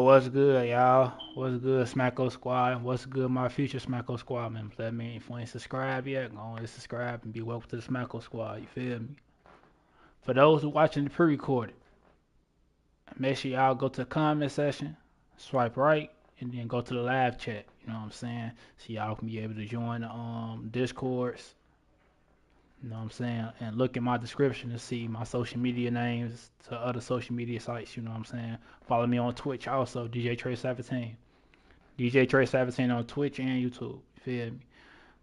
What's good, y'all? What's good, Smacko Squad? What's good, my future Smacko Squad members? That mean if you ain't subscribed yet, go and subscribe and be welcome to the Smacko Squad. You feel me? For those who watching the pre-recorded, make sure y'all go to the comment section, swipe right, and then go to the live chat. You know what I'm saying? So y'all can be able to join the discords. You know what I'm saying? And look in my description to see my social media names to other social media sites. You know what I'm saying? Follow me on Twitch also, DJ Trey 17. DJ Trey 17 on Twitch and YouTube. You feel me?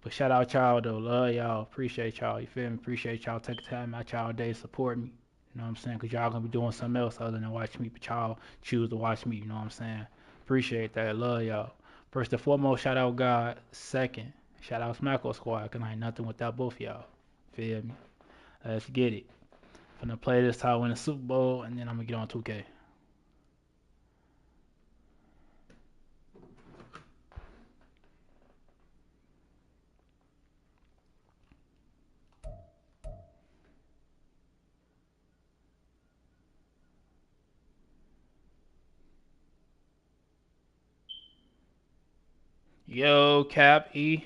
But shout out y'all though. Love y'all. Appreciate y'all. You feel me? Appreciate y'all taking time out y'all day to support me. You know what I'm saying? Because y'all gonna be doing something else other than watch me. But y'all choose to watch me. You know what I'm saying? Appreciate that. Love y'all. First and foremost, shout out God. Second, shout out Smacko Squad. Because I ain't nothing without both y'all. Feel me? Let's get it. I'm gonna play this till I win the Super Bowl. And then I'm gonna get on 2K. Yo, Cap E.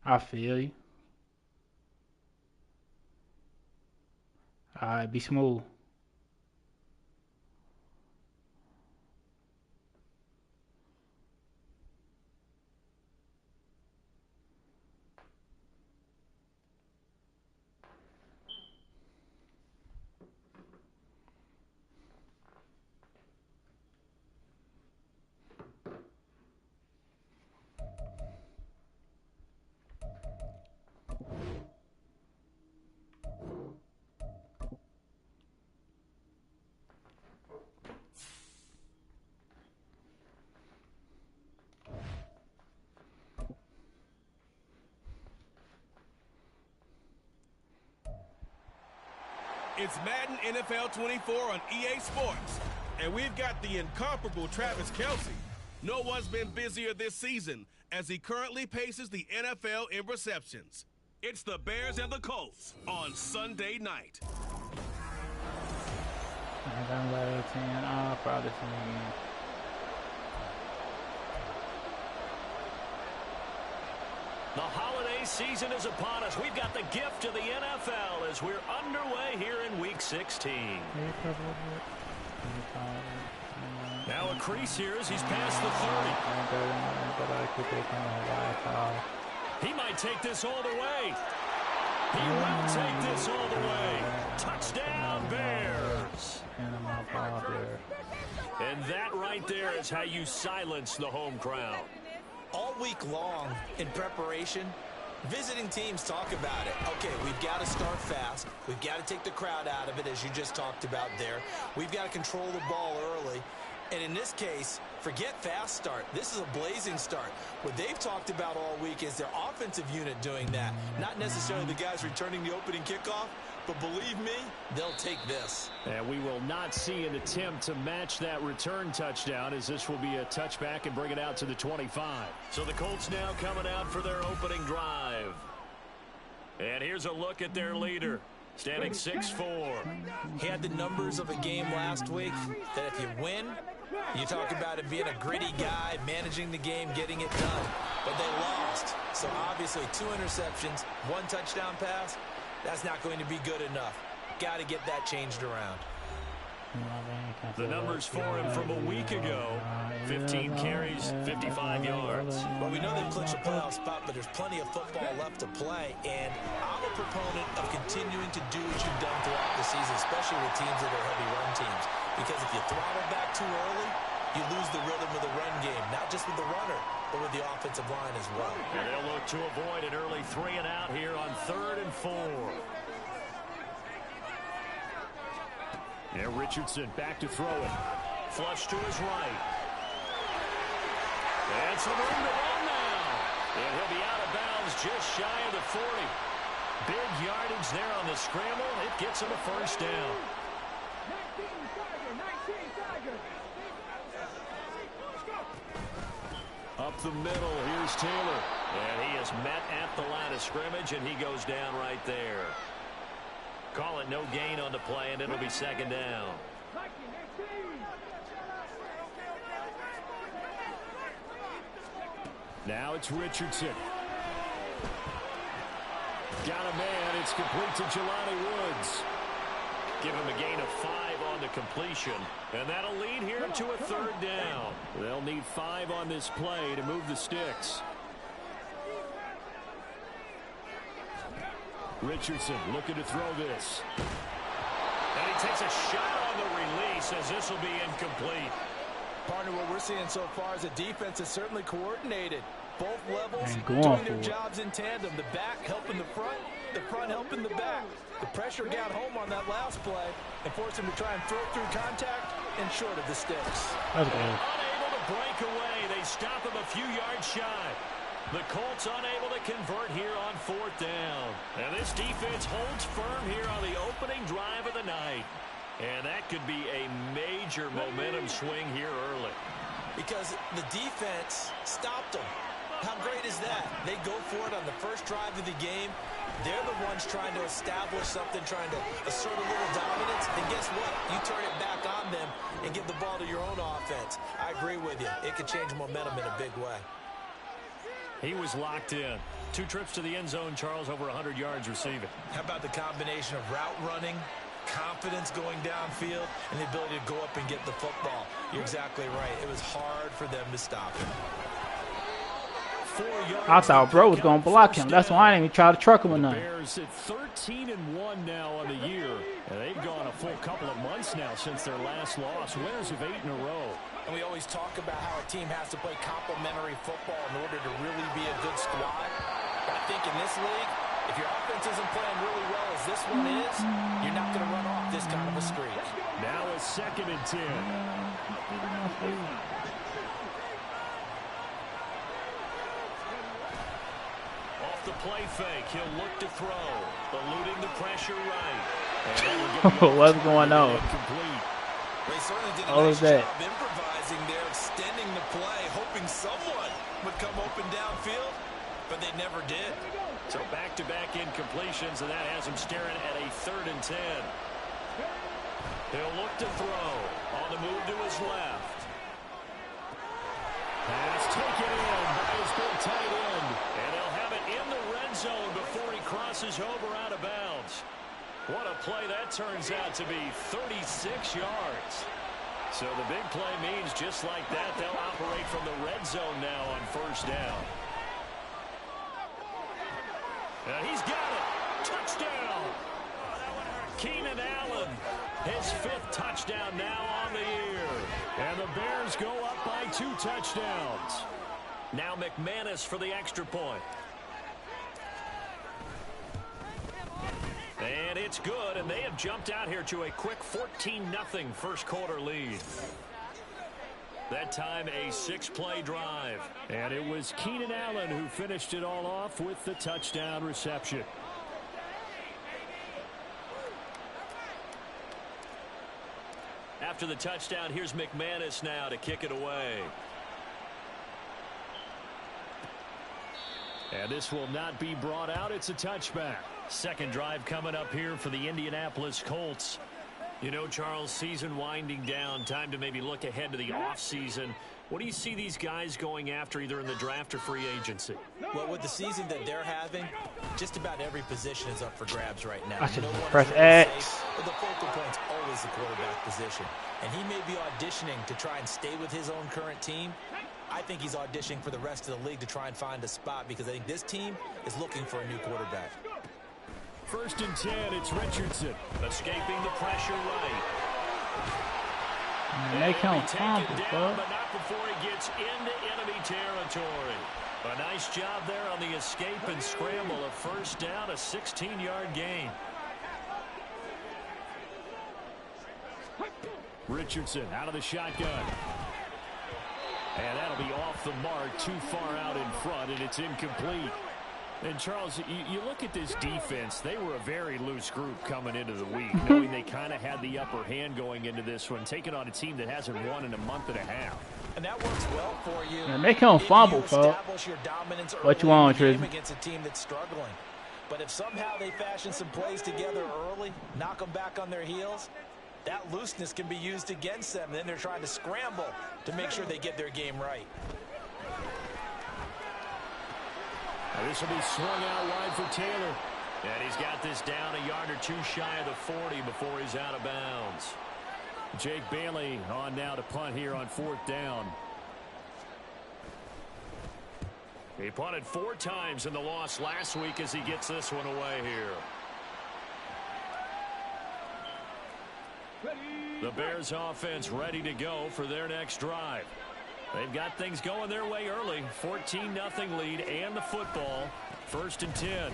I feel you. Alright, be smooth. It's Madden NFL 24 on EA Sports. And we've got the incomparable Travis Kelce. No one's been busier this season as he currently paces the NFL in receptions. It's the Bears and the Colts on Sunday night. I got about 10. I'll probably see again. The holiday season is upon us. We've got the gift of the NFL as we're underway here in Week 16. Now a crease here as he's past the 30. He might take this all the way. He will take this all the way. Touchdown, Bears. And that right there is how you silence the home crowd. All week long in preparation, visiting teams talk about it. Okay, we've got to start fast. We've got to take the crowd out of it, as you just talked about there. We've got to control the ball early. And in this case, forget fast start. This is a blazing start. What they've talked about all week is their offensive unit doing that. Not necessarily the guys returning the opening kickoff, but believe me, they'll take this. And we will not see an attempt to match that return touchdown, as this will be a touchback and bring it out to the 25. So the Colts now coming out for their opening drive. And here's a look at their leader, standing 6'4". He had the numbers of a game last week that if you win, you talk about it being a gritty guy, managing the game, getting it done. But they lost. So obviously 2 interceptions, 1 touchdown pass. That's not going to be good enough. Got to get that changed around. The numbers for him from a week ago, 15 carries, 55 yards. Well, we know they've clinched a playoff spot, but there's plenty of football left to play, and I'm a proponent of continuing to do what you've done throughout the season, especially with teams that are heavy run teams, because if you throttle back too early, you lose the rhythm of the run game, not just with the runner, but with the offensive line as well. And they'll look to avoid an early 3 and out here on 3rd and 4. And Richardson back to throw it. Flush to his right. And some room to run now. And he'll be out of bounds just shy of the 40. Big yardage there on the scramble. It gets him a first down. Up the middle, here's Taylor. And he is met at the line of scrimmage, and he goes down right there. Call it no gain on the play, and it'll be 2nd down. Now it's Richardson. Got a man. It's complete to Jelani Woods. Give him a gain of 5 on the completion. And that'll lead here to a 3rd down. They'll need 5 on this play to move the sticks. Richardson looking to throw this. And he takes a shot on the release as this will be incomplete. Partner, what we're seeing so far is the defense is certainly coordinated. Both levels doing their jobs in tandem. The back helping the front helping the back. The pressure got home on that last play and forced him to try and throw through contact and short of the sticks. Unable to break away. They stop him a few yards shy. The Colts unable to convert here on 4th down. And this defense holds firm here on the opening drive of the night. And that could be a major momentum swing here early. Because the defense stopped them. How great is that? They go for it on the first drive of the game. They're the ones trying to establish something, trying to assert a little dominance. And guess what? You turn it back on them and give the ball to your own offense. I agree with you. It could change momentum in a big way. He was locked in. 2 trips to the end zone, Charles, over 100 yards receiving. How about the combination of route running, confidence going downfield, and the ability to go up and get the football? You're exactly right. It was hard for them to stop him. I thought bro was going to block him. That's why I didn't even try to truck him or nothing. Bears at 13-1 now on the year. And they've gone a full couple of months now since their last loss. Winners of 8 in a row. And we always talk about how a team has to play complementary football in order to really be a good squad. But I think in this league, if your offense isn't playing really well as this one is, you're not going to run off this kind of a streak. Now a 2nd and 10. Off the play fake, he'll look to throw, eluding the pressure right. What's going on? They certainly did a nice job improvising there, extending the play, hoping someone would come open downfield, but they never did. So back-to-back incompletions, and that has him staring at a 3rd and 10. He'll look to throw. On the move to his left. Pass taken in by his big tight end. And he'll have it in the red zone before he crosses over out of bounds. What a play that turns out to be, 36 yards. So the big play means just like that, they'll operate from the red zone now on 1st down. And he's got it. Touchdown. Keenan Allen, his 5th touchdown now on the year. And the Bears go up by 2 touchdowns. Now McManus for the extra point. And it's good, and they have jumped out here to a quick 14-0 first quarter lead. That time a 6-play drive. And it was Keenan Allen who finished it all off with the touchdown reception. After the touchdown, here's McManus now to kick it away. And this will not be brought out. It's a touchback. 2nd drive coming up here for the Indianapolis Colts. You know, Charles, season winding down. Time to maybe look ahead to the offseason. What do you see these guys going after either in the draft or free agency? Well, with the season that they're having, just about every position is up for grabs right now. I should press X. Safe, but the focal point's always the quarterback position. And he may be auditioning to try and stay with his own current team. I think he's auditioning for the rest of the league to try and find a spot because I think this team is looking for a new quarterback. 1st and 10, it's Richardson. Escaping the pressure right. Man, they can't fumble, bro. But not before he gets into enemy territory. A nice job there on the escape and scramble. A 1st down, a 16-yard gain. Richardson out of the shotgun. And that'll be off the mark, too far out in front, and it's incomplete. And, Charles, you look at this defense, they were a very loose group coming into the week, knowing they kind of had the upper hand going into this one, taking on a team that hasn't won in a month and a half. And that works well for you. Man, they can't fumble, bro. What you want, Tristan? Against a team that's struggling. But if somehow they fashion some plays together early, knock them back on their heels, that looseness can be used against them. And then they're trying to scramble to make sure they get their game right. Now this will be swung out wide for Taylor. And he's got this down a yard or two shy of the 40 before he's out of bounds. Jake Bailey on now to punt here on 4th down. He punted 4 times in the loss last week as he gets this one away here. The Bears offense ready to go for their next drive. They've got things going their way early. 14-0 lead and the football. 1st and 10.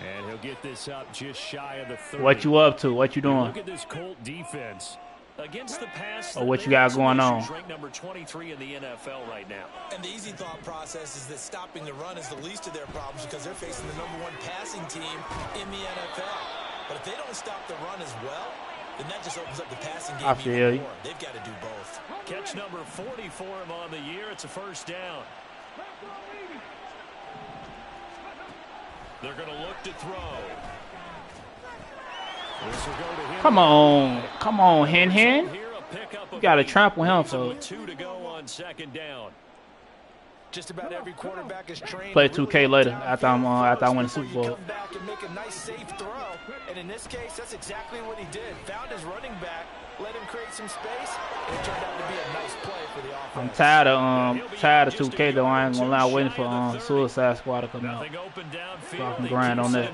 And he'll get this up just shy of the 30. What you up to? What you doing? Look at this Colt defense. Against the pass, or what you got going on? Ranked number 23 in the NFL right now. And the easy thought process is that stopping the run is the least of their problems because they're facing the #1 passing team in the NFL. But if they don't stop the run as well, then that just opens up the passing game even more. They've got to do both. Catch number 40 for him on the year. It's a 1st down. They're going to look to throw. This will go to him. Come on, Hen. You got to trample him for 2 to go on 2nd down. Just about every quarterback is trained. Play 2K later after I win the Super Bowl. Come back and make a nice safe throw. And in this case, that's exactly what he did. Found his running back, let him create some space, and it turned out to be a nice play for the offense. I'm tired of 2K though. I ain't gonna lie, waiting for Suicide Squad to come out. So I can grind on that.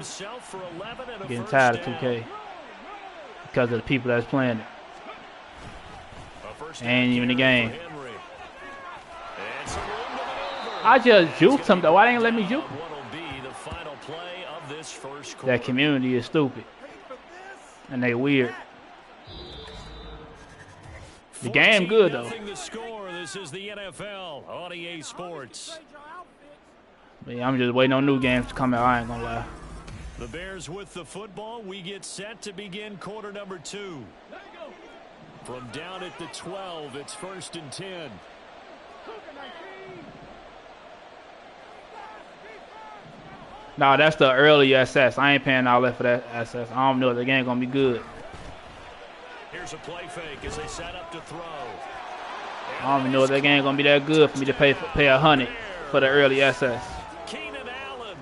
Getting tired of 2K because of the people that's playing it. Ain't even the game. I just juked him though. Why didn't let me juke him? That community is stupid. And they weird. The game good though. This is the NFL on EA Sports. But yeah, I'm just waiting on new games to come out. I ain't gonna lie. The Bears with the football. We get set to begin quarter number 2. From down at the 12, it's 1st and 10. Nah, that's the early SS. I ain't paying all that for that SS. I don't know if the game gonna be good. Here's a play fake as they set up to throw. I don't even know if that game gonna be that good for me to pay 100 for the early SS. Keenan Allen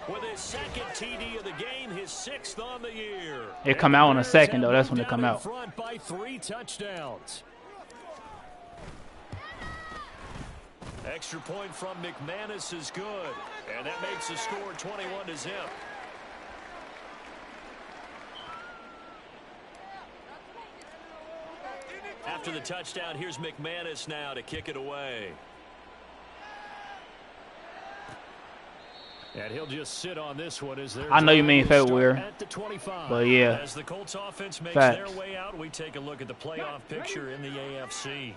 with his 2nd TD of the game, his 6th on the year. It come out in a second though. That's when it come out. Front by 3 touchdowns. Extra point from McManus is good, and that makes the score 21-0. After the touchdown, here's McManus now to kick it away. And he'll just sit on this one as I know you mean February, but yeah. As the Colts offense makes Facts. their way out, we take a look at the playoff picture in the AFC.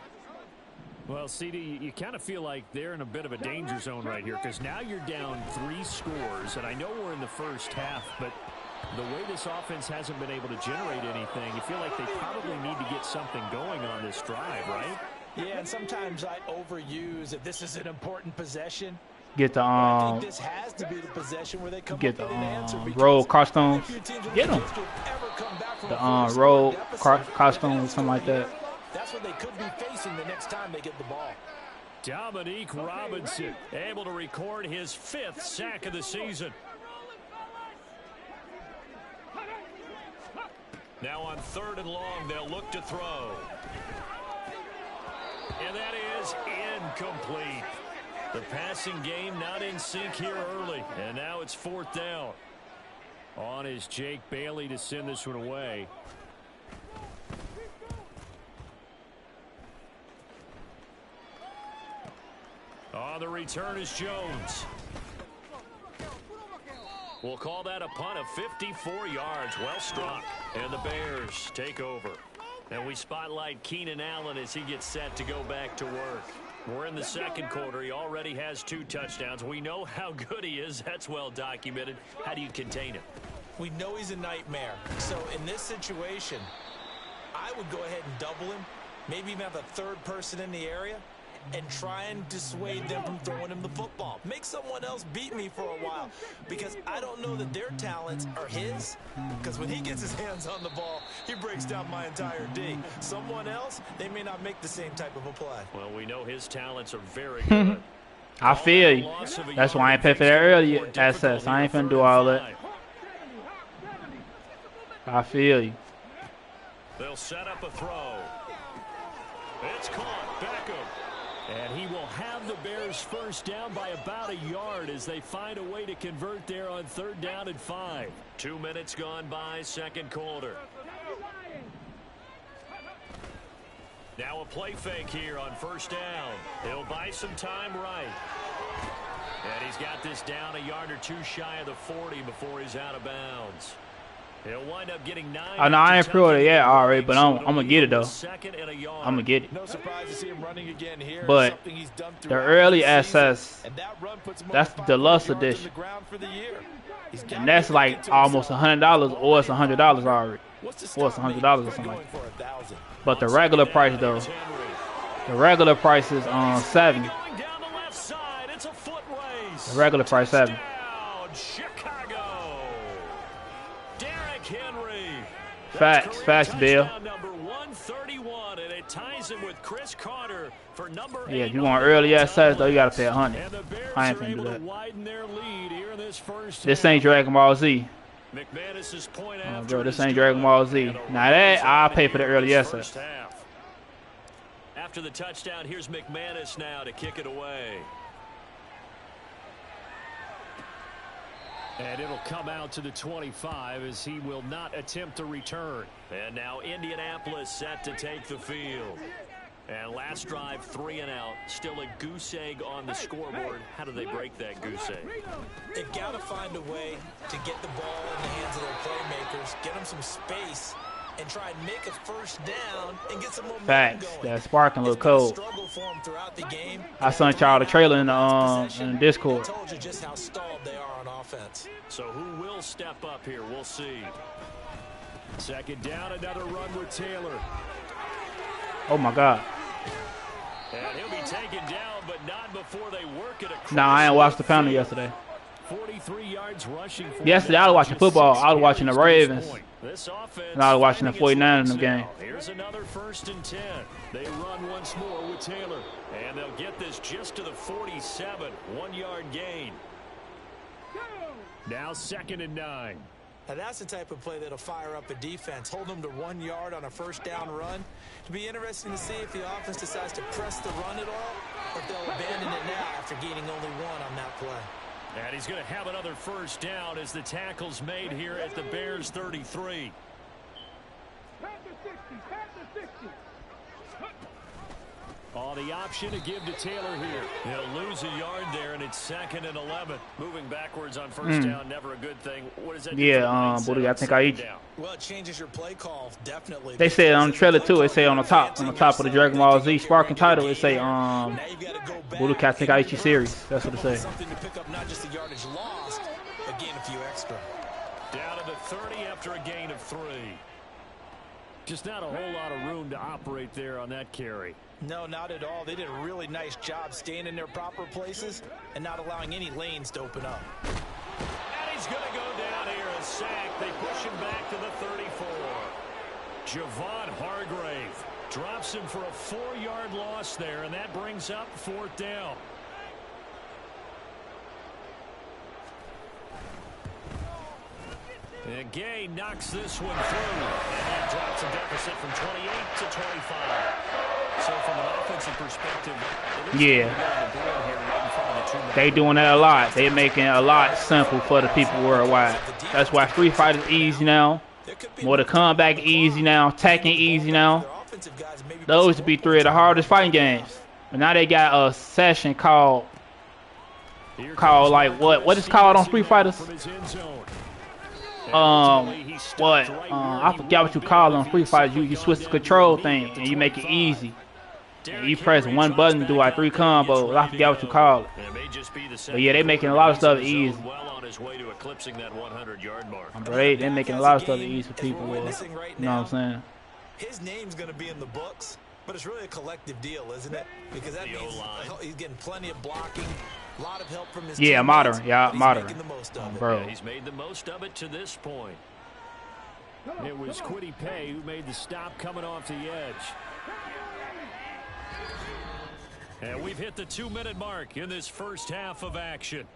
Well, CD, you kind of feel like they're in a bit of a danger zone right here because now you're down 3 scores, and I know we're in the first half, but the way this offense hasn't been able to generate anything, you feel like they probably need to get something going on this drive, right? Yeah, and sometimes I overuse that this is an important possession. Get the I think this has to be the possession where they come get up the with an answer roll costumes. few teams Get them. ever come back from The a 4-score roll deficit. costumes, something like that. that's what they could be facing the next time they get the ball. Dominique Robinson able to record his 5th sack of the season. Now on 3rd and long, they'll look to throw. And that is incomplete. The passing game not in sync here early. And now it's 4th down. On is Jake Bailey to send this one away. On the return is Jones. We'll call that a punt of 54 yards. Well struck. And the Bears take over. And we spotlight Keenan Allen as he gets set to go back to work. We're in the 2nd quarter. He already has 2 touchdowns. We know how good he is. That's well documented. How do you contain him? We know he's a nightmare. So in this situation, I would go ahead and double him. Maybe even have a 3rd person in the area and try and dissuade them from throwing him the football. Make someone else beat me for a while, because I don't know that their talents are his, because when he gets his hands on the ball, he breaks down my entire D. Someone else, they may not make the same type of a play. Well, we know his talents are very good. I feel you. That's why I ain't pay for that earlier access. I ain't finna do all that. I feel you. They'll set up a throw. It's caught. Beckham. And he will have the Bears first down by about a yard as they find a way to convert there on 3rd down and 5. 2 minutes gone by, 2nd quarter. Now a play fake here on 1st down. He'll buy some time right. And he's got this down a yard or 2 shy of the 40 before he's out of bounds. He'll wind up getting 9. Oh, no, I ain't through it yet already, but I'm going to get it, though. I'm going to get it. No surprise to see him running again here. But the early access, that's the deluxe edition. And that's like almost $100, or it's $100 already. Or it's $100 or something like that. But the regular price, though, the regular price is $70. The regular price $70. Facts, Bill. Yeah, if you want early access, though, you gotta pay $100. I ain't finna do that. This ain't Dragon Ball Z. Oh, bro, this ain't Dragon Ball Z. Now that I'll pay for the early access. After the touchdown, here's McManus now to kick it away. And it'll come out to the 25 as he will not attempt a return. And now Indianapolis set to take the field. And last drive, 3 and out. Still a goose egg on the scoreboard. How do they break that goose egg? They've got to find a way to get the ball in the hands of their playmakers, get them some space, and try and make a first down and get some momentum Facts. going. That sparking a little cold. I sent y'all the trailer in the Discord. I told you just how stalled they are on offense. So who will step up here? We'll see. 2nd down, another run with Taylor. Oh my God. And he'll be taken down, but not before they work it across. Nah, I ain't watched the panel yesterday. 43 yards rushing. Yesterday I was watching football. I was watching the Ravens. And I was watching the 49ers in the game. Here's another 1st and 10. They run once more with Taylor. And they'll get this just to the 47. 1-yard gain. Now 2nd and 9. Now that's the type of play that'll fire up a defense. Hold them to 1 yard on a 1st down run. It'll be interesting to see if the offense decides to press the run at all, or if they'll abandon it now after gaining only 1 on that play. And he's going to have another 1st down as the tackle's made here at the Bears 33. Oh, the option to give to Taylor here. He'll lose a yard there, and it's 2nd and 11. Moving backwards on 1st down, never a good thing. What does that do? Yeah, Buddy, I think I eat. Well, it changes your play call, definitely. They said on the trailer too. It say on the top of the Dragon Ball Z sparking title. It say Buddy, I think I eat you series. That's what it say. Something to pick up, not just the yardage lost, but gain a few extra. Down to the 30 after a gain of 3. Just not a whole lot of room to operate there on that carry. No, not at all. They did a really nice job staying in their proper places and not allowing any lanes to open up. And he's going to go down here, a sack. They push him back to the 34. Javon Hargrave Drops him for a 4-yard loss there, and that brings up 4th down. And Gay knocks this one through, and that drops a deficit from 28 to 25. So from an offensive perspective, yeah, they doing that a lot. They making it a lot simple for the people worldwide. That's why Street Fighter is easy now. Mortal Kombat easy now. Tekken easy now. Those used to be 3 of the hardest fighting games. But now they got a session called like what is called on Street Fighters? I forgot what you call it on Street Fighter. You switch the control thing and you make it easy. And you press one button to do like 3 combos. I forgot what you call it. But yeah, they making a lot of stuff easy. Bro, they making a lot of stuff easy for people. You know what I'm saying? His name's going to be in the books, but it's really a collective deal, isn't it? Because that means he's getting plenty of blocking, a lot of help from his teammates, modern. Yeah, modern. Bro. He's made the most of it to this point. It was Quiddy Pay who made the stop coming off the edge. And we've hit the 2-minute mark in this first half of action.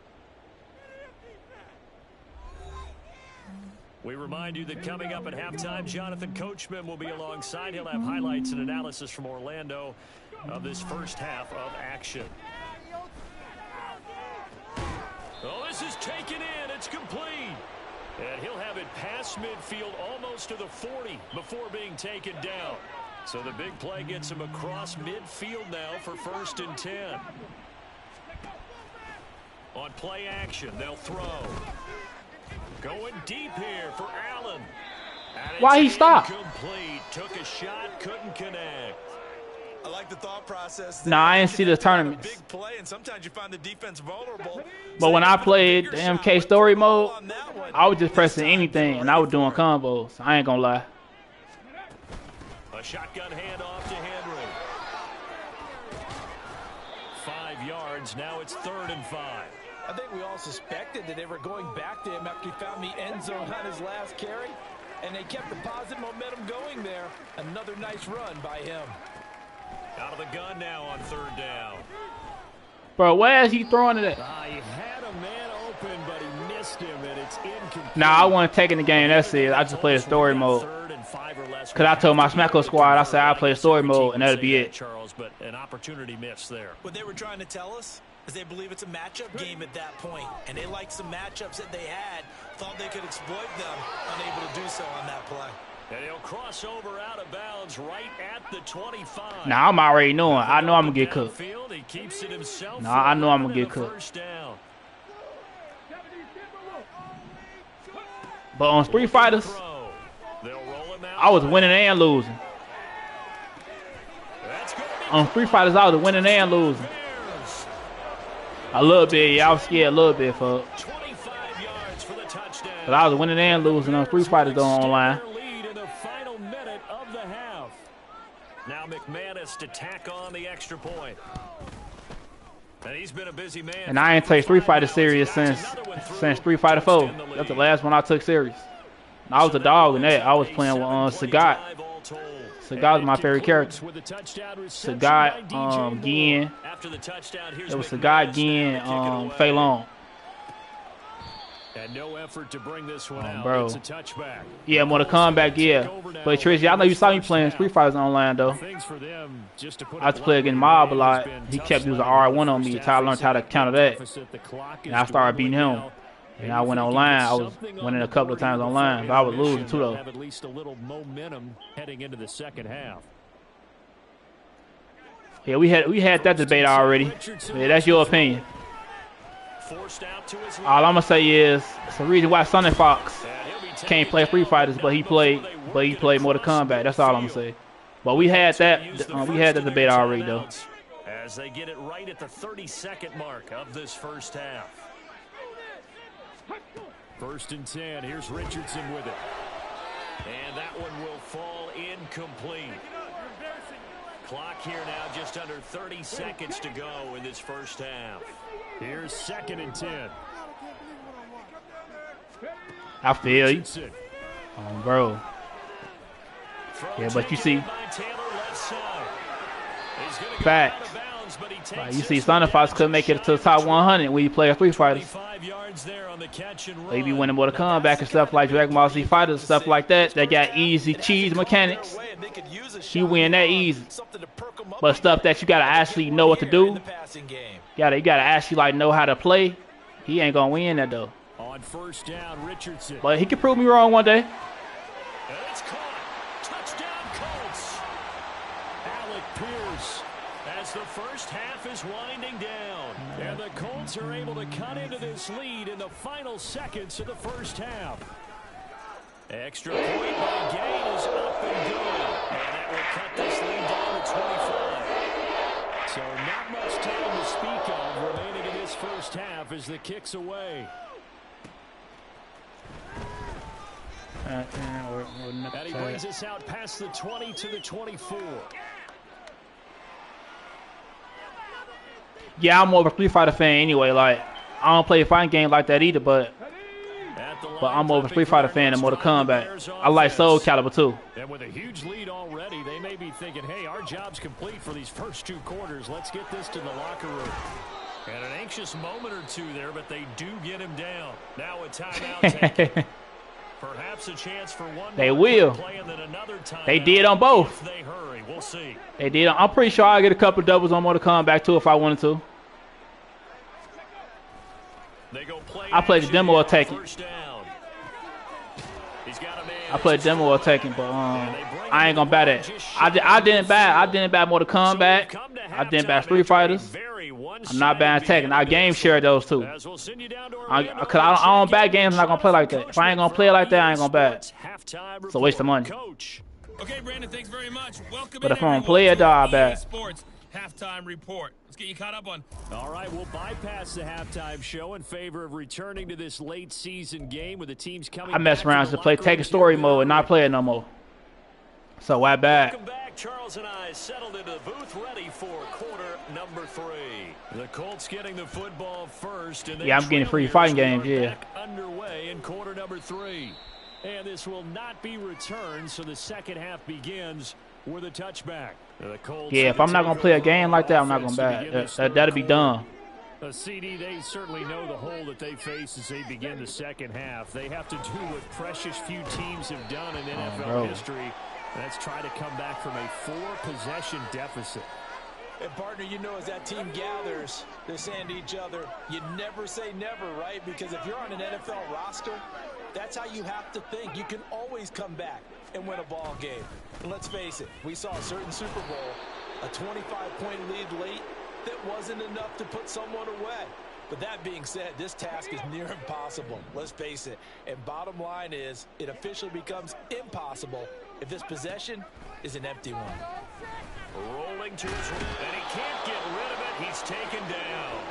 We remind you that coming up at halftime, Jonathan Coachman will be alongside. He'll have highlights and analysis from Orlando of this first half of action. Oh, this is taken in. It's complete. And he'll have it past midfield almost to the 40 before being taken down. So the big play gets him across midfield now for 1st and 10. On play action, they'll throw. Going deep here for Allen. Why he stopped? Incomplete. Took a shot, couldn't connect. I like the thought process. Nah, I didn't see the tournaments. Big play, and sometimes you find the defense vulnerable. But when I played the MK story mode, I was just pressing anything and I was doing combos. I ain't gonna lie. A shotgun handoff to Henry. 5 yards. Now it's 3rd and 5. I think we all suspected that they were going back to him after he found the end zone on his last carry, and they kept the positive momentum going there. Another nice run by him. Out of the gun now on 3rd down. Bro, where is he throwing it at? He had a man open, but he missed him, and it's incomplete. Nah, I wasn't taking the game. That's it. I just played the story mode. Because I told my Smacko squad, I said I'll play story mode, and that'll be it. Charles, but an opportunity missed there. What they were trying to tell us is they believe it's a matchup game at that point, and they liked some matchups that they had, thought they could exploit them, unable to do so on that play. And he'll cross over out of bounds right at the 25. Nah, I'm already knowing. I know I'm going to get cooked. He keeps it himself. Nah, I know I'm going to get cooked. But on Street Fighters, I was winning and losing. On Street Fighters, I was winning and losing. A little bit, yeah, I was scared a little bit, folks. But I was winning and losing on Street Fighters though online. Now McManus to tack on the extra point. And he's been a busy man. And I ain't take Street Fighter serious since Street Fighter 4. That's the last one I took serious. And I was a dog in that. I was playing with Sagat. Sagat was my favorite character. Sagat, Gien. It was Sagat, Gien, Fei Long. And no effort to bring this one out. Bro. It's a touchback. Yeah, Mortal Kombat, yeah. But Trish, I know you saw me playing Street Fighters online though. I was playing against Mob a lot. He kept using R1 on me until I learned how to counter that. And I started beating him. And I went online. I was winning a couple of times online, but I was losing too though. Have at least a little momentum heading into the second half. Yeah, we had that debate already. Yeah, that's your opinion. All I'm gonna say is it's the reason why Sonny Fox can't play Street Fighters, but he played Mortal Kombat. That's all I'm gonna say. But we had that debate already though. As they get it right at the 32nd mark of this first half. 1st and 10. Here's Richardson with it, and that one will fall incomplete. Clock here now, just under 30 seconds to go in this first half. Here's 2nd and 10. I feel you. Bro. Yeah, but you see, Facts. Like, you see, Thunder Fox couldn't make it to the top 100 when you play a Street Fighters. They be winning more the comeback and stuff like Dragon Ball Z Fighters, stuff like that. They got easy cheese mechanics. He win that easy. But stuff that you gotta actually know what to do. You gotta actually like know how to play. He ain't gonna win that though. On first down, Richardson. But he can prove me wrong one day. And it's caught. Touchdown Colts. Alec Pierce as the first half is winding down. And the Colts are able to cut into this lead in the final seconds of the first half. Extra point by Gain is up and good. And that will cut this lead down to 25. So not much time to speak of remaining in this first half as the kick's away. And he brings us out past the 20 to the 24. Yeah, I'm more of a Street Fighter fan anyway. Like, I don't play a fighting game like that either, but I'm more of a Street Fighter fan than Mortal Kombat. I like Soul Calibur too. And with a huge lead already, they may be thinking, hey, our job's complete for these first 2 quarters. Let's get this to the locker room. And an anxious moment or two there, but they do get him down. Now a timeout taken. Perhaps a chance for one. They will. They did on both. They hurry. We'll see. They did. I'm pretty sure I'll get a couple doubles on Mortal Kombat too if I wanted to. They go play I played the demo of Tekken. I played demo of Tekken, but I ain't gonna bat it. I didn't bat Mortal Kombat. I didn't bat Street Fighters. I'm not batting Tekken. I game share those two. Cause I don't bat games. I'm not gonna play like that. If I ain't gonna play like that, I ain't gonna bat. It's a waste of money. Okay, Brandon, thanks very much. Welcome But if I'm gonna play it, though, I bet. Sports halftime report. Let's get you caught up on. All right, we'll bypass the halftime show in favor of returning to this late season game with the teams coming. I mess around to play Tekken story mode and not play it no more. So why bad? Welcome back. Charles and I settled into the booth, ready for quarter number 3. The Colts getting the football first. And yeah, I'm getting free fighting games. Yeah. Underway in quarter number 3. And this will not be returned, so the second half begins with a touchback. Yeah, if I'm not going to play a game like that, I'm not going to bat. That'll be dumb. CD, they certainly know the hole that they face as they begin the second half. They have to do what precious few teams have done in NFL history. That's try to come back from a 4-possession deficit. And partner, you know, as that team gathers, they're saying to each other, you never say never, right? Because if you're on an NFL roster, that's how you have to think. You can always come back and win a ball game. And let's face it, we saw a certain Super Bowl, a 25-point lead late that wasn't enough to put someone away. But that being said, this task is near impossible. Let's face it. And bottom line is, it officially becomes impossible if this possession is an empty one. Rolling to his right, and he can't get rid of it. He's taken down.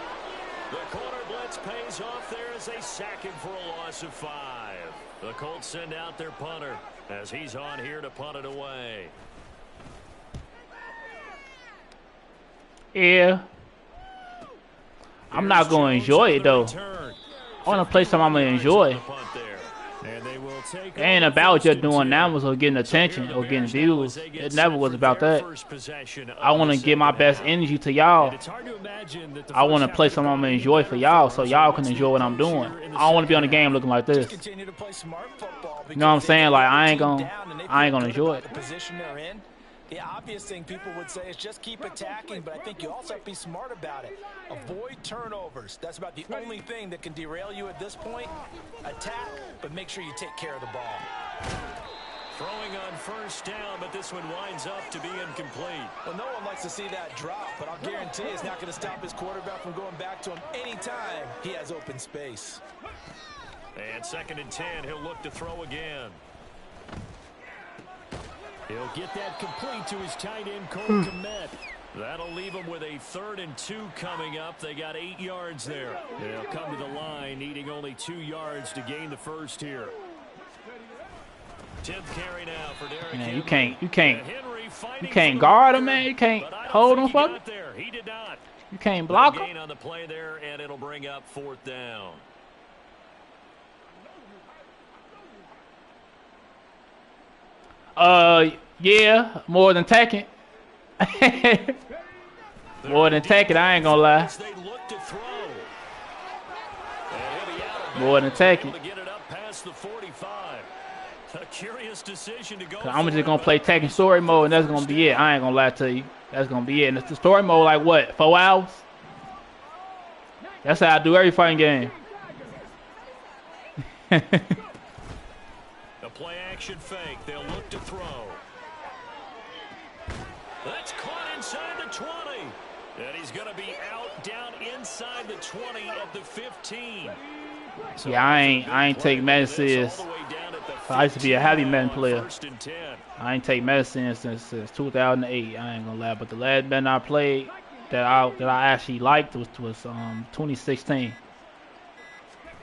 The corner blitz pays off there as they sack him for a loss of 5. The Colts send out their punter as he's on here to punt it away. Yeah. I'm not going to enjoy it, though. I want to play something I'm going to enjoy. It ain't about just doing numbers or getting attention or getting views. It never was about that. I want to give my best energy to y'all. I want to play something I'm going to enjoy for y'all so y'all can enjoy what I'm doing. I don't want to be on the game looking like this. You know what I'm saying? Like, I ain't gonna enjoy it. The obvious thing people would say is just keep attacking, but I think you also have to be smart about it. Avoid turnovers. That's about the only thing that can derail you at this point. Attack, but make sure you take care of the ball. Throwing on first down, but this one winds up to be incomplete. Well, no one likes to see that drop, but I'll guarantee it's not going to stop his quarterback from going back to him anytime he has open space. And 2nd and 10, he'll look to throw again. He'll get that complete to his tight end, Cole Kmet. That'll leave him with a 3rd and 2 coming up. They got 8 yards there. They'll come to the line, needing only 2 yards to gain the first here. 10th carry now for Derrick Henry. You can't guard him, man. You can't hold him for him. He did not. You can't block him. Gain on the play there, and it'll bring up 4th down. Yeah, more than Tekken. More than take it, I ain't gonna lie. More than take it. A curious decision to go. I'm just gonna play Tekken story mode, and that's gonna be it. I ain't gonna lie to you. That's gonna be it. And it's the story mode, like what, 4 hours? That's how I do every fighting game. The play action fake. They'll look to throw. That's caught inside the 20. And he's going to be out down inside the 20 at the 15. So yeah, I ain't take medicine. I used to be a heavy Madden player. I ain't take medicine since 2008. I ain't gonna lie, but the last Madden I played that I actually liked was 2016.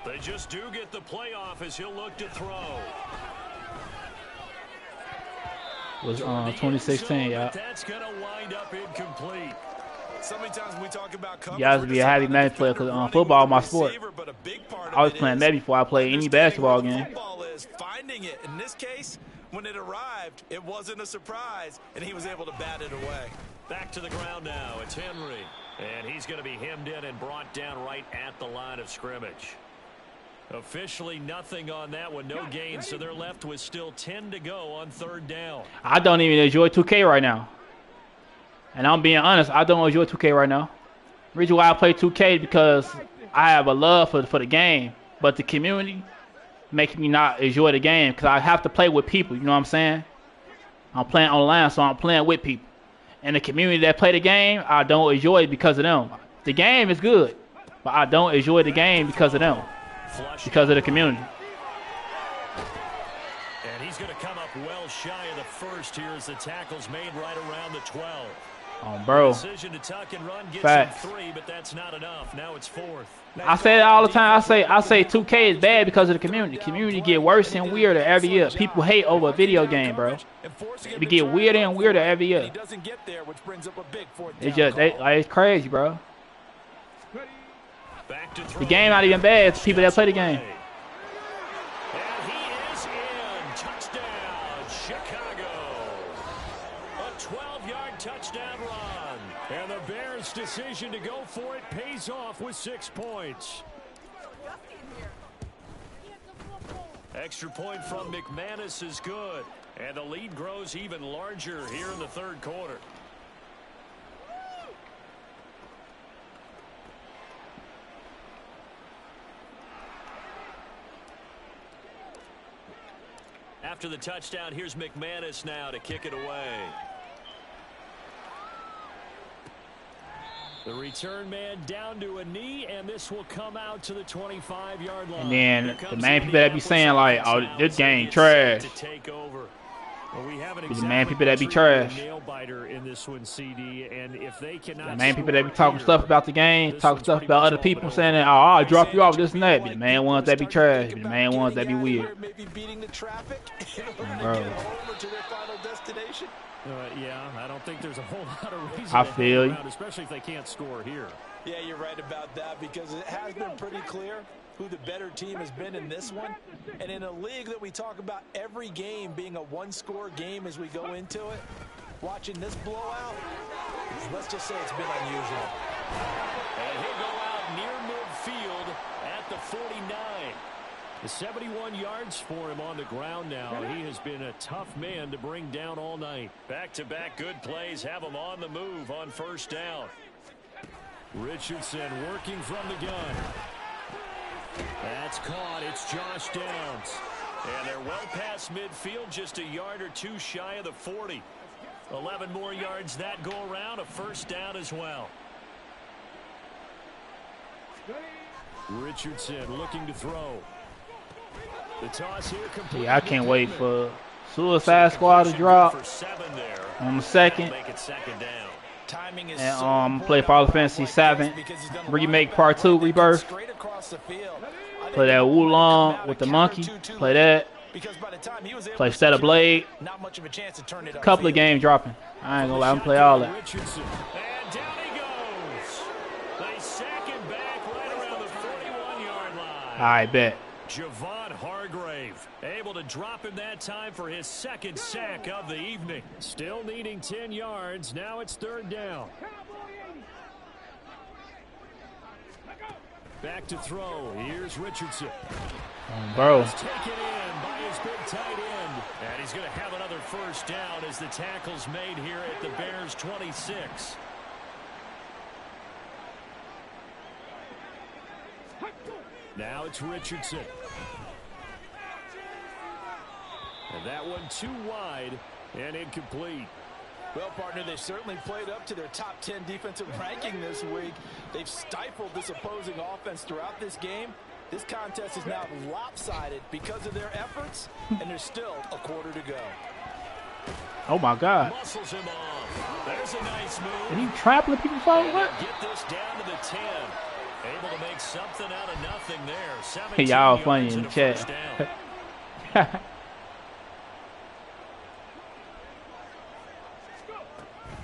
They just do get the playoff as he'll look to throw. Was 2016, yeah. That's gonna wind up incomplete. So many times when we talk about coverage, you have to be a heavy Madden player because football is my sport. I was playing Madden before I played any basketball game. Football is finding it. In this case, when it arrived, it wasn't a surprise, and he was able to bat it away. Back to the ground now. It's Henry, and he's going to be hemmed in and brought down right at the line of scrimmage. Officially nothing on that one, no gain, so they're left with still 10 to go on 3rd down. I don't even enjoy 2K right now. And I'm being honest, I don't enjoy 2K right now. The reason why I play 2K is because I have a love for the game. But the community makes me not enjoy the game because I have to play with people, you know what I'm saying? I'm playing online, so I'm playing with people. And the community that play the game, I don't enjoy it because of them. The game is good, but I don't enjoy the game because of them. Because of the community. And he's going to come up well shy of the first here as the tackle's made right around the 12. Bro. Decision to tuck and run gets Facts. him 3, but that's not enough. Now it's 4th. I say it all the time. I say 2K is bad because of the community. The community get worse and weirder every year. People hate over a video game, bro. It get weirder and weirder every year. It's crazy, bro. The game not even bad. It's people that play the game. And he is in. Touchdown, Chicago. A 12-yard touchdown run. And the Bears' decision to go for it pays off with 6 points. Extra point from McManus is good. And the lead grows even larger here in the 3rd quarter. After the touchdown, here's McManus now to kick it away. The return man down to a knee, and this will come out to the 25-yard line. And then the main people that be saying, like, oh, this game trash. Well, we haven't the main people that be trash. In this one, CD, and if they cannot the main people that be talking stuff about the game, talking stuff about other people, saying that, oh, I'll drop you off, this and that. Be the main ones that be trash. Be the main ones that be weird. Bro. Yeah, I don't think there's a whole lot of reason I feel you. Especially if they can't score here. Yeah, you're right about that because it has been pretty clear who the better team has been in this one. And in a league that we talk about every game being a one-score game as we go into it, watching this blowout, let's just say it's been unusual. And he'll go out near midfield at the 49. The 71 yards for him on the ground now. He has been a tough man to bring down all night. Back-to-back good plays have him on the move on 1st down. Richardson working from the gun. That's caught. It's Josh Downs. And they're well past midfield, just a yard or two shy of the 40. 11 more yards that go around, a 1st down as well. Richardson looking to throw. The toss here complete. Yeah, I can't wait for Suicide Squad to drop on the 2nd. And I'm play Final Fantasy 7 Remake Part 2 Rebirth. Play that Wulong with the monkey. Play that. Play Set of Blade. A couple of games dropping. I ain't gonna let him play all that. And down he goes. They sack him back right around the 41-yard line. I bet. Javon Hargrave able to drop him that time for his 2nd sack of the evening. Still needing 10 yards. Now it's 3rd down. Back to throw. Here's Richardson. Bro. Taken in by his big tight end. And he's going to have another first down as the tackle's made here at the Bears 26. Now it's Richardson. And that one too wide and incomplete. Well, partner, they certainly played up to their top 10 defensive ranking this week. They've stifled this opposing offense throughout this game. This contest is now lopsided because of their efforts, and there's still a quarter to go. Oh, my God. Muscles him off. There's a nice move. Is he trampling people for what? Get this down to the 10. Able to make something out of nothing there. Y'all funny in the chat.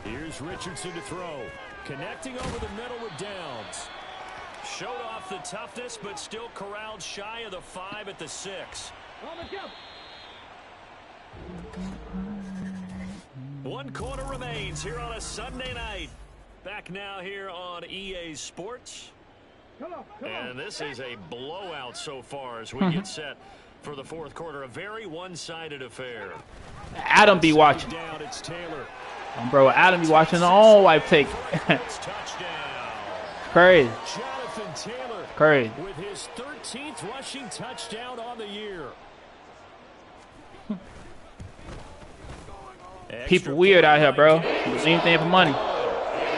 Here's Richardson to throw. Connecting over the middle with Downs. Showed off the toughness, but still corralled shy of the 5 at the 6. 1 quarter remains here on a Sunday night. Back now here on EA Sports. And this is a blowout so far as we get set for the 4th quarter. A very one-sided affair. Adam be watching. Down, it's Taylor. Bro, Adam be watching the own wife take. Crazy. Jonathan Taylor Crazy. with his 13th rushing touchdown on the year. People weird out here, bro. Anything for money.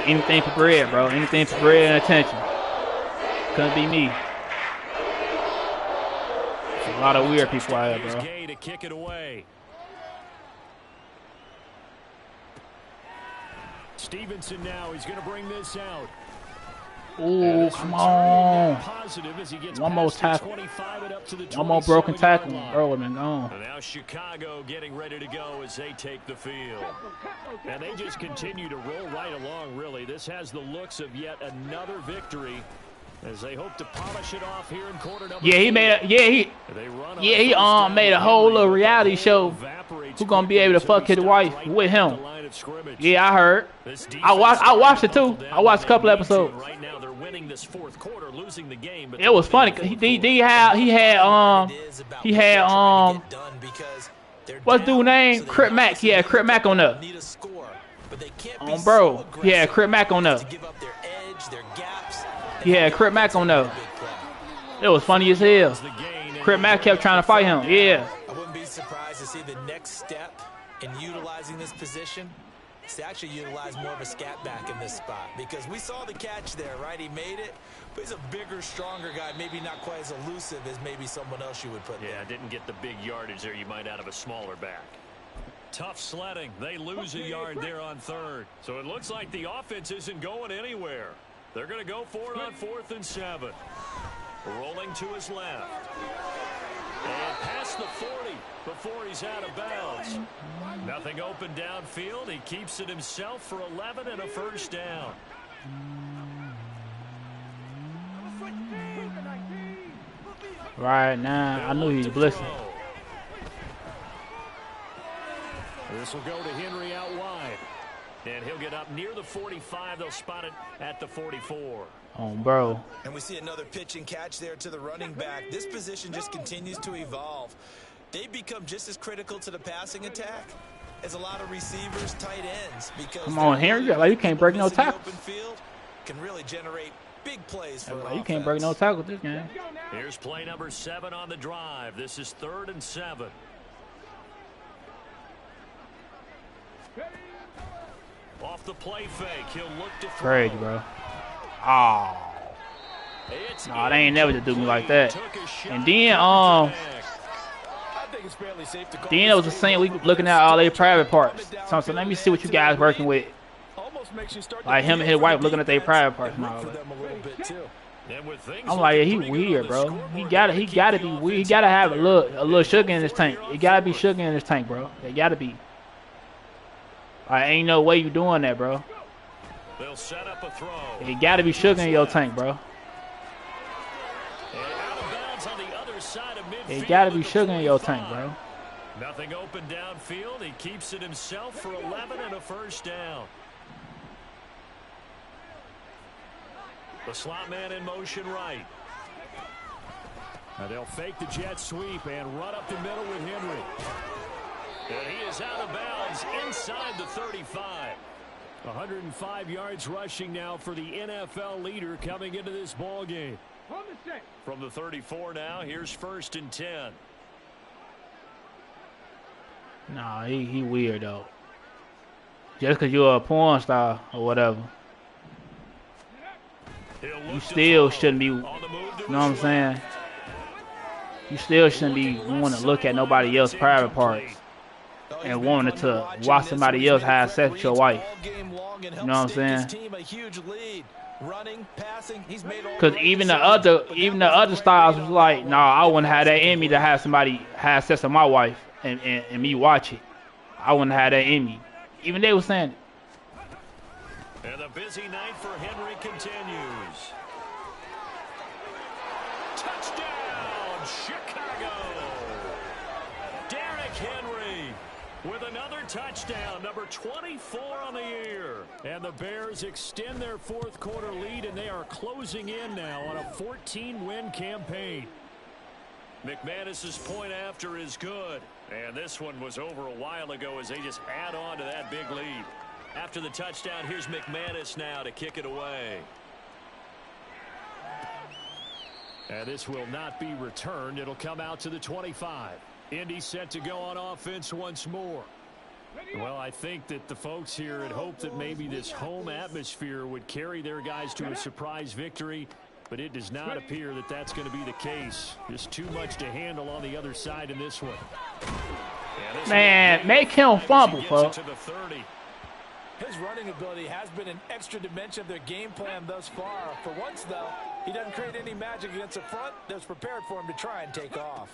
Anything for bread, bro. Anything for bread and attention. Couldn't be me. There's a lot of weird people out here, bro. Gay to kick it away. Stevenson now, he's going to bring this out. Ooh, come on. One more tackle. 25 and up to the One more broken tackle. Bro, would have been gone. And now Chicago getting ready to go as they take the field. And they just continue to roll right along, really. This has the looks of yet another victory as they hope to polish it off here in quarter number. Yeah, he made a he made a whole little reality show. Who gonna be able to fuck his wife with him? Yeah, I heard. I watched it too. I watched a couple episodes. Right now they're winning this 4th quarter, losing the game. It was funny. He had what's dude name? Crip Mac. Yeah, Crip Mac on there. Bro. Yeah, Crip Mac on there. Yeah, Crip Mac on there. It was funny as hell. Crip Mac kept trying to fight him. Yeah. I wouldn't be surprised to see the next step in utilizing this position is to actually utilize more of a scat back in this spot, because we saw the catch there, right? He made it, but he's a bigger, stronger guy, maybe not quite as elusive as maybe someone else you would put there. Yeah, didn't get the big yardage there you might out of a smaller back. Tough sledding. They lose a yard there on 3rd. So it looks like the offense isn't going anywhere. They're going to go for it on 4th and 7. Rolling to his left. And past the 40 before he's out of bounds. Nothing open downfield. He keeps it himself for 11 and a first down. Right now, I knew he was blitzing. This will go to Henry out wide. And he'll get up near the 45. They'll spot it at the 44. Oh, bro. And we see another pitch and catch there to the running back. This position just continues to evolve. They become just as critical to the passing attack as a lot of receivers, tight ends. Because come on, Henry. Like, you can't break no tackles. Can really generate big plays for you can't break no tackles this game. Here's play number 7 on the drive. This is 3rd and 7. Off the play fake, he'll look to throw. Crazy, bro. Oh. Nah, they ain't never to do me like that. And then, then it was the same. We looking at all their private parts. So let me see what you guys working with. Like him and his wife looking at their private parts and all that. I'm like, yeah, he weird, bro. He gotta be weird. He gotta have a little sugar in his tank. It gotta be sugar in his tank, bro. It gotta be. Ain't no way you doing that, bro. They'll set up a throw. It gotta be sugar in your tank, bro. It gotta be sugar in your tank, bro. Nothing open downfield. He keeps it himself for 11 and a first down. The slot man in motion right. Now they'll fake the jet sweep and run up the middle with Henry. And he is out of bounds inside the 35. 105 yards rushing now for the NFL leader coming into this ball game. From the 34 now, here's 1st and 10. Nah, he weird though. Just because you're a porn star or whatever, you still shouldn't be. You know what I'm saying? You still shouldn't be wanting to look at nobody else's private parts and wanting to watch somebody else have sex with your wife. You know what I'm saying? Because even the other stars was like, nah, I wouldn't have that in me to have somebody have sex with my wife and me watch it. I wouldn't have that in me. Even they were saying it. And the busy night for Henry continues. Touchdown, Chicago! Derrick Henry with another touchdown, number 24 on the year. And the Bears extend their 4th quarter lead, and they are closing in now on a 14-win campaign. McManus's point after is good. And this one was over a while ago as they just add on to that big lead. After the touchdown, here's McManus now to kick it away. And this will not be returned. It'll come out to the 25. Indy set to go on offense once more. Well, I think that the folks here had hoped that maybe this home atmosphere would carry their guys to a surprise victory, but it does not appear that that's going to be the case. Just too much to handle on the other side in this one. Man, make him fumble, folks. His running ability has been an extra dimension of their game plan thus far. For once, though, he doesn't create any magic against the front that's prepared for him to try and take off.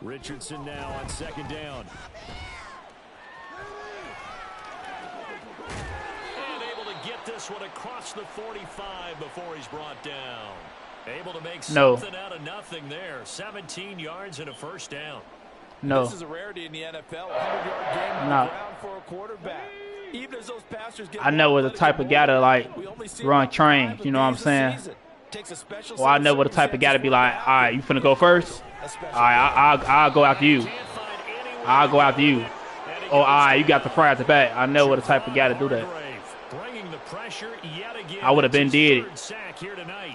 Richardson now on 2nd down. And able to get this one across the 45 before he's brought down. Able to make something out of nothing there. 17 yards and a 1st down. No. This is a rarity in the NFL. 100-yard game on the ground for a quarterback. Even as those passers get I know what the type of guy to like run trains. You know what I'm saying? Well, I know what the type of guy to be like. All right, you finna go first. All right, I'll go after you. I'll go after you. Oh, all right, you got the fry at the back. I know what the type of guy to do that. I would have been did it.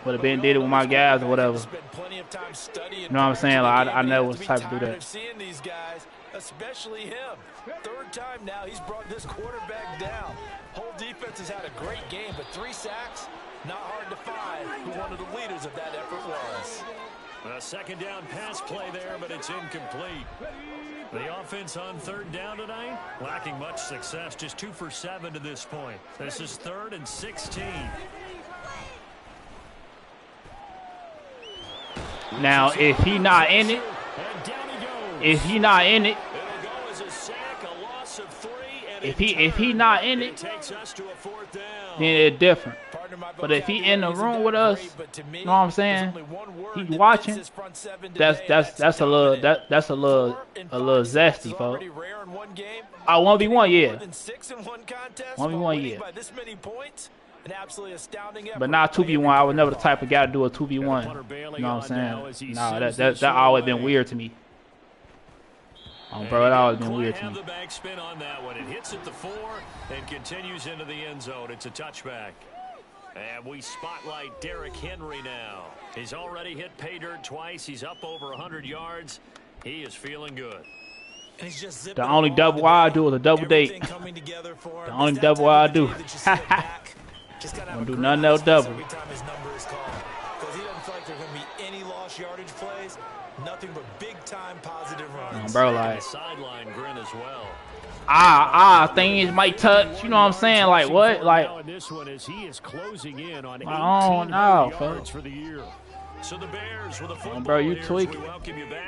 Would have been did it with my guys or whatever. You know what I'm saying? Like, I know what type to do that. Especially him. 3rd time now he's brought this quarterback down. Whole defense has had a great game, but 3 sacks, not hard to find who one of the leaders of that effort was. A 2nd down pass play there, but it's incomplete. The offense on 3rd down tonight, lacking much success, just 2 for 7 to this point. This is 3rd and 16. Now, if he not in it, if he not in it, if he not in it, then it's different. But if he in the room with us, you know what I'm saying? He's watching. That's a little zesty, folks. 1v1, yeah. 1v1, yeah. But not 2v1. I was never the type of guy to do a 2v1. You know what I'm saying? No, that always been weird to me. Bro, it always been weird to me. The backspin on that one. It hits at the 4 and continues into the end zone. It's a touchback. And we spotlight Derrick Henry now. He's already hit pay dirt twice. He's up over 100 yards. He is feeling good. And he's just the only double I do is a double date. The only double I do. Don't do nothing else double. Every time his number is called. Because he doesn't feel like there's going to be any lost yardage plays. Nothing but big-time positive runs. Bro, like, sideline grin as well. Things might touch. You know what I'm saying? Like what? Like this one is he is closing in on 18 yards for the year. So the Bears with a football. Bro, you tweaking.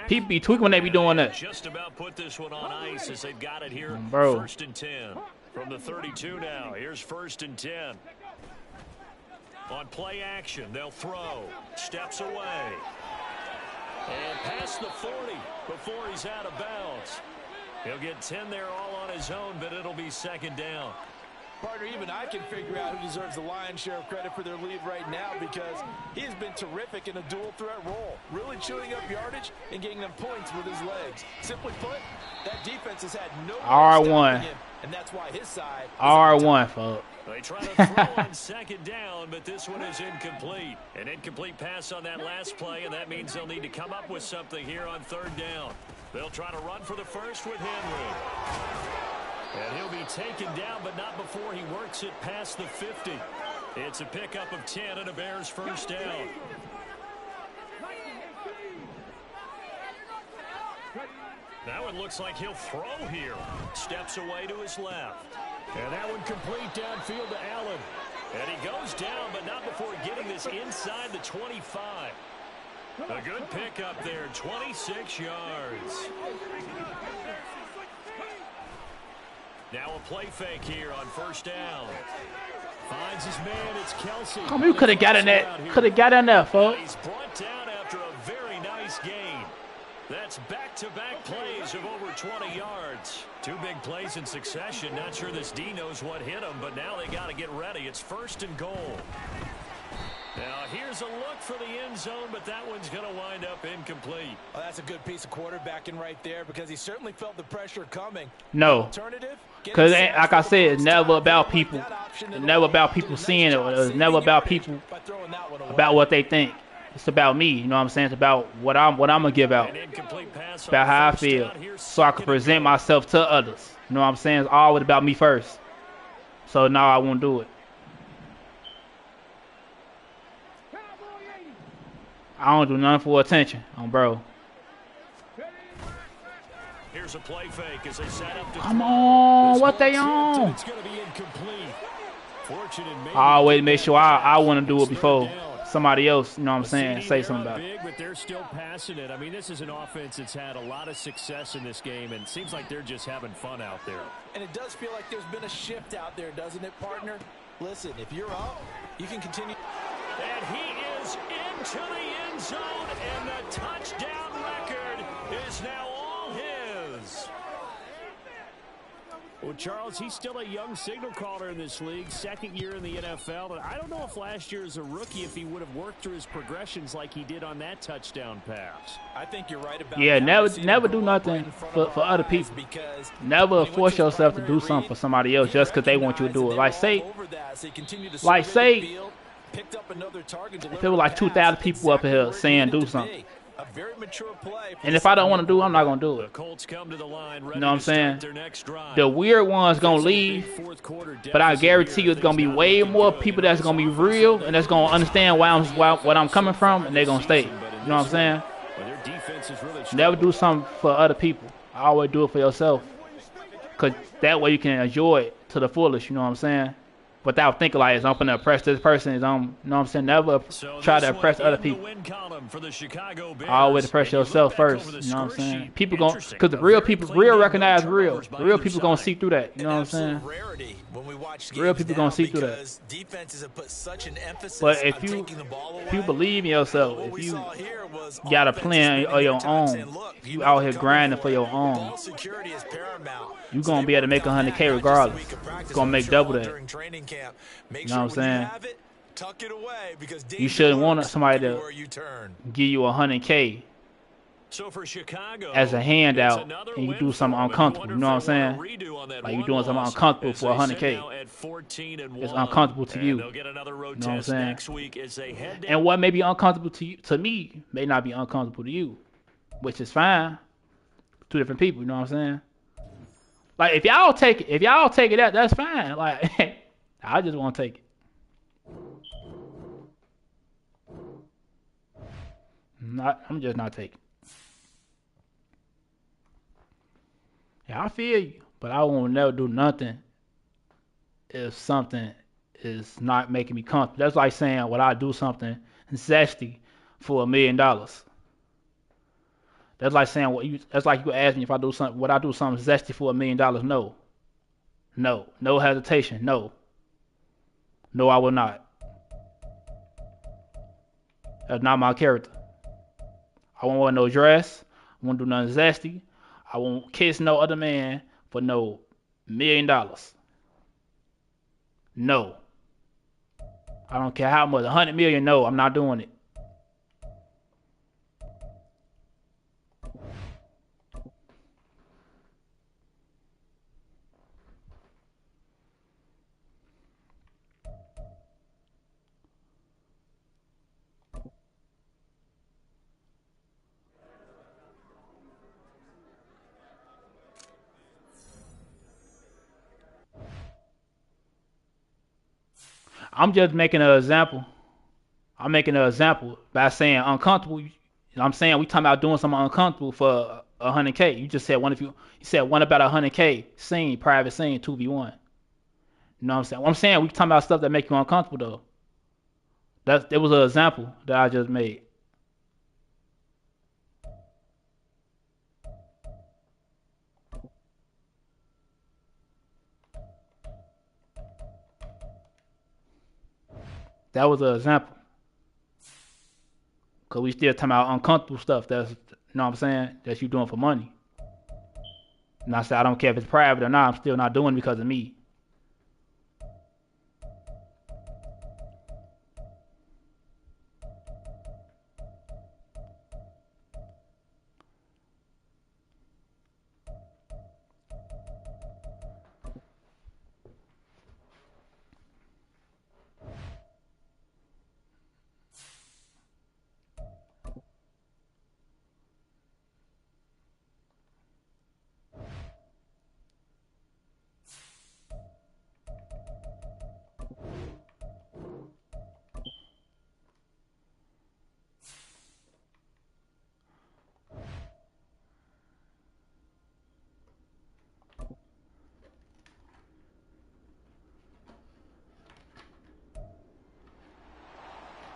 People be tweaking when they be doing that. Just about put this one on ice as they've got it here. Bro. 1st and 10 from the 32 now. Here's 1st and 10. On play action, they'll throw. Steps away. And past the 40 before he's out of bounds. He'll get 10 there all on his own, but it'll be 2nd down. Partner, even I can figure out who deserves the lion's share of credit for their lead right now because he has been terrific in a dual threat role, really chewing up yardage and getting them points with his legs. Simply put, that defense has had no R1. him, and that's why his side R1, folks. They try to throw on second down, but this one is incomplete. An incomplete pass on that last play, and that means they'll need to come up with something here on third down. They'll try to run for the first with Henry. And he'll be taken down, but not before he works it past the 50. It's a pickup of 10 and a Bears first down. Now it looks like he'll throw here. Steps away to his left. And that one complete downfield to Allen. And he goes down, but not before getting this inside the 25. A good pickup there, 26 yards. Now a play fake here on first down. Finds his man, it's Kelsey. Come on, you could have got in that. Could have got in there, folks. He's brought down after a very nice gain. That's back-to-back plays of over 20 yards. Two big plays in succession. Not sure this D knows what hit him, but now they got to get ready. It's first and goal. Now here's a look for the end zone, but that one's going to wind up incomplete. Well, that's a good piece of quarterbacking right there because he certainly felt the pressure coming. No, because like I said, it's never about people. It's never about people seeing it. It's never about people about what they think. It's about me, you know what I'm saying? It's about what I'm gonna give out. It's about how I feel, so I can present myself to others. You know what I'm saying? It's always about me first. So now I won't do it. I don't do nothing for attention, bro. Here's a play fake as they set up to Come on, what they on? It's gonna be incomplete. I always make sure I want to do it before somebody else, you know what I'm saying, say something about it. But they're still passing it. I mean, this is an offense that's had a lot of success in this game, and it seems like they're just having fun out there. And it does feel like there's been a shift out there, doesn't it, partner? Listen, if you're up, you can continue. And he is into the end zone, and the touchdown record is now all his. Well, Charles, he's still a young signal caller in this league, second year in the NFL. And I don't know if last year as a rookie, if he would have worked through his progressions like he did on that touchdown pass. I think you're right about yeah, never do nothing for other people. Never force yourself to do something for somebody else just because they want you to do it. Like say, if there were like 2,000 people up here saying do something. And if I don't want to do it, I'm not going to do it. You know what I'm saying? The weird one's going to leave, but I guarantee you it's going to be way more people that's going to be real and that's going to understand what I'm coming from, and they're going to stay. You know what I'm saying? Never do something for other people. I always do it for yourself, because that way you can enjoy it to the fullest, you know what I'm saying? Without thinking like, I'm going to oppress this person. You know what I'm saying? Never try to oppress other people. I always oppress yourself first. You know what I'm saying? People going, because the real people, real recognize real. The real people going to see through that. You know what I'm saying? Real people going to see through that. But if you believe in yourself, if you got a plan of your own, if you out here grinding for your own, you're going to be able to make 100K regardless. You're going to make double that. You know what I'm saying? You shouldn't want somebody to give you 100K as a handout and you do something uncomfortable. You know what I'm saying? Like you're doing something uncomfortable for 100K. It's uncomfortable to you. You know what I'm saying? And what may be uncomfortable to me may not be uncomfortable to you, which is fine. Two different people. You know what I'm saying? Like if y'all take it, that's fine. Like I just want to take it. I'm just not taking. Yeah, I feel you, but I won't never do nothing if something is not making me comfortable. That's like saying, would I do something zesty for $1 million? That's like saying that's like you ask me if I do something. Would I do something zesty for $1 million? No hesitation. No, I will not. That's not my character. I won't wear no dress. I won't do nothing zesty. I won't kiss no other man for no $1 million. No. I don't care how much. 100 million, no, I'm not doing it. I'm just making an example. I'm making an example by saying uncomfortable. I'm saying we talking about doing something uncomfortable for 100K. You just said you said one about 100K scene, private scene, 2v1. You know what I'm saying? I'm saying we talking about stuff that make you uncomfortable though. There was an example that I just made. That was an example. Cause we still talking about uncomfortable stuff. That's, you know what I'm saying? That you doing for money. And I said I don't care if it's private or not. I'm still not doing it because of me.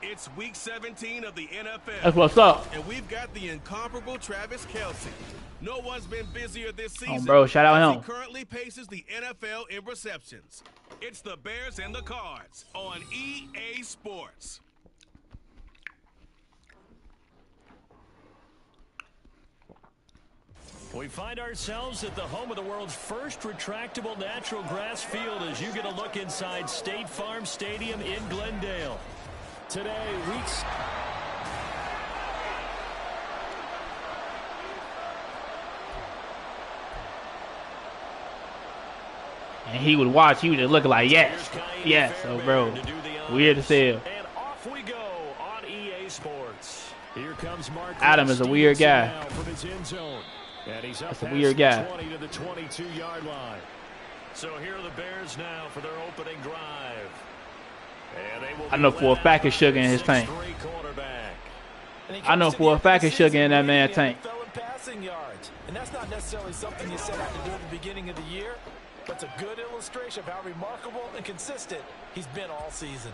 It's week 17 of the NFL. That's what's up. And we've got the incomparable Travis Kelce. No one's been busier this season. Oh, bro, shout out as him. He currently paces the NFL in receptions. It's the Bears and the Cards on EA Sports. We find ourselves at the home of the world's first retractable natural grass field as you get a look inside State Farm Stadium in Glendale. Today, weeks. And he would watch, he would just look like, yes, yes. So, bro, weird as hell. And off we go on EA Sports. Here comes Mark Adam is a weird guy. from his end zone. And he's up That's a past weird the guy. 20 to the 22-yard line. So here are the Bears now for their opening drive. And they will I know for a fact it's sugar in his tank. I know for a fact it's sugar in that man's tank. And that's not necessarily something you set out to do at the beginning of the year, but it's a good illustration of how remarkable and consistent he's been all season.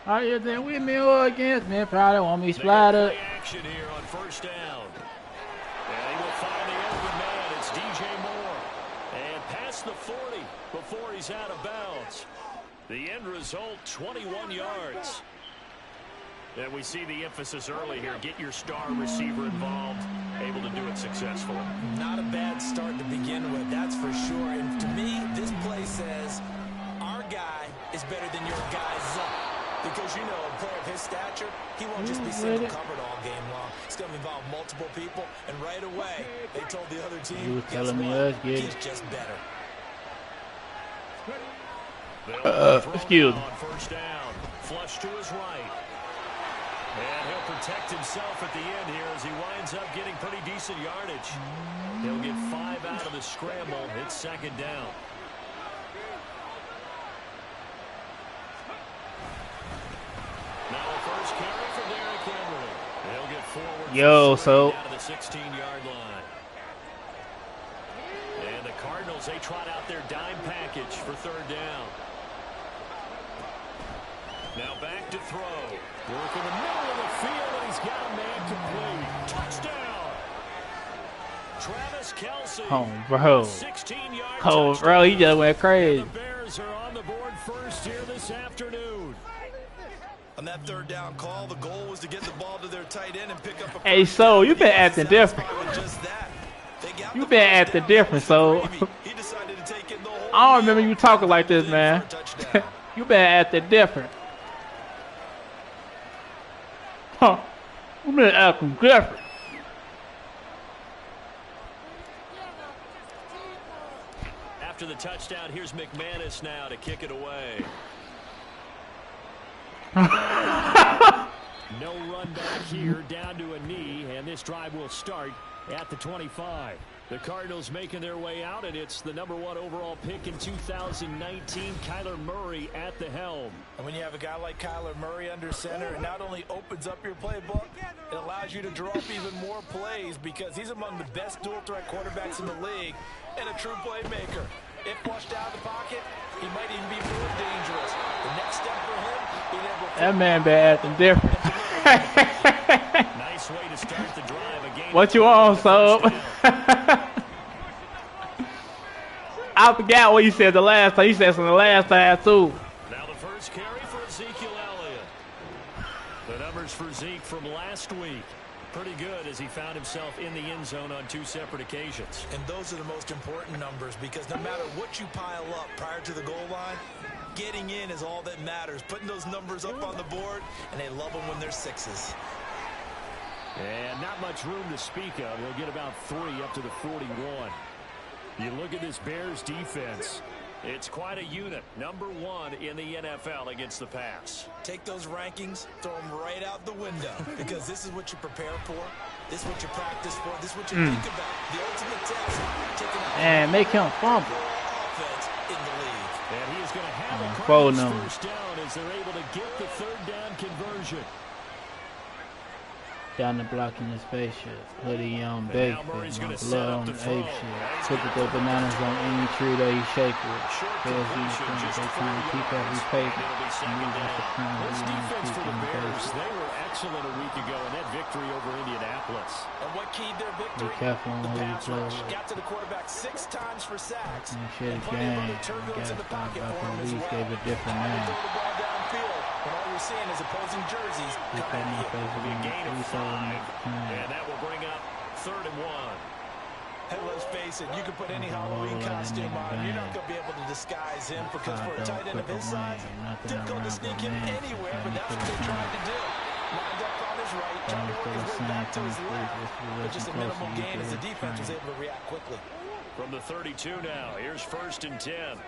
Are you there with me or against me? Probably want me splattered. Action here on first down. And he will find the open man. It's DJ Moore. And past the 40 before he's out of bounds. The end result, 21 yards. And we see the emphasis early here. Get your star receiver involved, able to do it successfully. Not a bad start to begin with, that's for sure. And to me, this play says our guy is better than your guy's. Because, you know, a player of his stature, he won't just be single covered all game long. It's going to involve multiple people, and right away, they told the other team, You was telling me us, he's just better. Excuse me. On first down, flush to his right. And he'll protect himself at the end here as he winds up getting pretty decent yardage. He'll get 5 out of the scramble. It's second down. Now a first carry for Derrick Henry. He'll get forward. Yo, so down to the 16-yard line. And the Cardinals, they trot out their dime package for third down. Now back to throw. Work in the middle of the field, and he's got a man complete. Touchdown. Travis Kelce. Oh, bro. 16-yard Oh, bro, he just went crazy. The Bears are on the board first here this afternoon. On that third down call, the goal was to get the ball to their tight end and pick up a Hey, so you been acting different. You been acting different, so I don't remember you talking like this, man. You been acting different. Huh. You been acting different. After the touchdown, here's McManus now to kick it away. No run back here, down to a knee, and this drive will start at the 25. The Cardinals making their way out, and it's the #1 overall pick in 2019, Kyler Murray at the helm. And when you have a guy like Kyler Murray under center, it not only opens up your playbook, it allows you to draw up even more plays because he's among the best dual-threat quarterbacks in the league and a true playmaker. If flushed out of the pocket, he might even be more dangerous. The next step for him, being able to... That man been acting different. Nice way to start the drive. Again, what you on, so? I forgot what you said the last time. You said something the last time, too. Now the first carry for Ezekiel Elliott. The numbers for Zeke from last week. Pretty good as he found himself in the end zone on 2 separate occasions. And those are the most important numbers because no matter what you pile up prior to the goal line, getting in is all that matters. Putting those numbers up on the board, and they love them when they're 6s. And not much room to speak of. He'll get about 3 up to the 41. You look at this Bears defense. It's quite a unit. #1 in the NFL against the pass. Take those rankings, throw them right out the window because this is what you prepare for. This is what you practice for. This is what you think about. The ultimate test. And make him fumble. Offense in the league. And he is going to have a Cardinals first down as they're able to get the 3rd down conversion. Down the block in his spaceship. Hoodie on bake. Blood on the ape shit. Typical bananas on any tree that he shake with. Bears defense, they trying to keep every paper. This defense for the Bears, they were excellent a week ago in that victory over Indianapolis. And what keyed their victory? Be careful on who you pass play rush. with. Got to the quarterback 6 times for sacks. And shit And plenty of again. other turbulence in the pocket Gas for him as police well. gave a different name. Throw the ball downfield, and all you're seeing is opposing jerseys He come put at my you. face It'll be a gain of 5, in and that will bring up 3rd and 1. Hey, let's face it, you can put any Halloween costume on him. You're not going to be able to disguise him because for a tight end of his size, difficult to sneak him anywhere, but that's what they tried to do. Lined up on his right, trying to work his way back to his left, but just a minimal gain as the defense was able to react quickly. From the 32 now, here's 1st and 10.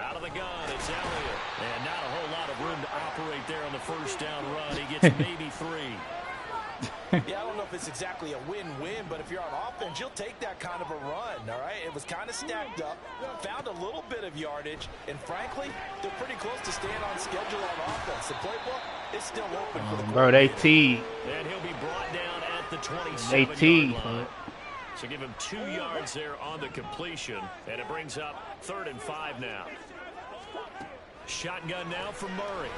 Out of the gun, it's Elliott. And not a whole lot of room to operate there on the first down run. He gets maybe 3. Yeah, I don't know if it's exactly a win-win, but if you're on offense, you'll take that kind of a run, all right? It was kind of stacked up, found a little bit of yardage, and frankly, they're pretty close to staying on schedule on offense. The playbook is still open for the bro, they teed. And he'll be brought down at the 27-yard They teed. line. So give him 2 yards there on the completion, and it brings up 3rd and 5 now. Shotgun now from Murray.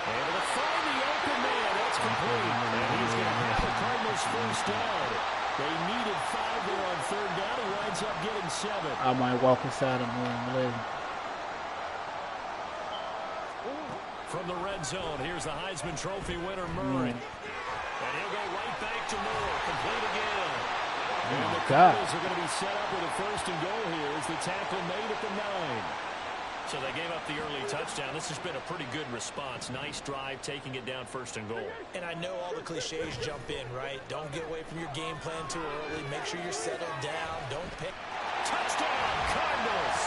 Able to find the open man. That's complete. And he's going to have the Cardinals first down. They needed 5 there on 3rd down. He winds up getting 7. I might walk inside him and live. From the red zone, here's the Heisman Trophy winner, Murray. And he'll go right back to Moore. Complete again. And the Cardinals are going to be set up with a 1st and goal here as the tackle made at the 9. So they gave up the early touchdown. This has been a pretty good response. Nice drive, taking it down 1st and goal. And I know all the cliches jump in, right? Don't get away from your game plan too early. Make sure you're settled down. Don't pick. Touchdown, Cardinals!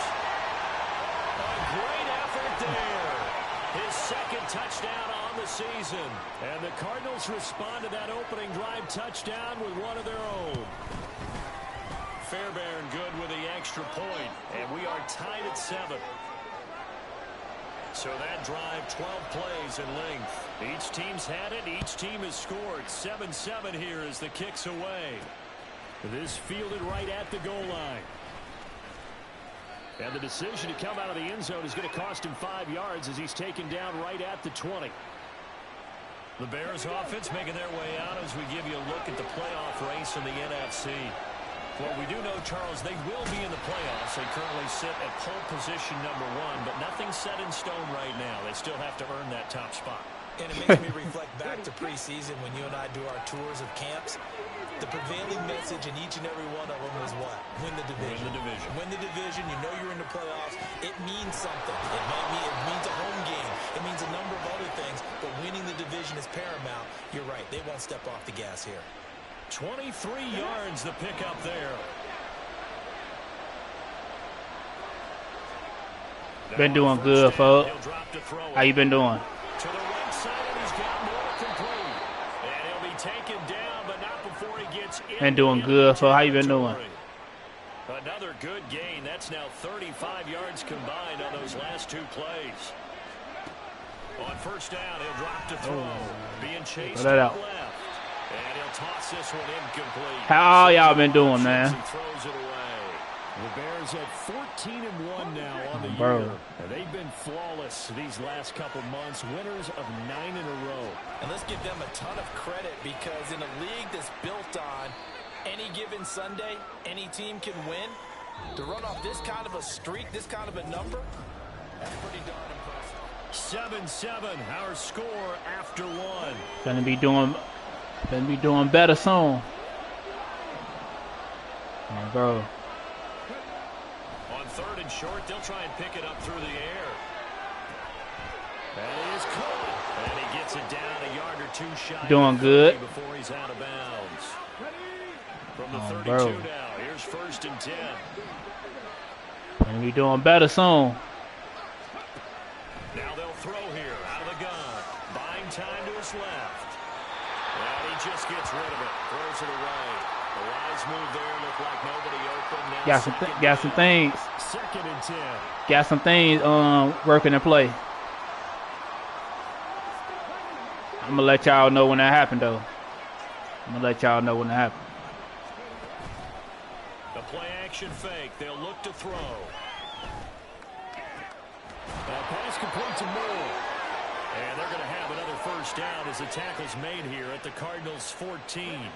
A great effort there. His 2nd touchdown on the season. And the Cardinals respond to that opening drive touchdown with one of their own. Fairbairn good with the extra point. And we are tied at 7. So that drive, 12 plays in length. Each team's had it. Each team has scored. 7-7 here as the kick's away. This fielded right at the goal line. And the decision to come out of the end zone is going to cost him 5 yards as he's taken down right at the 20. The Bears offense making their way out as we give you a look at the playoff race in the NFC. Well, we do know, Charles, they will be in the playoffs. They currently sit at pole position #1, but nothing's set in stone right now. They still have to earn that top spot. And it makes me reflect back to preseason when you and I do our tours of camps. The prevailing message in each and every one of them was what? Win the division. Win the division. Win the division. You know you're in the playoffs. It means something. It means a home game. It means a number of other things. But winning the division is paramount. You're right. They won't step off the gas here. 23 yards the pickup there. Been doing good, folks. How you been doing? To the right side, and he's got more complete. And he'll be taken down, but not before he gets in. Been doing good, folks. How you been doing? Another good gain. That's now 35 yards combined on those last 2 plays. On first down, he'll drop to throw. Being chased to the left. And he'll toss this one incomplete. How y'all been doing, man? He throws it away. The Bears at 14-1 now on the Bro. year. And they've been flawless these last couple months, winners of 9 in a row. And let's give them a ton of credit because in a league that's built on any given Sunday, any team can win. To run off this kind of a streak, this kind of a number, that's pretty darn impressive. 7-7, our score after 1. Gonna be doing better soon. Oh, bro. On 3rd and short, they'll try and pick it up through the air. That is caught. And he gets it down a yard or 2 shy. Doing good. Before he's out of bounds. From the 32 bro. now, here's 1st and 10. Gonna be doing better soon. Now they'll throw here out of the gun. Buying time to his left. And he just gets rid of it. Throws it away. The wise move there looked like nobody open. Now Got some things. 2nd and 10. Got some things working in play. I'm gonna let y'all know when that happened, though. I'm gonna let y'all know when that happened. The play action fake. They'll look to throw. That pass complete to Moore. And they're going to have another first down as the tackle's made here at the Cardinals' 14.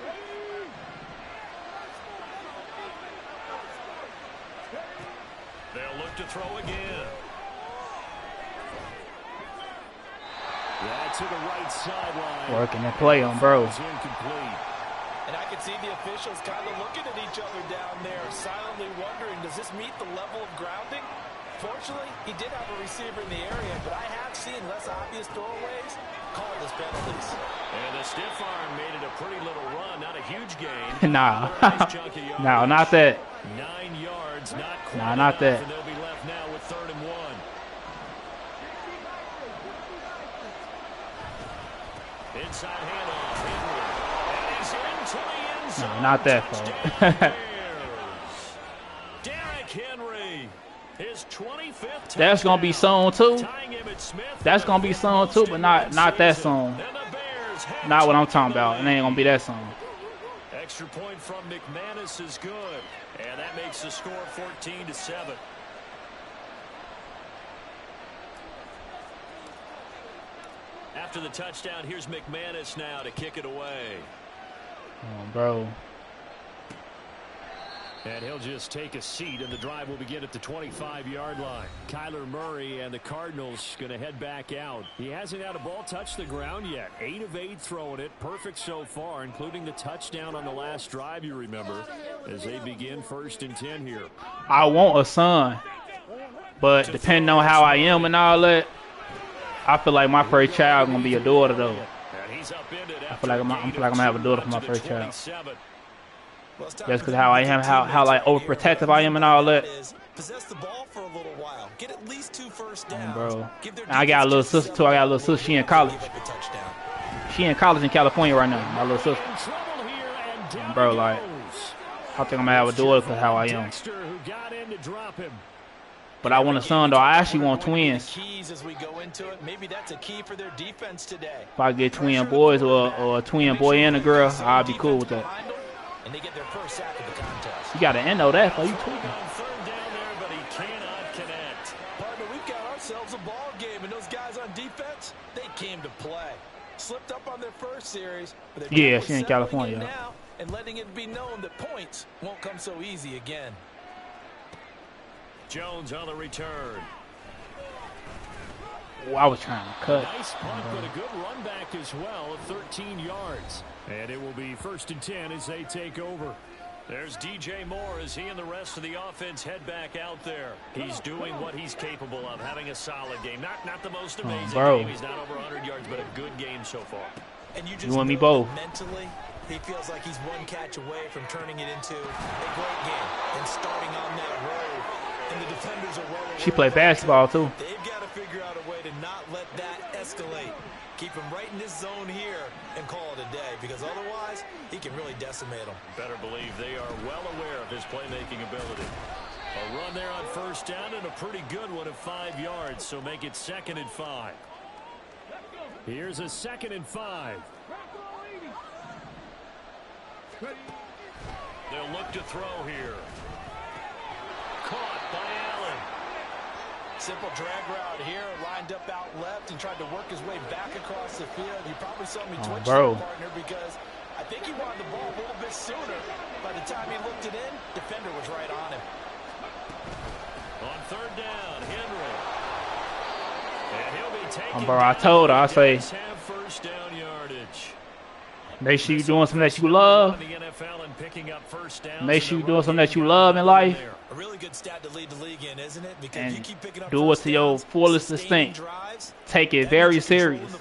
They'll look to throw again. Yeah, to the right sideline. Working and play on, bro. Incomplete. And I can see the officials kind of looking at each other down there, silently wondering, does this meet the level of grounding? Fortunately, he did have a receiver in the area, but I have seen less obvious throwaways called as penalties. And the stiff arm made it a pretty little run, not a huge gain. Nah. Nice chunk of yardage. No, not that. 9 yards, not quite Nah, not enough, that. and they'll be left now with 3rd and 1. Inside handoff, Henry. And he's into the end zone. No, not that, Touchdown, Derrick Henry, his 25th. That's gonna be soon too. Tying him at Smith. That's gonna be soon too, but not that soon. And the Bears have Not what I'm talking taken the about. It ain't gonna be that soon. Extra point from McManus is good. And that makes the score 14-7. After the touchdown, here's McManus now to kick it away. Oh, bro. And he'll just take a seat, and the drive will begin at the 25-yard line. Kyler Murray and the Cardinals going to head back out. He hasn't had a ball touch the ground yet. 8 of 8 throwing it. Perfect so far, including the touchdown on the last drive, you remember, as they begin 1st and 10 here. I want a son, but depending on how I am and all that, I feel like my first child gonna be a daughter though. And he's upended I feel like I'm gonna have a daughter for my first child. 27. Just because how I am, how like overprotective I am and all that. Possess the ball for a little while. Get at least 2 first downs. Bro, Give their and I got a little defense sister too. I got a little sister. She in college. give up a touchdown. She in college in California right now. My little sister. In trouble here, and down Bro, he like, goes. I think I'm gonna have a daughter because how I am. Dexter, who got in to drop him. But I want a son though. I actually want twins. Keys as we go into it. Maybe that's a key for their defense today. If I get twin boys or a twin boy and a girl, I'll be cool with that. And they get their first sack of the contest. You gotta end that for you tweaking. On 3rd down there, but he cannot connect. Partner, we've got ourselves a ball game, and those guys on defense, they came to play. Slipped up on their first series. But they're Yeah, definitely she in settling California. in now. and letting it be known that points won't come so easy again. Jones on the return. Oh, I was trying to cut. Nice punt, but a good run back as well of 13 yards. And it will be 1st and 10 as they take over. There's DJ Moore as he and the rest of the offense head back out there. He's doing what he's capable of, having a solid game. Not the most amazing game. He's not over 100 yards, but a good game so far. And you want me both? Mentally, he feels like he's one catch away from turning it into a great game and starting on that road. And the defenders are well aware. She played basketball too. They've got to figure out a way to not let that escalate. Keep him right in this zone here and call it a day, because otherwise he can really decimate them. Better believe they are well aware of his playmaking ability. A run there on 1st down and a pretty good one of 5 yards, so make it 2nd and 5. Here's a 2nd and 5. They'll look to throw here. Caught by Allen. Simple drag route here, lined up out left and tried to work his way back across the field. You probably saw me twitch that partner because I think he wanted the ball a little bit sooner. By the time he looked it in, defender was right on him. On 3rd down, Henry. And he'll be taken. Bro, I told her, I say, have 1st down yardage. make sure you're doing something that you love. Make sure you're doing something that you love in life. A really good stat to lead the league in, isn't it? Because you keep picking up do it to your fullest extent. Take it very serious.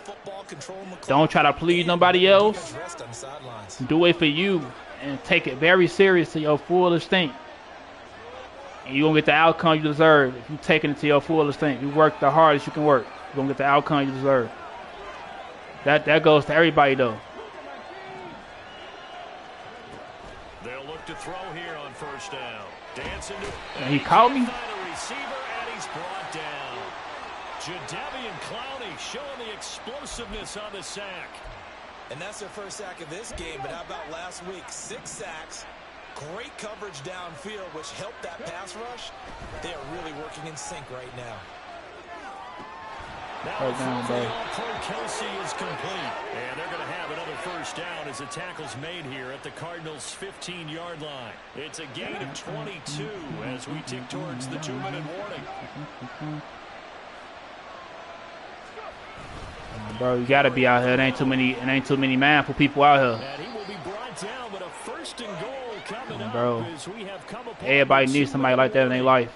Don't try to please nobody else. Do it for you and take it very serious to your full extent. And you're going to get the outcome you deserve if you're taking it to your full extent. You work the hardest you can work. You're going to get the outcome you deserve. That goes to everybody, though. They'll look to throw here on 1st down. And he caught me. Receiver, and he's brought down. Jadeveon Clowney showing the explosiveness on the sack. And that's their 1st sack of this game, but how about last week? 6 sacks, great coverage downfield, which helped that pass rush. They are really working in sync right now. Now All-Pro Kelsey is complete, and they're going to have another 1st down as the tackle's made here at the Cardinals' 15-yard line. It's a gain of 22 as we tick towards the 2-minute warning. Bro, you gotta be out here. It ain't too many mindful people out here. And he will be brought down, but a 1st and goal coming up. Bro, as we have come upon everybody needs somebody like that in their life.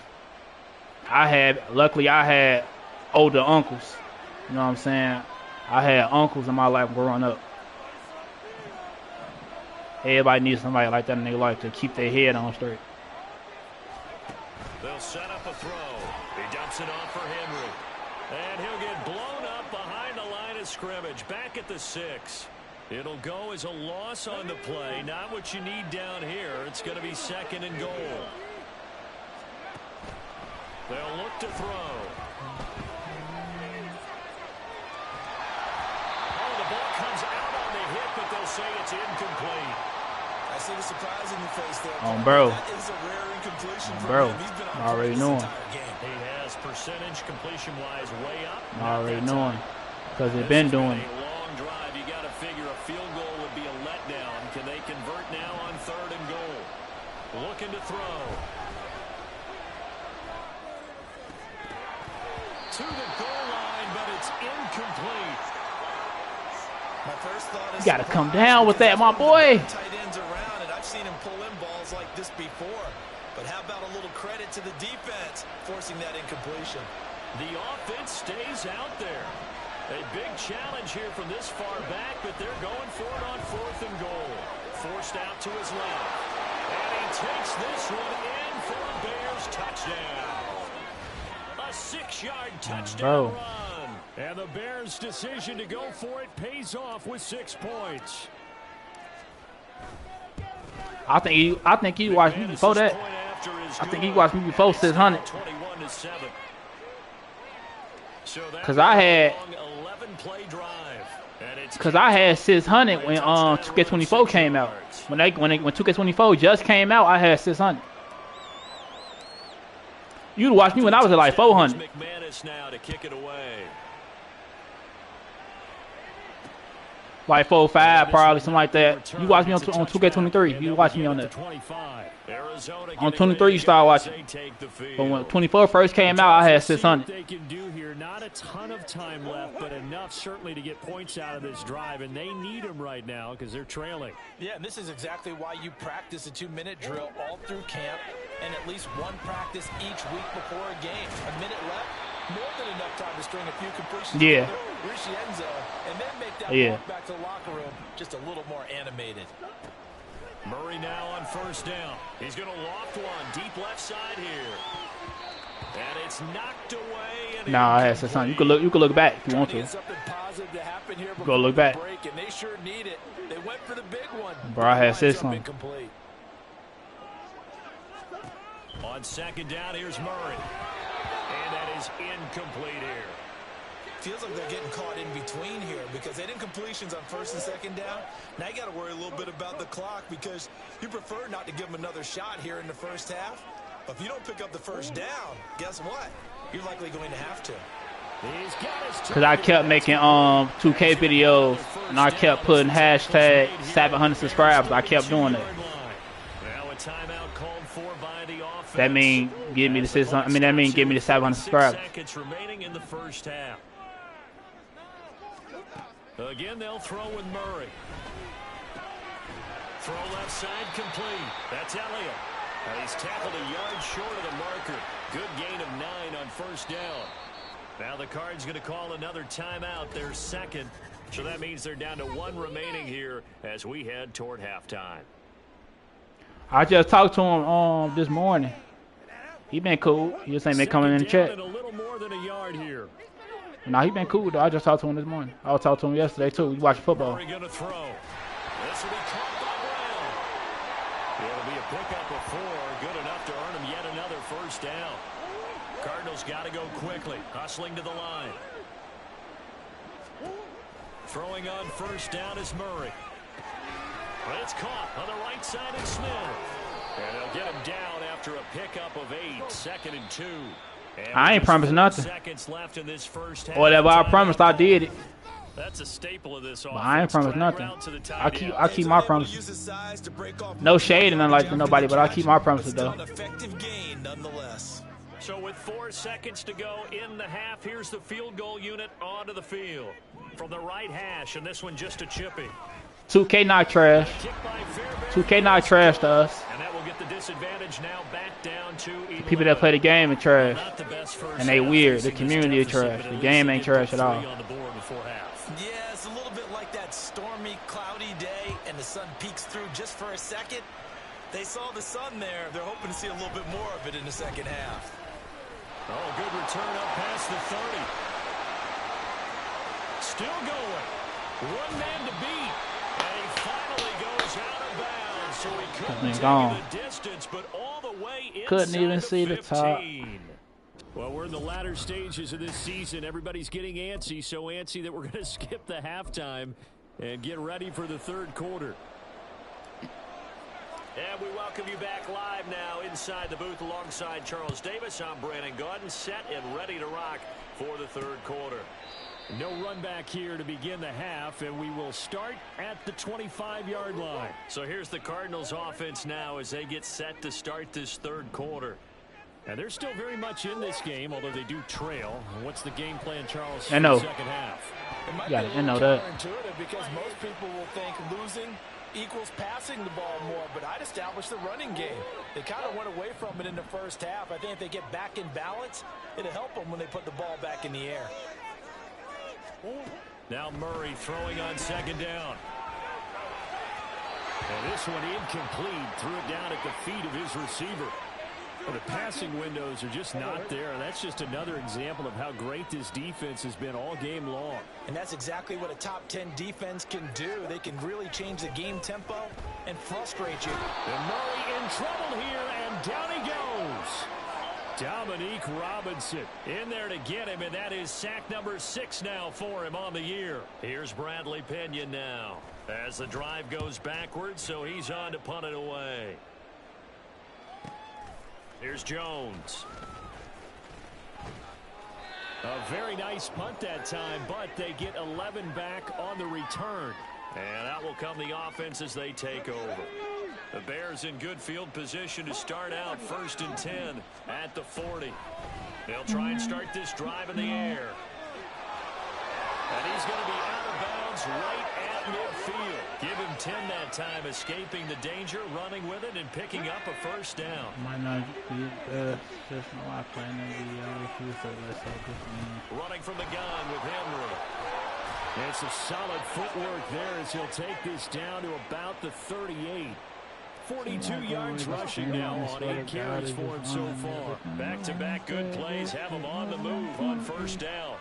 Luckily I had older uncles. You know what I'm saying? I had uncles in my life growing up. Everybody needs somebody like that in their life to keep their head on straight. They'll set up a throw. He dumps it off for Henry. And he'll get blown up behind the line of scrimmage. Back at the 6. It'll go as a loss on the play. Not what you need down here. It's going to be 2nd and goal. They'll look to throw. Oh, the ball comes out on the hit, but they'll say it's incomplete. I see the surprise in your face there. Bro. That is a rare incompletion for bro. him. He's been on I already this know entire game. He has percentage completion-wise way up. I already knowing. Because they've been doing it. A long drive. You got to figure a field goal would be a letdown. Can they convert now on 3rd and goal? Looking to throw. To the goal line, but it's incomplete. My first thought is You gotta come down with that, my boy. Tight ends around, and I've seen him pull in balls like this before. But how about a little credit to the defense forcing that incompletion? The offense stays out there. A big challenge here from this far back, but they're going for it on 4th and goal. Forced out to his left. And he takes this one in for a Bears touchdown. A 6-yard touchdown run. And the Bears' decision to go for it pays off with 6 points. I think he watched me before that. I think he watched me before 600. Cause I had 600 when 2K24 came out. When 2K24 just came out, I had 600. You'd watch me when I was at like 400. McManus now to kick it away. Like 4 or 5, probably something like that. You watch me on 2K23. You watch me on that. On 23, you start watching. But when 24 first came out, I had 600. They can do here. Not a ton of time left, but enough certainly to get points out of this drive, and they need them right now because they're trailing. Yeah, and this is exactly why you practice a 2-minute drill all through camp and at least one practice each week before a game. A minute left, more than enough time to string a few completions. Yeah. Reach the end zone, and then make that walk back to the locker room just a little more animated. Murray now on first down. He's going to loft one deep left side here. And it's knocked away. And nah, I had 600. You could look back if you want to. Go look back. And they sure need it. They went for the big one. Bro, I had 600. On second down, here's Murray. And that is incomplete here. Feels like they're getting caught in between here because they didn't completions on first and second down. Now you got to worry a little bit about the clock because you prefer not to give them another shot here in the first half. But if you don't pick up the first down, guess what? You're likely going to have to. Because I kept making 2K videos and I kept putting hashtag 700 subscribers. I kept doing that. That mean give me the 600. I mean that mean give me the 700 subscribers. Remaining in the first half. Again, they'll throw with Murray. Throw left side complete. That's Elliott. And he's tackled a yard short of the marker. Good gain of 9 on first down. Now the Cards going to call another timeout, their second. So that means they're down to 1 remaining here as we head toward halftime. I just talked to him this morning. He been cool. He just ain't been coming in the chat. A little more than a yard here. Nah, he been cool though. I just talked to him this morning. I was talking to him yesterday too. We watched football. Murray going to throw. This will be caught by Brown. It'll be a pickup of 4. Good enough to earn him yet another first down. Cardinals got to go quickly. Hustling to the line. Throwing on first down is Murray. But it's caught on the right side of Smith. And they'll get him down after a pickup of 8. 2nd and 2. And I ain't promised nothing. Seconds left in this first half. Whatever I promised, I did it. That's a staple of this offense. But I ain't promised nothing. I keep my promises. No shade and nothing like nobody, but I keep my promises though. So with 4 seconds to go in the half, here's the field goal unit onto the field from the right hash, and this one just a chipping. 2K not trash. 2K not trash to us. And that will get the disadvantage now back down to 11. People that play the game are trash. And they weird. The community is trash. The game ain't trash at all. Yeah, it's a little bit like that stormy, cloudy day, and the sun peeks through just for a second. They saw the sun there. They're hoping to see a little bit more of it in the second half. Oh, good return up past the 30. Still going. 1 man to beat. And he finally goes out of bounds. So he couldn't take the distance, but all the way inside couldn't even see the 15. top. Well, we're in the latter stages of this season. Everybody's getting antsy, so antsy that we're going to skip the halftime and get ready for the third quarter. And we welcome you back live now inside the booth alongside Charles Davis. I'm Brandon Gaudin, set and ready to rock for the third quarter. No run back here to begin the half, and we will start at the 25-yard line. So here's the Cardinals offense now as they get set to start this third quarter. And they're still very much in this game, although they do trail. What's the game plan, Charles, for the second half? It might Yeah, be I know that. counterintuitive because most people will think losing equals passing the ball more, but I'd establish the running game. They kind of went away from it in the first half. I think if they get back in balance, it'll help them when they put the ball back in the air. Now Murray throwing on second down. And this one incomplete. Threw it down at the feet of his receiver. Well, the passing windows are just not there. That's just another example of how great this defense has been all game long. And that's exactly what a top 10 defense can do. They can really change the game tempo and frustrate you. And Murray in trouble here, and down he goes. Dominique Robinson in there to get him, and that is sack number 6 now for him on the year. Here's Bradley Pinion now as the drive goes backwards, so he's on to punt it away. Here's Jones. A very nice punt that time, but they get 11 back on the return. And out will come the offense as they take over. The Bears in good field position to start out 1st and 10 at the 40. They'll try and start this drive in the air. And he's going to be out of bounds right at midfield. Give him 10 that time, escaping the danger, running with it, and picking up a 1st down. Might not be just no I playing in the Running from the gun with Henry. It's a solid footwork there as he'll take this down to about the 38. 42 yards rushing now on 8 carries for him so far. Back-to-back good plays have him on the move on 1st down.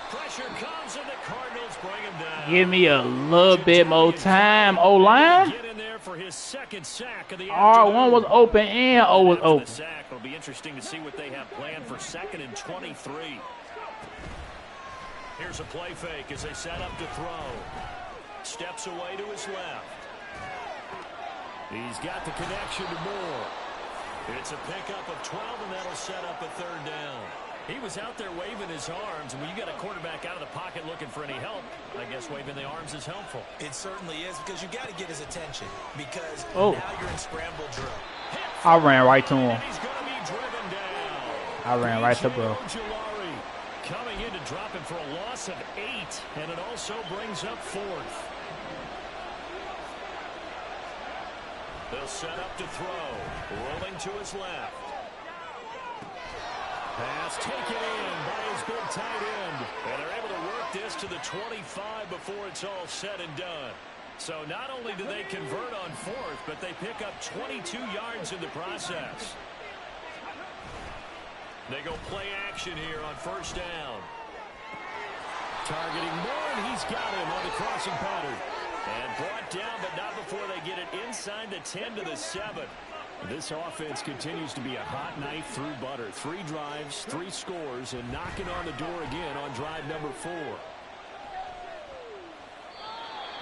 Pressure comes and the Cardinals bring him down. Give me a little bit more time, O-line. Get in there for his 2nd sack of the R1 was open and O was open. It'll be interesting to see what they have planned for 2nd and 23. Here's a play fake as they set up to throw. Steps away to his left. He's got the connection to Moore. It's a pickup of 12, and that'll set up a 3rd down. He was out there waving his arms, and when you got a quarterback out of the pocket looking for any help, I guess waving the arms is helpful. It certainly is, because you got to get his attention, because now you're in scramble drill. I ran right to him. He's going to be driven down. I ran right to bro. Coming in to drop him for a loss of 8, and it also brings up 4th. They'll set up to throw. Rolling to his left. Pass taken in by his big tight end. And they're able to work this to the 25 before it's all said and done. So not only do they convert on 4th, but they pick up 22 yards in the process. They go play action here on 1st down. Targeting Moore, and he's got him on the crossing pattern. And brought down, but not before they get it inside the 10 to the 7. This offense continues to be a hot knife through butter. 3 drives, 3 scores, and knocking on the door again on drive number 4.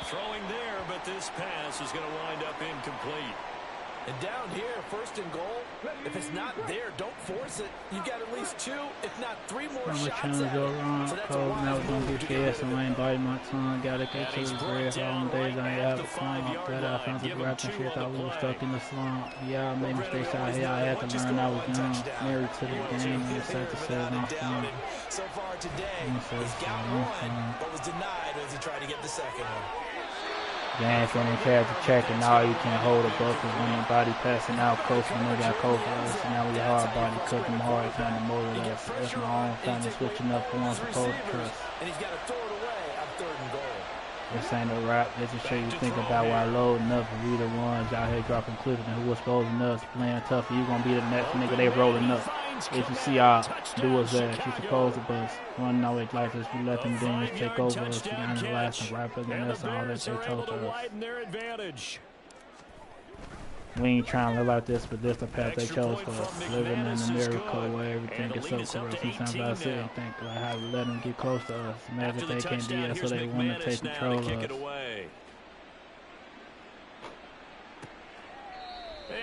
Throwing there, but this pass is going to wind up incomplete. And down here, 1st and goal, if it's not there, don't force it. You've got at least 2, if not 3 more I'm shots trying to go wrong. So that's Cold now don't get gas and I ain't biting my tongue. Gotta get to the bread. All them days I ain't have a fun. Glad I found the rap and shit. Thought we were stuck in the slump. Yeah, I made mistakes out here. I had to learn I was young. Married to the game and decided to say I'm fun. So far today, he's got 1, but was denied as he tried to get the 2nd one. Game from the character check and now you can hold a buck when your body passing out close when they got cold for us. And now we hard body cook them hard trying to mold us. That's my own kind of switching up who I'm supposed to trust. And he's got to throw it away on 3rd and goal. This ain't a rap. Let's just show you think about why loading up. We the ones out here dropping clips and who was exposing us. Playing tough, you gonna be the next nigga they rolling up. If you see our do us that, you supposed to bust. Running our way like this, we let them demons take over us. We got the last and right up against us and all that they told us. We ain't trying to live like this, but this the path they chose for us. Living in a miracle where everything is so corrupt. Sometimes I sit and think like how we let them get close to us. Imagine they can't be us, so they want to take control of us.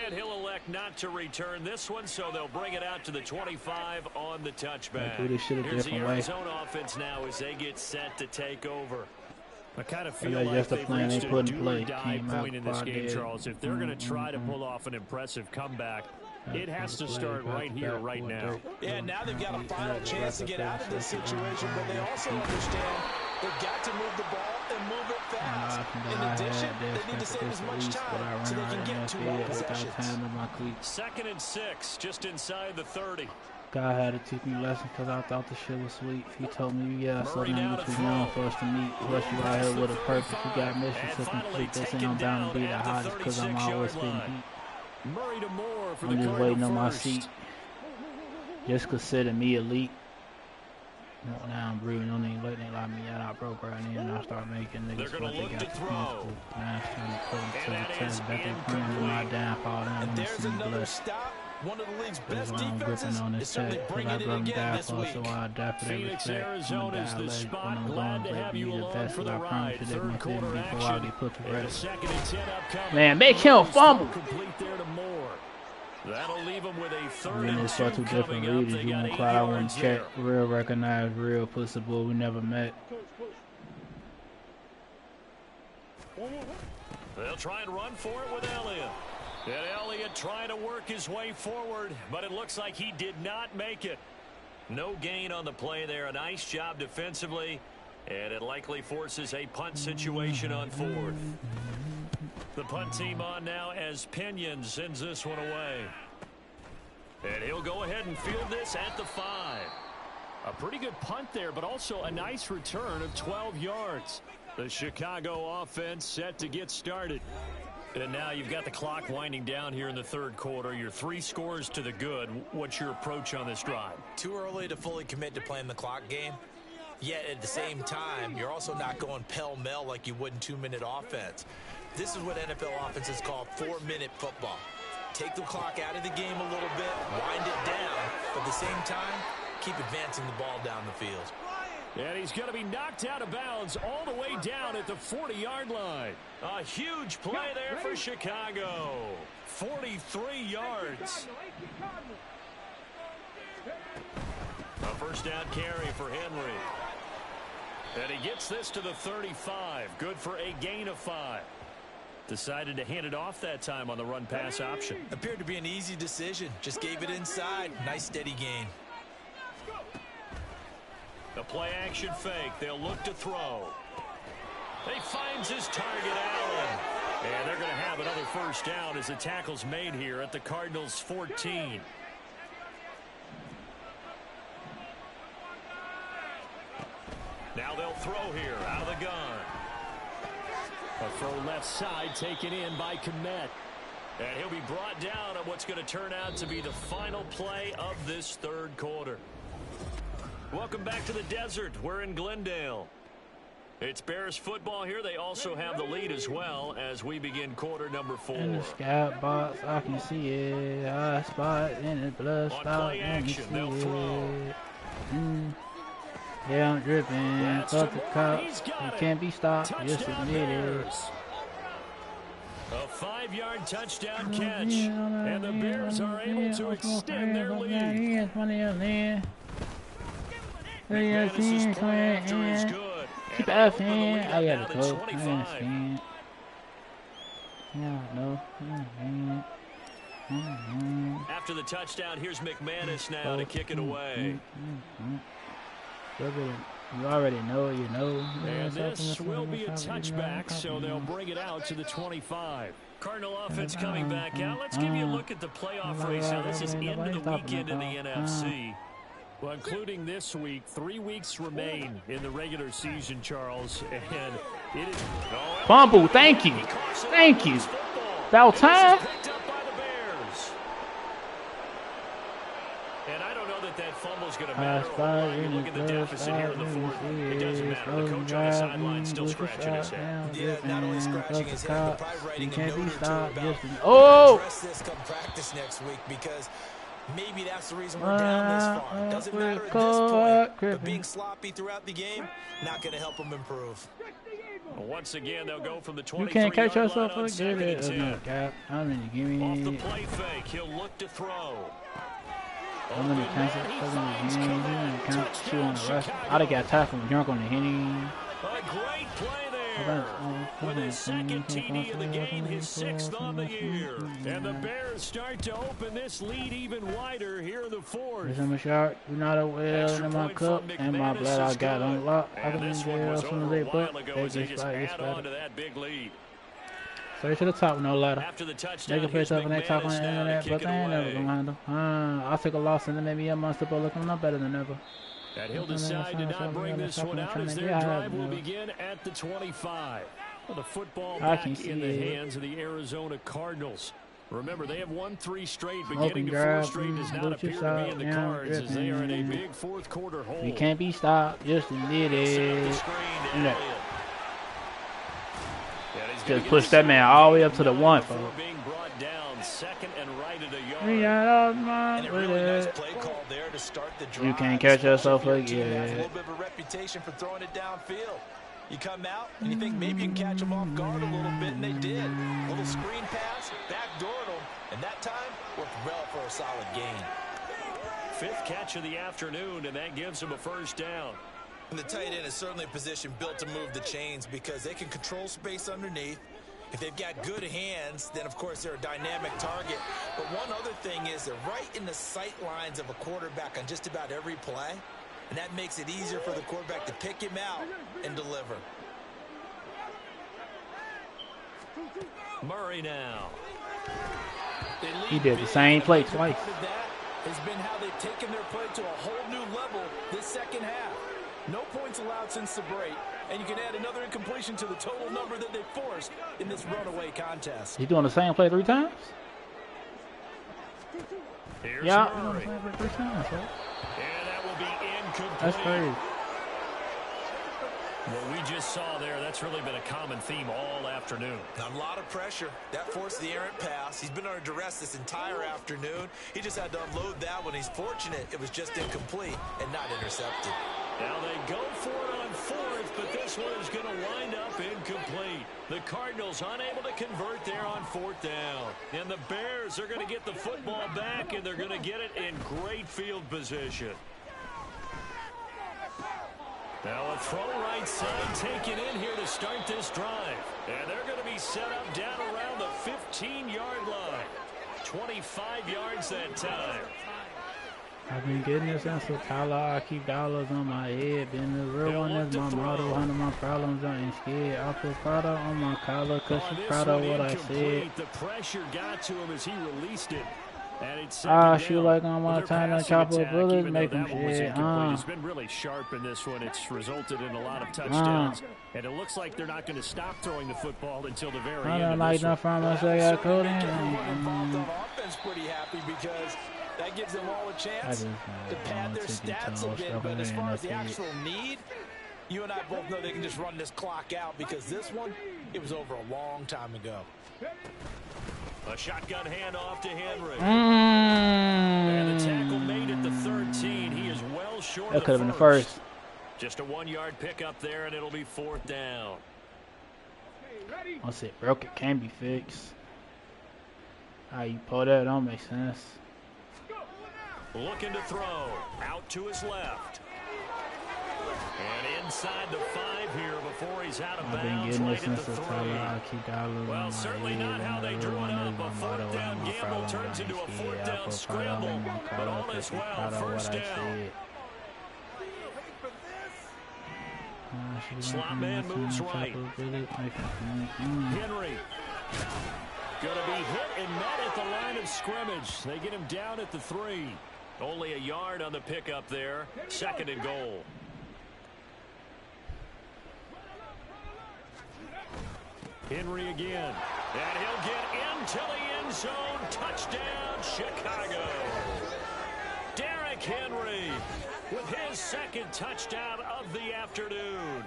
And he'll elect not to return this one, so they'll bring it out to the 25 on the touchback. Here's the Arizona offense now as they get set to take over. I kind of feel like they've reached a do-or-die point in this game, Charles. If they're going to try to pull off an impressive comeback, it has to start right here, right now. Yeah, now they've got a final chance to get out of this situation, but they also understand they've got to move the ball and move it fast. In addition, they need to save as much time so they can get 2 more possessions. 2nd and 6, just inside the 30. God had to teach me a lesson because I thought the shit was sweet. He told me, you gotta slow down, you too young for us to meet. Plus, you out here with a purpose. You got missions to complete. They say I'm bound to be the hottest because I'm always getting heat. I'm just waiting on my seat. Just consider me elite. Now I'm breathing. Don't even let them lock me out. I broke right in and I start making niggas what they got to throw. Now it's trying to put them to the test. Bet they praying to my downfall. They want to see me blessed. One of the league's best defenses is certainly bringing it in again this week. Phoenix, Arizona's the spot. Glad to have you along for the ride. 3rd quarter action. And 2nd and 10 upcoming. Man, make him fumble. Complete there to Moore. That'll leave him with a 3rd and 2 it's two different readers. You want to cry, 20 I want to yards check. there. Real recognize, real pussy boy we never met. They'll try and run for it with Elliott. And Elliott trying to work his way forward, but it looks like he did not make it. No gain on the play there. A nice job defensively, and it likely forces a punt situation on fourth. The punt team on now as Pinion sends this one away. And he'll go ahead and field this at the 5. A pretty good punt there, but also a nice return of 12 yards. The Chicago offense set to get started. And now you've got the clock winding down here in the third quarter. You're 3 scores to the good. What's your approach on this drive? Too early to fully commit to playing the clock game. Yet at the same time, you're also not going pell-mell like you would in 2-minute offense. This is what NFL offenses call 4-minute football. Take the clock out of the game a little bit, wind it down, but at the same time, keep advancing the ball down the field. And he's going to be knocked out of bounds all the way down at the 40-yard line. A huge play there for Chicago. 43 yards. A first down carry for Henry. And he gets this to the 35. Good for a gain of 5. Decided to hand it off that time on the run-pass option. Appeared to be an easy decision. Just gave it inside. Nice steady gain. The play-action fake. They'll look to throw. He finds his target, Allen. And they're going to have another first down as the tackle's made here at the Cardinals' 14. Now they'll throw here out of the gun. A throw left side taken in by Kmet. And he'll be brought down on what's going to turn out to be the final play of this third quarter. Welcome back to the desert. We're in Glendale. It's Bears football here. They also have the lead as well as we begin quarter number 4. In the scout box, I can see it. I spot in the blood On stop. play action, they'll throw. Yeah, I'm dripping. That's Fuck the Jamar. cop. He's got You it. can't be stopped. Yes, Touchdown it is. Bears. A 5-yard touchdown catch. And the Bears are able to extend their lead. McManus's play after is good. Keep And it they open the lead I up gotta now to go. 25. After the touchdown, here's McManus now to kick it away. You already know, you know. And this will be a touchback, so they'll bring it out to the 25. Cardinal offense coming back out. Let's give you a look at the playoff race. Now, this is into the weekend in the NFC. Well, including this week, 3 weeks remain in the regular season, Charles. And it is... Fumble, thank you. Thank you. About time. Picked up by the Bears. And I don't know that fumble's going to matter. You look at the deficit here in the fourth. It doesn't matter. The coach on the sideline still scratching his head. Yeah, not only scratching his head, but probably writing a note or two about address this come practice next week, because maybe that's the reason we're down this far. Doesn't matter at this point, but being sloppy throughout the game, not going to help them improve. Once again, they'll go from the You 23-yard can't catch line yourself on up. Give 2nd it. and 10. No, Cap. I mean, give Off the me. play fake, he'll look to throw. I'm gonna cancel. She on the rest. I'd have got tackled drunk on the Henny. A great play there. With his second TD of the game, his 6th on the year. And the Bears start to open this lead even wider here in the fourth. I'm a shark. You're not a whale Extra in my point cup. from And my McManus blood I is got good. unlocked. I And can this be one there was as soon as over they a book. while ago They as they just add on better. to that big lead. Straight to the top with no ladder. After the They touchdown, can here's pick up and they talk on McManus the now to internet, kick but it they ain't never away. gonna handle. I took a loss and then maybe a monster, but looking no better than ever. And he'll decide to not bring this one out as their drive will begin at the 25. Well, the football I back can see in the it. hands of the Arizona Cardinals. Remember, they have won 3 straight, but Open getting to 4 drive, straight does not boot your appear to be in shot, the yeah, cards as they are in a dripping. big fourth quarter hole. We can't be stopped. Just admit Set up the it. screen to Yeah. Elliott. And he's gonna Just get push his that man all the way up to the 1, before folks. being brought down, 2nd and right at a We yard. got off my And a really nice play call there to start the drive. You can't catch yourself Especially if your like team has a that. little bit of a reputation for throwing it downfield. You come out and you think maybe you can catch them off guard a little bit, and they did. Little screen pass, backdoored them, and that time worked well for a solid gain. 5th catch of the afternoon, and that gives him a first down. And the tight end is certainly a position built to move the chains because they can control space underneath. If they've got good hands, then, of course, they're a dynamic target. But one other thing is they're right in the sight lines of a quarterback on just about every play. And that makes it easier for the quarterback to pick him out and deliver. Murray now. He did the same play twice. Has been how they've taken their play to a whole new level this second half. No points allowed since the break, and you can add another incompletion to the total number that they forced in this runaway contest. He's doing the same play 3 times? Here's Yeah, Murray. he's doing the same play 3 times. Right? And that will be incomplete. That's crazy. What we just saw there, that's really been a common theme all afternoon. A lot of pressure. That forced the errant pass. He's been under duress this entire afternoon. He just had to unload that one. He's fortunate it was just incomplete and not intercepted. Now they go for it on 4th, but this one is going to wind up incomplete. The Cardinals unable to convert there on 4th down. And the Bears are going to get the football back, and they're going to get it in great field position. Now a throw right side taken in here to start this drive. And they're going to be set up down around the 15-yard line. 25 yards that time. I've been getting this since a collar. I keep dollars on my head. Been the real one is my motto. Handle my problems, I ain't scared. I put Prada on my collar because she's proud of what I said. The pressure got to him as he released it. Shoot like on my time and chop up bullets, make them shit. It's been really sharp in this one. It's resulted in a lot of touchdowns. And it looks like they're not going to stop throwing the football until the very end. I don't like nothing from us. I got caught in. Offense pretty happy because that gives them all a chance to pad their stats a bit. But as far as the actual need, you and I both know they can just run this clock out because this one, it was over a long time ago. A shotgun handoff to Henry. And the tackle made at the 13. He is well short. That could have been the first. Just a 1-yard pickup there, and it'll be 4th down. Once it broke, it can be fixed. How you pull that don't make sense. Looking to throw. Out to his left. And inside the 5 here before he's out of bounds right at the 3. Well, certainly not how they drew it up. A 4th down gamble turns into a 4th down scramble. But all is well. 1st down. Slot man moves right. Henry. Going to be hit and met at the line of scrimmage. They get him down at the 3. Only a yard on the pickup there. 2nd and goal. Henry again. And he'll get into the end zone. Touchdown, Chicago. Derrick Henry with his 2nd touchdown of the afternoon.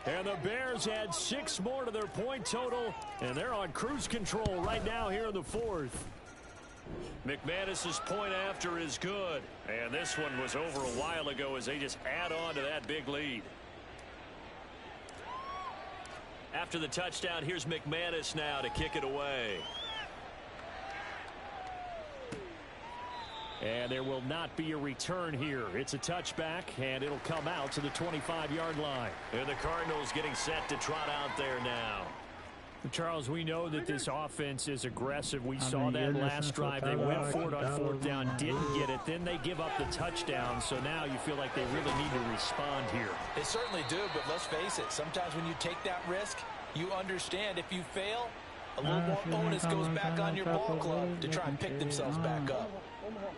And the Bears add 6 more to their point total. And they're on cruise control right now here in the 4th. McManus's point after is good. And this one was over a while ago as they just add on to that big lead. After the touchdown, here's McManus now to kick it away. And there will not be a return here. It's a touchback, and it'll come out to the 25-yard line. And the Cardinals getting set to trot out there now. Charles, we know that this offense is aggressive. We saw that last drive. They went for it on 4th down, didn't get it. Then they give up the touchdown. So now you feel like they really need to respond here. They certainly do, but let's face it. Sometimes when you take that risk, you understand if you fail, a little more onus goes back on your ball club to try and pick themselves back up.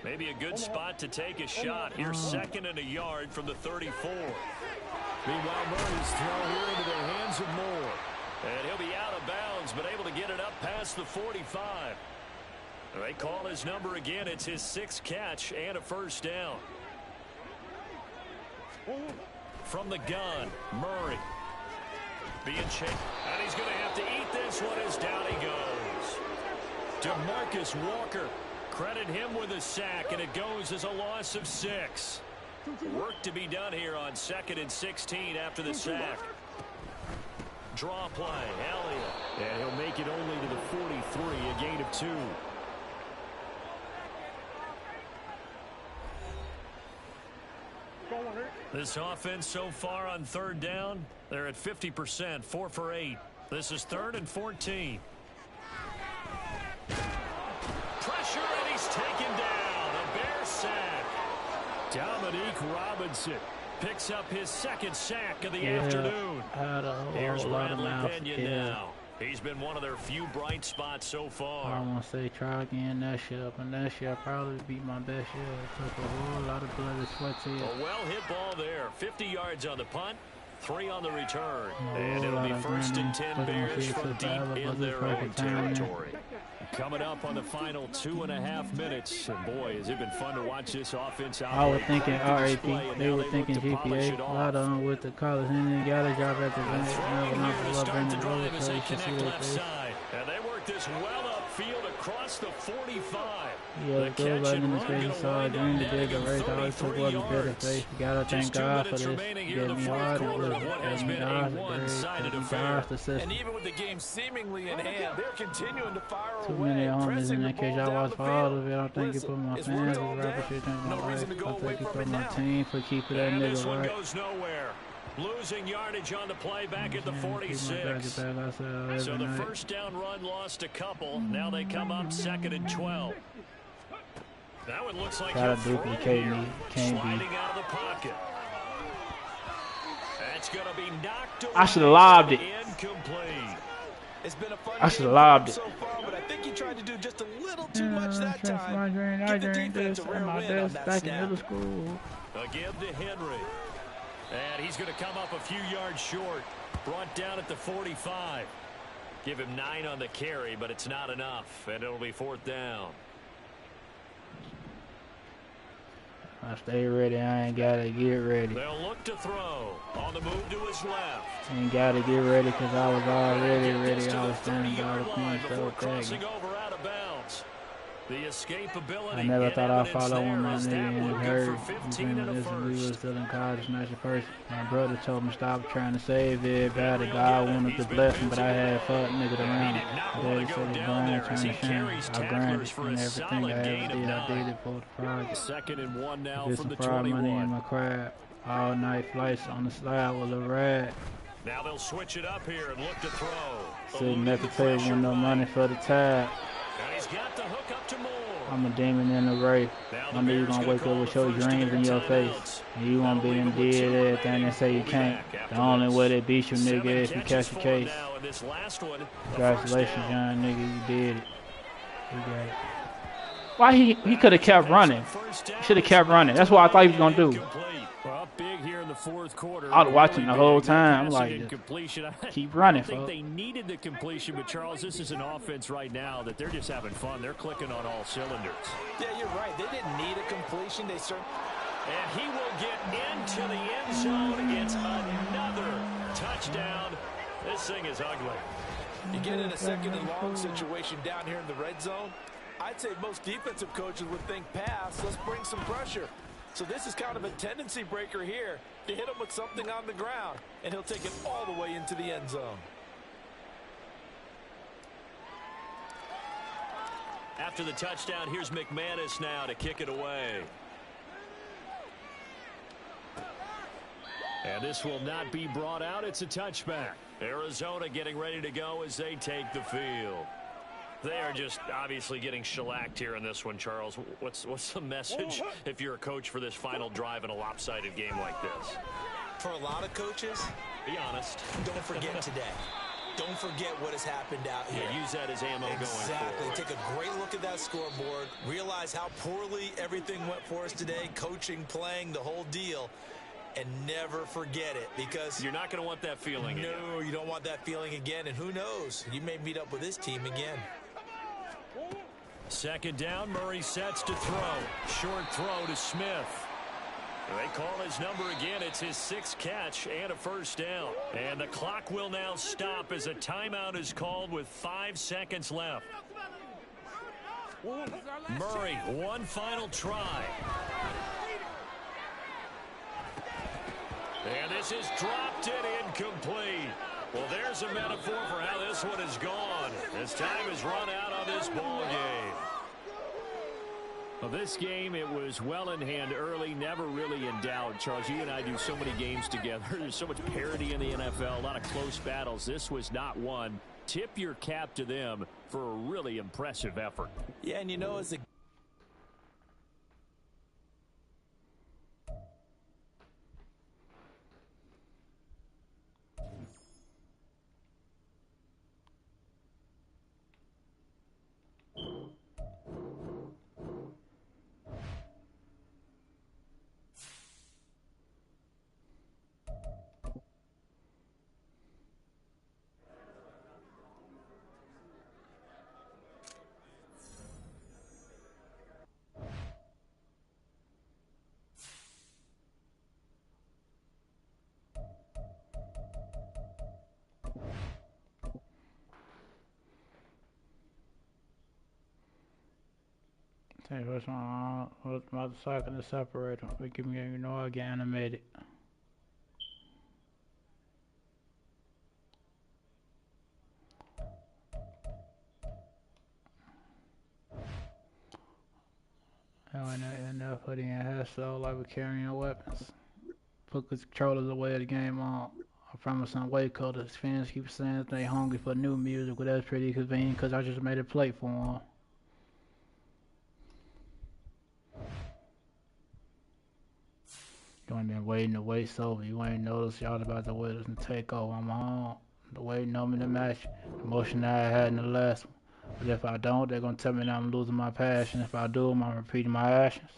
Maybe a good spot to take a shot. Here's 2nd and a yard from the 34. Meanwhile, Murray's throw here into the hands of Moore. And he'll be out of bounds, but able to get it up past the 45. They call his number again. It's his 6th catch and a 1st down. From the gun, Murray. Being chased. And he's going to have to eat this one as down he goes. DeMarcus Walker. Credit him with a sack, and it goes as a loss of 6. Work to be done here on 2nd and 16 after the sack. Draw play, Elliott. And he'll make it only to the 43, a gain of 2. This offense so far on 3rd down, they're at 50%, 4 for 8. This is 3rd and 14. Pressure, and he's taken down. A Bear sack. Dominique Robinson picks up his 2nd sack of the afternoon. Here's Bradley Pena now. He's been one of their few bright spots so far. I want to say try again next year, but next year probably be my best year. It took a whole lot of blood and sweat to it. A well-hit ball there. 50 yards on the punt, 3 on the return. And it'll be 1st and 10 Bears from deep in their own territory. Coming up on the final 2.5 minutes. And boy, has it been fun to watch this offense out. I was thinking RAP. They were thinking GPA. A lot of them with the college and then got a job at the bench. And they work this well upfield across the 45. Yeah, the goal right in the face. So during the big race, I always took what was better face. You gotta thank God for this. Get me hard. And even with the game seemingly in hand, they're continuing to fire away. Too many homies in that case. I watch for all of it. I don't think you put my fans with rapper shit. I think you put my team for keeping that nigga right. Goes nowhere. Losing yardage on the play back at the 46. So the 1st down run lost a couple. Now they come up 2nd and 12. That one looks like gotta duplicate me. Can't sliding out of the pocket. That's going to be knocked away. I should have lobbed it. Incomplete. It's been a fun I should have lobbed it. So far, but I think he tried to do just a little too much that time. Give the defense a rare win on that back snap. in middle school. A give to Henry. And he's going to come up a few yards short. Brought down at the 45. Give him 9 on the carry, but it's not enough. And it'll be 4th down. I stay ready. I ain't got to get ready. They'll look to throw. On the move to his left. Ain't got to get ready because I was already ready. I was standing by the point. So crossing over out of bounds. The escapability. I never thought I'd follow one my nigga and it hurt. We was still in college, not your first. My brother told me stop trying to save it. Bad God wanted to bless him, but I had fuck niggas around. Daddy said it's grind, trying to shine. I grinded and everything I ever did, I did it for the project. 2nd and 1 now Get from some the fried 21. money in my crab. All night flights on the slide with a rag. Now they'll switch it up here and look to throw. Sitting at the table with no money for the tab. And he's got the hook up to Moore. I'm a demon in the race. One day you gonna wake up with your dreams in your face. And you gonna be in did everything they say you can't. The only way they beat you, nigga, is if you catch the case. Congratulations, young nigga, you did it. You got it. Why he could have kept running? Should have kept running. That's what I thought he was gonna do. Well, big here in the 4th quarter. I was watching the whole time. I'm like, keep running, I think they needed the completion, but Charles, this is an offense right now that they're just having fun. They're clicking on all cylinders. Yeah, you're right. They didn't need a completion. They certainly. And he will get into the end zone. It's another touchdown. This thing is ugly. You get in a 2nd and long situation down here in the red zone. I'd say most defensive coaches would think pass. Let's bring some pressure. So this is kind of a tendency breaker here to hit him with something on the ground, and he'll take it all the way into the end zone. After the touchdown, here's McManus now to kick it away. And this will not be brought out. It's a touchback. Arizona getting ready to go as they take the field. They are just obviously getting shellacked here in this one, Charles. What's the message if you're a coach for this final drive in a lopsided game like this? For a lot of coaches, be honest. Don't forget today. Don't forget what has happened out here. Yeah, use that as ammo going forward. Exactly. Take a great look at that scoreboard. Realize how poorly everything went for us today. Coaching, playing, the whole deal. And never forget it, because you're not going to want that feeling again. No, you don't want that feeling again. And who knows? You may meet up with this team again. 2nd down, Murray sets to throw. Short throw to Smith. They call his number again. It's his 6th catch and a 1st down. And the clock will now stop as a timeout is called with 5 seconds left. Murray, one final try. And this is dropped and incomplete. Well, there's a metaphor for how this one is gone. As time has run out on this ball game. Well, this game, it was well in hand early, never really in doubt. Charles, you and I do so many games together. There's so much parity in the NFL, a lot of close battles. This was not one. Tip your cap to them for a really impressive effort. Yeah, and you know, as a Hey, what's my second to separate them? We give me, you know, I get animated. Hell, and that putting in hairstyle like we're carrying weapons. Put the controllers away, the game on. I promise on Waco, the fans keep saying they hungry for new music, but that's pretty convenient because I just made a plate for them. You ain't been waiting to wait over. You ain't noticed y'all about to wait and take over. I'm home. The waiting on me to match the emotion that I had in the last one. But if I don't, they're gonna tell me that I'm losing my passion. If I do, I'm repeating my actions.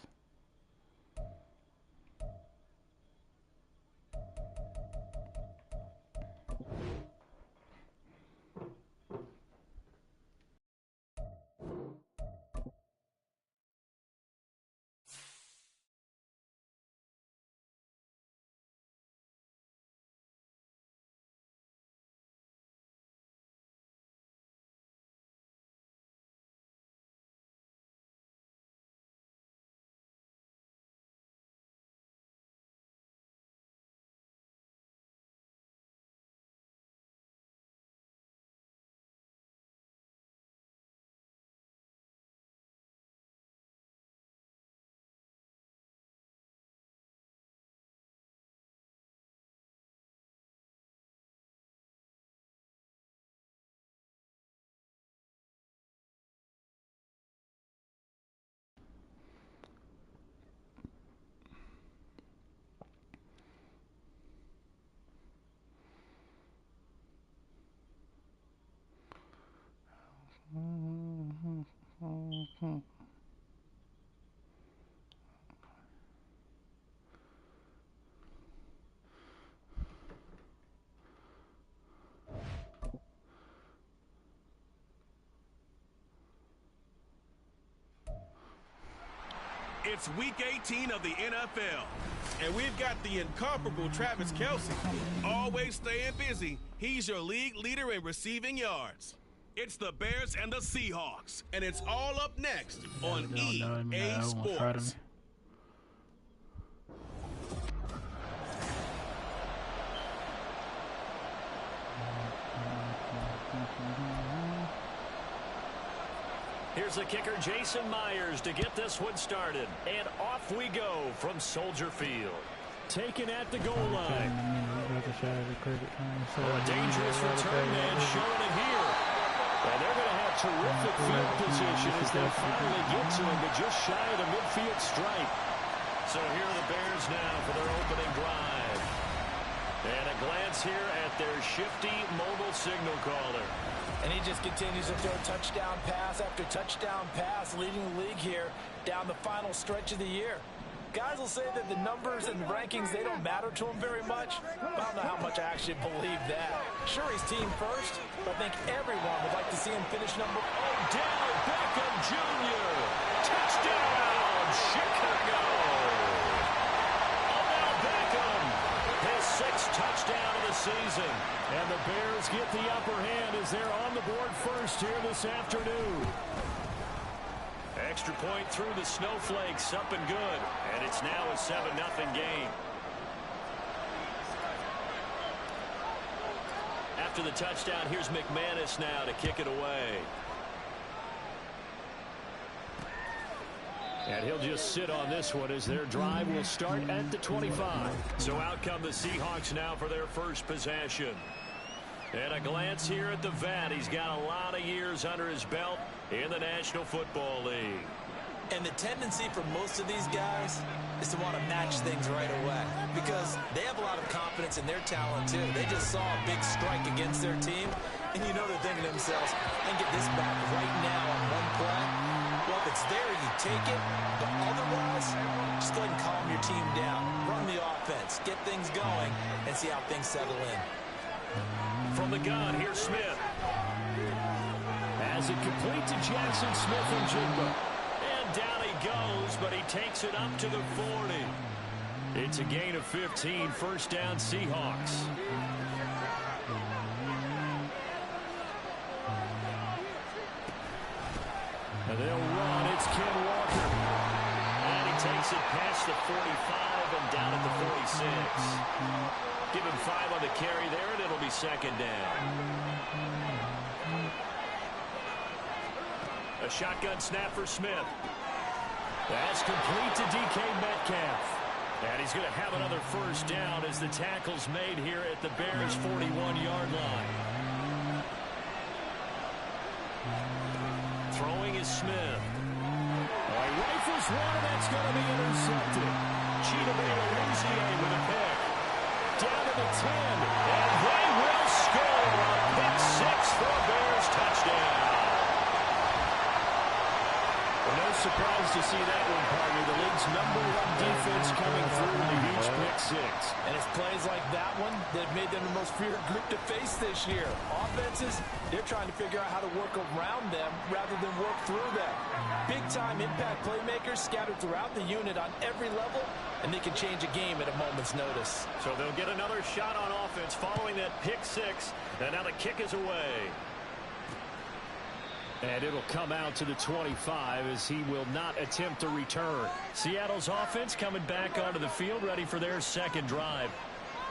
It's week 18 of the NFL, and we've got the incomparable Travis Kelce. Always staying busy, he's your league leader in receiving yards. It's the Bears and the Seahawks, and it's all up next on EA Sports. Here's the kicker, Jason Myers, to get this one started. And off we go from Soldier Field. Taken at the goal line. A dangerous return man showing it here. And they're going to have terrific field position as they finally get to him, but just shy of the midfield stripe. So here are the Bears now for their opening drive. And a glance here at their shifty mobile signal caller. And he just continues to throw touchdown pass after touchdown pass, leading the league here down the final stretch of the year. Guys will say that the numbers and the rankings, they don't matter to him very much. I don't know how much I actually believe that. Sure, he's team first, but I think everyone would like to see him finish number... Odell Beckham Jr. Touchdown, Chicago. Odell Beckham, his sixth touchdown of the season. And the Bears get the upper hand as they're on the board first here this afternoon. Extra point through the snowflakes, up and good. And it's now a 7-0 game. After the touchdown, here's McManus now to kick it away. And he'll just sit on this one as their drive will start at the 25. So out come the Seahawks now for their first possession. And a glance here at the vet. He's got a lot of years under his belt in the National Football League. And the tendency for most of these guys is to want to match things right away because they have a lot of confidence in their talent too. They just saw a big strike against their team, and you know they're thinking to themselves, I can get this back right now on one play. Well, if it's there, you take it, but otherwise, just go ahead and calm your team down. Run the offense, get things going, and see how things settle in. From the gun, here's Smith. As it complete to Jackson Smith and Jigba. Down he goes, but he takes it up to the 40. It's a gain of 15, first down Seahawks. And they'll run, it's Ken Walker. And he takes it past the 45 and down at the 46. Give him 5 on the carry there, and it'll be second down. A shotgun snap for Smith. That's complete to DK Metcalf. And he's going to have another first down as the tackle's made here at the Bears' 41-yard line. Throwing is Smith. He rifles one, and that's going to be intercepted. Cheetah Luzier with a pick. Down to the 10. And they will score a pick 6 for a Bears touchdown. No surprise to see that one, partner. The league's #1 defense coming through with a huge pick 6. And it's plays like that one that made them the most feared group to face this year. Offenses, they're trying to figure out how to work around them rather than work through them. Big-time impact playmakers scattered throughout the unit on every level, and they can change a game at a moment's notice. So they'll get another shot on offense following that pick 6, and now the kick is away. And it'll come out to the 25 as he will not attempt to return. Seattle's offense coming back onto the field, ready for their second drive.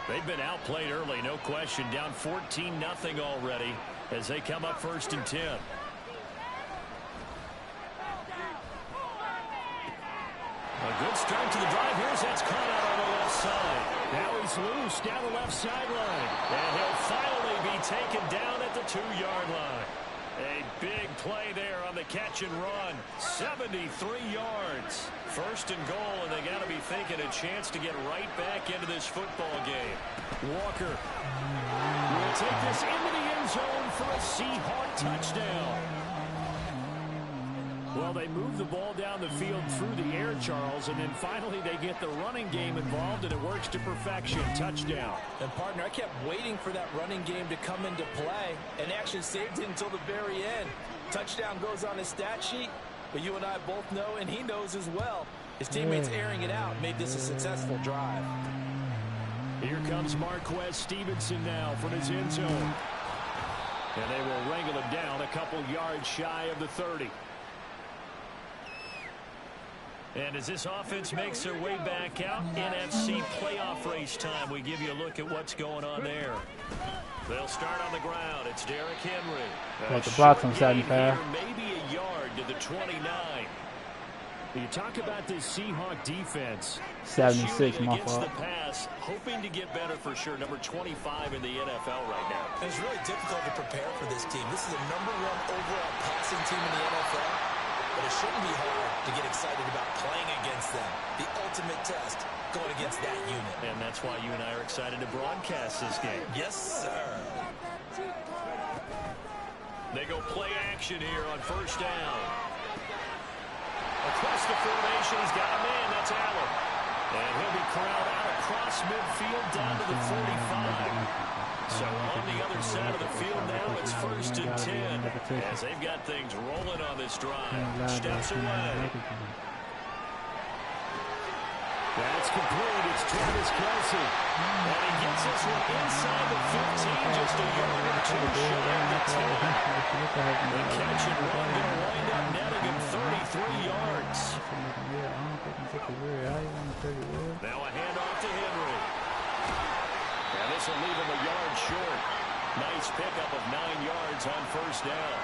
They've been outplayed early, no question. Down 14-0 already as they come up 1st and 10. A good start to the drive. Here's that's caught out on the left side. Now he's loose down the left sideline. And he'll finally be taken down at the 2-yard line. A big play there on the catch and run. 73 yards. 1st and goal, and they got to be thinking a chance to get right back into this football game. Walker will take this into the end zone for a Seahawk touchdown. Well, they move the ball down the field through the air, Charles, and then finally they get the running game involved, and it works to perfection. Touchdown. And, partner, I kept waiting for that running game to come into play and actually saved it until the very end. Touchdown goes on his stat sheet, but you and I both know, and he knows as well, his teammates airing it out made this a successful drive. Here comes Marquez Stevenson now from his end zone. And they will wrangle him down a couple yards shy of the 30. And as this offense makes their way back out, NFC playoff race time, we give you a look at what's going on there. They'll start on the ground. It's Derrick Henry. Like the blocks on 75. Maybe a yard to the 29. You talk about this Seahawk defense. 76, my fault. The pass, hoping to get better for sure. Number 25 in the NFL right now. It's really difficult to prepare for this team. This is the #1 overall passing team in the NFL. But it shouldn't be hard to get excited about playing against them. The ultimate test going against that unit. And that's why you and I are excited to broadcast this game. Yes, sir. They go play action here on 1st down. Across the formation, he's got a man. That's Allen. And he'll be corralled out across midfield down to the 45. So on the other side of the field now, it's 1st and 10. As they've got things rolling on this drive. Steps away. That's complete. It's Travis Kelce. And he gets this one inside the 15, just a yard or 2 shy of the 10. The catch and run going to wind up netting him 33 yards. Now a handoff to Henry. And this will leave him a yard short. Nice pickup of 9 yards on 1st down.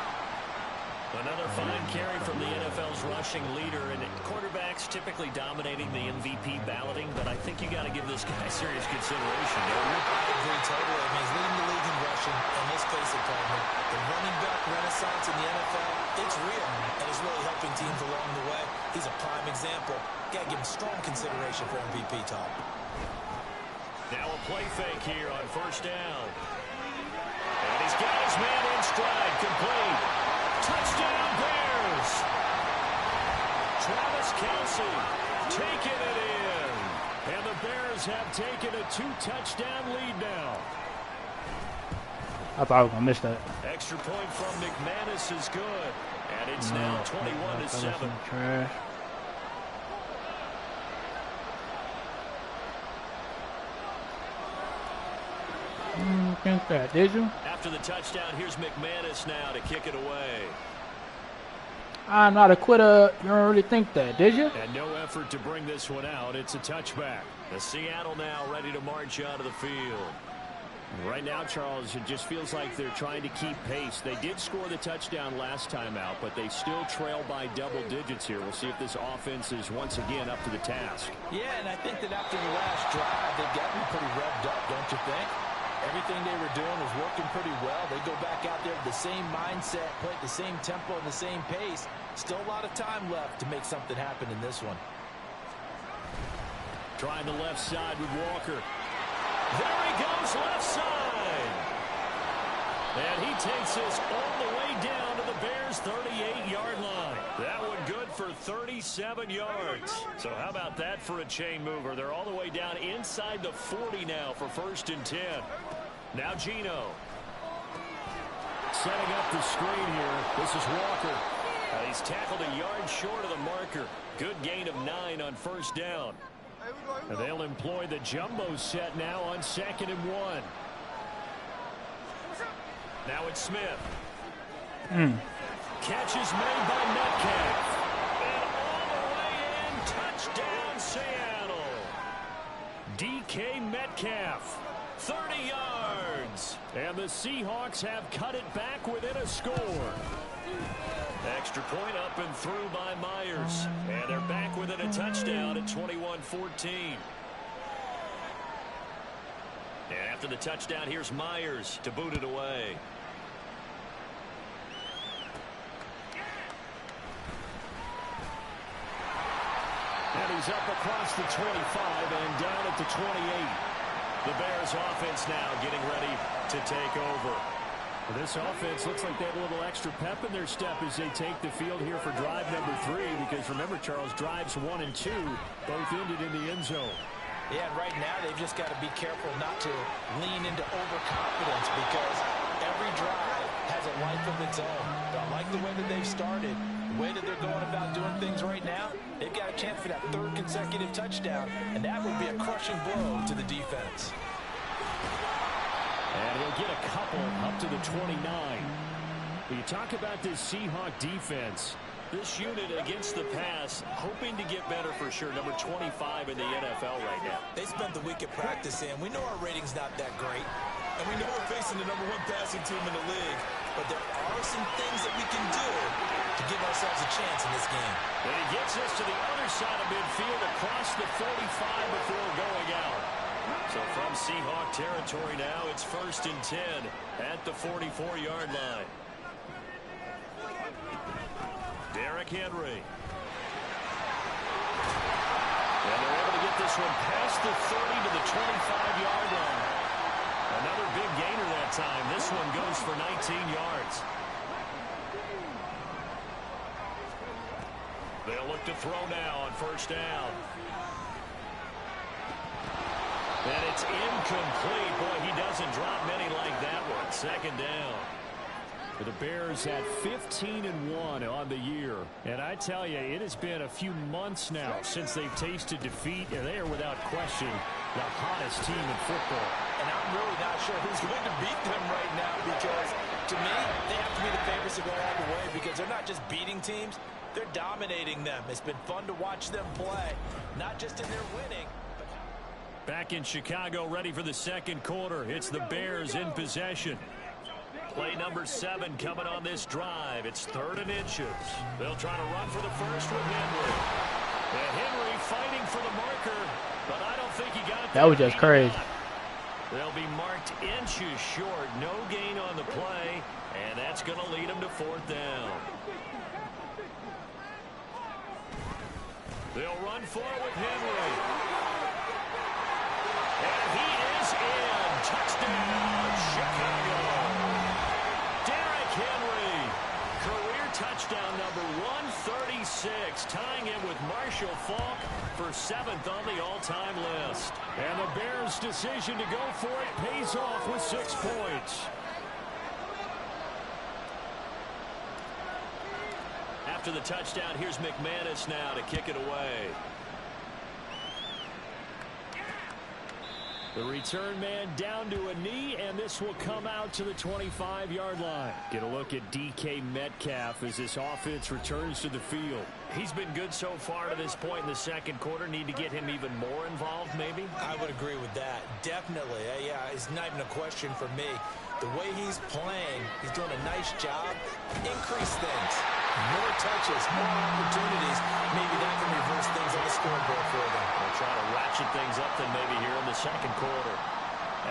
Another fine carry from the NFL's rushing leader, and quarterbacks typically dominating the MVP balloting, but I think you got to give this guy serious consideration. I agree totally. I mean, he's leading the league in rushing, and let's face it, Coleman, the running back renaissance in the NFL, it's real, and it's really helping teams along the way. He's a prime example. Got to give him strong consideration for MVP talk. Now a play fake here on first down. And he's got his man in stride, complete. Touchdown Bears! Travis Kelce taking it in. And the Bears have taken a 2-touchdown lead now. I thought I was going to miss that. Extra point from McManus is good. And it's now 21-7. Trash. Think that, did you? After the touchdown, here's McManus now to kick it away. I'm not a quitter. You don't really think that, did you? And no effort to bring this one out. It's a touchback. The Seattle now ready to march out of the field. Right now, Charles, it just feels like they're trying to keep pace. They did score the touchdown last time out, but they still trail by double digits here. We'll see if this offense is once again up to the task. Yeah, and I think that after the last drive, they've got me pretty revved up, don't you think? Everything they were doing was working pretty well. They go back out there with the same mindset, play at the same tempo and the same pace. Still a lot of time left to make something happen in this one. Trying the left side with Walker. There he goes, left side. And he takes this all the way down to the Bears' 38-yard line. That one good for 37 yards. So how about that for a chain mover? They're all the way down inside the 40 now for 1st and 10. Now Geno. Setting up the screen here. This is Walker. He's tackled a yard short of the marker. Good gain of 9 on 1st down. And they'll employ the jumbo set now on 2nd and 1. Now it's Smith. Catch is made by Metcalf. And all the way in, touchdown Seattle. DK Metcalf, 30 yards. And the Seahawks have cut it back within a score. Extra point up and through by Myers. And they're back within a touchdown at 21-14. And after the touchdown, here's Myers to boot it away. And he's up across the 25 and down at the 28. The Bears offense now getting ready to take over. Well, this offense looks like they have a little extra pep in their step as they take the field here for drive number 3. Because remember, Charles, drives 1 and 2 both ended in the end zone. Yeah, and right now they've just got to be careful not to lean into overconfidence because every drive has a life of its own. I like the way that they've started, the way that they're going about doing things right now. They've got a chance for that 3rd consecutive touchdown, and that will be a crushing blow to the defense. And he'll get a couple up to the 29. When you talk about this Seahawk defense, this unit against the pass, hoping to get better for sure. Number 25 in the NFL right now. They spent the week at practice, and we know our rating's not that great. And we know we're facing the number 1 passing team in the league. But there are some things that we can do to give ourselves a chance in this game. And he gets us to the other side of midfield across the 45 before going out. So from Seahawk territory now, it's 1st and 10 at the 44-yard line. Derrick Henry. And they're able to get this one past the 30 to the 25-yard line. Another big gainer that time. This one goes for 19 yards. They'll look to throw now on 1st down. And it's incomplete. Boy, he doesn't drop many like that one. 2nd down. For the Bears at 15-1 on the year. And I tell you, it has been a few months now since they've tasted defeat, and they are without question the hottest team in football. And I'm really not sure who's going to beat them right now because, to me, they have to be the favorites to go all the way because they're not just beating teams, they're dominating them. It's been fun to watch them play, not just in their winning. Back in Chicago, ready for the 2nd quarter. It's the Bears in possession. Play number 7 coming on this drive. It's 3rd and inches. They'll try to run for the first with Henry. And Henry fighting for the marker, but I don't think he got it. That was just crazy. They'll be marked inches short. No gain on the play, and that's going to lead them to 4th down. They'll run forward with Henry. And he is in. Touchdown, Chicago. Derrick Henry. Career touchdown number 136. Tying him with Marshall Faulk for 7th on the all-time list. And the Bears' decision to go for it pays off with 6 points. After the touchdown, here's McManus now to kick it away. The return man down to a knee, and this will come out to the 25-yard line. Get a look at DK Metcalf as this offense returns to the field. He's been good so far to this point in the second quarter. Need to get him even more involved, maybe? I would agree with that. Definitely. Yeah, it's not even a question for me. The way he's playing, he's doing a nice job. Increase things. More touches, more opportunities. Maybe that can reverse things on the scoreboard for them. They'll try to ratchet things up then maybe here in the second quarter.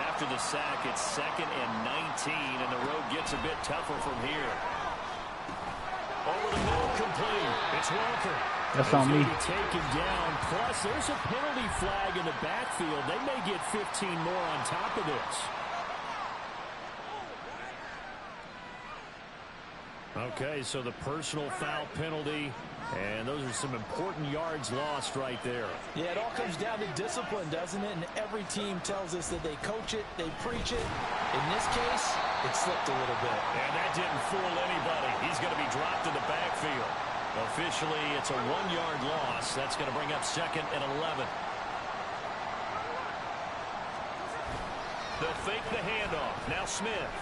After the sack, it's 2nd and 19, and the road gets a bit tougher from here. Over the middle, complete. It's Walker. That's on me. Taken down. Plus, there's a penalty flag in the backfield. They may get 15 more on top of this. Okay, so the personal foul penalty, and those are some important yards lost right there. Yeah, it all comes down to discipline, doesn't it? And every team tells us that they coach it, they preach it. In this case, it slipped a little bit. And that didn't fool anybody. He's going to be dropped in the backfield. Officially, it's a 1-yard loss. That's going to bring up 2nd and 11. They'll fake the handoff. Now Smith.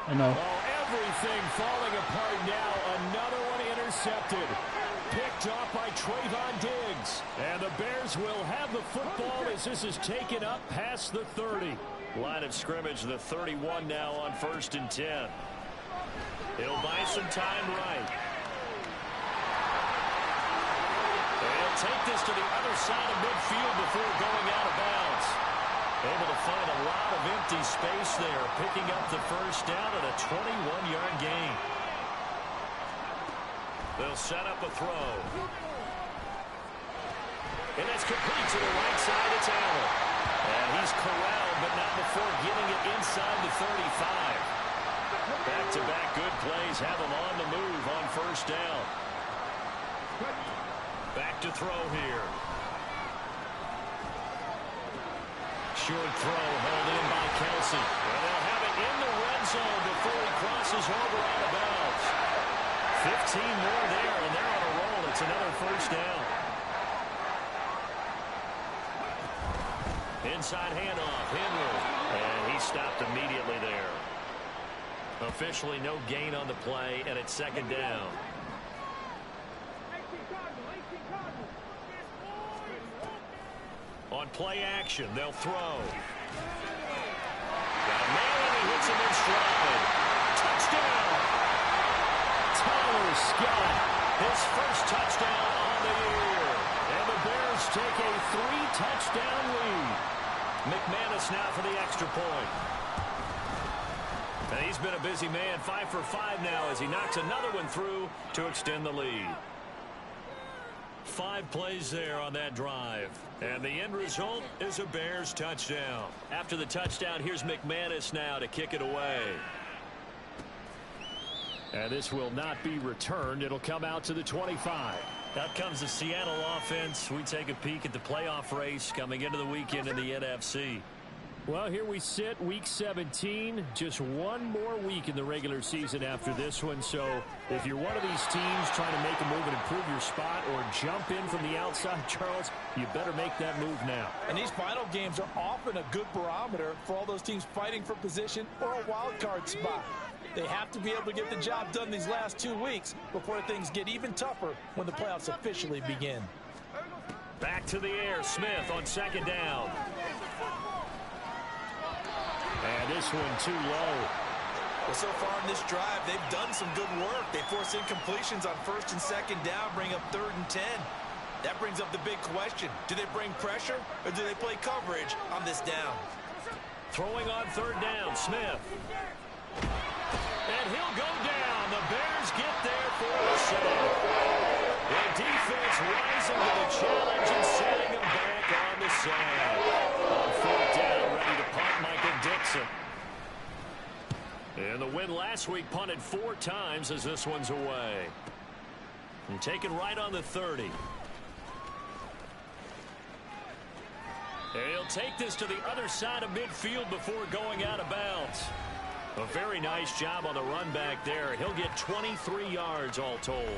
I know. Oh, everything falling apart now. Another one intercepted. Picked off by Trayvon Diggs. And the Bears will have the football as this is taken up past the 30. Line of scrimmage, the 31 now on 1st and 10. He'll buy some time right. They'll take this to the other side of midfield before going out of bounds. Able to find a lot of empty space there, picking up the first down at a 21-yard gain. They'll set up a throw. And that's complete to the right side. It's Allen. And he's corralled, but not before getting it inside the 35. Back-to-back good plays have him on the move on 1st down. Back to throw here. Short throw held in by Kelsey. And they'll have it in the red zone before he crosses over out of bounds. 15 more there, and they're on a roll. It's another 1st down. Inside handoff, Henry. And he stopped immediately there. Officially no gain on the play, and it's 2nd down. On play action, they'll throw. Got a man, and he hits him in stride. Touchdown! Tyler Scott. His first touchdown on the year. And the Bears take a 3-touchdown lead. McManus now for the extra point. And he's been a busy man, 5 for 5 now as he knocks another one through to extend the lead. 5 plays there on that drive. And the end result is a Bears touchdown. After the touchdown, here's McManus now to kick it away. And this will not be returned. It'll come out to the 25. Out comes the Seattle offense. We take a peek at the playoff race coming into the weekend in the NFC. Well, here we sit, week 17. Just one more week in the regular season after this one. So if you're one of these teams trying to make a move and improve your spot or jump in from the outside, Charles, you better make that move now. And these final games are often a good barometer for all those teams fighting for position or a wild card spot. They have to be able to get the job done these last 2 weeks before things get even tougher when the playoffs officially begin. Back to the air, Smith on 2nd down. And this one too low. Well, so far in this drive, they've done some good work. They force incompletions on 1st and 2nd down, bring up 3rd and 10. That brings up the big question. Do they bring pressure or do they play coverage on this down? Throwing on 3rd down, Smith. And he'll go down. The Bears get there for the save. The defense rising to the challenge and setting them back on the side. On 4th down, ready to punt, Michael Dixon. And the win last week punted 4 times as this one's away. And taken right on the 30. And he'll take this to the other side of midfield before going out of bounds. A very nice job on the run back there. He'll get 23 yards all told.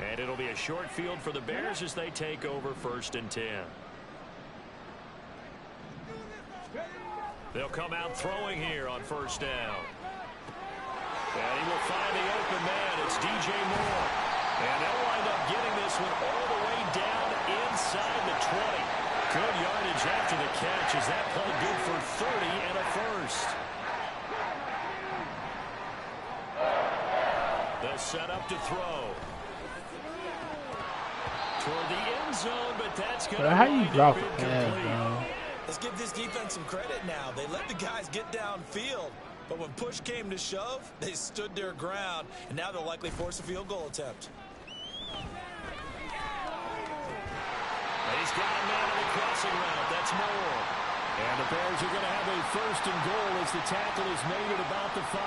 And it'll be a short field for the Bears as they take over 1st and 10. They'll come out throwing here on 1st down. And he will find the open man. It's DJ Moore. And they'll wind up getting this one all the way down inside the 20. Good yardage after the catch. Is that play good for 30 and a first? They'll set up to throw. Toward the end zone, but that's going to how you drop it a pass, bro? Let's give this defense some credit now. They let the guys get downfield, but when push came to shove, they stood their ground, and now they'll likely force a field goal attempt. He's got a man on the crossing route. That's Moore. And the Bears are going to have a 1st and goal as the tackle is made at about the 5.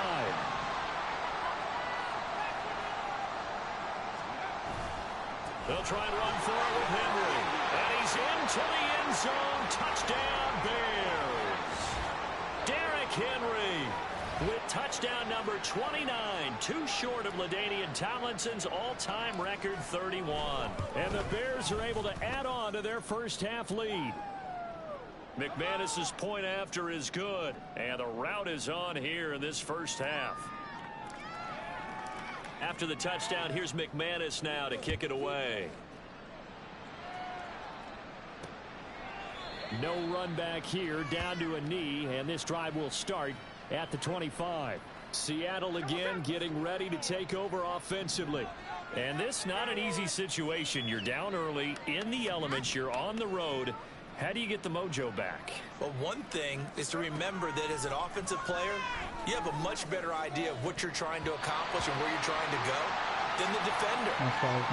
They'll try and run for it with Henry. And he's into the end zone. Touchdown, Bears. Derrick Henry with touchdown number 29, too short of LaDainian Tomlinson's all-time record 31. And the Bears are able to add on to their first-half lead. McManus's point after is good, and the route is on here in this first half. After the touchdown, here's McManus now to kick it away. No run back here, down to a knee, and this drive will start at the 25. Seattle again getting ready to take over offensively. And this not an easy situation. You're down early, in the elements, you're on the road. How do you get the mojo back? Well, one thing is to remember that as an offensive player, you have a much better idea of what you're trying to accomplish and where you're trying to go than the defender.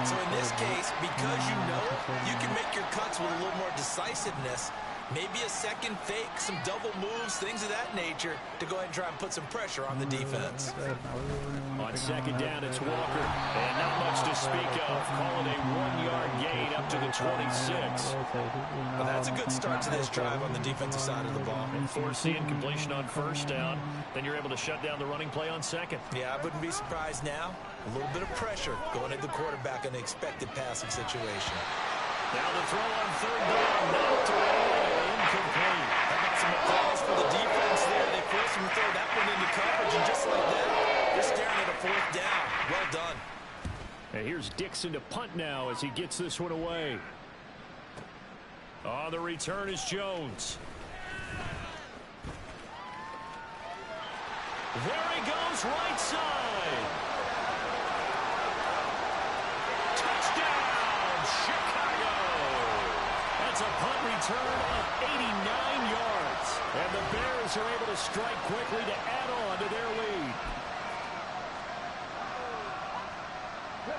So in this case, because you know it, you can make your cuts with a little more decisiveness. Maybe a second fake, some double moves, things of that nature to go ahead and try and put some pressure on the defense. On 2nd down, it's Walker. And not much to speak of. Call it a 1-yard gain up to the 26. Well, that's a good start to this drive on the defensive side of the ball. And force the incompletion on 1st down. Then you're able to shut down the running play on 2nd. Yeah, I wouldn't be surprised now. A little bit of pressure going at the quarterback in the expected passing situation. Now the throw on 3rd down. Knocked away and incomplete. How about some applause for the defense there? They forced him to throw that one into coverage, and just like that, they're staring at a 4th down. Well done. And here's Dixon to punt now as he gets this one away. On the return is Jones. There he goes, right side. Touchdown, Chicago. That's a punt return of 89 yards. And the Bears are able to strike quickly to add on to their lead.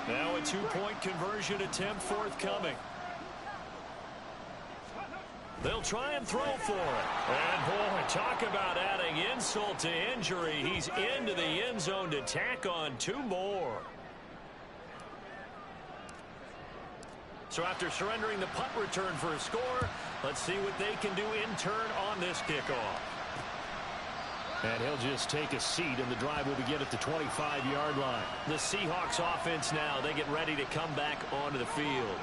Now a 2-point conversion attempt forthcoming. They'll try and throw for it. And boy, talk about adding insult to injury. He's into the end zone to tack on 2 more. So after surrendering the punt return for a score, let's see what they can do in turn on this kickoff. And he'll just take a seat, and the drive will begin at the 25-yard line. The Seahawks offense now, they get ready to come back onto the field.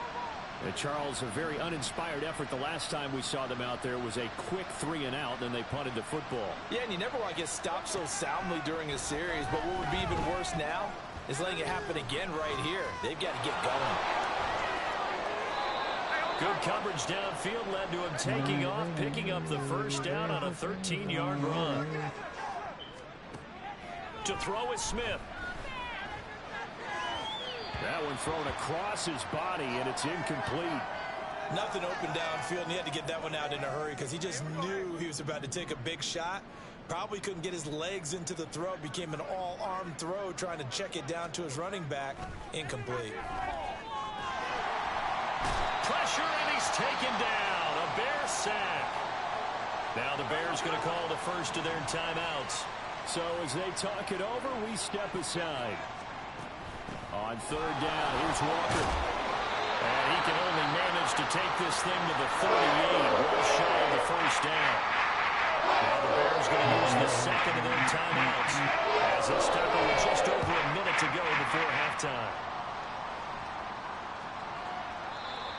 And Charles, a very uninspired effort the last time we saw them out there was a quick 3-and-out, then they punted the football. Yeah, and you never want to get stopped so soundly during a series, but what would be even worse now is letting it happen again right here. They've got to get going. Good coverage downfield led to him taking off, picking up the first down on a 13-yard run. To throw is Smith. That one thrown across his body, and it's incomplete. Nothing open downfield, and he had to get that one out in a hurry because he just knew he was about to take a big shot. Probably couldn't get his legs into the throw. Became an all-arm throw trying to check it down to his running back. Incomplete. Pressure, and he's taken down. A Bear sack. Now the Bears going to call the first of their timeouts. So as they talk it over, we step aside. On third down, here's Walker. And he can only manage to take this thing to the 38, well shy of the first down. Now the Bears going to use the second of their timeouts as it's stuck with just over a minute to go before halftime.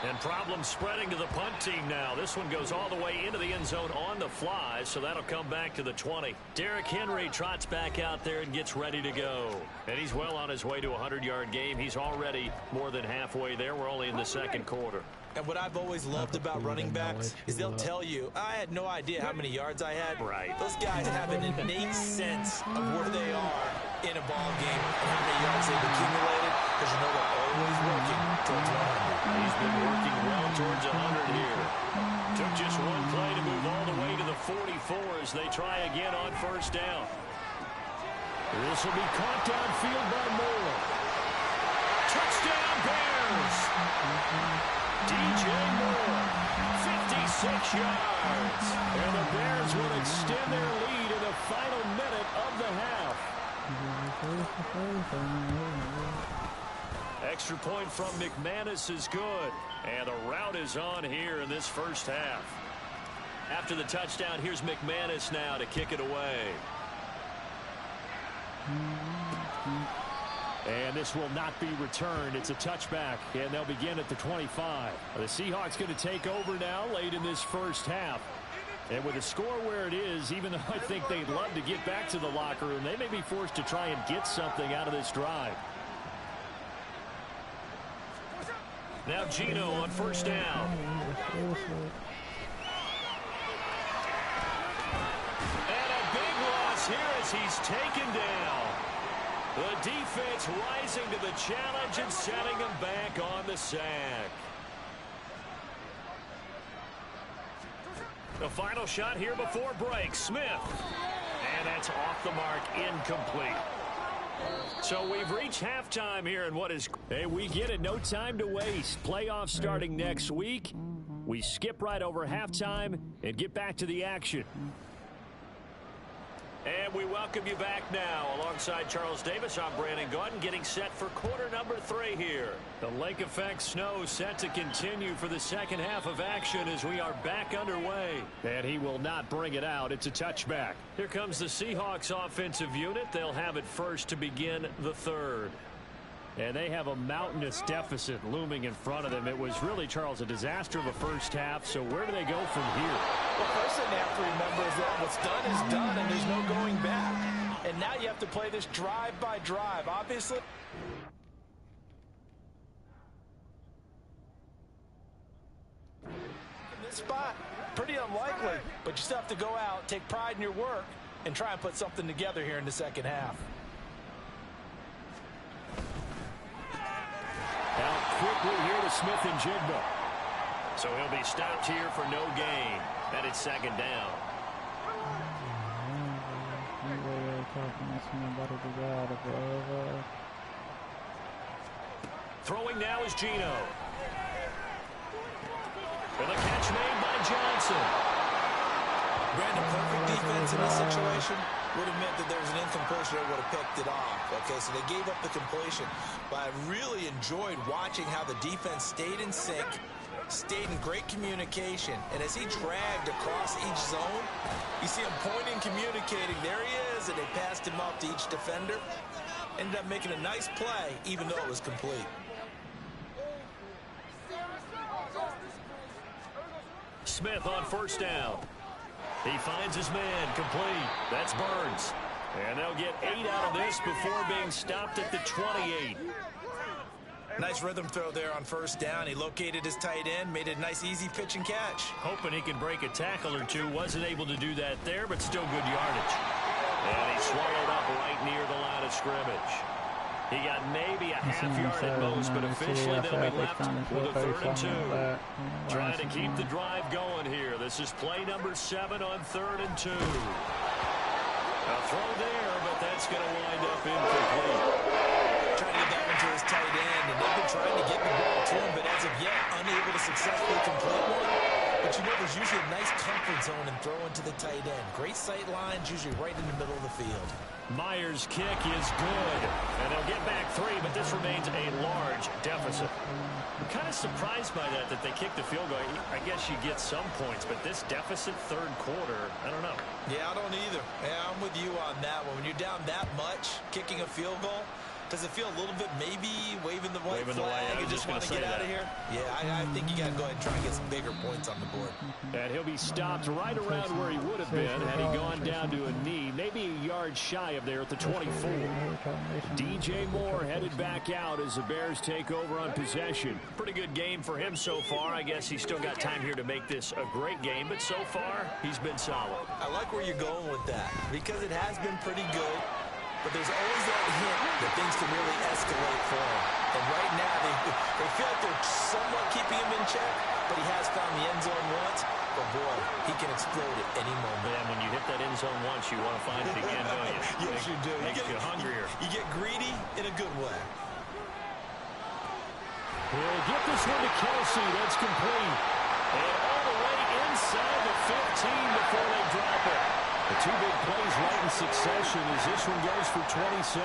And problems spreading to the punt team now. This one goes all the way into the end zone on the fly, so that'll come back to the 20. Derrick Henry trots back out there and gets ready to go. And he's well on his way to a 100-yard game. He's already more than halfway there. We're only in the second quarter. And what I've always loved about running backs is they'll tell you, I had no idea how many yards I had. Right. Those guys have an innate sense of where they are in a ball game and how many yards they've accumulated, because you know they're always working towards 100. He's been working well towards 100 here. Took just one play to move all the way to the 44 as they try again on first down. This will be caught downfield by Moore. Touchdown Bears! DJ Moore, 56 yards. And the Bears will extend their lead in the final minute of the half. Extra point from McManus is good. And the route is on here in this first half. After the touchdown, here's McManus now to kick it away. And this will not be returned. It's a touchback, and they'll begin at the 25. The Seahawks going to take over now late in this first half. And with the score where it is, even though I think they'd love to get back to the locker room, they may be forced to try and get something out of this drive. Now Gino on first down. And a big loss here as he's taken down. The defense rising to the challenge and setting him back on the sack. The final shot here before break. Smith. And that's off the mark. Incomplete. So we've reached halftime here in what is... Hey, we get it. No time to waste. Playoffs starting next week. We skip right over halftime and get back to the action. And we welcome you back now. Alongside Charles Davis, I'm Brandon Gaudin, getting set for quarter number 3 here. The lake effect snow set to continue for the second half of action as we are back underway. And he will not bring it out. It's a touchback. Here comes the Seahawks offensive unit. They'll have it first to begin the third. And they have a mountainous deficit looming in front of them. It was really, Charles, a disaster of a first half. So where do they go from here? Well, first thing they have to remember is that what's done is done, and there's no going back. And now you have to play this drive by drive. Obviously, in this spot, pretty unlikely. But you still have to go out, take pride in your work, and try and put something together here in the second half. Out quickly here to Smith and Jigba. So he'll be stopped here for no gain. And it's second down. Throwing now is Gino. And the catch made by Johnson. Brandon, perfect defense in this situation would have meant that there was an incompletion that would have picked it off. Okay, so they gave up the completion. But I really enjoyed watching how the defense stayed in sync, stayed in great communication. And as he dragged across each zone, you see him pointing, communicating. There he is, and they passed him off to each defender. Ended up making a nice play, even though it was complete. Smith on first down. He finds his man, complete. That's Burns. And they'll get 8 out of this before being stopped at the 28. Nice rhythm throw there on first down. He located his tight end, made it a nice easy pitch and catch. Hoping he could break a tackle or two. Wasn't able to do that there, but still good yardage. And he swallowed up right near the line of scrimmage. He got maybe a half yard at most, but officially they'll be left with a 3rd and 2. Trying to keep the drive going here. This is play number 7 on 3rd and 2. A throw there, but that's going to wind up incomplete. Trying to get that one to his tight end, and they've been trying to get the ball to him, but as of yet, unable to successfully complete one. But you know, there's usually a nice comfort zone in throwing to the tight end. Great sight lines, usually right in the middle of the field. Myers' kick is good, and they'll get back 3, but this remains a large deficit. I'm kind of surprised by that they kicked the field goal. I guess you get some points, but this deficit 3rd quarter, I don't know. Yeah, I don't either. Yeah, I'm with you on that one. When you're down that much, kicking a field goal, does it feel a little bit maybe waving the white flag and just want to get out of here? Yeah, I think you got to go ahead and try and get some bigger points on the board. And he'll be stopped right around where he would have been had he gone down to a knee, maybe a yard shy of there at the 24. DJ Moore headed back out as the Bears take over on possession. Pretty good game for him so far. I guess he's still got time here to make this a great game, but so far he's been solid. I like where you're going with that because it has been pretty good. But there's always that hint that things can really escalate for him. And right now, they feel like they're somewhat keeping him in check, but he has found the end zone once. But, boy, he can explode at any moment. And when you hit that end zone once, you want to find it again, don't you? Yes, you do. Makes you hungrier. You get greedy in a good way. He'll get this one to Kelsey. That's complete. And all the way inside the 15 before they drop it. The 2 big plays right in succession as this one goes for 27.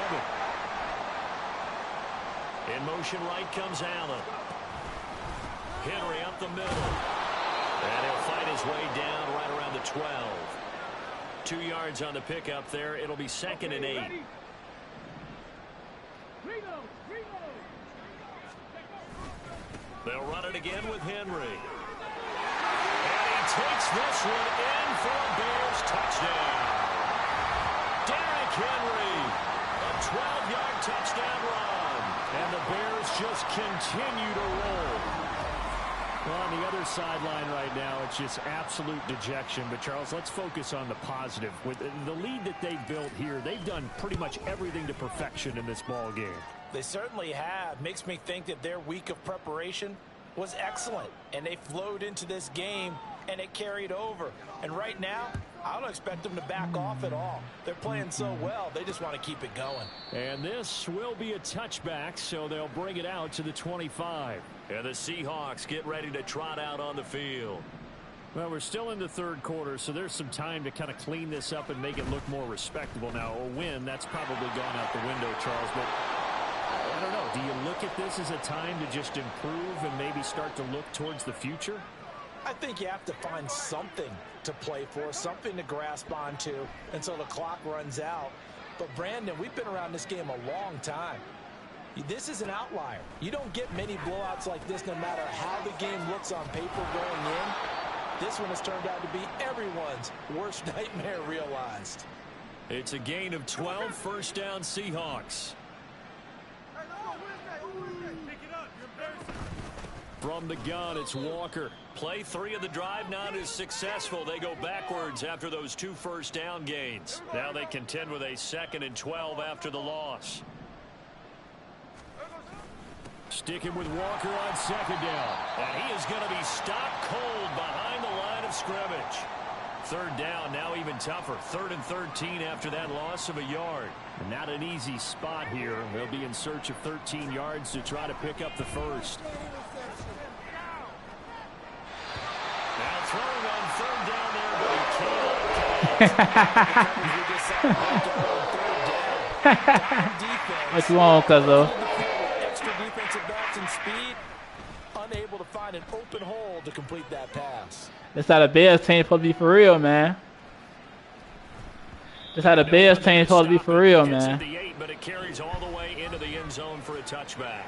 In motion right comes Allen. Henry up the middle. And he'll fight his way down right around the 12. 2 yards on the pickup there. It'll be 2nd and 8. They'll run it again with Henry. Takes this one in for a Bears touchdown. Derrick Henry, a 12-yard touchdown run. And the Bears just continue to roll. Well, on the other sideline right now, it's just absolute dejection. But, Charles, let's focus on the positive. With the lead that they've built here, they've done pretty much everything to perfection in this ball game. They certainly have. Makes me think that their week of preparation was excellent. And they flowed into this game and it carried over. And right now, I don't expect them to back off at all. They're playing so well, they just want to keep it going. And this will be a touchback, so they'll bring it out to the 25. And the Seahawks get ready to trot out on the field. Well, we're still in the 3rd quarter, so there's some time to kind of clean this up and make it look more respectable. Now, a win, that's probably gone out the window, Charles, but I don't know. Do you look at this as a time to just improve and maybe start to look towards the future? I think you have to find something to play for, something to grasp onto until the clock runs out. But, Brandon, we've been around this game a long time. This is an outlier. You don't get many blowouts like this no matter how the game looks on paper going in. This one has turned out to be everyone's worst nightmare realized. It's a gain of 12, 1st down Seahawks. From the gun, it's Walker. Play 3 of the drive not as successful. They go backwards after those 2 1st down gains. Now they contend with a 2nd and 12 after the loss. Sticking with Walker on 2nd down. And he is going to be stopped cold behind the line of scrimmage. 3rd down, now even tougher. 3rd and 13 after that loss of a yard. Not an easy spot here. They'll be in search of 13 yards to try to pick up the 1st. Now throwing on 3rd down there, but he can't. What's wrong, cuzzo? Extra defensive backs and speed, unable to find an open hole to complete that pass. This how the Bears team supposed to be for real, man. This how the Bears team supposed to be for real, man. But it carries all the way into the end zone for a touchback.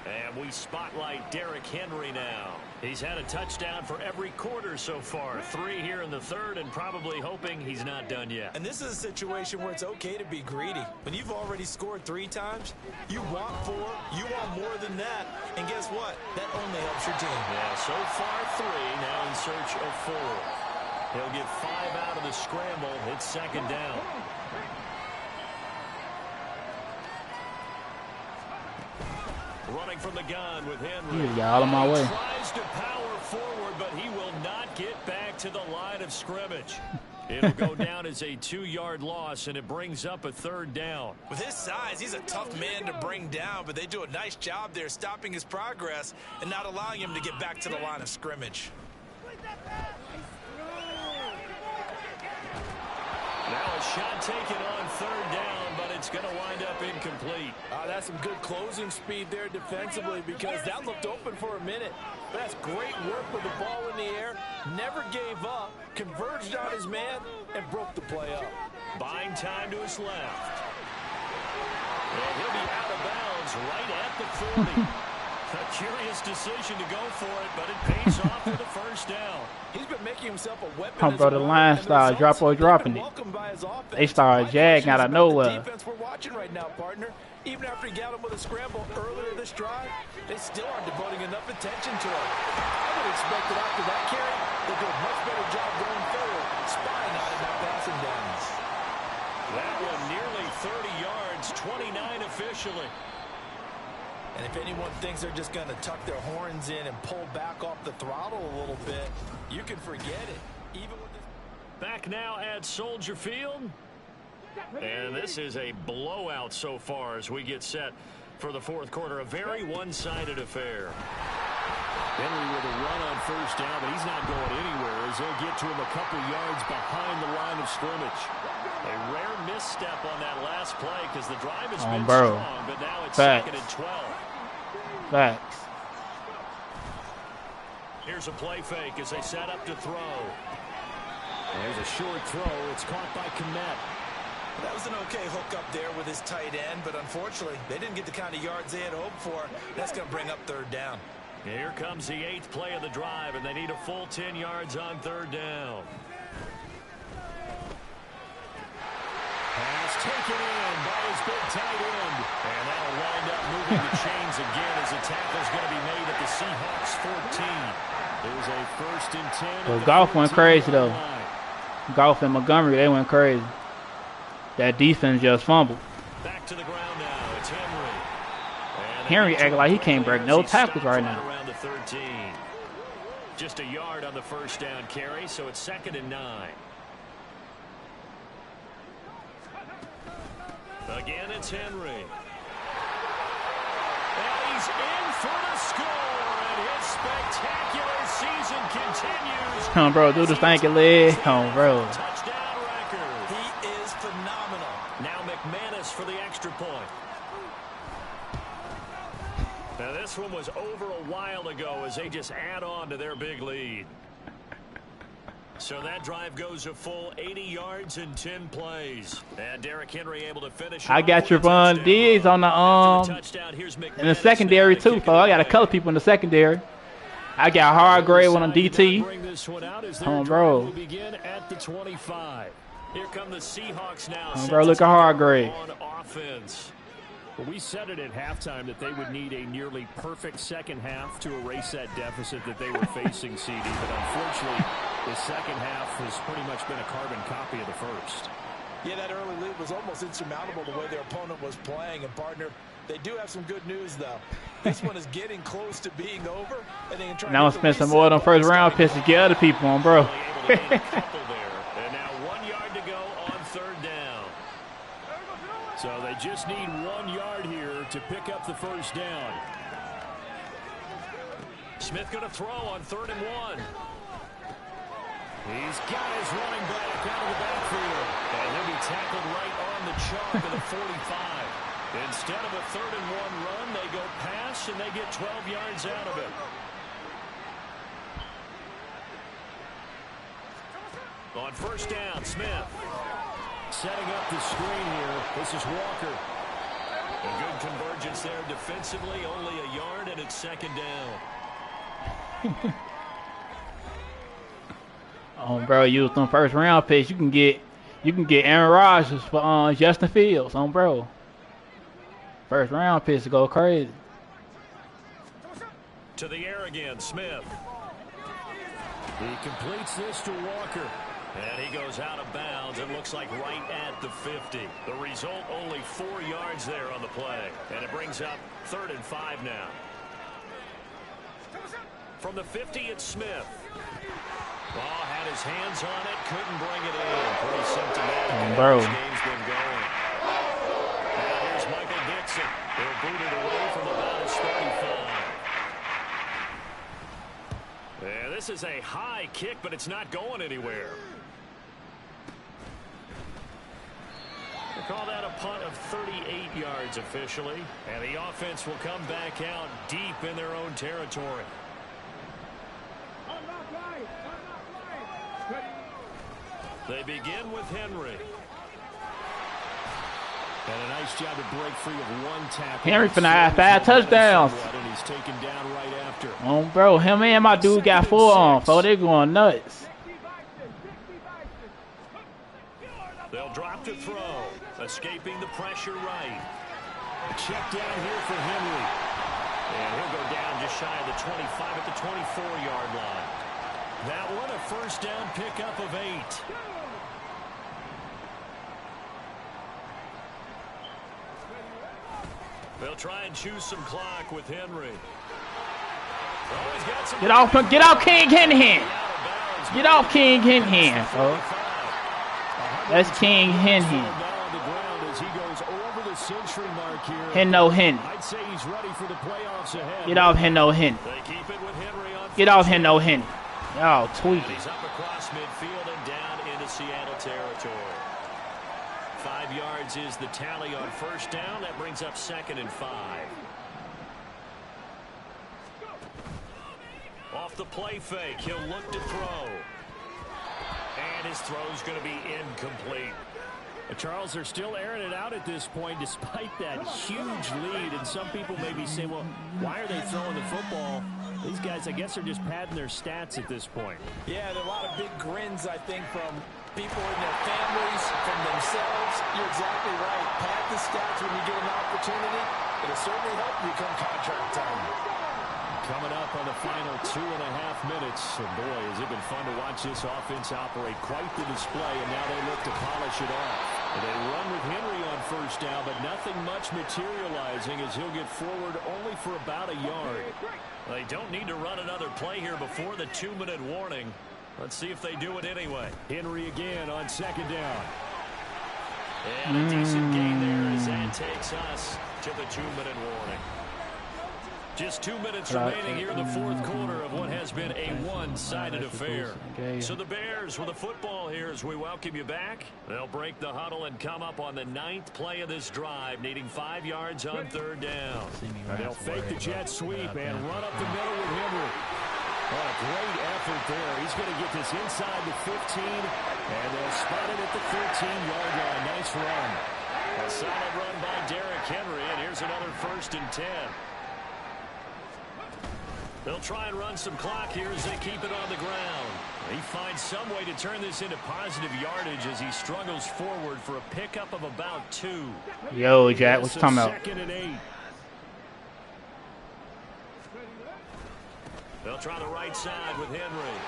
And we spotlight Derrick Henry now. He's had a touchdown for every quarter so far. 3 here in the third, and probably hoping he's not done yet. And this is a situation where it's okay to be greedy. When you've already scored 3 times, you want 4, you want more than that. And guess what? That only helps your team. Yeah, so far 3, now in search of 4. He'll get 5 out of the scramble. It's second down. Running from the gun with Henry. He's all on my way. Tries to power forward, but he will not get back to the line of scrimmage. It'll go down as a 2-yard loss, and it brings up a third down. With his size, he's a tough man to bring down, but they do a nice job there stopping his progress and not allowing him to get back to the line of scrimmage. Now a shot taken on third down, but it's going to wind up incomplete. That's some good closing speed there defensively, because that looked open for a minute. But that's great work with the ball in the air. Never gave up, converged on his man, and broke the play up. Buying time to his left. And he'll be out of bounds right at the 40. A curious decision to go for it, but it pays off for the first down. He's been making himself a weapon. Bro, the line started dropping it. They started jagging out of nowhere. Defense we're watching right now, partner. Even after he got him with a scramble earlier this drive, they still aren't devoting enough attention to him. I would expect that after that carry, they'll do a much better job going forward, spying on him, not passing downs. That one nearly 30 yards, 29 officially. And if anyone thinks they're just going to tuck their horns in and pull back off the throttle a little bit, you can forget it. Even with this. Back now at Soldier Field. And this is a blowout so far as we get set for the fourth quarter. A very one-sided affair. Henry with a run on first down, but he's not going anywhere as they'll get to him a couple yards behind the line of scrimmage. A rare misstep on that last play because the drive has been strong, but now it's second and 12. Facts. Here's a play fake as they set up to throw. There's a short throw. It's caught by Kmet. That was an okay hook up there with his tight end, but unfortunately, they didn't get the kind of yards they had hoped for. That's going to bring up third down. Here comes the 8th play of the drive, and they need a full 10 yards on third down. Pass taken in by his big tight end. And that'll wind up moving the chains again as the tackle's going to be made at the Seahawks 14. There's a 1st and 10. Well, Goff went crazy, though. Goff and Montgomery, they went crazy. That defense just fumbled. Back to the ground now. It's Henry. Henry acting like he can't break no tackles right now. Around the 13. Just a yard on the first down carry, so it's 2nd and 9. Again, it's Henry. And he's in for the score, and his spectacular season continues. Come on, bro, do the stanky leg. Come on, bro. Touchdown record. He is phenomenal. Now McManus for the extra point. Now this one was over a while ago as they just add on to their big lead. So that drive goes a full 80 yards in 10 plays. And Derrick Henry able to finish. I got your Diggs on the in the secondary too, folks. I got a couple people in the secondary. I got Hargrave on DT. Come on, bro. Begin at the 25. Here come the Seahawks now. Come on, bro, look at Hargrave. On offense. Well, we said it at halftime that they would need a nearly perfect second half to erase that deficit that they were facing, CD. But unfortunately, the second half has pretty much been a carbon copy of the first. Yeah, that early lead was almost insurmountable the way their opponent was playing. And, partner, they do have some good news, though. This one is getting close to being over. And they can try now I'm spending some more on first round picks to get other people on, bro. And now 1 yard to go on third down. So they just need 1 yard here to pick up the first down. Smith going to throw on 3rd and 1. He's got his running back out of the backfield. And he'll be tackled right on the chalk of the 45. Instead of a 3rd and 1 run, they go pass and they get 12 yards out of it. On first down, Smith. Setting up the screen here. This is Walker. A good convergence there defensively, only a yard, and it's second down. Oh, bro, use them first round picks. You can get Aaron Rodgers for Justin Fields. Bro. First round picks go crazy. To the air again, Smith. He completes this to Walker. And he goes out of bounds. It looks like right at the 50. The result, only 4 yards there on the play. And it brings up 3rd and 5 now. From the 50, it's Smith. Oh, had his hands on it, couldn't bring it in. Pretty symptomatic. Bro. This game's been going. Now here's Michael Dixon. He'll boot it away from about his 35. Yeah, this is a high kick, but it's not going anywhere. They call that a punt of 38 yards officially. And the offense will come back out deep in their own territory. They begin with Henry. And a nice job to break free of one tackle. Henry finna have 5 touchdowns. And he's taken down right after. Bro, him and my dude got 4 on, so they going nuts. They'll drop to throw. Escaping the pressure right. Check down here for Henry. And he'll go down just shy of the 25 at the 24-yard line. That one a first down pickup of 8. They'll try and choose some clock with Henry. Oh, he's got some Get off King Henhan. Get off King Henhan, bro. That's King Henhan. Heno Hen. I'd say he's ready for the playoffs ahead. Get off Heno Hen. They keep it with Henry on. Get off Heno Hen. Y'all tweaking. He's up across midfield and down into Seattle territory. 5 yards is the tally on first down. That brings up 2nd and 5. Off the play fake, he'll look to throw. And his throw's going to be incomplete. Charles, they're still airing it out at this point despite that huge lead. And some people may be saying, well, why are they throwing the football? These guys, I guess, are just padding their stats at this point. Yeah, there are a lot of big grins, I think, from people in their families, from themselves. You're exactly right. Pad the stats when you get an opportunity. It'll certainly help you come contract time. Coming up on the final 2.5 minutes. And boy, has it been fun to watch this offense operate. Quite the display, and now they look to polish it off. And they run with Henry on first down, but nothing much materializing as he'll get forward only for about a yard. They don't need to run another play here before the 2-minute warning. Let's see if they do it anyway. Henry again on second down. And a decent gain there as that takes us to the 2-minute warning. Just 2 minutes remaining here in the fourth quarter of what has been a one-sided affair. So the Bears with the football here as we welcome you back. They'll break the huddle and come up on the 9th play of this drive, needing 5 yards on third down. They'll fake the jet sweep and run up the middle with Henry. What a great effort there. He's going to get this inside the 15, and they'll spot it at the 13-yard line. Nice run. A solid run by Derrick Henry, and here's another 1st and 10. They'll try and run some clock here as they keep it on the ground. He finds some way to turn this into positive yardage as he struggles forward for a pickup of about 2. Yo, Jack, what you talking about? 2nd and 8. They'll try the right side with Henry.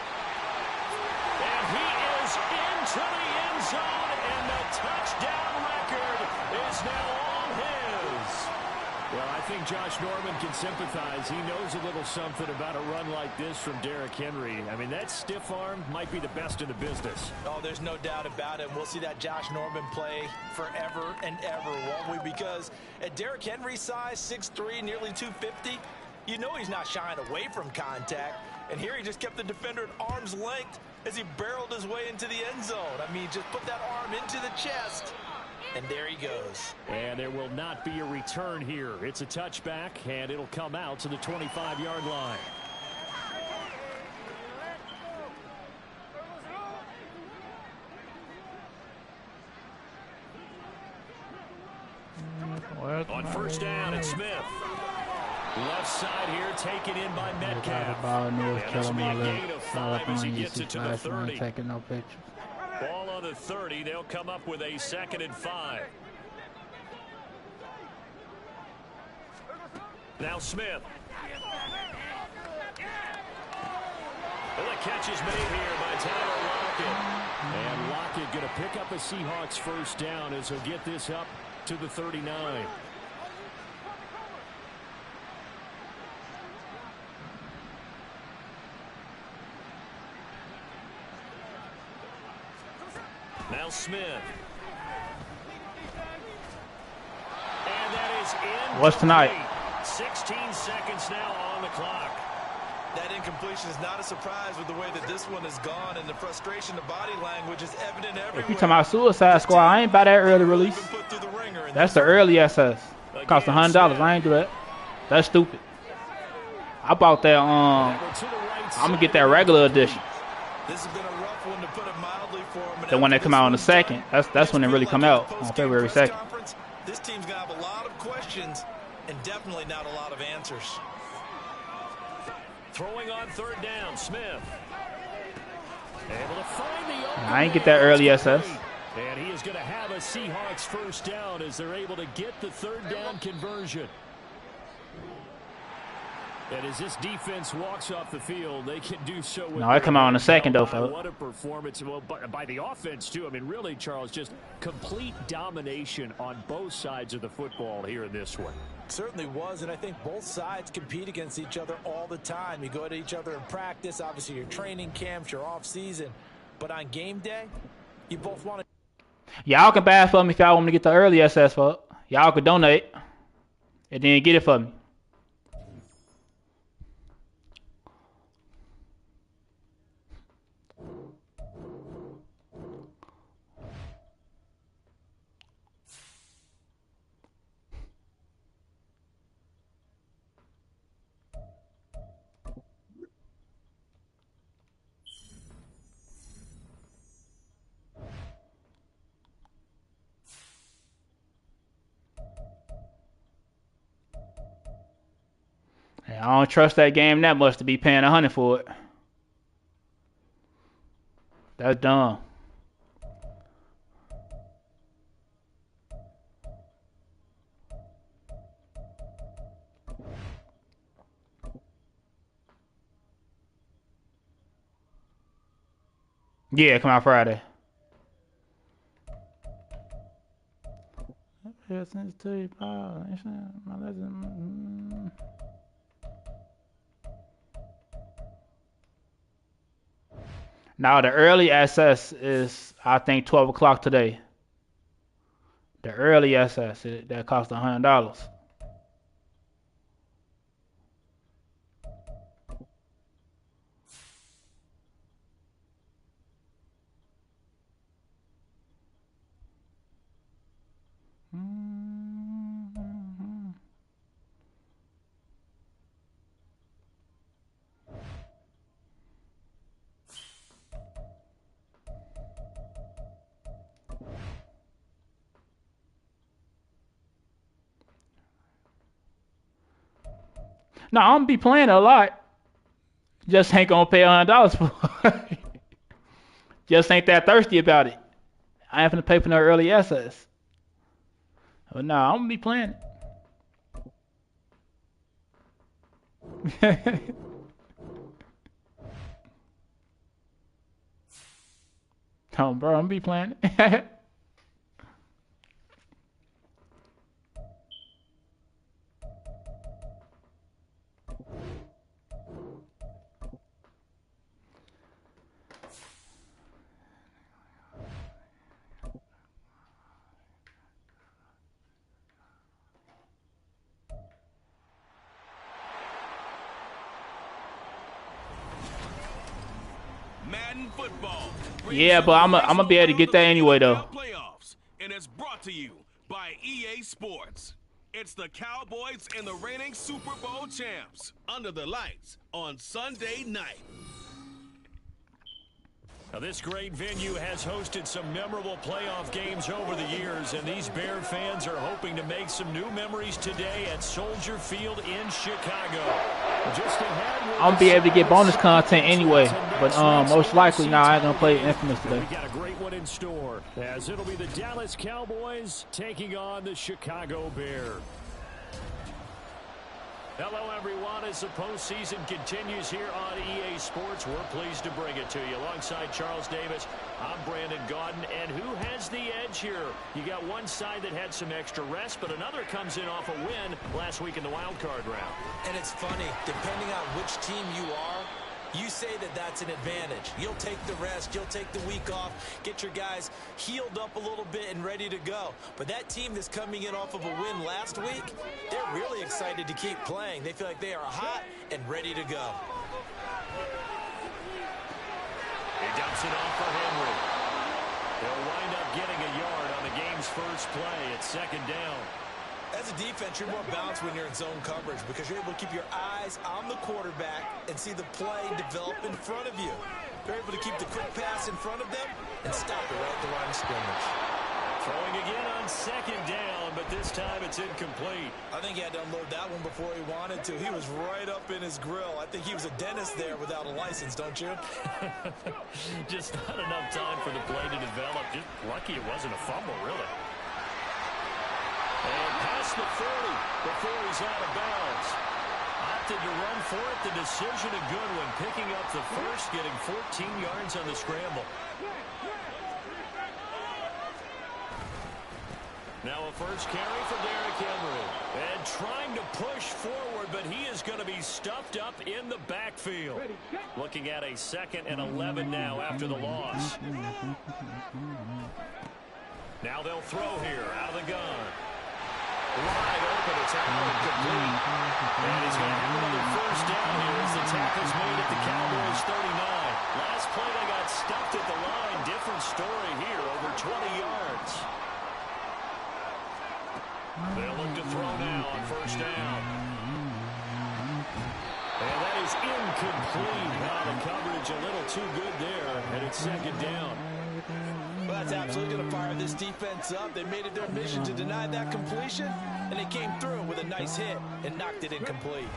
And he is into the end zone, and the touchdown record is now all his. Well, I think Josh Norman can sympathize. He knows a little something about a run like this from Derrick Henry. I mean, that stiff arm might be the best in the business. Oh, there's no doubt about it. We'll see that Josh Norman play forever and ever, won't we? Because at Derrick Henry's size, 6'3", nearly 250, you know he's not shying away from contact. And here he just kept the defender at arm's length as he barreled his way into the end zone. I mean, just put that arm into the chest. And there he goes. And there will not be a return here. It's a touchback, and it'll come out to the 25-yard line. On first down, it's Smith. Left side here, taken in by Metcalf. And this will be a gain of 5 as he gets it to the 30. Taking no pictures. Ball on the 30. They'll come up with a 2nd and 5. Now Smith. Well, the catch is made here by Tyler Lockett. And Lockett going to pick up a Seahawks first down as he'll get this up to the 39. Now Smith. And that is in. What's tonight? 16 seconds now on the clock. That incompletion is not a surprise with the way that this one has gone, and the frustration, the body language is evident everywhere. If you talking about Suicide Squad, I ain't buy that early release. That's the early SS. Cost $100. I ain't do that. That's stupid. I bought that. I'm gonna get that regular edition. This has been a rough one to put it mildly for him. The one that come out on the 2nd. That's when it really come out on February 2nd. This team's gonna have a lot of questions and definitely not a lot of answers. Throwing on third down, Smith. Able to find the open. I ain't get that early SS. And he is going to have a Seahawks first down as they're able to get the third down conversion. And as this defense walks off the field, they can do so. No, I come out on the 2nd, though, folks. What a performance. Well, by the offense, too. I mean, really, Charles, just complete domination on both sides of the football here in this one. Certainly was, and I think both sides compete against each other all the time. You go at each other in practice, obviously your training camps, your off season, but on game day, you both want to. Y'all can buy it for me if y'all want me to get the early SS for. Y'all could donate and then get it for me. I don't trust that game that much to be paying $100 for it. That's dumb. Yeah, come out Friday. Now the early SS is, I think, 12 o'clock today. The early SS that cost $100. No, I'm gonna be playing a lot. Just ain't gonna pay $100 for it. Just ain't that thirsty about it. I ain't gonna pay for no early SS. But no, I'm gonna be playing it. Oh, bro, I'm gonna be playing it. Madden football. Yeah, but I'm gonna be able to get that anyway, though. Playoffs, and it's brought to you by EA Sports. It's the Cowboys and the reigning Super Bowl champs under the lights on Sunday night. Now, this great venue has hosted some memorable playoff games over the years, and these Bear fans are hoping to make some new memories today at Soldier Field in Chicago. Just ahead, I'm gonna be able to get bonus content anyway, but most likely now I ain't gonna play Infamous today. We got a great one in store, as it'll be the Dallas Cowboys taking on the Chicago Bears. Hello, everyone. As the postseason continues here on EA Sports, we're pleased to bring it to you. Alongside Charles Davis, I'm Brandon Gaudin. And who has the edge here? You got one side that had some extra rest, but another comes in off a win last week in the wild card round. And it's funny, depending on which team you are, you say that that's an advantage. You'll take the rest. You'll take the week off. Get your guys healed up a little bit and ready to go. But that team that's coming in off of a win last week, they're really excited to keep playing. They feel like they are hot and ready to go. He dumps it off for Henry. They'll wind up getting a yard on the game's first play at second down. As a defense, you're more balanced when you're in zone coverage because you're able to keep your eyes on the quarterback and see the play develop in front of you. You're able to keep the quick pass in front of them and stop it right at the line of scrimmage. Throwing again on second down, but this time it's incomplete. I think he had to unload that one before he wanted to. He was right up in his grill. I think he was a dentist there without a license, don't you? Just not enough time for the play to develop. Just lucky it wasn't a fumble, really. And past the 40 before he's out of bounds. Opted to run for it. The decision a good one. Picking up the first, getting 14 yards on the scramble. Now a first carry for Derrick Henry. And trying to push forward, but he is going to be stuffed up in the backfield. Looking at a 2nd and 11 now after the loss. Now they'll throw here out of the gun. Wide open, it's out complete. And he's going to have another first down here as the tackle's made at the Cowboys 39. Last play they got stuffed at the line. Different story here, over 20 yards. They'll look to throw now on first down. And that is incomplete. Now the coverage a little too good there, and it's second down. Well, that's absolutely going to fire this defense up. They made it their mission to deny that completion, and they came through with a nice hit and knocked it incomplete.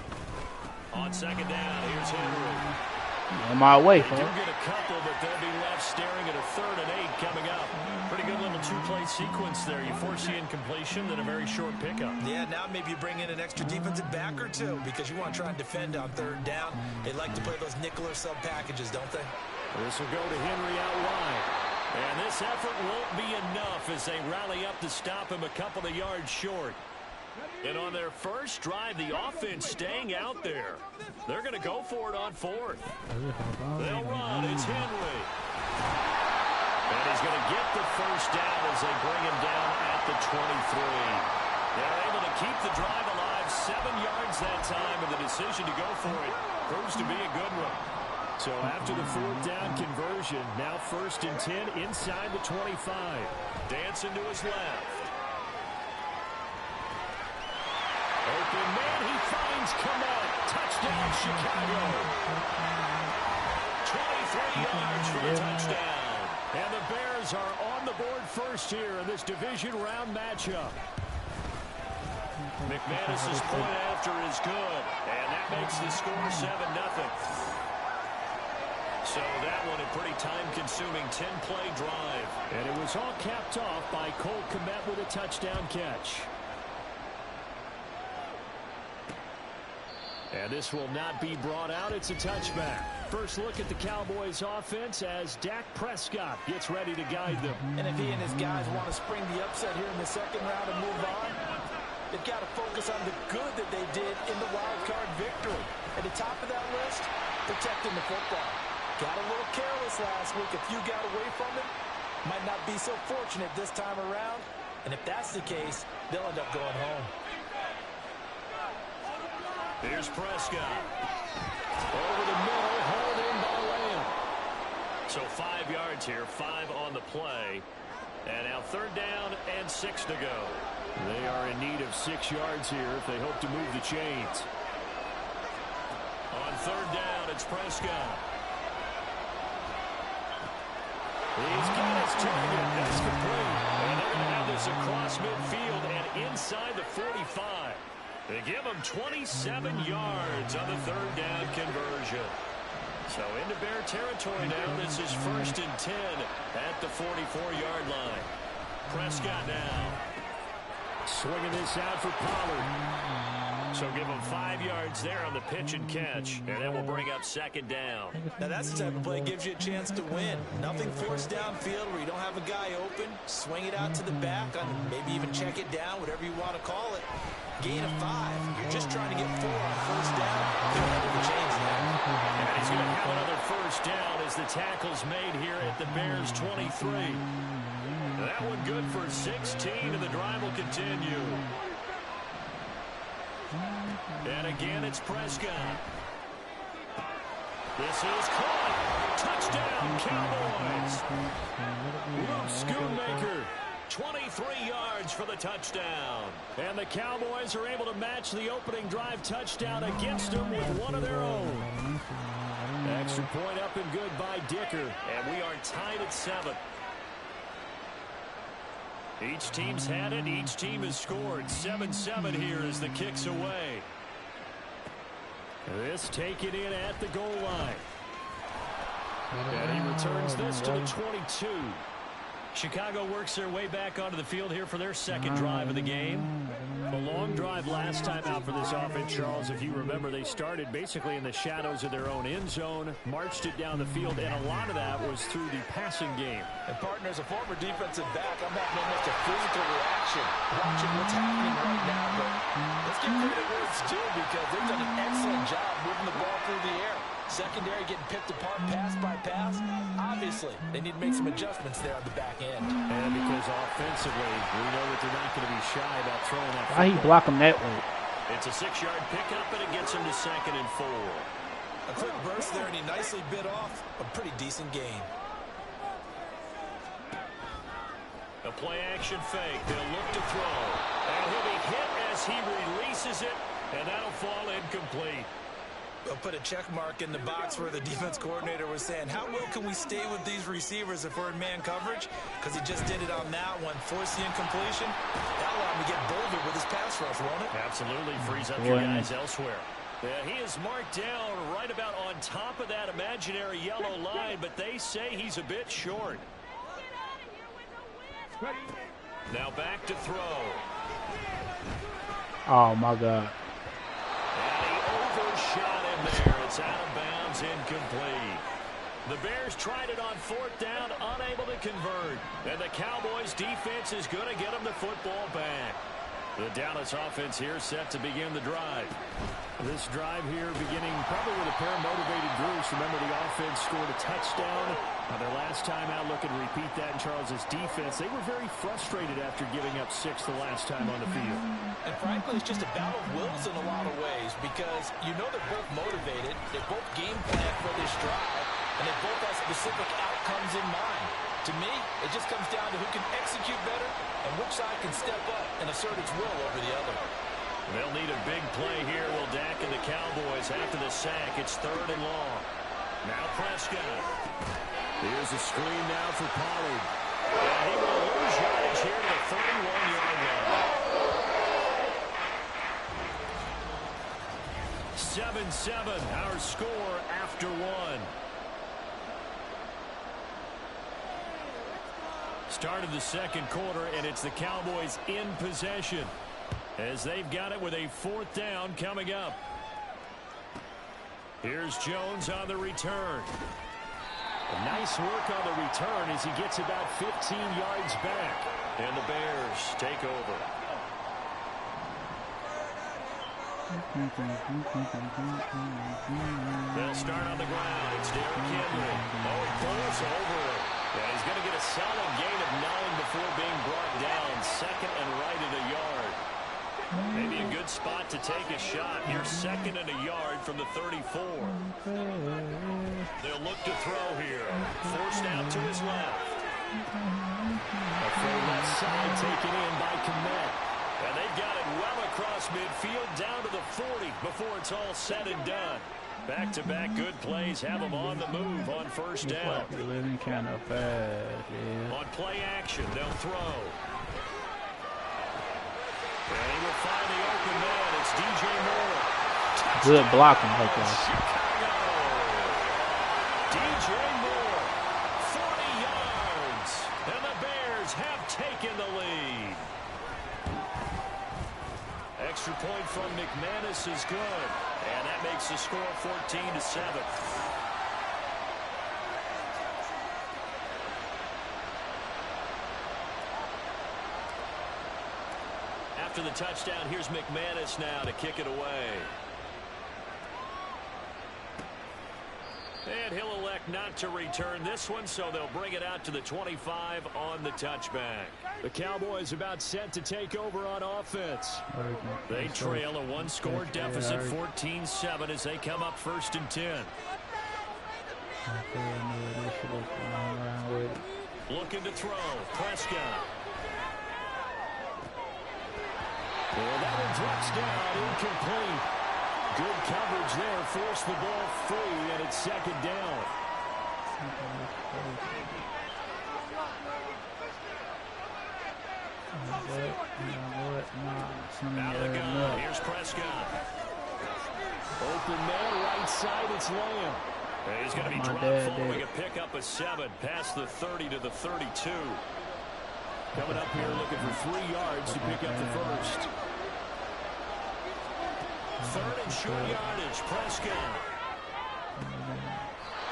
On second down, here's Henry. On my way, They do get a couple, but they'll be left staring at a 3rd and 8 coming up. Pretty good little two-play sequence there. You force the incompletion, then a very short pickup. Yeah, now maybe you bring in an extra defensive back or two because you want to try and defend on 3rd down. They like to play those nickel or sub packages, don't they? This will go to Henry out wide. And this effort won't be enough as they rally up to stop him a couple of yards short. And on their first drive, the offense staying out there. They're going to go for it on 4th. They'll run. It's Henry. And he's going to get the first down as they bring him down at the 23. They're able to keep the drive alive, 7 yards that time, and the decision to go for it proves to be a good one. So after the 4th down conversion, now 1st and 10 inside the 25. Dancing to his left. Open man, he finds Komet. Touchdown, Chicago. 23 yards for the touchdown. And the Bears are on the board first here in this division round matchup. McManus's point after is good. And that makes the score 7-0. So that one a pretty time-consuming 10-play drive. And it was all capped off by Cole Komet with a touchdown catch. And this will not be brought out. It's a touchback. First look at the Cowboys offense as Dak Prescott gets ready to guide them. And if he and his guys want to spring the upset here in the 2nd round and move on, they've got to focus on the good that they did in the wild card victory. At the top of that list, protecting the football. Got a little careless last week. A few got away from it. Might not be so fortunate this time around. And if that's the case, they'll end up going home. Here's Prescott. Over the middle, hauled in by Lamb. So 5 yards here, 5 on the play. And now 3rd down and 6 to go. They are in need of 6 yards here if they hope to move the chains. On 3rd down, it's Prescott. He's got his target. That's complete. And they're going to have this across midfield and inside the 45. They give him 27 yards on the third down conversion. So into Bear territory now. This is 1st and 10 at the 44-yard line. Prescott now. Swinging this out for Pollard. So give him 5 yards there on the pitch and catch. And then we'll bring up 2nd down. Now that's the type of play that gives you a chance to win. Nothing forced downfield where you don't have a guy open. Swing it out to the back, maybe even check it down, whatever you want to call it. Gain of 5. You're just trying to get 4 on 1st down. They're able to change that. And he's going to have another 1st down as the tackle's made here at the Bears 23. That one good for 16, and the drive will continue. And again, it's Prescott. This is caught. Touchdown, Cowboys. Luke Schoonmaker. 23 yards for the touchdown. And the Cowboys are able to match the opening drive touchdown against them with one of their own. Extra point up and good by Dicker. And we are tied at 7. Each team's had it. Each team has scored. 7-7 here as the kick's away. This taken in at the goal line. And he returns this to the 22. Chicago works their way back onto the field here for their 2nd drive of the game. A long drive last time out for this offense, Charles. If you remember, they started basically in the shadows of their own end zone, marched it down the field, and a lot of that was through the passing game. And partner, as a former defensive back, I'm having almost a physical reaction watching what's happening right now. But let's give credit where it's due because they've done an excellent job moving the ball through the air. Secondary getting picked apart pass by pass. Obviously, they need to make some adjustments there on the back end. And because offensively, we know that they're not going to be shy about throwing that football. Why he block him that way? It's a 6-yard pickup, and it gets him to 2nd and 4. A quick burst there, and he nicely bit off a pretty decent gain. A play-action fake. They'll look to throw. And he'll be hit as he releases it, and that'll fall incomplete. They'll put a check mark in the box where the defense coordinator was saying, how well can we stay with these receivers if we're in man coverage? Because he just did it on that one, forced the incompletion. That'll allow him to get bolder with his pass rush, won't it? Absolutely frees up your guys elsewhere. Yeah, he is marked down right about on top of that imaginary yellow line, but they say he's a bit short. Now back to throw. Oh, my God. And he overshot him there. It's out of bounds, incomplete. The Bears tried it on 4th down, unable to convert. And the Cowboys' defense is going to get them the football back. The Dallas offense here set to begin the drive. This drive here beginning probably with a pair of motivated groups. Remember, the offense scored a touchdown on their last time out. Looking to repeat that in Charles's defense. They were very frustrated after giving up 6 the last time on the field. And frankly, it's just a battle of wills in a lot of ways because you know they're both motivated. They're both game planned for this drive, and they both have specific outcomes in mind. To me, it just comes down to who can execute better and which side can step up and assert its will over the other. They'll need a big play here. Will Dak and the Cowboys after the sack. It's 3rd and long. Now Prescott. Here's a screen now for Pollard. And he will lose yardage here to the 31-yard line. 7-7, our score after 1. Start of the 2nd quarter, and it's the Cowboys in possession as they've got it with a 4th down coming up. Here's Jones on the return. Nice work on the return as he gets about 15 yards back. And the Bears take over. They'll start on the ground. It's Derrick Henry. Oh, he pulls over it. Yeah, he's going to get a solid gain of 9 before being brought down. 2nd and right at a yard. Maybe a good spot to take a shot. You're 2nd and a yard from the 34. They'll look to throw here. Forced out to his left. A full left side taken in by Kmet. And they've got it well across midfield down to the 40 before it's all said and done. Back-to-back good plays have them on the move on first down. Living kind of bad, yeah. On play action, they'll throw. And he will find the open man. It's DJ Moore. Good blocking, okay. Chicago. DJ Moore, 40 yards. And the Bears have taken the lead. Extra point from McManus is good. And that makes the score 14-7. After the touchdown, here's McManus now to kick it away. And he'll elect not to return this one, so they'll bring it out to the 25 on the touchback. The Cowboys about set to take over on offense. They trail a one-score deficit, 14-7, as they come up 1st and 10. Looking to throw. Prescott. And that one drops down, incomplete. Good coverage there, forced the ball free, and it's 2nd down. Out of the gun, here's Prescott. Open man, right side, it's Lamb. He's going to be dropped following a pickup of 7 past the 30 to the 32. Coming up here looking for 3 yards to pick up the first. 3rd and short yardage, Prescott.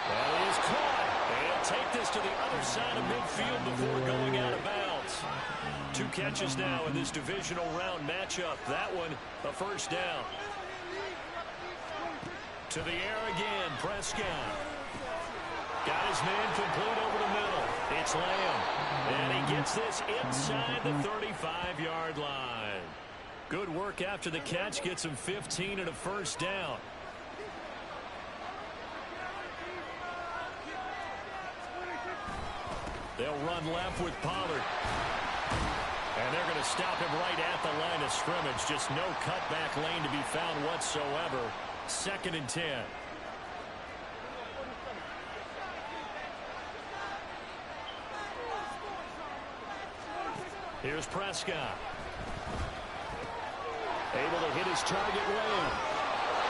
That is caught. And take this to the other side of midfield before going out of bounds. 2 catches now in this divisional round matchup. That one, a 1st down. To the air again, Prescott. Got his man complete over the middle. It's Lamb. And he gets this inside the 35-yard line. Good work after the catch. Gets him 15 and a 1st down. They'll run left with Pollard. And they're going to stop him right at the line of scrimmage. Just no cutback lane to be found whatsoever. 2nd and 10. Here's Prescott. Able to hit his target, Lamb.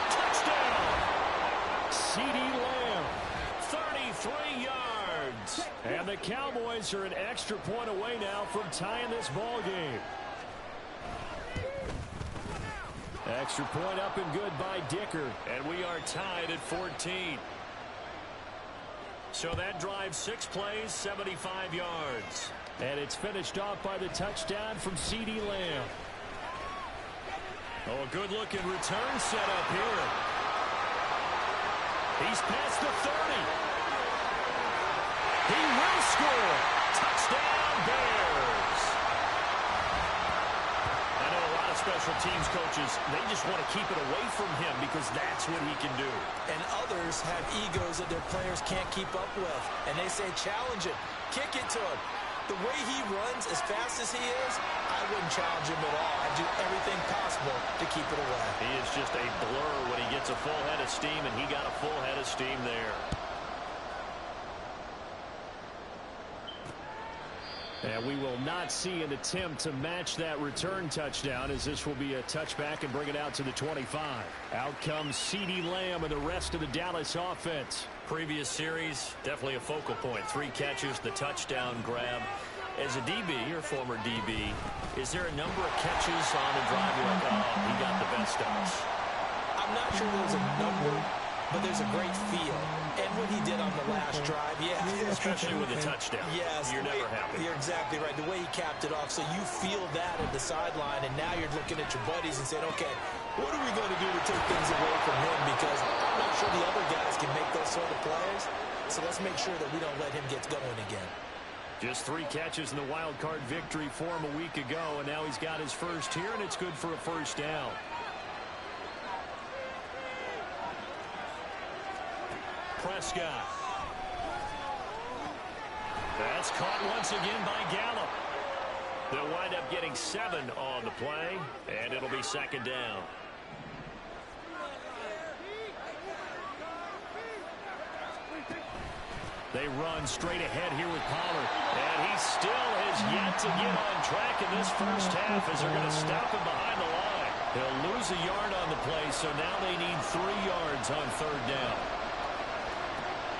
Touchdown! C.D. Lamb, 33 yards. And the Cowboys are an extra point away now from tying this ball game. Extra point up and good by Dicker. And we are tied at 14. So that drive 6 plays, 75 yards. And it's finished off by the touchdown from C.D. Lamb. Oh, a good-looking return set up here. He's past the 30. He will score. Touchdown, Bears. I know a lot of special teams coaches, they just want to keep it away from him because that's what he can do. And others have egos that their players can't keep up with. And they say, challenge it. Kick it to him. The way he runs as fast as he is, I wouldn't challenge him at all. I'd do everything possible to keep it away. He is just a blur when he gets a full head of steam, and he got a full head of steam there. And we will not see an attempt to match that return touchdown, as this will be a touchback and bring it out to the 25. Out comes C.D. Lamb and the rest of the Dallas offense. Previous series, definitely a focal point. 3 catches, the touchdown grab. As a DB, or former DB, is there a number of catches on a drive you're like, oh, he got the best of us? I'm not sure there's a number, but there's a great feel. And what he did on the last drive, yeah. Especially with a touchdown. Yes. You're never happy. You're exactly right. The way he capped it off, so you feel that at the sideline, and now you're looking at your buddies and saying, okay, what are we going to do to take things away from him? Because I'm not sure the other guys can make those sort of plays. So let's make sure that we don't let him get going again. Just 3 catches in the wild card victory for him a week ago, and now he's got his first here, and it's good for a 1st down. Prescott. That's caught once again by Gallup. They'll wind up getting 7 on the play, and it'll be 2nd down. They run straight ahead here with Pollard. And he still has yet to get on track in this first half as they're going to stop him behind the line. He'll lose a yard on the play, so now they need 3 yards on third down.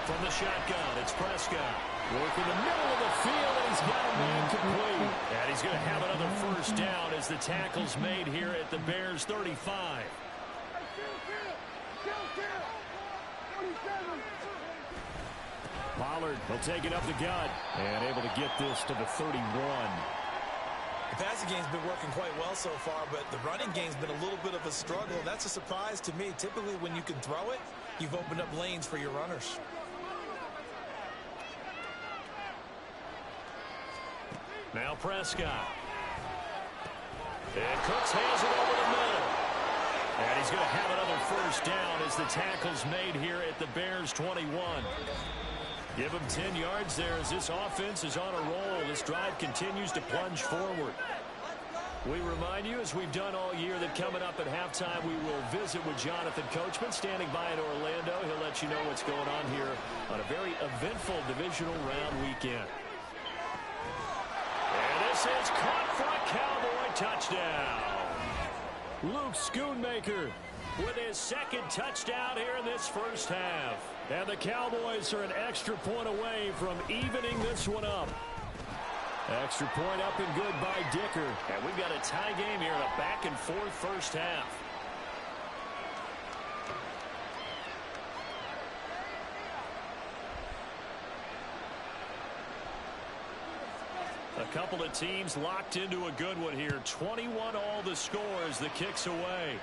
From the shotgun, it's Prescott. Working the middle of the field, and he's got a man complete. And he's going to have another first down as the tackle's made here at the Bears' 35. Pollard will take it up the gut and able to get this to the 31. The passing game's been working quite well so far, but the running game's been a little bit of a struggle. That's a surprise to me. Typically, when you can throw it, you've opened up lanes for your runners. Now Prescott. And Cooks has it over the middle. And he's going to have another first down as the tackle's made here at the Bears' 21. Give him 10 yards there as this offense is on a roll. This drive continues to plunge forward. We remind you, as we've done all year, that coming up at halftime, we will visit with Jonathan Coachman standing by in Orlando. He'll let you know what's going on here on a very eventful divisional round weekend. And this is caught for a Cowboy touchdown. Luke Schoonmaker with his second touchdown here in this first half. And the Cowboys are an extra point away from evening this one up. Extra point up and good by Dicker. And we've got a tie game here in a back-and-forth first half. A couple of teams locked into a good one here. 21 all the score as the kick's away.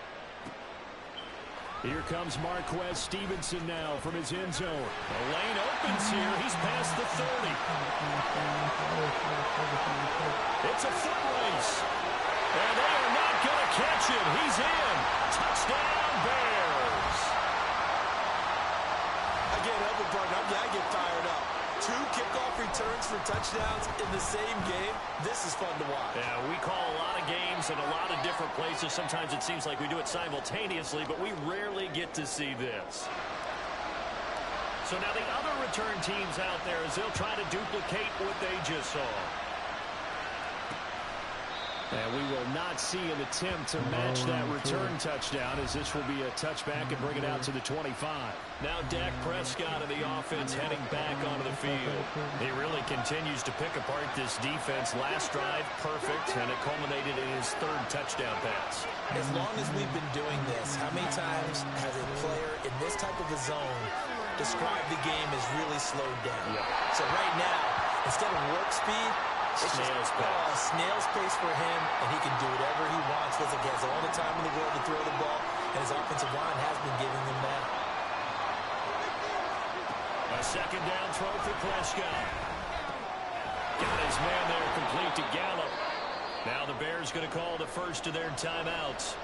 Here comes Marquez Stevenson now from his end zone. The lane opens here. He's past the 30. It's a foot race. And they are not going to catch him. He's in. Touchdown, Bears. I can't help it, partner. I get fired up. 2 kickoff returns for touchdowns in the same game. This is fun to watch. Yeah, we call a lot of games in a lot of different places. Sometimes it seems like we do it simultaneously, but we rarely get to see this. So now the other return teams out there as they'll try to duplicate what they just saw. And we will not see an attempt to match that return touchdown as this will be a touchback and bring it out to the 25. Now Dak Prescott of the offense heading back onto the field. He really continues to pick apart this defense. Last drive, perfect, and it culminated in his 3rd touchdown pass. As long as we've been doing this, how many times has a player in this type of a zone described the game as really slowed down? Yep. So right now, instead of warp speed, it's snail's pace. Snail's pace for him, and he can do whatever he wants. Feels like he has all the time in the world to throw the ball, and his offensive line has been giving him that. A second down throw for Prescott. Got his man there complete to Gallup. Now the Bears going to call the first of their timeouts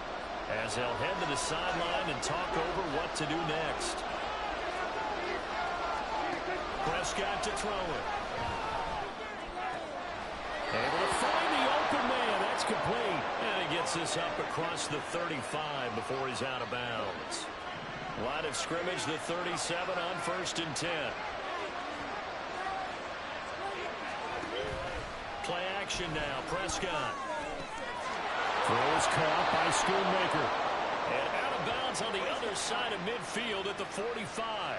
as they'll head to the sideline and talk over what to do next. Prescott to throw it. Able to find the open man. That's complete. And he gets this up across the 35 before he's out of bounds. Line of scrimmage, the 37 on 1st and 10. Play action now. Prescott. Throw is caught by Schoonmaker. And out of bounds on the other side of midfield at the 45.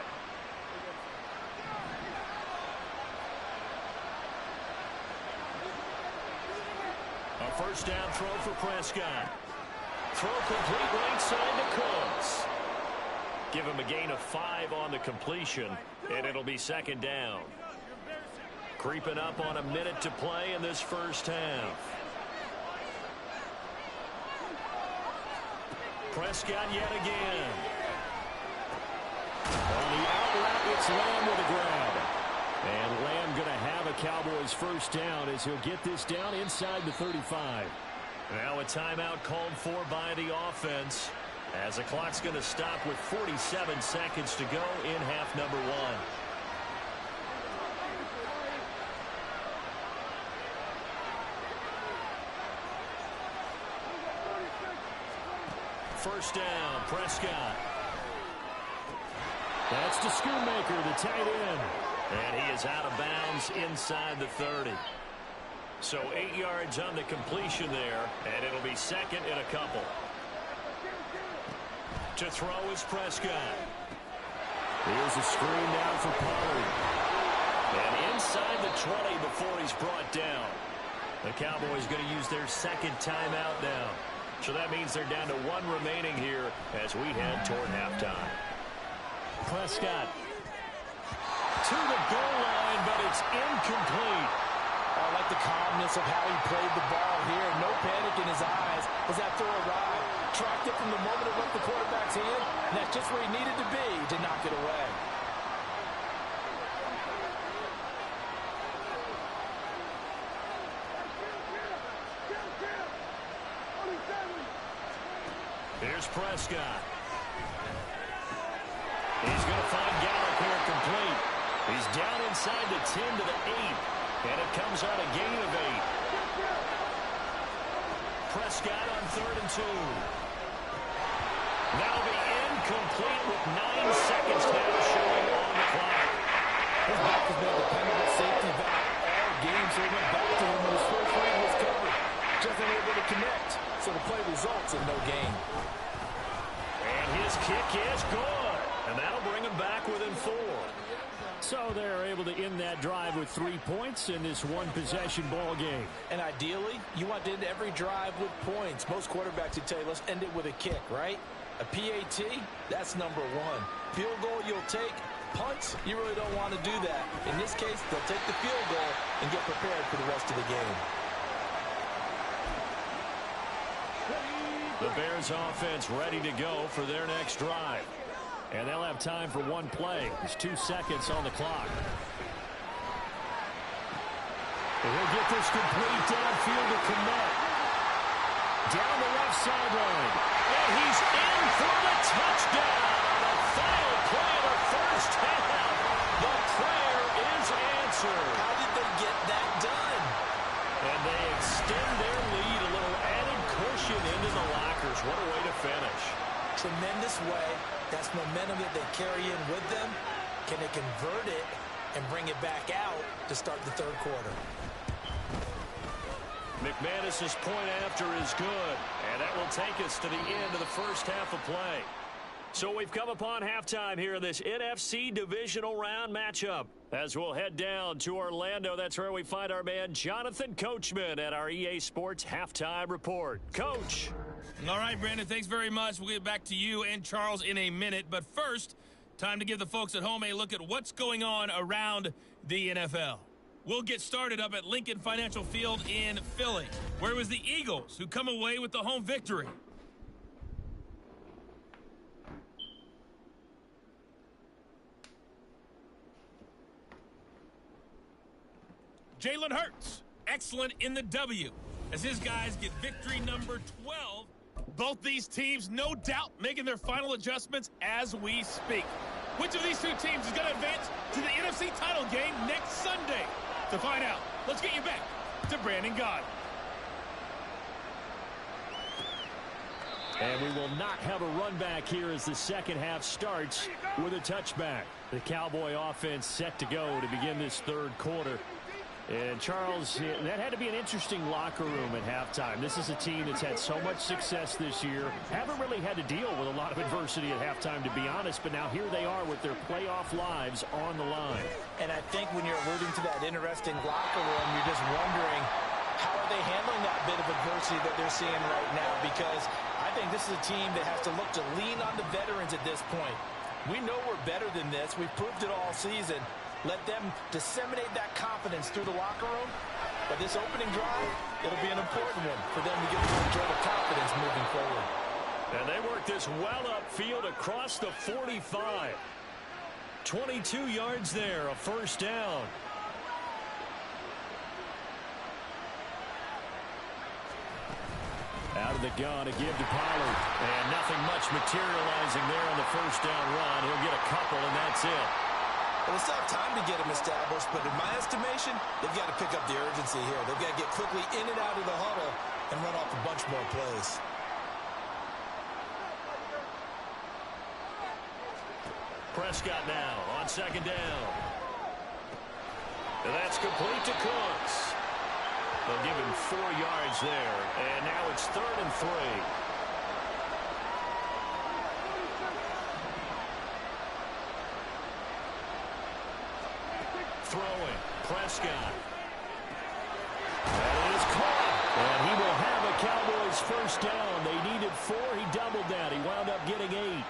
A first down throw for Prescott. Throw complete right side to Cooks. Give him a gain of 5 on the completion, and it'll be second down. Creeping up on a minute to play in this first half. Prescott yet again. On the out route, it's Lamb with a grab. And Lamb going to have a Cowboys first down as he'll get this down inside the 35. Now a timeout called for by the offense as the clock's going to stop with 47 seconds to go in half number 1. First down, Prescott. That's to Schoonmaker, the tight end. And he is out of bounds inside the 30. So 8 yards on the completion there, and it'll be second and a couple. To throw is Prescott. Here's a screen down for Pollard. And inside the 20 before he's brought down. The Cowboys going to use their second timeout now. So that means they're down to 1 remaining here as we head toward halftime. Prescott to the goal line, but it's incomplete. I like the calmness of how he played the ball here. No panic in his eyes as that throw arrived. Tracked it from the moment it left the quarterback's hand, and that's just where he needed to be to knock it away. Here's Prescott. He's going to find Gallup here complete. He's down inside the 10 to the 8, and it comes on a gain of 8. Prescott on 3rd and 2. That'll be incomplete with 9 seconds now showing on the clock. His back has been a dependable safety valve all game, so he went back to him when his first read was covered. Just unable to connect, so the play results in no gain. And his kick is good, and that'll bring him back within 4. So they're able to end that drive with 3 points in this one-possession ball game. And ideally, you want to end every drive with points. Most quarterbacks would tell you, let's end it with a kick, right? A PAT, that's number 1. Field goal you'll take. Punts, you really don't want to do that. In this case, they'll take the field goal and get prepared for the rest of the game. The Bears offense ready to go for their next drive. And they'll have time for 1 play. There's 2 seconds on the clock. And he'll get this complete downfield to connect. Down the left sideline. And he's in for the touchdown. The final play of the first half. The prayer is answered. How did they get that done? And they extend their lead, a little added cushion into the lockers. What a way to finish. Tremendous way. That's momentum that they carry in with them. Can they convert it and bring it back out to start the 3rd quarter? McManus's point after is good, and that will take us to the end of the first half of play. So we've come upon halftime here in this NFC divisional round matchup. As we'll head down to Orlando, that's where we find our man Jonathan Coachman at our EA Sports Halftime Report. Coach. All right, Brandon, thanks very much. We'll get back to you and Charles in a minute. But first, time to give the folks at home a look at what's going on around the NFL. We'll get started up at Lincoln Financial Field in Philly, where it was the Eagles who come away with the home victory. Jalen Hurts, excellent in the W, as his guys get victory number 12. Both these teams, no doubt, making their final adjustments as we speak. Which of these two teams is going to advance to the NFC title game next Sunday? To find out, let's get you back to Brandon Gaudin. And we will not have a run back here as the second half starts with a touchback. The Cowboy offense set to go to begin this 3rd quarter. And, Charles, that had to be an interesting locker room at halftime. This is a team that's had so much success this year. Haven't really had to deal with a lot of adversity at halftime, to be honest. But now here they are with their playoff lives on the line. And I think when you're alluding to that interesting locker room, you're just wondering, how are they handling that bit of adversity that they're seeing right now? Because I think this is a team that has to look to lean on the veterans at this point. We know we're better than this. We've proved it all season. Let them disseminate that confidence through the locker room. But this opening drive, it'll be an important one for them to get a little jolt of confidence moving forward. And they work this well upfield across the 45. 22 yards there, a first down. Out of the gun to give to Pollard. And nothing much materializing there on the first down run. He'll get a couple, and that's it. Well, they still have time to get him established, but in my estimation, they've got to pick up the urgency here. They've got to get quickly in and out of the huddle and run off a bunch more plays. Prescott now on second down. And that's complete to Cooks. They'll give him 4 yards there, and now it's 3rd and 3. Throwing, Prescott. That is caught, and he will have a Cowboys first down. They needed 4. He doubled that. He wound up getting 8.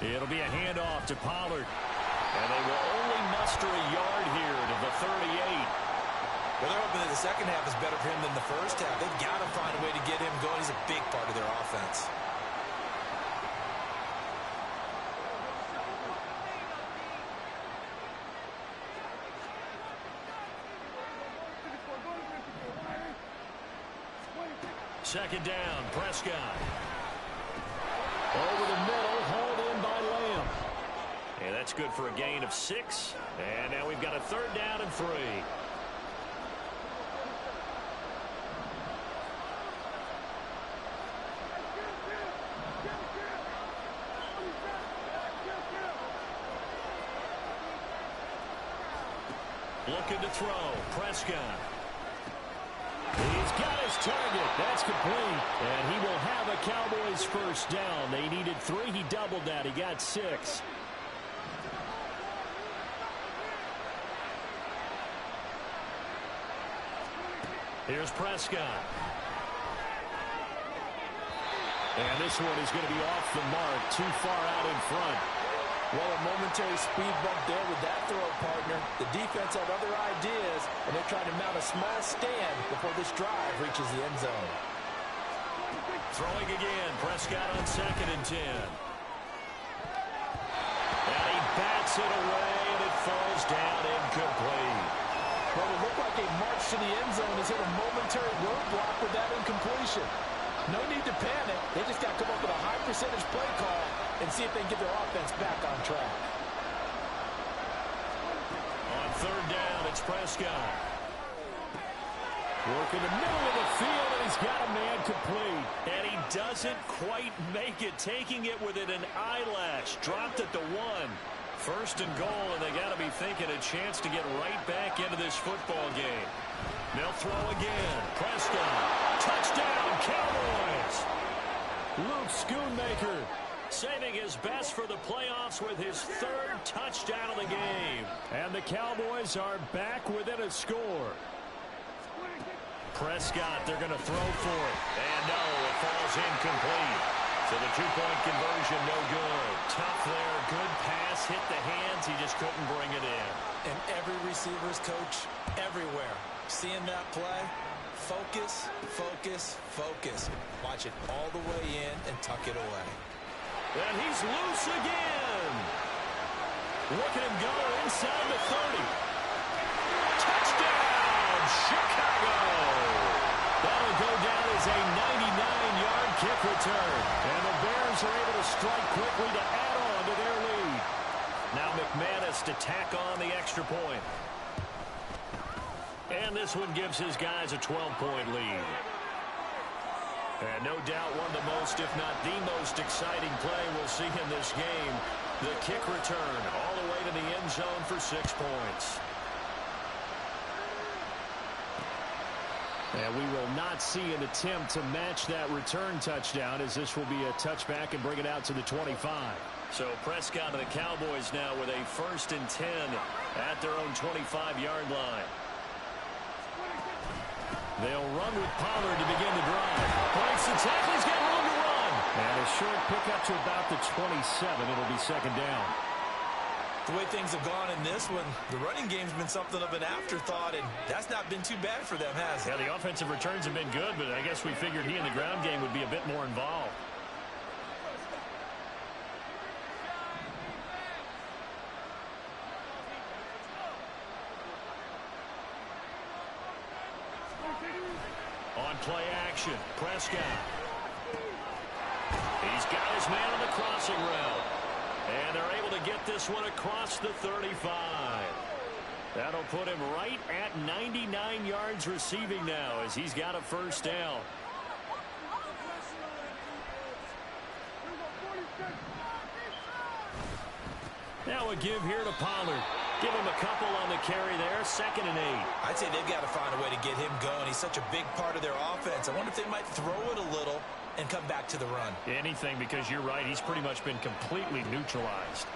It'll be a handoff to Pollard. And they will only muster a yard here to the 38. Well, they're hoping that the second half is better for him than the first half. They've got to find a way to get him going. He's a big part of their offense. Second down, Prescott. Over the middle, hauled in by Lamb. And that's good for a gain of 6. And now we've got a 3rd down and 3. Looking to throw, Prescott. He's got his target. That's complete. And he will have a Cowboys first down. They needed 3. He doubled that. He got 6. Here's Prescott. And this one is going to be off the mark. Too far out in front. Well, a momentary speed bump there with that throw, partner. The defense had other ideas, and they're trying to mount a small stand before this drive reaches the end zone. Throwing again. Prescott on 2nd and 10. And he bats it away, and it falls down incomplete. Well, it looked like a march to the end zone has hit a momentary roadblock with that incompletion. No need to panic. They just got to come up with a high percentage play call and see if they can get their offense back on track. On 3rd down, it's Prescott. Working the middle of the field, and he's got a man complete. And he doesn't quite make it, taking it within an eyelash. Dropped at the 1. 1st and goal, and they got to be thinking a chance to get right back into this football game. They'll throw again. Prescott. Touchdown, Cowboys. Luke Schoonmaker saving his best for the playoffs with his 3rd touchdown of the game. And the Cowboys are back within a score. Prescott, they're going to throw for it. And no, it falls incomplete. So the 2-point conversion, no good. Tough there, good pass, hit the hands. He just couldn't bring it in. And every receiver's coach everywhere. Seeing that play, focus, focus, focus. Watch it all the way in and tuck it away. And he's loose again. Look at him go inside the 30. Touchdown, Chicago. That'll go down as a 99-yard kick return. And the Bears are able to strike quickly to add on to their lead. Now McManus to tack on the extra point. And this one gives his guys a 12-point lead. And no doubt one of the most, if not the most exciting play we'll see in this game. The kick return all the way to the end zone for 6 points. And we will not see an attempt to match that return touchdown, as this will be a touchback and bring it out to the 25. So Prescott and the Cowboys now with a 1st and 10 at their own 25-yard line. They'll run with Pollard to begin the drive. Breaks the tackle. He's got room to run. And a short pickup to about the 27. It'll be 2nd down. The way things have gone in this one, the running game's been something of an afterthought, and that's not been too bad for them, has it? Yeah, the offensive returns have been good, but I guess we figured he in the ground game would be a bit more involved. On play action, Prescott. He's got his man on the crossing route. And they're able to get this one across the 35. That'll put him right at 99 yards receiving now as he's got a 1st down. Now a give here to Pollard. Give him a couple on the carry there, 2nd and 8. I'd say they've got to find a way to get him going. He's such a big part of their offense. I wonder if they might throw it a little and come back to the run. Anything, because you're right. He's pretty much been completely neutralized.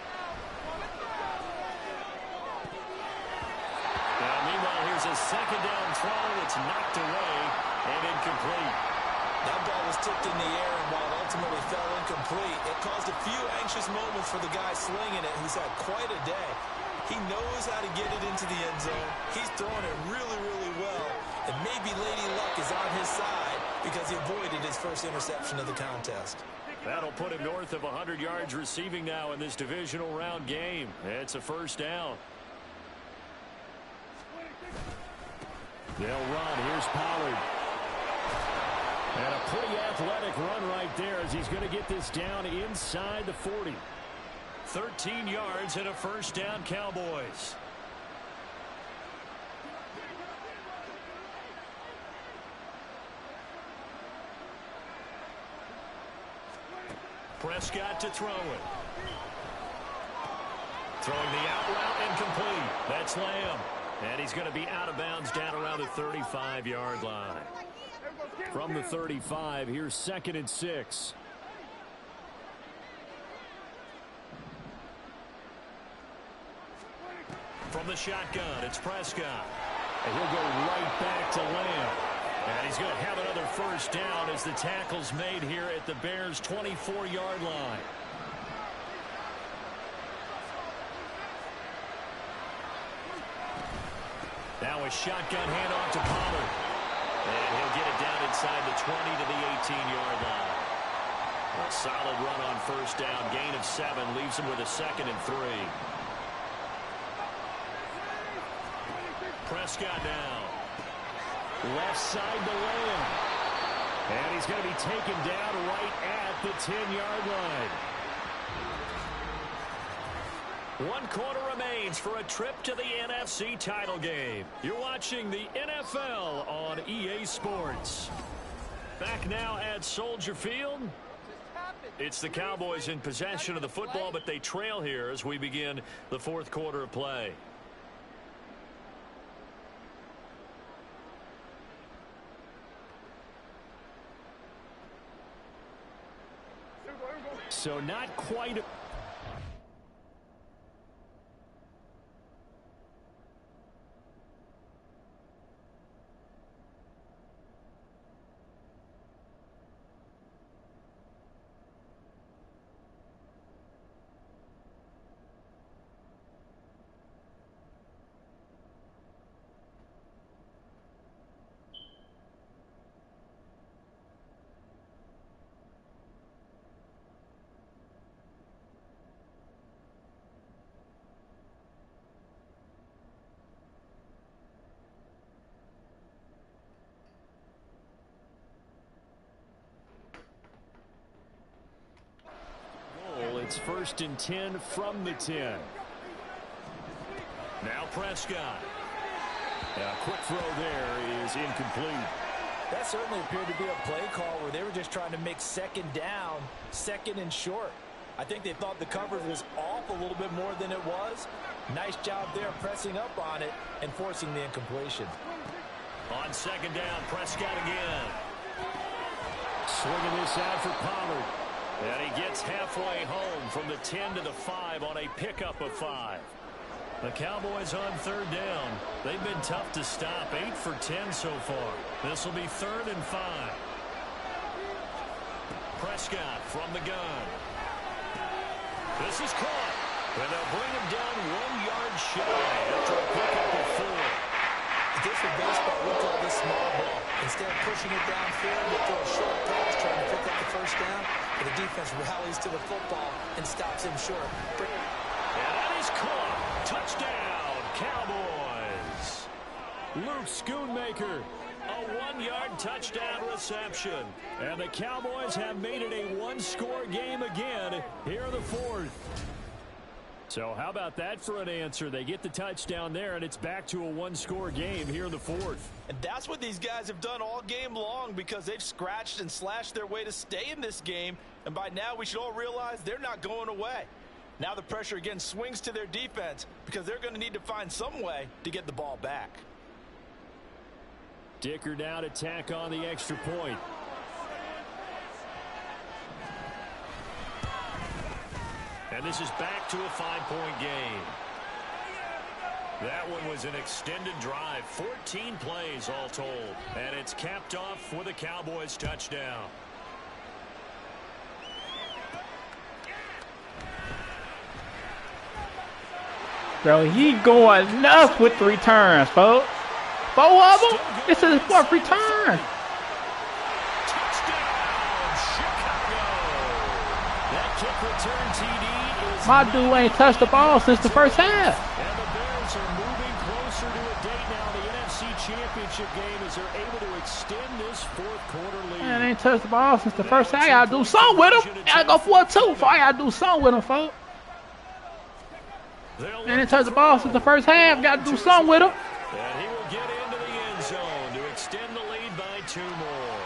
Now, meanwhile, here's a 2nd down throw. It's knocked away and incomplete. That ball was tipped in the air, and while it ultimately fell incomplete, it caused a few anxious moments for the guy slinging it, who's had quite a day. He knows how to get it into the end zone. He's throwing it really, really well. And maybe Lady Luck is on his side because he avoided his first interception of the contest. That'll put him north of 100 yards receiving now in this divisional round game. It's a 1st down. They'll run. Here's Pollard. And a pretty athletic run right there as he's going to get this down inside the 40. 13 yards and a 1st down, Cowboys. Prescott to throw it. Throwing the out route incomplete. That's Lamb. And he's going to be out of bounds down around the 35-yard line. From the 35, here's 2nd and 6. From the shotgun, it's Prescott. And he'll go right back to Lamb. And he's going to have another 1st down as the tackle's made here at the Bears' 24-yard line. Now a shotgun handoff to Pollard. And he'll get it down inside the 20 to the 18-yard line. A solid run on 1st down. Gain of 7 leaves him with a 2nd and 3. Prescott now. Left side to Lamb. And he's going to be taken down right at the 10-yard line. 1 quarter remains for a trip to the NFC title game. You're watching the NFL on EA Sports. Back now at Soldier Field. It's the Cowboys in possession of the football, but they trail here as we begin the 4th quarter of play. So not quite a... It's 1st and 10 from the 10. Now Prescott. A quick throw there is incomplete. That certainly appeared to be a play call where they were just trying to make 2nd down, 2nd and short. I think they thought the coverage was off a little bit more than it was. Nice job there pressing up on it and forcing the incompletion. On 2nd down, Prescott again. Swinging this out for Pollard. And he gets halfway home from the 10 to the 5 on a pickup of 5. The Cowboys on 3rd down. They've been tough to stop. 8 for 10 so far. This will be 3rd and 5. Prescott from the gun. This is caught. And they'll bring him down 1 yard shy after a pickup of 4. If this were baseball, we call this small ball. Instead of pushing it downfield, they throw a short pass trying to pick up the 1st down. But the defense rallies to the football and stops him short. And that is caught. Touchdown, Cowboys. Luke Schoonmaker, a 1-yard touchdown reception. And the Cowboys have made it a 1-score game again here in the 4th. So how about that for an answer? They get the touchdown there, and it's back to a 1-score game here in the 4th. And that's what these guys have done all game long because they've scratched and slashed their way to stay in this game. And by now we should all realize they're not going away. Now the pressure again swings to their defense because they're going to need to find some way to get the ball back. Dicker now to tack on the extra point. And this is back to a 5-point game. That one was an extended drive, 14 plays all told. And it's capped off with a Cowboys touchdown. Bro, he going nuts with the returns, folks. 4 of them? This is his 4th return. My dude ain't touched the ball since the first half. And the Bears are moving closer to a date now in the NFC Championship game as they're able to extend this 4th quarter lead. Man, ain't touched the ball since the first half. I gotta do something with him. I gotta go 4-2. I gotta do something with him, folks. Man, ain't touched the ball since the first half. Gotta do something with him. And he will get into the end zone to extend the lead by 2 more.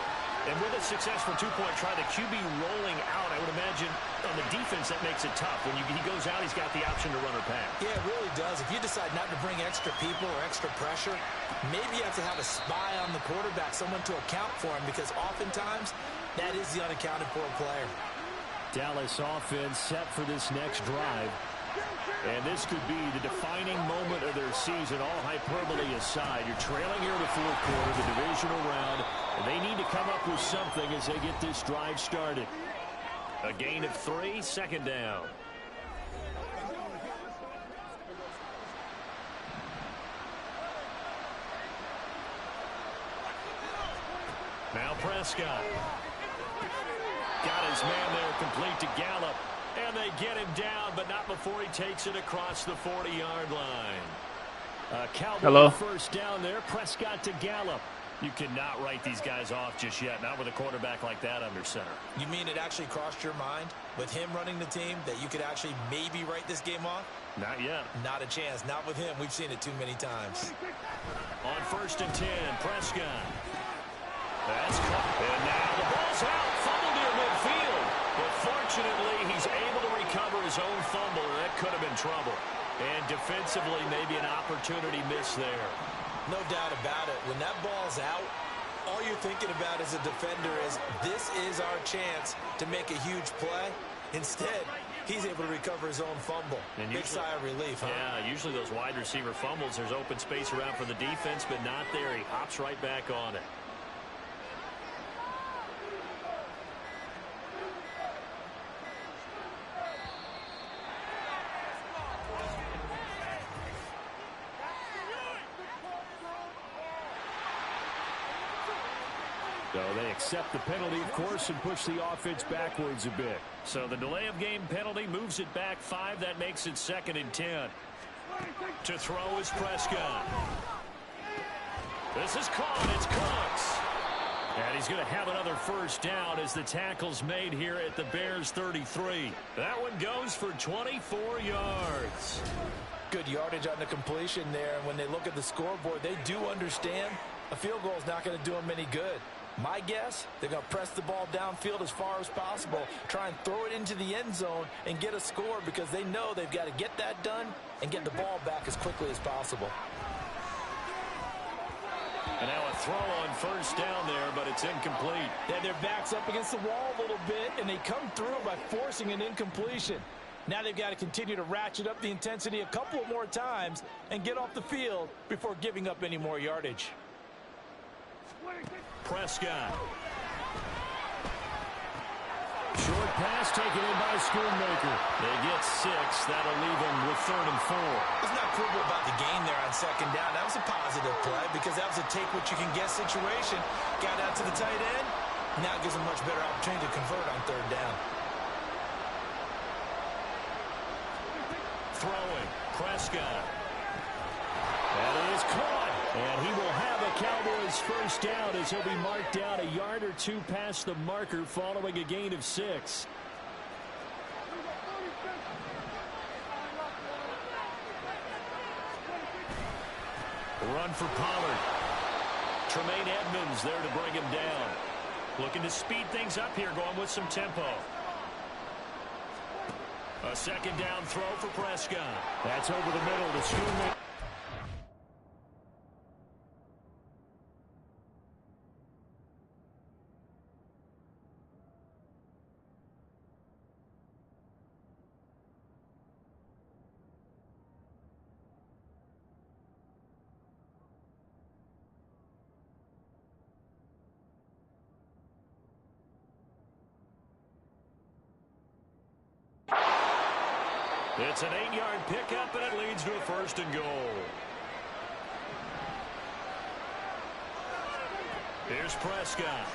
And with a successful 2-point try, the QB rolling out, I would imagine on the defense that makes it tough. When he goes out, he's got the option to run or pass. Yeah, it really does. If you decide not to bring extra people or extra pressure, maybe you have to have a spy on the quarterback, someone to account for him, because oftentimes that is the unaccounted for player. Dallas offense set for this next drive. And this could be the defining moment of their season, all hyperbole aside. You're trailing here in the 4th quarter, the divisional round, and they need to come up with something as they get this drive started. A gain of 3, 2nd down. Now Prescott. Got his man there complete to Gallup. And they get him down, but not before he takes it across the 40-yard line. Cowboy first down there. Prescott to Gallup. You cannot write these guys off just yet, not with a quarterback like that under center. You mean it actually crossed your mind with him running the team that you could actually maybe write this game off? Not yet. Not a chance. Not with him. We've seen it too many times. On 1st and 10, Prescott. That's caught. And now the ball's out. Fumbled near midfield. But fortunately, he's able to recover his own fumble, and that could have been trouble. And defensively, maybe an opportunity miss there. No doubt about it. When that ball's out, all you're thinking about as a defender is, this is our chance to make a huge play. Instead, he's able to recover his own fumble. And big sigh of relief, huh? Yeah, usually those wide receiver fumbles, there's open space around for the defense, but not there. He hops right back on it. So they accept the penalty, of course, and push the offense backwards a bit. So the delay of game penalty moves it back 5. That makes it 2nd and 10. To throw is Prescott. This is caught. It's Cooks. And he's going to have another first down as the tackle's made here at the Bears 33. That one goes for 24 yards. Good yardage on the completion there. And when they look at the scoreboard, they do understand a field goal is not going to do them any good. My guess, they're going to press the ball downfield as far as possible, try and throw it into the end zone and get a score, because they know they've got to get that done and get the ball back as quickly as possible. And now a throw on first down there, but it's incomplete. Yeah, their back's up against the wall a little bit, and they come through by forcing an incompletion. Now they've got to continue to ratchet up the intensity a couple more times and get off the field before giving up any more yardage. Prescott. Short pass taken in by Schoonmaker. They get 6. That'll leave them with 3rd and 4. Let's not quibble about the gain there on 2nd down. That was a positive play because that was a take-what-you-can-get situation. Got out to the tight end. Now it gives them much better opportunity to convert on 3rd down. Throwing. Prescott. That is caught. And he will have a Cowboys first down as he'll be marked down a yard or 2 past the marker following a gain of 6. Run for Pollard. Tremaine Edmonds there to bring him down. Looking to speed things up here, going with some tempo. A second down throw for Prescott. That's over the middle to Schoonmaker. It's an 8-yard pickup, and it leads to a 1st and goal. Here's Prescott.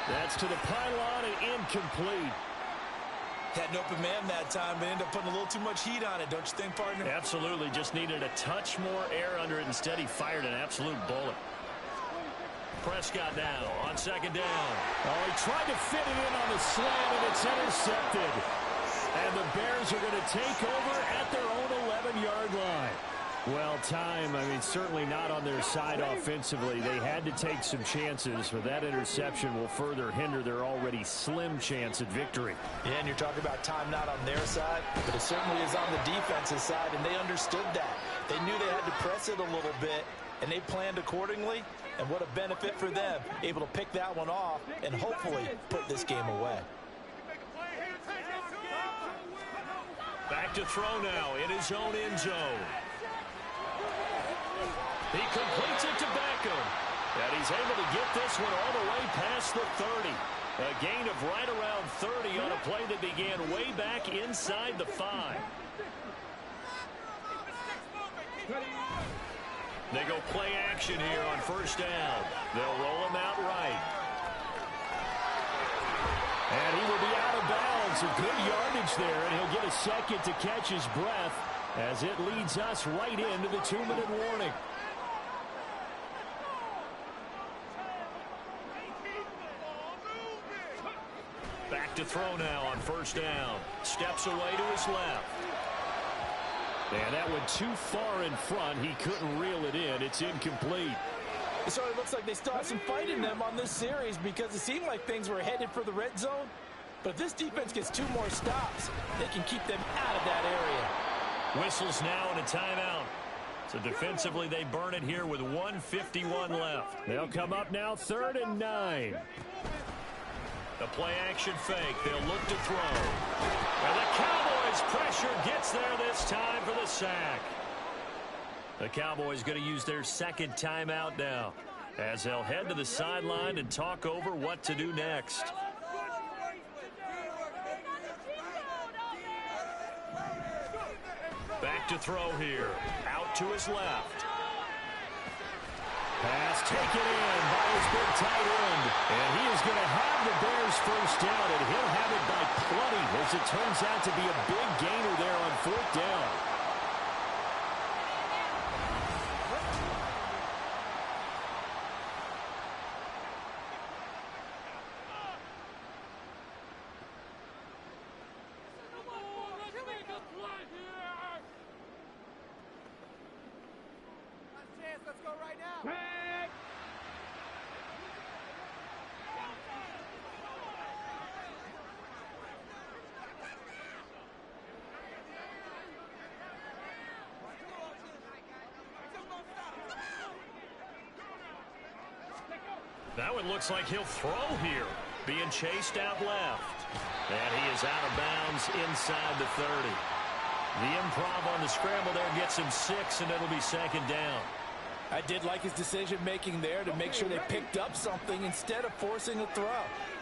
That's to the pylon and incomplete. Had an open man that time, but ended up putting a little too much heat on it, don't you think, partner? Absolutely. Just needed a touch more air under it. Instead, he fired an absolute bullet. Prescott now on 2nd down. Oh, he tried to fit it in on the slant, and it's intercepted. And the Bears are going to take over at their own 11-yard line. Well, time, certainly not on their side offensively. They had to take some chances, but that interception will further hinder their already slim chance at victory. Yeah, and you're talking about time not on their side, but it certainly is on the defensive side, and they understood that. They knew they had to press it a little bit, and they planned accordingly. And what a benefit for them, able to pick that one off and hopefully put this game away. Back to throw now in his own end zone. He completes it to Beckham. And he's able to get this one all the way past the 30. A gain of right around 30 on a play that began way back inside the 5. They go play action here on 1st down. They'll roll him out right. And he will be out of bounds. A good yardage there, and he'll get a second to catch his breath as it leads us right into the 2-minute warning. Back to throw now on 1st down. Steps away to his left. And that went too far in front. He couldn't reel it in. It's incomplete. It sort of looks like they still have some fight in them on this series because it seemed like things were headed for the red zone. But if this defense gets 2 more stops, they can keep them out of that area. Whistles now and a timeout. So defensively, they burn it here with 1:51 left. They'll come up now 3rd and 9. The play action fake. They'll look to throw. And the Cowboys pressure gets there this time for the sack. The Cowboys going to use their 2nd timeout now as they'll head to the sideline and talk over what to do next. Back to throw here. Out to his left. Pass taken in by his big tight end. And he is going to have the Bears 1st down, and he'll have it by plenty as it turns out to be a big gainer there on 4th down. Let's go right now. That one looks like he'll throw here. Being chased out left. And he is out of bounds inside the 30. The improv on the scramble there gets him 6, and it'll be 2nd down. I did like his decision-making there to make sure they picked up something instead of forcing a throw.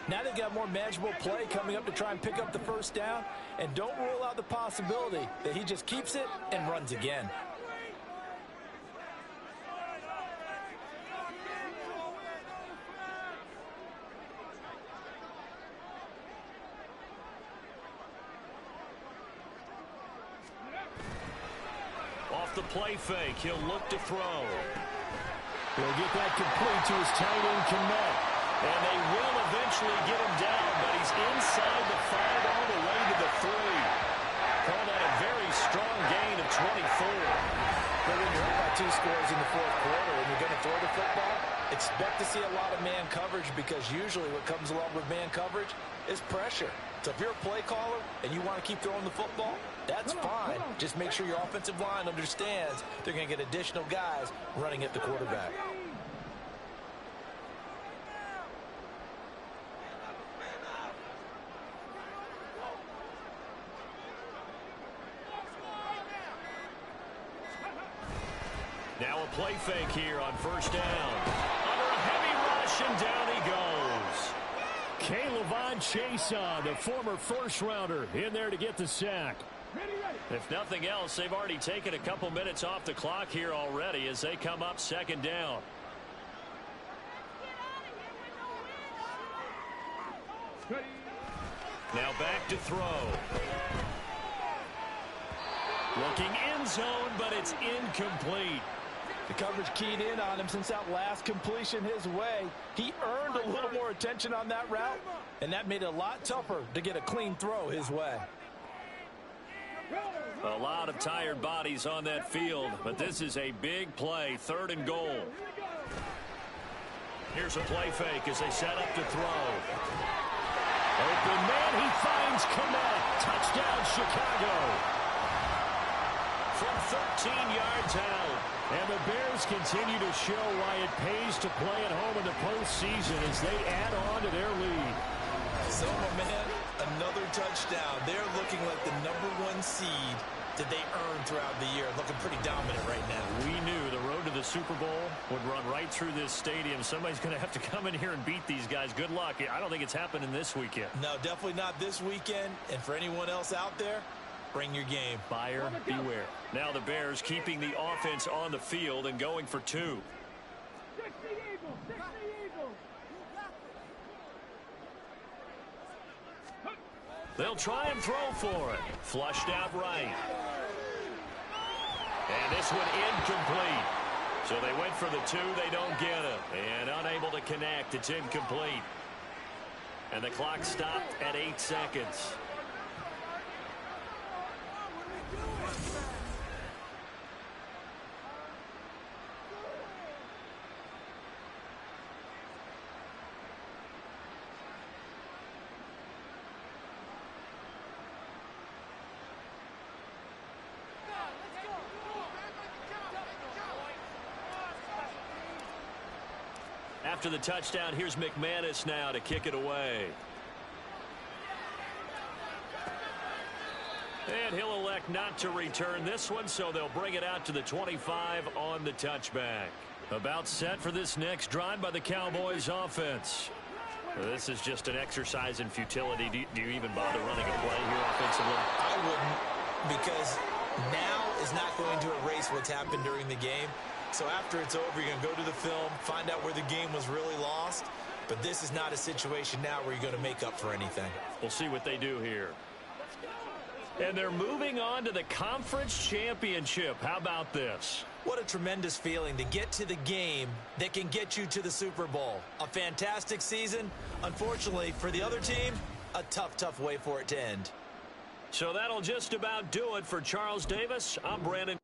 Now they've got more manageable play coming up to try and pick up the 1st down, and don't rule out the possibility that he just keeps it and runs again. Off the play fake, he'll look to throw. He'll get that complete to his tight end Kmet. And they will eventually get him down, but he's inside the 5 all the way to the 3. Call that a very strong gain of 24. But when you're up by 2 scores in the 4th quarter and you're going to throw the football, expect to see a lot of man coverage because usually what comes along with man coverage It's pressure. So if you're a play caller and you want to keep throwing the football, that's fine. Just make sure your offensive line understands they're going to get additional guys running at the quarterback. Now a play fake here on first down. Under a heavy rush, and down he goes. K'Lavon Chason, the former first-rounder, in there to get the sack. If nothing else, they've already taken a couple minutes off the clock here already as they come up second down. Now back to throw. Looking end zone, but it's incomplete. The coverage keyed in on him since that last completion his way. He earned a little more attention on that route, and that made it a lot tougher to get a clean throw his way. A lot of tired bodies on that field, but this is a big play, 3rd and goal. Here's a play fake as they set up to throw. Open man, he finds Kmet. Touchdown, Chicago. From 13 yards out. And the Bears continue to show why it pays to play at home in the postseason as they add on to their lead. So, my man, another touchdown. They're looking like the #1 seed that they earned throughout the year. Looking pretty dominant right now. We knew the road to the Super Bowl would run right through this stadium. Somebody's going to have to come in here and beat these guys. Good luck. I don't think it's happening this weekend. No, definitely not this weekend. And for anyone else out there, bring your game. Buyer beware. Now the Bears keeping the offense on the field and going for 2. They'll try and throw for it. Flushed out right. And this one incomplete. So they went for the 2. They don't get it. And unable to connect. It's incomplete. And the clock stopped at 8 seconds. After the touchdown, here's McManus now to kick it away. And he'll elect not to return this one, so they'll bring it out to the 25 on the touchback. About set for this next drive by the Cowboys offense. This is just an exercise in futility. Do you even bother running a play here offensively? I wouldn't, because now is not going to erase what's happened during the game. So after it's over, you're going to go to the film, find out where the game was really lost. But this is not a situation now where you're going to make up for anything. We'll see what they do here. And they're moving on to the conference championship. How about this? What a tremendous feeling to get to the game that can get you to the Super Bowl. A fantastic season. Unfortunately, for the other team, a tough, tough way for it to end. So that'll just about do it for Charles Davis. I'm Brandon.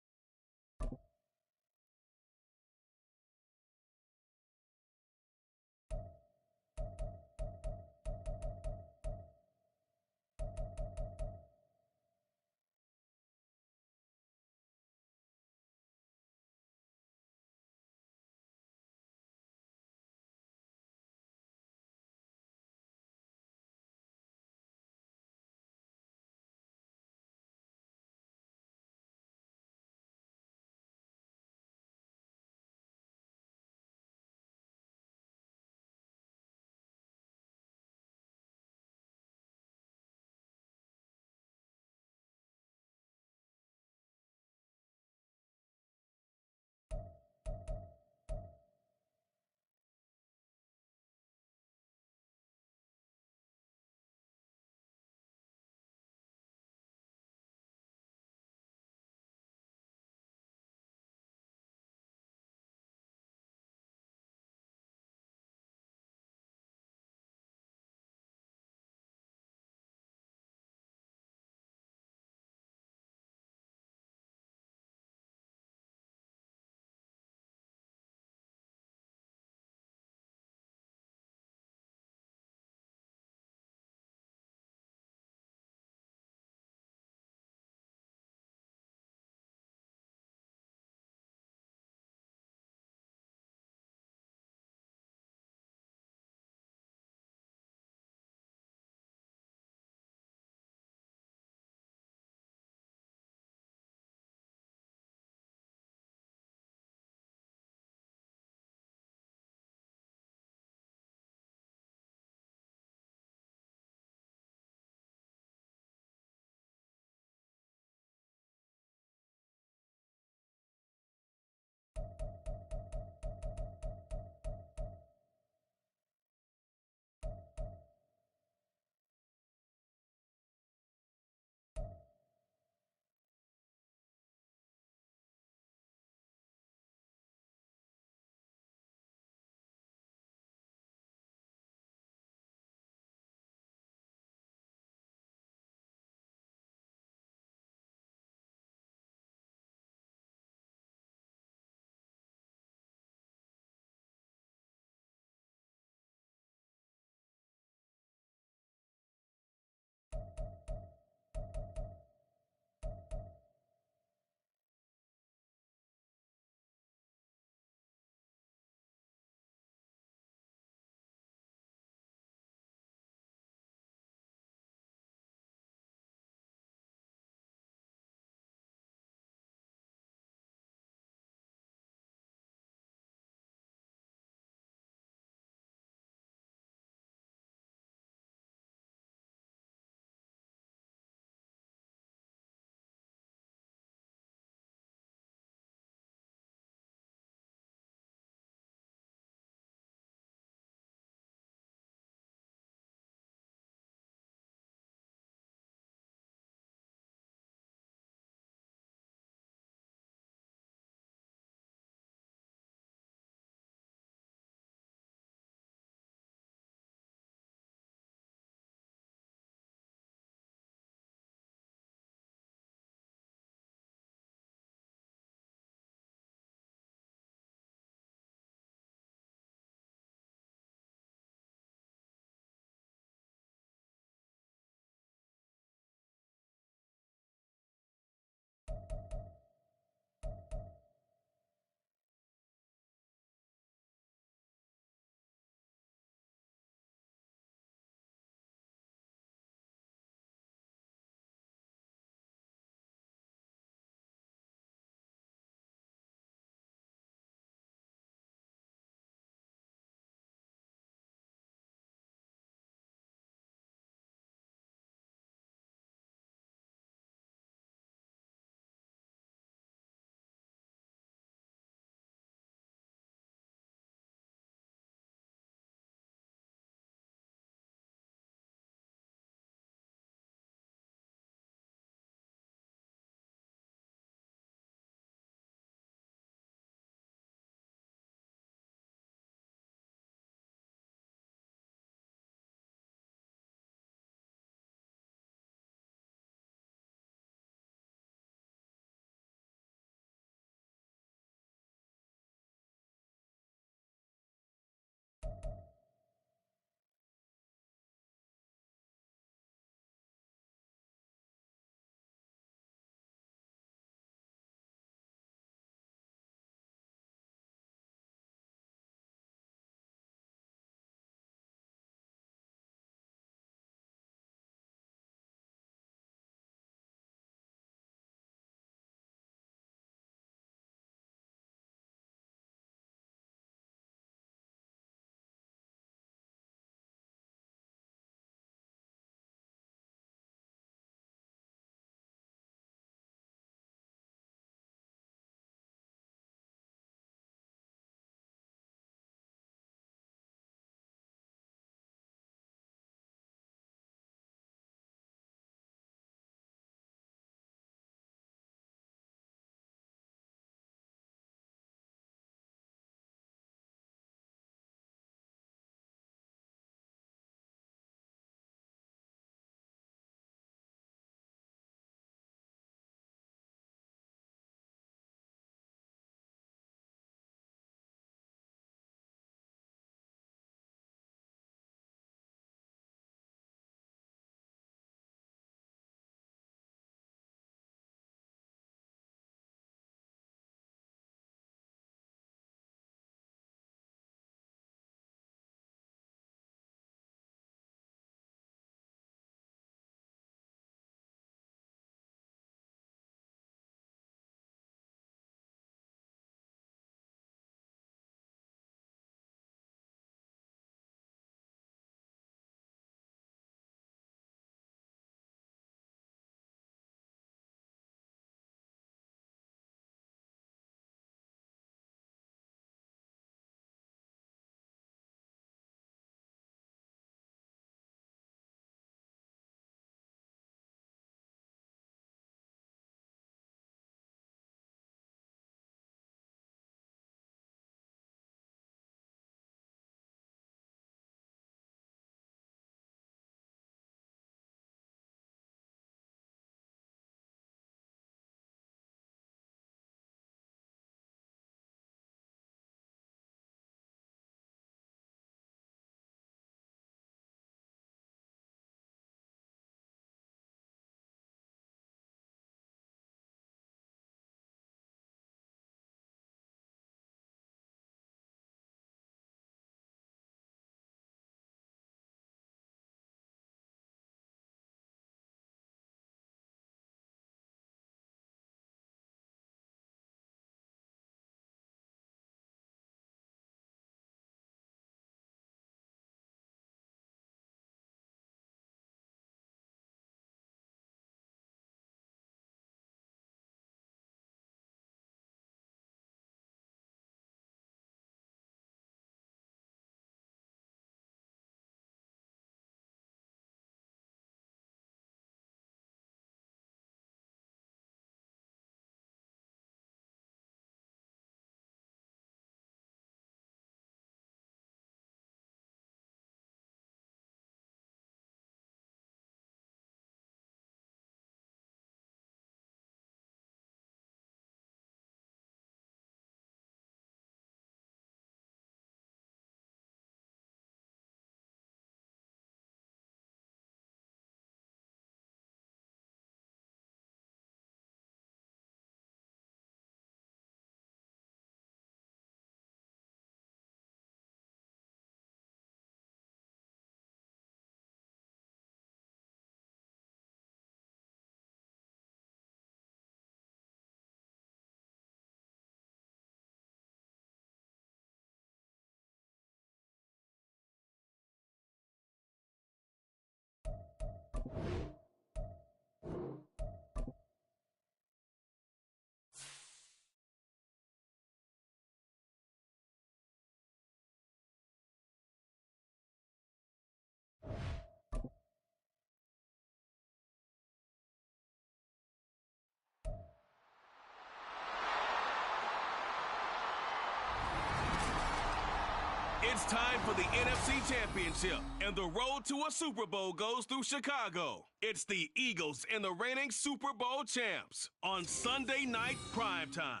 It's time for the NFC Championship, and the road to a Super Bowl goes through Chicago. It's the Eagles and the reigning Super Bowl champs on Sunday night primetime.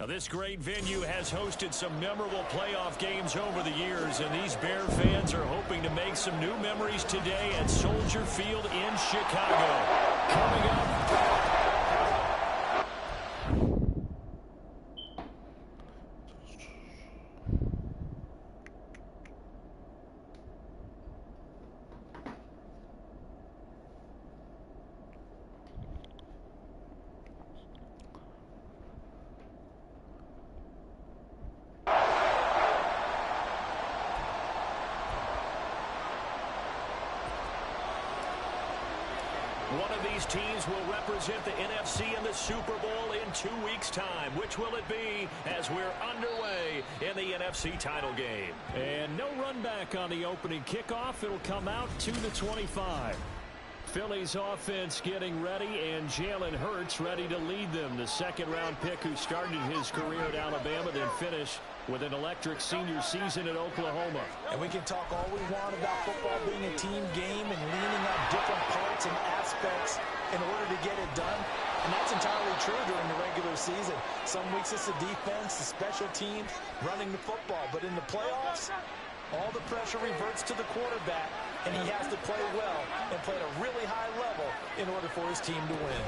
Now, this great venue has hosted some memorable playoff games over the years, and these Bear fans are hoping to make some new memories today at Soldier Field in Chicago. Coming up. One of these teams will represent the NFC in the Super Bowl in 2 weeks' time. Which will it be as we're underway in the NFC title game? And no run back on the opening kickoff. It'll come out to the 25. Philly's offense getting ready, and Jalen Hurts ready to lead them. The second-round pick who started his career at Alabama, then finished with an electric senior season at Oklahoma. And we can talk all we want about football being a team game and leaning on different parts and aspects in order to get it done. And that's entirely true during the regular season. Some weeks it's the defense, the special teams, running the football. But in the playoffs, all the pressure reverts to the quarterback, and he has to play well and play at a really high level in order for his team to win.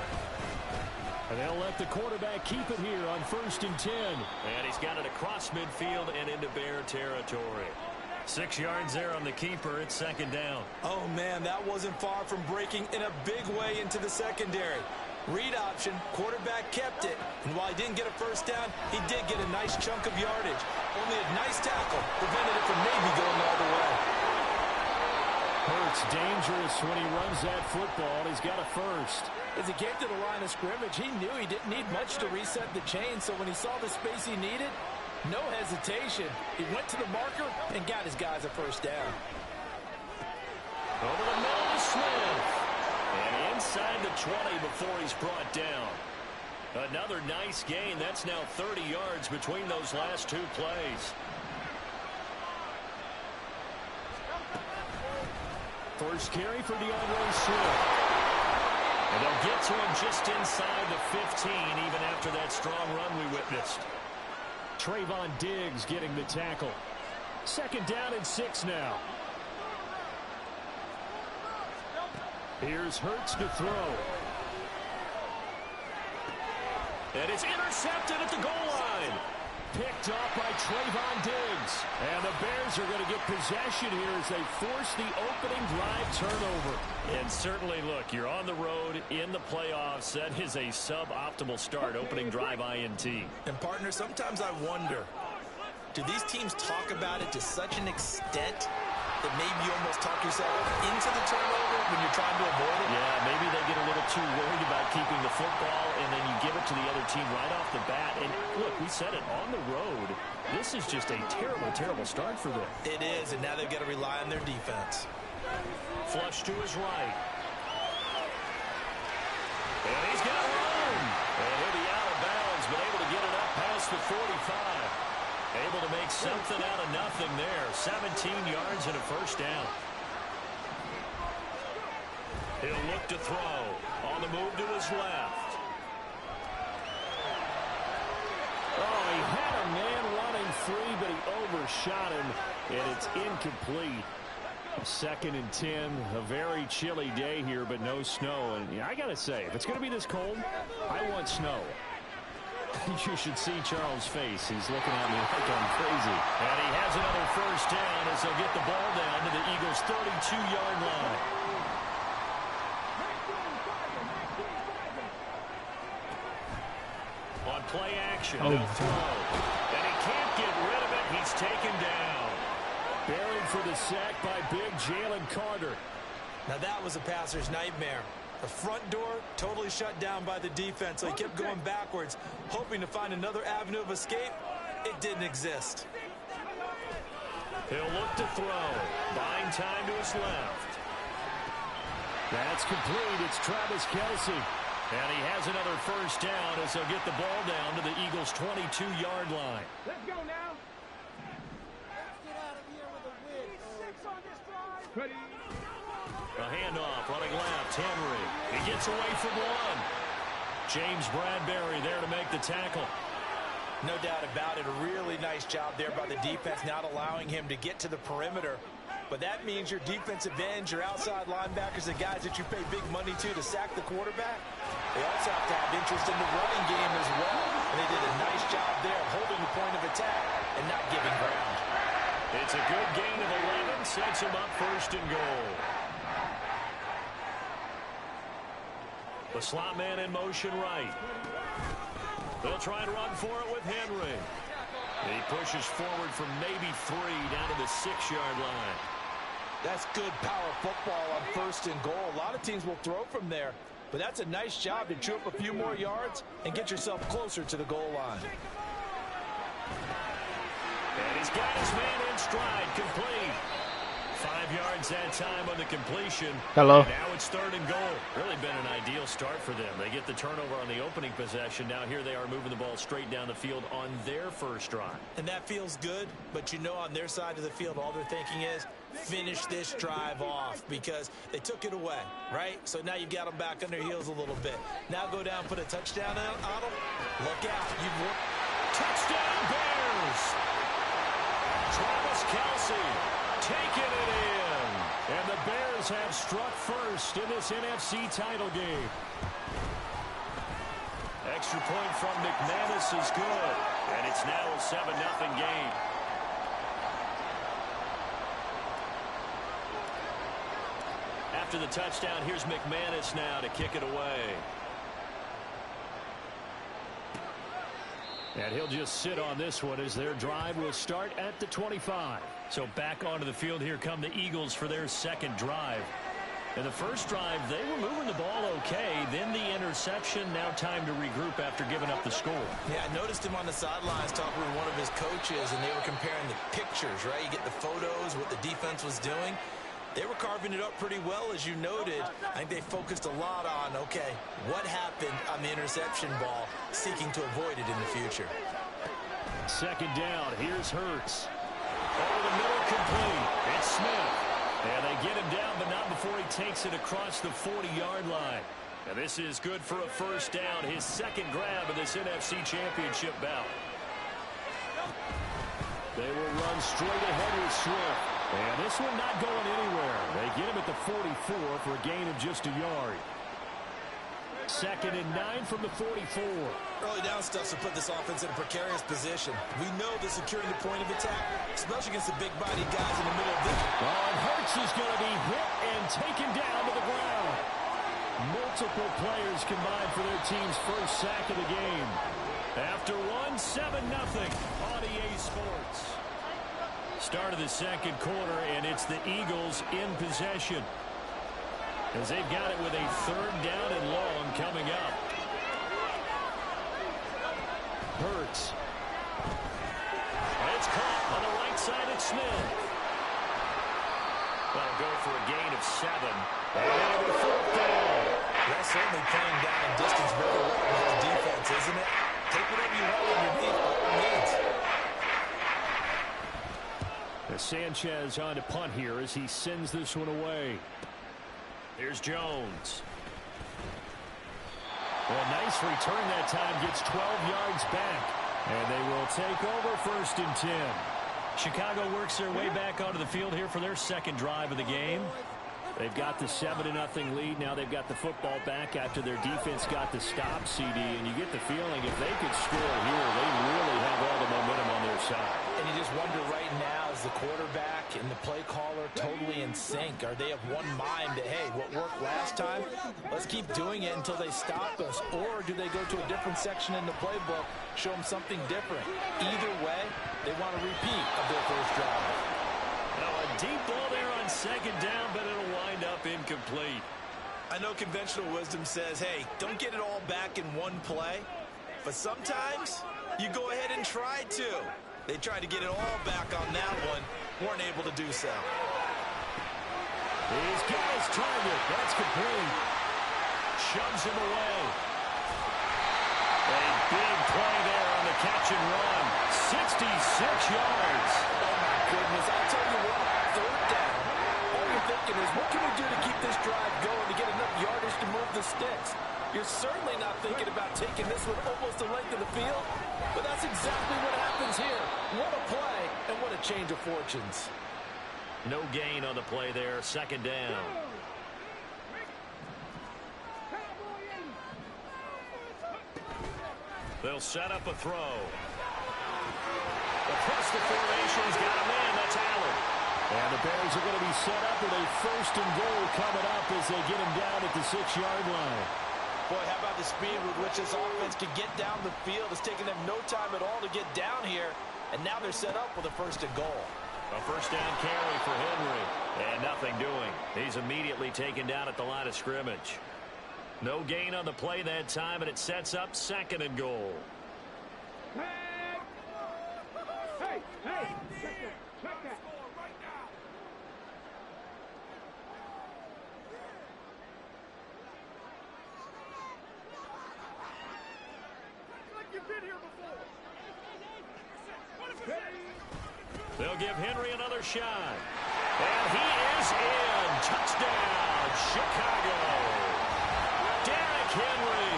And they'll let the quarterback keep it here on 1st and 10. And he's got it across midfield and into Bear territory. 6 yards there on the keeper. It's second down. Oh, man, that wasn't far from breaking in a big way into the secondary. Read option, quarterback kept it. And while he didn't get a first down, he did get a nice chunk of yardage. Only a nice tackle prevented it from maybe going all the way. Hurts dangerous when he runs that football. He's got a first. As he came to the line of scrimmage, he knew he didn't need much to reset the chain, so when he saw the space he needed, no hesitation. He went to the marker and got his guys a first down. Over the middle to Smith. And inside the 20 before he's brought down. Another nice gain. That's now 30 yards between those last 2 plays. First carry for DeAndre Swift. And they'll get to him just inside the 15, even after that strong run we witnessed. Trayvon Diggs getting the tackle. Second down and 6 now. Here's Hurts to throw. And it's intercepted at the goal line. Picked off by Trayvon Diggs. And the Bears are going to get possession here as they force the opening drive turnover. And certainly, look, you're on the road in the playoffs. That is a suboptimal start, opening drive INT. And, partner, sometimes I wonder, do these teams talk about it to such an extent that maybe you almost talk yourself into the turnover when you're trying to avoid it? Yeah, maybe they get a little too worried about keeping the football, and then you give it to the other team right off the bat. And look, we said it, on the road, this is just a terrible, terrible start for them. It is, and now they've got to rely on their defense. Flush to his right. And he's got room. And he'll be out of bounds, but able to get it up past the 45. Able to make something out of nothing there. 17 yards and a first down. He'll look to throw. On the move to his left. Oh, he had a man running free, but he overshot him, and it's incomplete. 2nd and 10, a very chilly day here, but no snow. And I got to say, if it's going to be this cold, I want snow. You should see Charles' face. He's looking at me like I'm crazy. And he has another first down as they'll get the ball down to the Eagles' 32-yard line. On play action, they'll throw. And he can't get rid of it. He's taken down. Buried for the sack by big Jalen Carter. Now that was a passer's nightmare. The front door totally shut down by the defense, so he kept going backwards, hoping to find another avenue of escape. It didn't exist. He'll look to throw. Buying time to his left. That's complete. It's Travis Kelce. And he has another first down as they'll get the ball down to the Eagles' 22-yard line. Let's go now. Let's get out of here with a win. 6 on this drive. Ready. A handoff, running left, Henry. He gets away from one. James Bradbury there to make the tackle. No doubt about it. A really nice job there by the defense, not allowing him to get to the perimeter. But that means your defensive ends, your outside linebackers, the guys that you pay big money to sack the quarterback, they also have to have interest in the running game as well. And they did a nice job there of holding the point of attack and not giving ground. It's a good gain of 11, sets him up first and goal. The slot man in motion right. They'll try and run for it with Henry. He pushes forward from maybe 3 down to the 6-yard line. That's good power football on first and goal. A lot of teams will throw from there, but that's a nice job to chew up a few more yards and get yourself closer to the goal line. And he's got his man in stride, complete. 5 yards that time on the completion. Hello. And now it's 3rd and goal. Really been an ideal start for them. They get the turnover on the opening possession. Now here they are moving the ball straight down the field on their first drive. And that feels good, but you know on their side of the field, all they're thinking is finish this drive off because they took it away, right? So now you've got them back on their heels a little bit. Now go down, put a touchdown on them. Look out. You've worked. Touchdown Bears! Travis Kelce taking it in. And the Bears have struck first in this NFC title game. Extra point from McManus is good. And it's now a 7-0 game. After the touchdown, here's McManus now to kick it away. And he'll just sit on this one as their drive will start at the 25. So back onto the field here come the Eagles for their second drive. In the first drive, they were moving the ball okay. Then the interception. Now time to regroup after giving up the score. Yeah, I noticed him on the sidelines talking with one of his coaches, and they were comparing the pictures, right? You get the photos, what the defense was doing. They were carving it up pretty well, as you noted. I think they focused a lot on, okay, what happened on the interception ball, seeking to avoid it in the future. Second down, here's Hurts. Over the middle, complete. It's Smith. And they get him down, but not before he takes it across the 40-yard line. And this is good for a first down, his second grab of this NFC Championship bout. They will run straight ahead with Swift. And this one not going anywhere. They get him at the 44 for a gain of just a yard. 2nd and 9 from the 44. Early down stuff to put this offense in a precarious position. We know they're securing the point of attack, especially against the big-bodied guys in the middle of the... And Hurts is going to be hit and taken down to the ground. Multiple players combined for their team's first sack of the game. After one, 7-0 on EA Sports. Start of the second quarter, and it's the Eagles in possession, as they've got it with a 3rd down and long coming up. Hurts. It's caught on the right side at Smith. That'll go for a gain of 7. And a 4th down. That's certainly playing down in distance very well with the defense, isn't it? Take whatever you want underneath all needs. Sanchez on to punt here as he sends this one away. Here's Jones. Well, nice return that time. Gets 12 yards back. And they will take over 1st and 10. Chicago works their way back onto the field here for their second drive of the game. They've got the 7-0 lead. Now they've got the football back after their defense got the stop, CD. And you get the feeling if they could score here, they really have all the momentum on their side. And you just wonder right now, is the quarterback and the play caller totally in sync? Are they of one mind that, hey, what worked last time, let's keep doing it until they stop us? Or do they go to a different section in the playbook, show them something different? Either way, they want a repeat of their first drive. Now a deep ball there on 2nd down, but it'll wind up incomplete. I know conventional wisdom says, hey, don't get it all back in one play. But sometimes you go ahead and try to. They tried to get it all back on that one. Weren't able to do so. He's got his target. That's complete. Shoves him away. A big play there on the catch and run. 66 yards. Oh, my goodness. I'll tell you what, third down. All you're thinking is, what can we do to keep this drive going to get enough yardage to move the sticks? You're certainly not thinking about taking this one almost the length of the field, but that's exactly what happens here. What a play, and what a change of fortunes. No gain on the play there. Second down. They'll set up a throw. Across the formation, he's got a man. That's Allen. And the Bears are going to be set up with a first and goal coming up as they get him down at the 6-yard line. Boy, how about the speed with which this offense can get down the field? It's taken them no time at all to get down here, and now they're set up with a first and goal. A first down carry for Henry. And nothing doing. He's immediately taken down at the line of scrimmage. No gain on the play that time, and it sets up second and goal. Hey, check that. They'll give Henry another shot. And he is in. Touchdown, Chicago. Derrick Henry.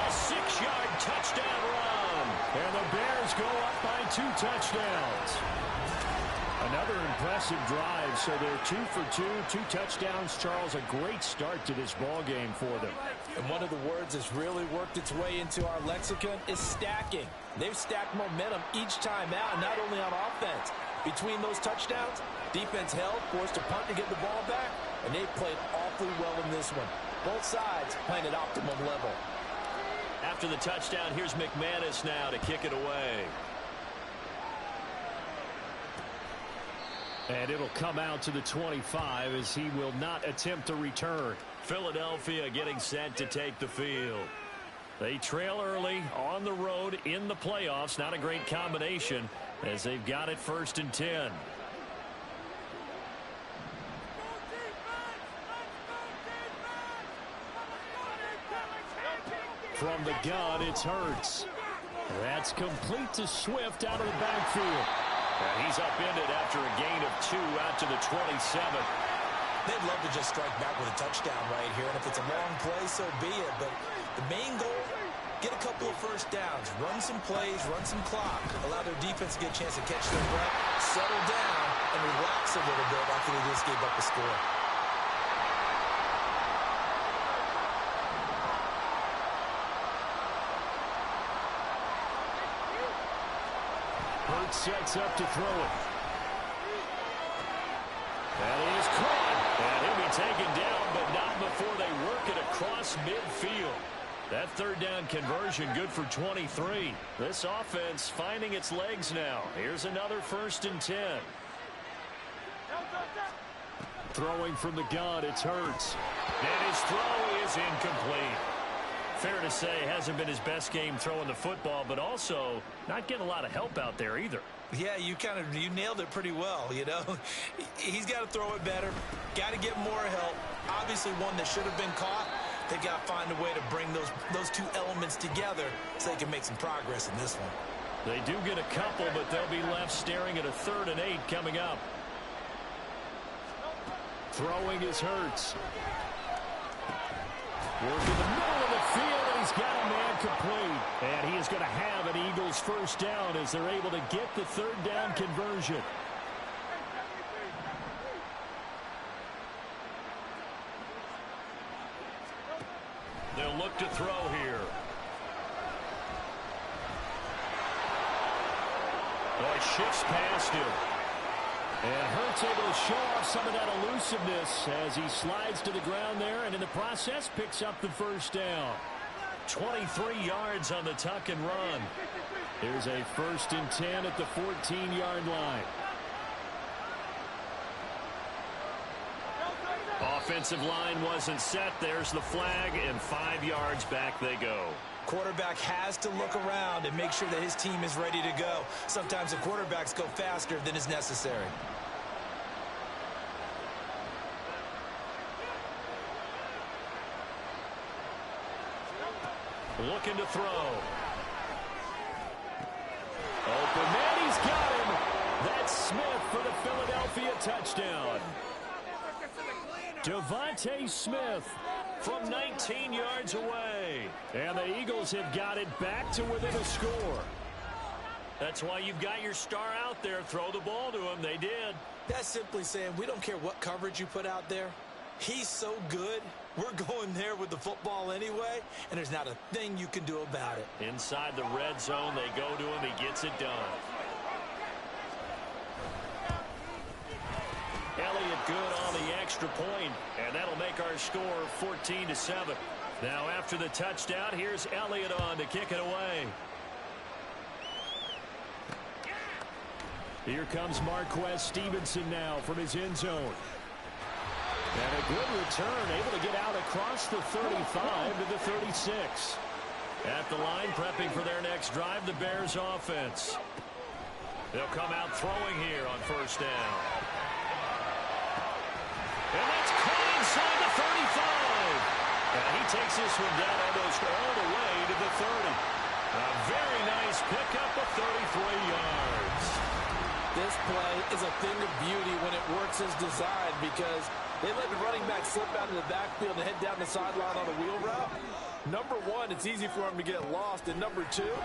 A 6-yard touchdown run. And the Bears go up by 2 touchdowns. Another impressive drive, so they're 2 for 2, 2 touchdowns. Charles, a great start to this ball game for them. And one of the words that's really worked its way into our lexicon is stacking. They've stacked momentum each time out, not only on offense. Between those touchdowns, defense held, forced a punt to get the ball back, and they've played awfully well in this one. Both sides playing at optimum level. After the touchdown, here's McManus now to kick it away. And it'll come out to the 25 as he will not attempt to return. Philadelphia getting set to take the field. They trail early on the road in the playoffs. Not a great combination as they've got it first and 10. From the gun, it's Hurts. That's complete to Swift out of the backfield. And he's upended after a gain of 2 out to the 27. They'd love to just strike back with a touchdown right here, and if it's a long play, so be it. But the main goal, get a couple of first downs, run some plays, run some clock, allow their defense to get a chance to catch their breath, settle down, and relax a little bit after they just gave up the score. Hurts sets up to throw it. That is caught. And he'll be taken down, but not before they work it across midfield. That third down conversion good for 23. This offense finding its legs now. Here's another first and 10. Throwing from the gun, it's Hurts. And his throw is incomplete. Fair to say, hasn't been his best game throwing the football, but also not getting a lot of help out there either. Yeah, you nailed it pretty well, you know. He's got to throw it better, got to get more help. Obviously one that should have been caught. They've got to find a way to bring those two elements together so they can make some progress in this one. They do get a couple, but they'll be left staring at a 3rd and 8 coming up. Throwing is Hurts. Working the middle of the field, and he's got a man complete. And he is going to have an Eagles first down as they're able to get the 3rd down conversion. They'll look to throw here. Oh, he shifts past him. And Hurts able to show off some of that elusiveness as he slides to the ground there, and in the process picks up the first down. 23 yards on the tuck and run. Here's a 1st and 10 at the 14-yard line. Offensive line wasn't set. There's the flag, and 5 yards back they go. Quarterback has to look around and make sure that his team is ready to go. Sometimes the quarterbacks go faster than is necessary. Looking to throw. Open man, he's got him. That's Smith for the Philadelphia touchdown. Devontae Smith from 19 yards away. And the Eagles have got it back to within a score. That's why you've got your star out there. Throw the ball to him. They did. That's simply saying we don't care what coverage you put out there. He's so good. We're going there with the football anyway, and there's not a thing you can do about it. Inside the red zone, they go to him. He gets it done. Elliott good on the extra point, and that'll make our score 14-7. Now after the touchdown, here's Elliott on to kick it away. Here comes Marquez Stevenson now from his end zone. And a good return, able to get out across the 35 to the 36. At the line, prepping for their next drive, the Bears offense. They'll come out throwing here on first down. And that's caught inside the 35. And he takes this one down almost all the way to the 30. A very nice pickup of 33 yards. This play is a thing of beauty when it works as designed because they let the running back slip out of the backfield and head down the sideline on a wheel route. Number one, it's easy for him to get lost. And number two,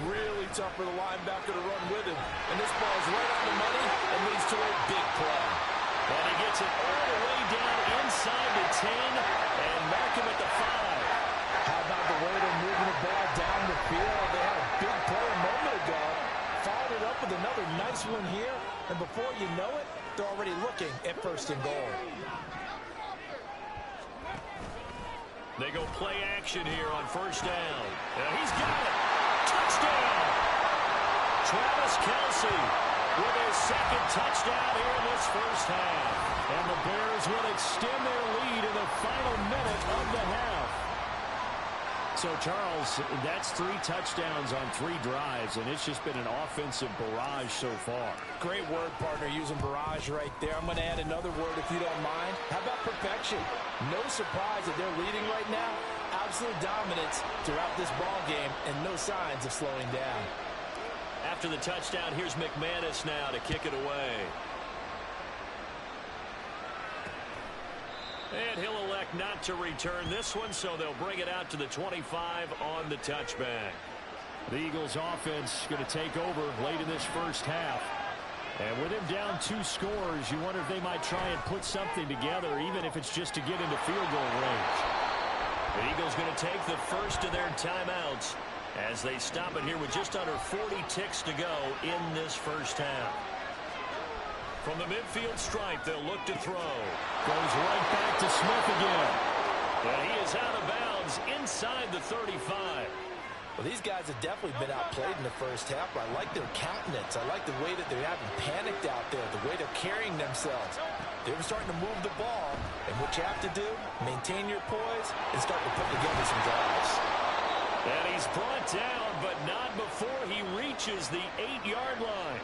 really tough for the linebacker to run with him. And this ball is right on the money and leads to a big play. And he gets it all the way down inside the 10 and mark him at the 5. How about the way they're moving the ball down the field? They had a big play a moment ago. Followed it up with another nice one here. And before you know it, they're already looking at first and goal. They go play action here on first down. And he's got it. Touchdown. Travis Kelce with his second touchdown here in this first half. And the Bears will extend their lead in the final minute of the half. So, Charles, that's 3 touchdowns on 3 drives, and it's just been an offensive barrage so far. Great word, partner, using barrage right there. I'm going to add another word if you don't mind. How about perfection? No surprise that they're leading right now. Absolute dominance throughout this ball game and no signs of slowing down. After the touchdown, here's McManus now to kick it away. And he'll elect not to return this one, so they'll bring it out to the 25 on the touchback. The Eagles offense going to take over late in this first half. And with him down 2 scores, you wonder if they might try and put something together, even if it's just to get into field goal range. The Eagles going to take the first of their timeouts as they stop it here with just under 40 ticks to go in this first half. From the midfield stripe, they'll look to throw. Goes right back to Smith again. And he is out of bounds inside the 35. Well, these guys have definitely been outplayed in the first half. I like their countenance. I like the way that they haven't panicked out there, the way they're carrying themselves. They're starting to move the ball. And what you have to do, maintain your poise and start to put together some drives. And he's brought down, but not before he reaches the 8-yard line.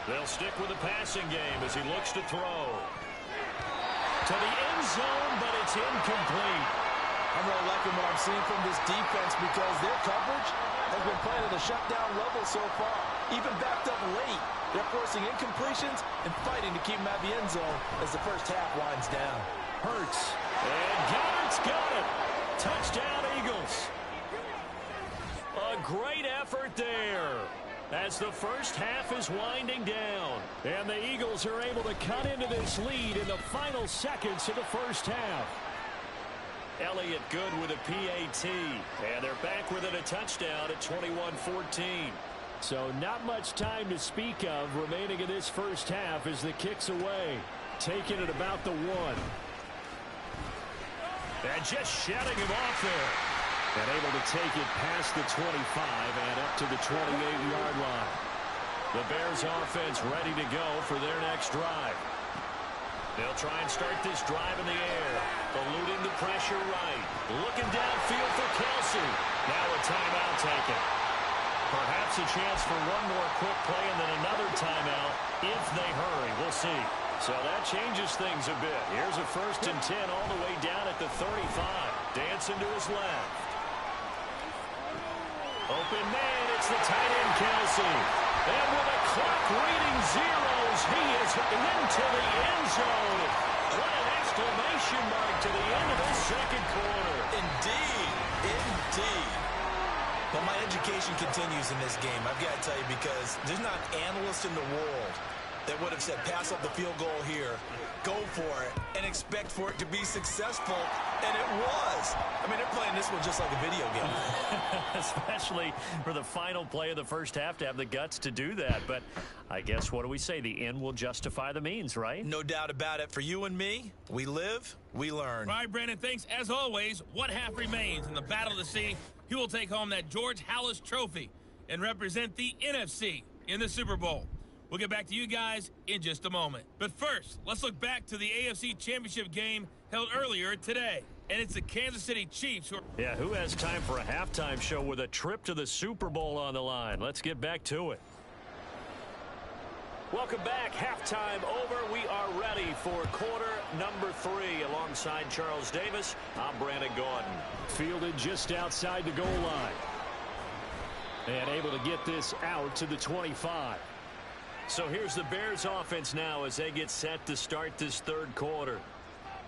They'll stick with the passing game as he looks to throw. To the end zone, but it's incomplete. I'm really liking what I'm seeing from this defense because their coverage has been playing at a shutdown level so far. Even backed up late, they're forcing incompletions and fighting to keep them out of the end zone as the first half winds down. Hurts. And Goddard's got it. Touchdown, Eagles. A great effort there as the first half is winding down. And the Eagles are able to cut into this lead in the final seconds of the first half. Elliott good with a PAT. And they're back within a touchdown at 21-14. So not much time to speak of remaining in this first half as the kick's away. Taking it about the 1. And just shutting him off there. And able to take it past the 25 and up to the 28-yard line. The Bears offense ready to go for their next drive. They'll try and start this drive in the air. Eluding the pressure right. Looking downfield for Kelce. Now a timeout taken. Perhaps a chance for one more quick play and then another timeout if they hurry. We'll see. So that changes things a bit. Here's a 1st and 10 all the way down at the 35. Dancing to his left. Open man, it's the tight end, Kelsey. And with a clock reading zeros, he is into the end zone. What an exclamation mark to the end of the 2nd quarter. Indeed. Indeed. But my education continues in this game, I've got to tell you, because there's not an analyst in the world that would have said pass up the field goal here, go for it, and expect for it to be successful, and it was. I mean, they're playing this one just like a video game. Especially for the final play of the first half to have the guts to do that. But I guess, what do we say? The end will justify the means, right? No doubt about it. For you and me, we live, we learn. All right, Brandon, thanks. As always, one half remains in the battle to see who will take home that George Halas trophy and represent the NFC in the Super Bowl. We'll get back to you guys in just a moment. But first, let's look back to the AFC Championship game held earlier today. And it's the Kansas City Chiefs who has time for a halftime show with a trip to the Super Bowl on the line? Let's get back to it. Welcome back. Halftime over. We are ready for quarter number 3. Alongside Charles Davis, I'm Brandon Gordon. Fielded just outside the goal line. And able to get this out to the 25. So here's the Bears offense now as they get set to start this 3rd quarter.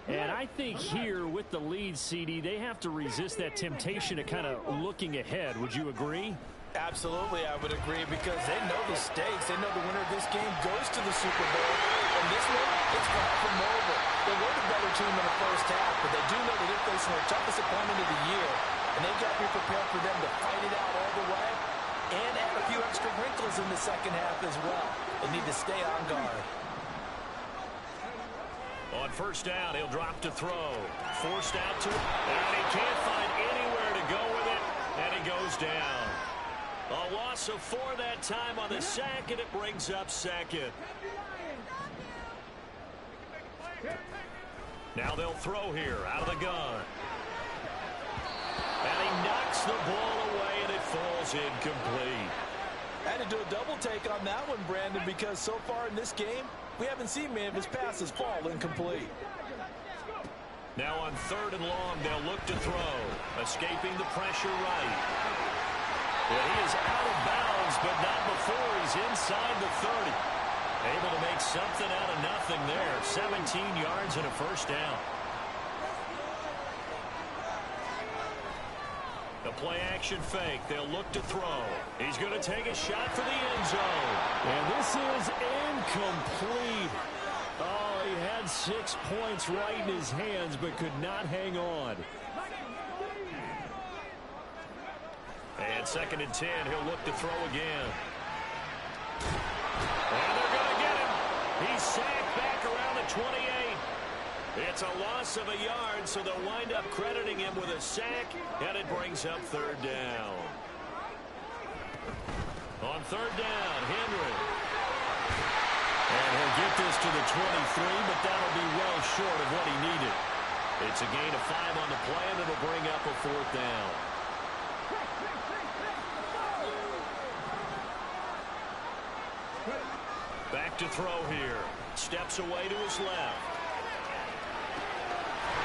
And I think here with the lead, CD, they have to resist that temptation of kind of looking ahead. Would you agree? Absolutely, I would agree, because they know the stakes. They know the winner of this game goes to the Super Bowl. And this one, it's far from over. They were the better team in the first half, but they do know that they're facing their toughest opponent of the year. And they've got to be prepared for them to fight it out all the way and add a few extra wrinkles in the second half as well. They need to stay on guard. On 1st down, he'll drop to throw. Forced out to it, and he can't find anywhere to go with it, and he goes down. A loss of 4 that time on the sack, and it brings up 2nd. Now they'll throw here out of the gun. And he knocks the ball away, and it falls incomplete. I had to do a double take on that one, Brandon, because so far in this game, we haven't seen many of his passes fall incomplete. Now on 3rd and long, they'll look to throw. Escaping the pressure right. Well, he is out of bounds, but not before he's inside the 30. Able to make something out of nothing there. 17 yards and a 1st down. The play-action fake. They'll look to throw. He's going to take a shot for the end zone. And this is incomplete. Oh, he had 6 points right in his hands, but could not hang on. And 2nd and 10. He'll look to throw again. And they're going to get him. He's sacked back around the 28. It's a loss of a yard, so they'll wind up crediting him with a sack, and it brings up 3rd down. On 3rd down, Henry. And he'll get this to the 23, but that'll be well short of what he needed. It's a gain of 5 on the play, and it'll bring up a 4th down. Back to throw here. Steps away to his left.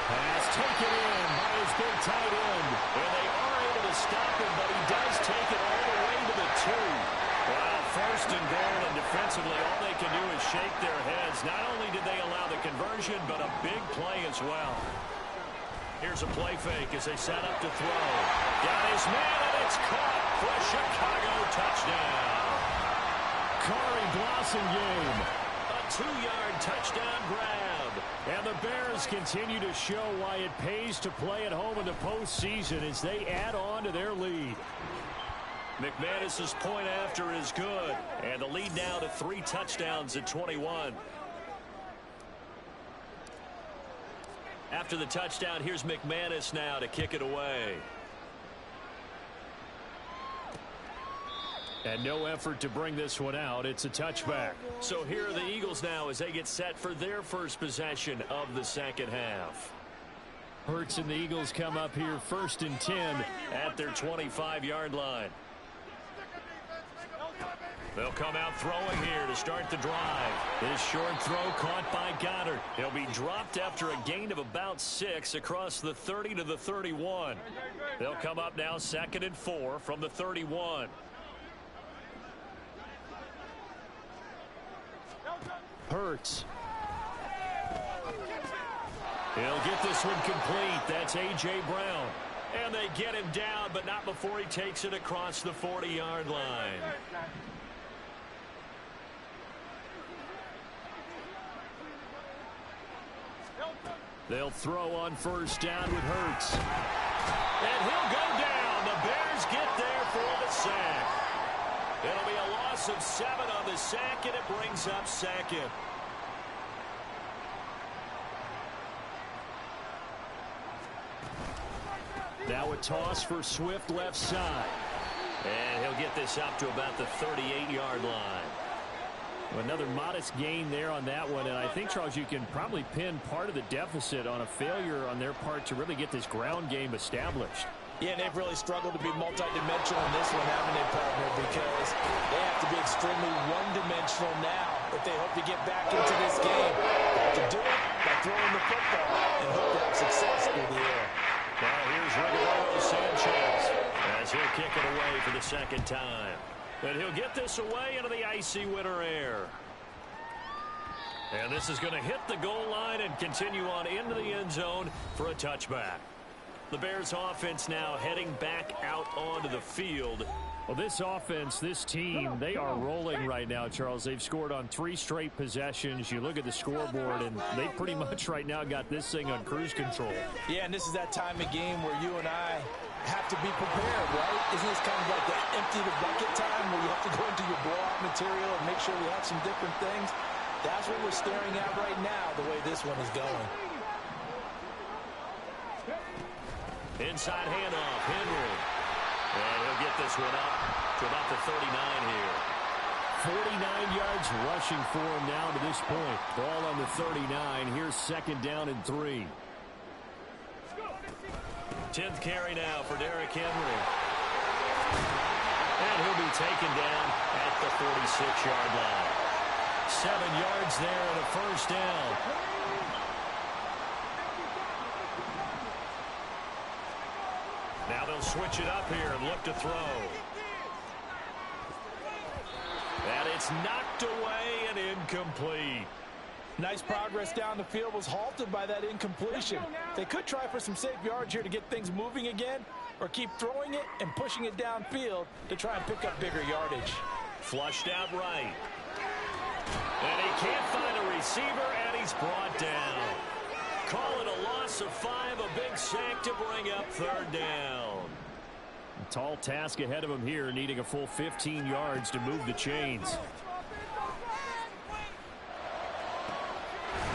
Pass taken in by his big tight end. And they are able to stop him, but he does take it all the way to the 2. Well, 1st and goal, and defensively, all they can do is shake their heads. Not only did they allow the conversion, but a big play as well. Here's a play fake as they set up to throw. Got his man, and it's caught for a Chicago touchdown. Corey Blasingame. A 2-yard touchdown grab. And the Bears continue to show why it pays to play at home in the postseason as they add on to their lead. McManus's point after is good. And the lead now to 3 touchdowns at 21. After the touchdown, here's McManus now to kick it away. And no effort to bring this one out. It's a touchback. So here are the Eagles now as they get set for their first possession of the second half. Hurts and the Eagles come up here 1st and 10 at their 25-yard line. They'll come out throwing here to start the drive. His short throw caught by Goddard. He'll be dropped after a gain of about 6 across the 30 to the 31. They'll come up now 2nd and 4 from the 31. Hurts. He'll get this one complete. That's A.J. Brown. And they get him down, but not before he takes it across the 40-yard line. They'll throw on 1st down with Hurts. And he'll go down. The Bears get there for the sack. It'll be a loss of 7 on the sack, and it brings up 2nd. Now a toss for Swift left side. And he'll get this up to about the 38-yard line. Another modest gain there on that one, and I think, Charles, you can probably pin part of the deficit on a failure on their part to really get this ground game established. Yeah, and they've really struggled to be multidimensional in this one, haven't they, partner? Because they have to be extremely one-dimensional now if they hope to get back into this game. They have to do it by throwing the football and hope to have success through the air. Now here's Rigoberto Sanchez as he'll kick it away for the 2nd time. And he'll get this away into the icy winter air. And this is going to hit the goal line and continue on into the end zone for a touchback. The Bears offense now heading back out onto the field. Well, this offense, this team, they are rolling right now, Charles. They've scored on 3 straight possessions. You look at the scoreboard, and they pretty much right now got this thing on cruise control. Yeah, and this is that time of game where you and I have to be prepared, right? Isn't this kind of like the empty the bucket time where you have to go into your blowout material and make sure we have some different things? That's what we're staring at right now, the way this one is going. Inside handoff, Henry. And he'll get this one up to about the 39 here. 49 yards rushing for him now to this point. Ball on the 39. Here's 2nd down and 3. 10th carry now for Derrick Henry. And he'll be taken down at the 46-yard line. 7 yards there and a 1st down. Now they'll switch it up here and look to throw. And it's knocked away and incomplete. Nice progress down the field was halted by that incompletion. They could try for some safe yards here to get things moving again, or keep throwing it and pushing it downfield to try and pick up bigger yardage. Flushed out right. And he can't find a receiver, and he's brought down. Call it a loss of 5, a big sack to bring up 3rd down. A tall task ahead of him here, needing a full 15 yards to move the chains.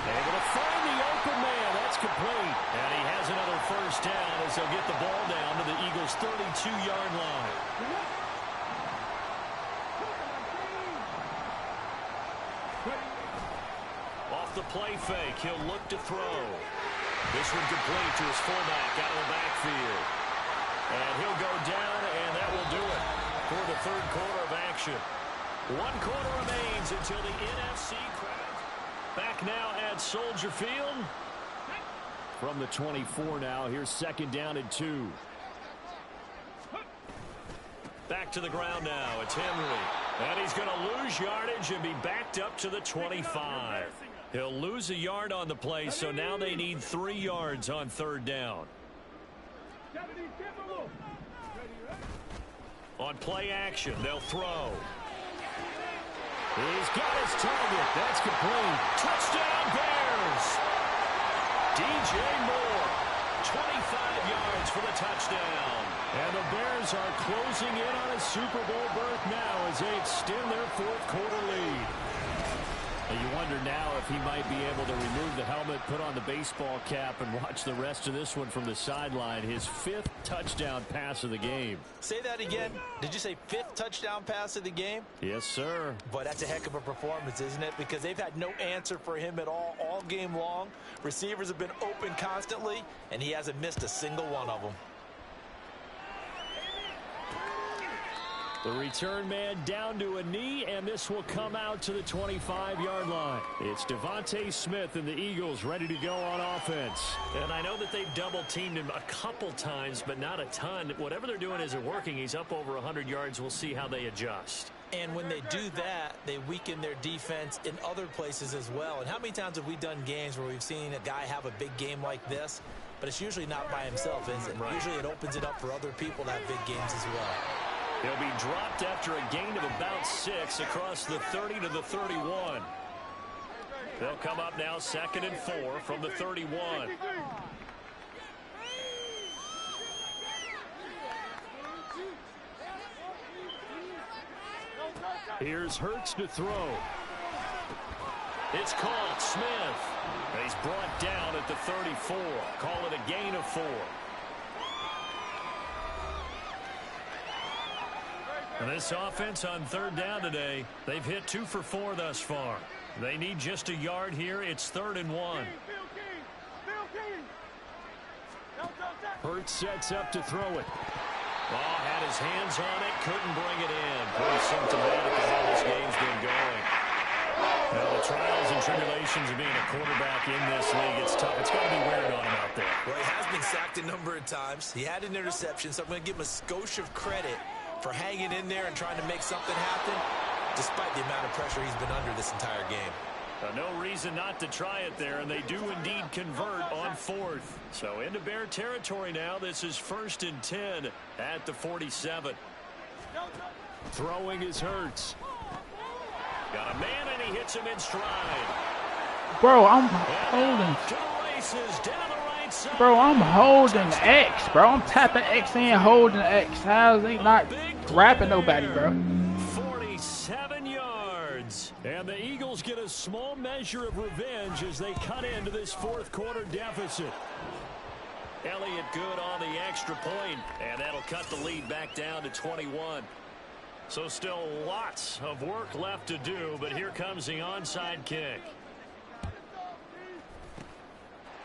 Able to find the open man. That's complete. And he has another 1st down as they'll get the ball down to the Eagles' 32-yard line. Off the play fake, he'll look to throw. This one complete to his fullback out of the backfield. And he'll go down, and that will do it for the 3rd quarter of action. 1 quarter remains until the NFC crowd. Back now at Soldier Field. From the 24 now, here's 2nd down and 2. Back to the ground now. It's Henry. And he's going to lose yardage and be backed up to the 25. He'll lose a yard on the play, so now they need 3 yards on 3rd down. On play action, they'll throw. He's got his target. That's complete. Touchdown, Bears! DJ Moore, 25 yards for the touchdown. And the Bears are closing in on a Super Bowl berth now as they extend their 4th quarter lead. And you wonder now if he might be able to remove the helmet, put on the baseball cap, and watch the rest of this one from the sideline. His 5th touchdown pass of the game. Say that again. Did you say 5th touchdown pass of the game? Yes, sir. Boy, that's a heck of a performance, isn't it? Because they've had no answer for him at all game long. Receivers have been open constantly, and he hasn't missed a single one of them. The return man down to a knee, and this will come out to the 25-yard line. It's Devontae Smith and the Eagles ready to go on offense. And I know that they've double-teamed him a couple times, but not a ton. Whatever they're doing isn't working. He's up over 100 yards. We'll see how they adjust. And when they do that, they weaken their defense in other places as well. And how many times have we done games where we've seen a guy have a big game like this, but it's usually not by himself, is it? Right. Usually it opens it up for other people to have big games as well. He'll be dropped after a gain of about 6 across the 30 to the 31. They'll come up now 2nd and 4 from the 31. Here's Hurts to throw. It's caught. Smith. And he's brought down at the 34. Call it a gain of 4. And this offense on 3rd down today, they've hit 2 for 4 thus far. They need just a yard here. It's 3rd and 1. Hurts sets up to throw it. Had his hands on it, couldn't bring it in. Pretty symptomatic of how this game's been going. Now, the trials and tribulations of being a quarterback in this league, it's tough. It's got to be wearing on him out there. Well, he has been sacked a number of times. He had an interception, so I'm going to give him a skosh of credit for hanging in there and trying to make something happen, despite the amount of pressure he's been under this entire game. No reason not to try it there, and they do indeed convert on 4th. So into Bear territory now. This is 1st and 10 at the 47. Throwing is Hurts. Got a man, and he hits him in stride. Bro, I'm holding. To the races, down the right side. Bro, I'm holding X, bro. I'm tapping X and holding X. How's he not rapping nobody, bro? 47 yards. And the Eagles get a small measure of revenge as they cut into this 4th quarter deficit. Elliott good on the extra point, and that'll cut the lead back down to 21. So still lots of work left to do, but here comes the onside kick.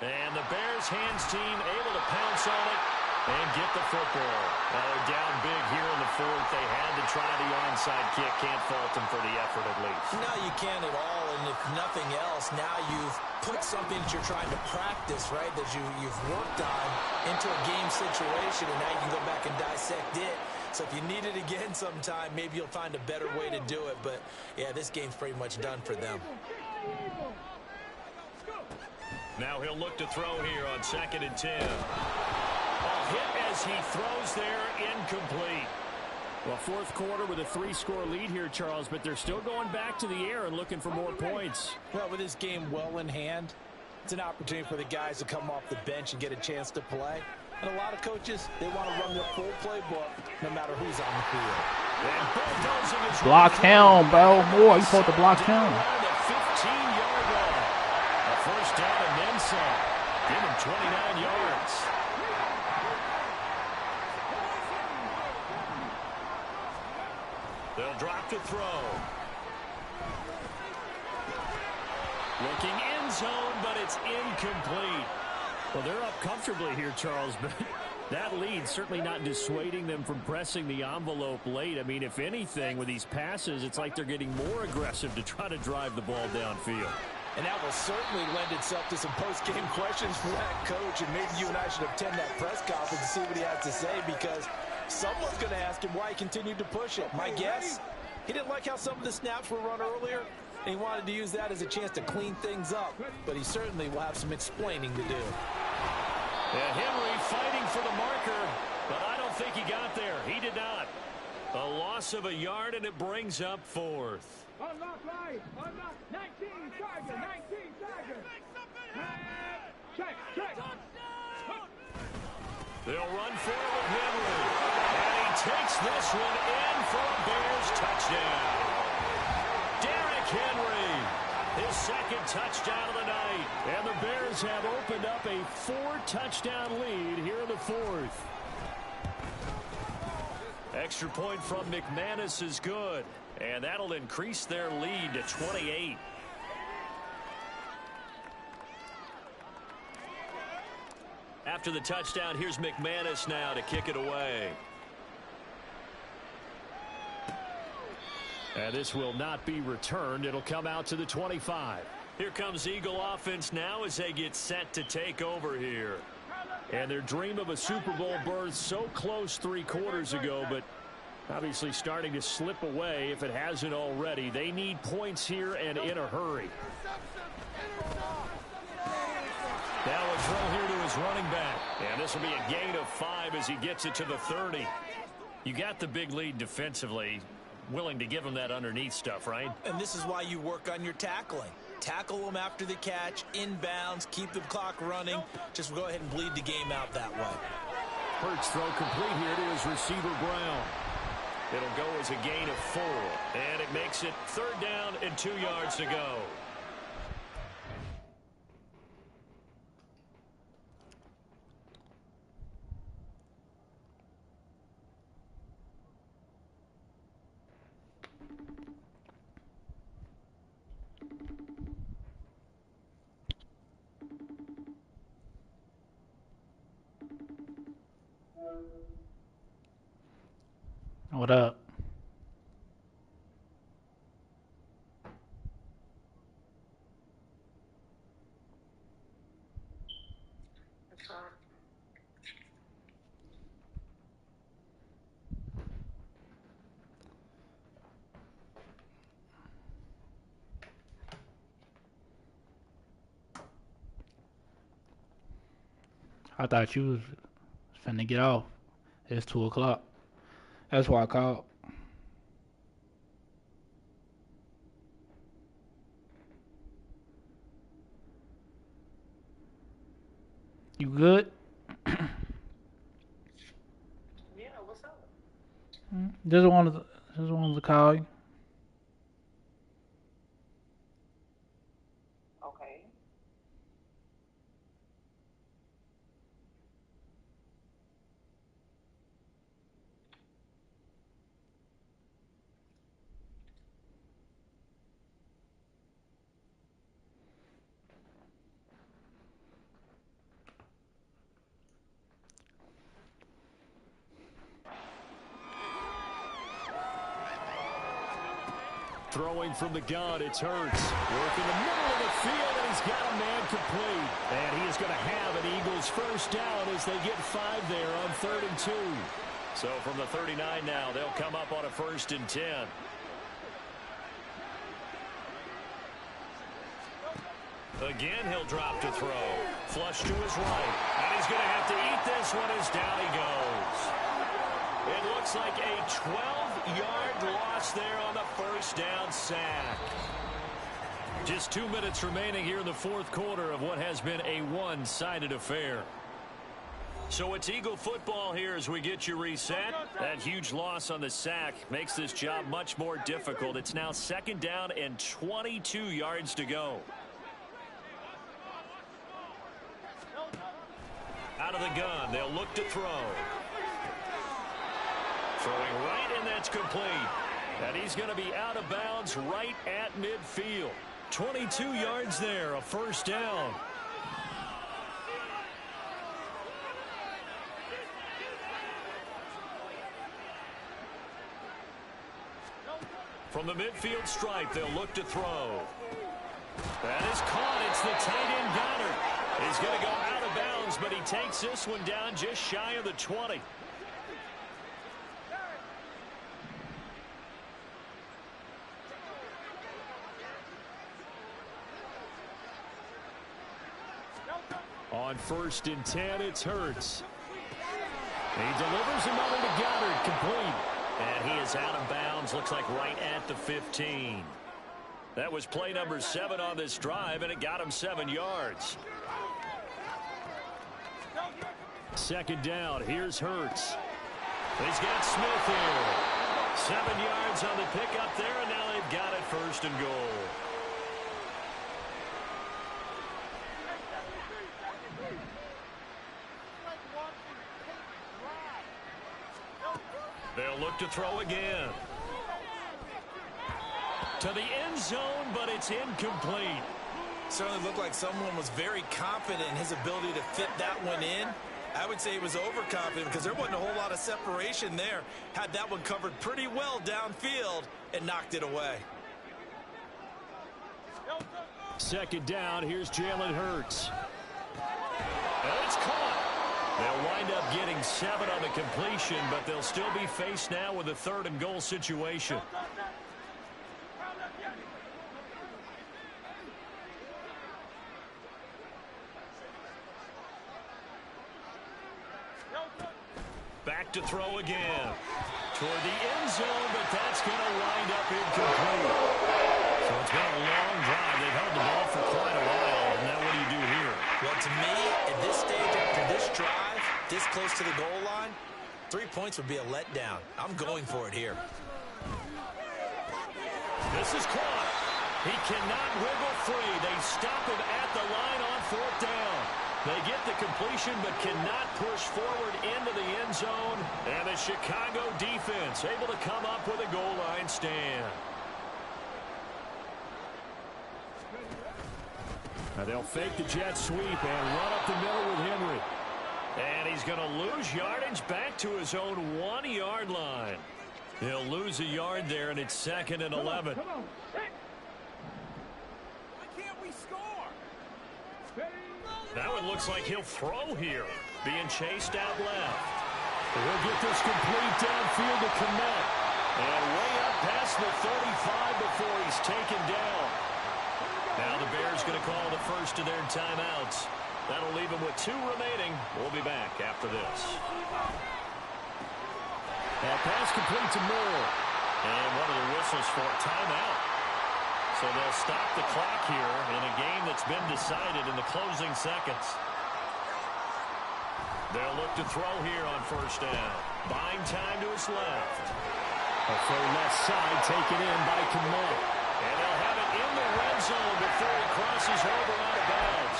And the Bears hands team able to pounce on it and get the football. They're down big here in the 4th. They had to try the onside kick. Can't fault them for the effort at least. No, you can't at all. And if nothing else, now you've put something that you're trying to practice, right, that you've worked on into a game situation, and now you can go back and dissect it. So if you need it again sometime, maybe you'll find a better way to do it. But, yeah, this game's pretty much done for them. Now he'll look to throw here on 2nd and 10. A hit as he throws there, incomplete. Well, 4th quarter with a 3-score lead here, Charles, but they're still going back to the air and looking for more points. Well, with this game well in hand, it's an opportunity for the guys to come off the bench and get a chance to play. And a lot of coaches, they want to run their full playbook no matter who's on the field. Block him, bro. Boy, you supposed to block him. 15-yard line. A 1st down and then some. Give him 29 yards. They'll drop to throw. Looking end zone, but it's incomplete. Well, they're up comfortably here, Charles, but that lead certainly not dissuading them from pressing the envelope late. I mean, if anything, with these passes, it's like they're getting more aggressive to try to drive the ball downfield. And that will certainly lend itself to some post-game questions for that coach, and maybe you and I should attend that press conference to see what he has to say, because someone's going to ask him why he continued to push it. My guess, he didn't like how some of the snaps were run earlier, and he wanted to use that as a chance to clean things up, but he certainly will have some explaining to do. And Henry fighting for the marker, but I don't think he got there. He did not. A loss of a yard, and it brings up 4th. Unlock right. Unlock 19. Tiger. 19. Tiger. Check. They'll run for it with Henry. And he takes this one in for a Bears touchdown. Derrick Henry, his 2nd touchdown of the night. And the Bears have opened up a 4-touchdown lead here in the 4th. Extra point from McManus is good. And that'll increase their lead to 28. After the touchdown, here's McManus now to kick it away. And this will not be returned. It'll come out to the 25. Here comes Eagle offense now as they get set to take over here. And their dream of a Super Bowl berth so close 3 quarters ago, but obviously starting to slip away if it hasn't already. They need points here and in a hurry. Now a throw here to his running back. And this will be a gain of 5 as he gets it to the 30. You got the big lead defensively. Willing to give him that underneath stuff, right? And this is why you work on your tackling. Tackle them after the catch, inbounds, keep the clock running. Just go ahead and bleed the game out that way. Hurts throw complete here to his receiver, Brown. It'll go as a gain of 4. And it makes it 3rd down and 2 yards to go. What up? I thought you was finna get off. It's 2 o'clock. That's why I called. You good? Yeah, what's up? Just wanted to call you. Okay. Throwing from the gun, it's Hurts. Work in the middle of the field, and he's got a man complete. And he is going to have an Eagles first down as they get 5 there on 3rd and 2. So from the 39 now, they'll come up on a 1st and 10. Again, he'll drop to throw. Flush to his right. And he's going to have to eat this one as down he goes. It looks like a 12-yard loss there on the 1st down sack. Just 2 minutes remaining here in the 4th quarter of what has been a one-sided affair. So it's Eagle football here as we get you reset. That huge loss on the sack makes this job much more difficult. It's now 2nd down and 22 yards to go. Out of the gun, they'll look to throw. Throwing right, and that's complete. And he's going to be out of bounds right at midfield. 22 yards there, a 1st down. From the midfield stripe, they'll look to throw. That is caught. It's the tight end Goddard. He's going to go out of bounds, but he takes this one down just shy of the 20. On 1st and 10, it's Hurts. He delivers another to Goddard, complete. And he is out of bounds, looks like right at the 15. That was play number 7 on this drive, and it got him 7 yards. 2nd down, here's Hurts. He's got Smith here. 7 yards on the pickup there, and now they've got it 1st and goal. They'll look to throw again. To the end zone, but it's incomplete. Certainly looked like someone was very confident in his ability to fit that one in. I would say he was overconfident because there wasn't a whole lot of separation there. Had that one covered pretty well downfield and knocked it away. Second down, here's Jalen Hurts. And it's caught. They'll wind up getting 7 on the completion, but they'll still be faced now with a 3rd and goal situation. Back to throw again. Toward the end zone, but that's going to wind up incomplete. So it's been a long drive. They've held the ball for quite a while. Now what do you do here? Well, to me, at this stage after this drive, this close to the goal line, 3 points would be a letdown. I'm going for it here. This is caught. He cannot wiggle free. They stop him at the line on 4th down. They get the completion but cannot push forward into the end zone. And the Chicago defense able to come up with a goal line stand. Now they'll fake the jet sweep and run up the middle with Henry. And he's going to lose yardage back to his own 1-yard line. He'll lose a yard there, and it's 2nd and 11. Now it looks like he'll throw here, being chased out left. He'll get this complete downfield to Kmet. And way up past the 35 before he's taken down. Now the Bears going to call the first of their timeouts. That'll leave him with 2 remaining. We'll be back after this. That pass complete to Moore. And one of the whistles for a timeout. So they'll stop the clock here in a game that's been decided in the closing seconds. They'll look to throw here on 1st down. Buying time to his left. A throw left side taken in by Kmet. And they'll have it in the red zone before he crosses over out of bounds.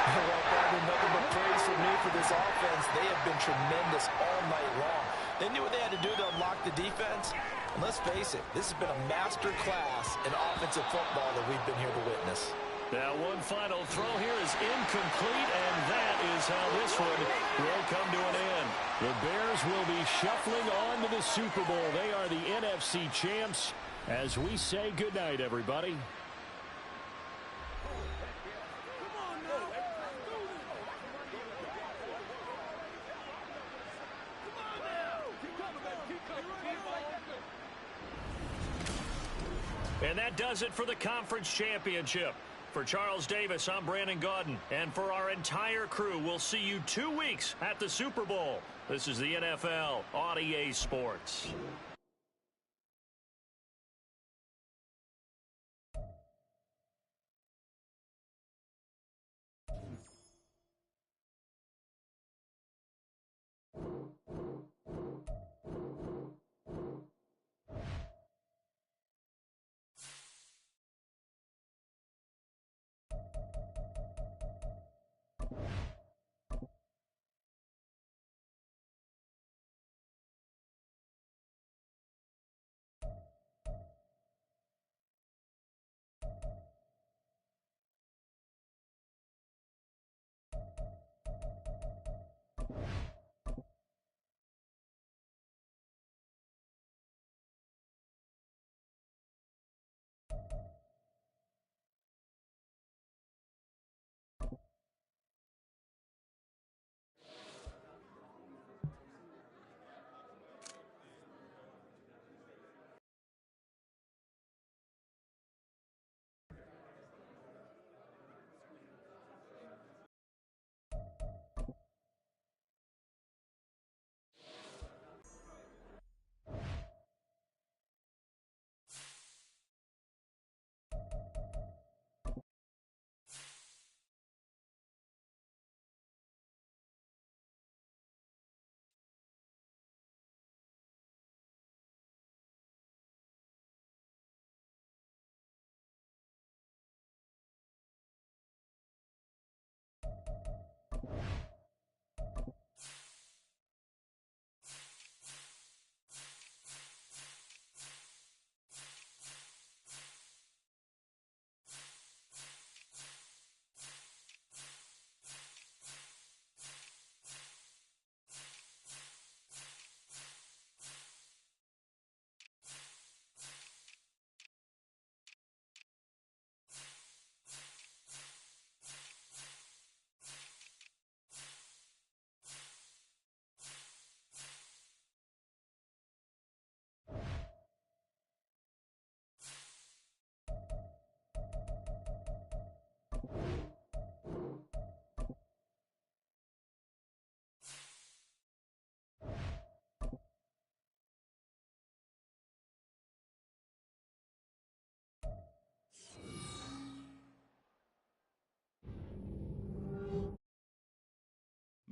Well, Brandon, nothing but praise from me for this offense. They have been tremendous all night long. They knew what they had to do to unlock the defense. And let's face it, this has been a master class in offensive football that we've been here to witness. Now one final throw here is incomplete, and that is how this one will come to an end. The Bears will be shuffling on to the Super Bowl. They are the NFC champs. As we say goodnight, everybody. And that does it for the conference championship. For Charles Davis, I'm Brandon Gaudin. And for our entire crew, we'll see you 2 weeks at the Super Bowl. This is the NFL on EA Sports.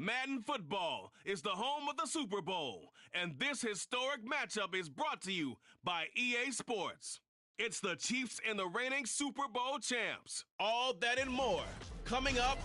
Madden Football is the home of the Super Bowl, and this historic matchup is brought to you by EA Sports. It's the Chiefs and the reigning Super Bowl champs. All that and more coming up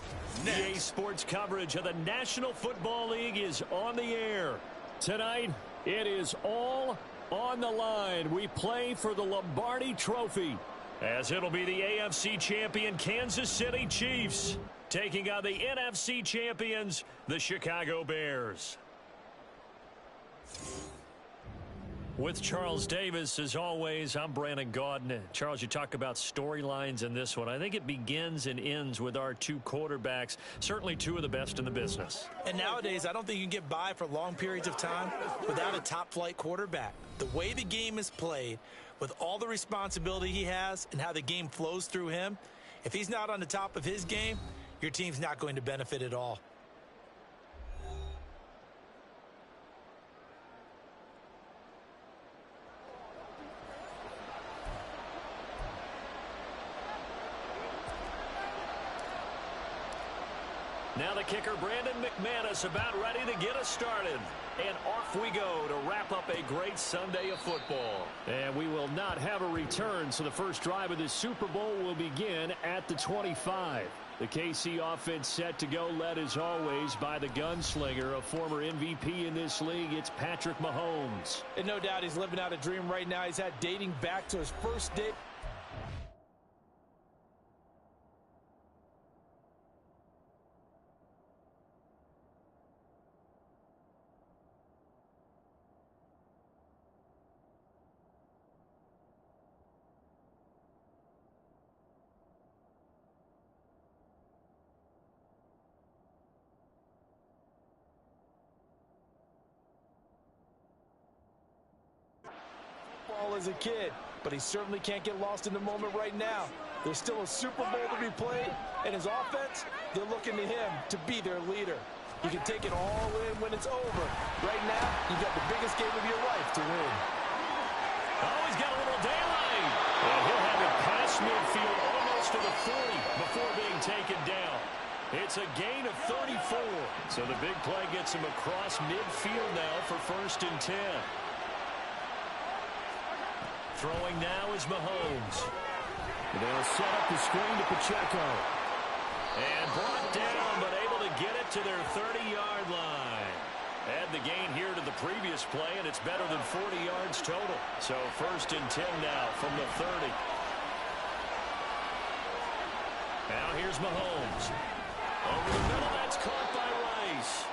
next. EA Sports coverage of the National Football League is on the air. Tonight, it is all on the line. We play for the Lombardi Trophy, as it'll be the AFC champion Kansas City Chiefs taking on the NFC champions, the Chicago Bears. With Charles Davis, as always, I'm Brandon Gaudin. Charles, you talk about storylines in this one. I think it begins and ends with our two quarterbacks, certainly two of the best in the business. And nowadays, I don't think you can get by for long periods of time without a top-flight quarterback. The way the game is played, with all the responsibility he has and how the game flows through him, if he's not on the top of his game, your team's not going to benefit at all. Now the kicker, Brandon McManus, about ready to get us started. And off we go to wrap up a great Sunday of football. And we will not have a return, so the first drive of this Super Bowl will begin at the 25. The KC offense set to go, led as always by the gunslinger, a former MVP in this league. It's Patrick Mahomes. And no doubt he's living out a dream right now. He's had dating back to his first day. As a kid, but he certainly can't get lost in the moment right now. There's still a Super Bowl to be played, and his offense, they're looking to him to be their leader. You can take it all in when it's over. Right now, you've got the biggest game of your life to win. Oh, he's got a little daylight. And he'll have it past midfield almost to the 40 before being taken down. It's a gain of 34. So the big play gets him across midfield now for 1st and 10. Throwing now is Mahomes. They'll set up the screen to Pacheco. And brought down, but able to get it to their 30-yard line. Add the gain here to the previous play, and it's better than 40 yards total. So 1st and 10 now from the 30. Now here's Mahomes. Over the middle, that's caught by Rice.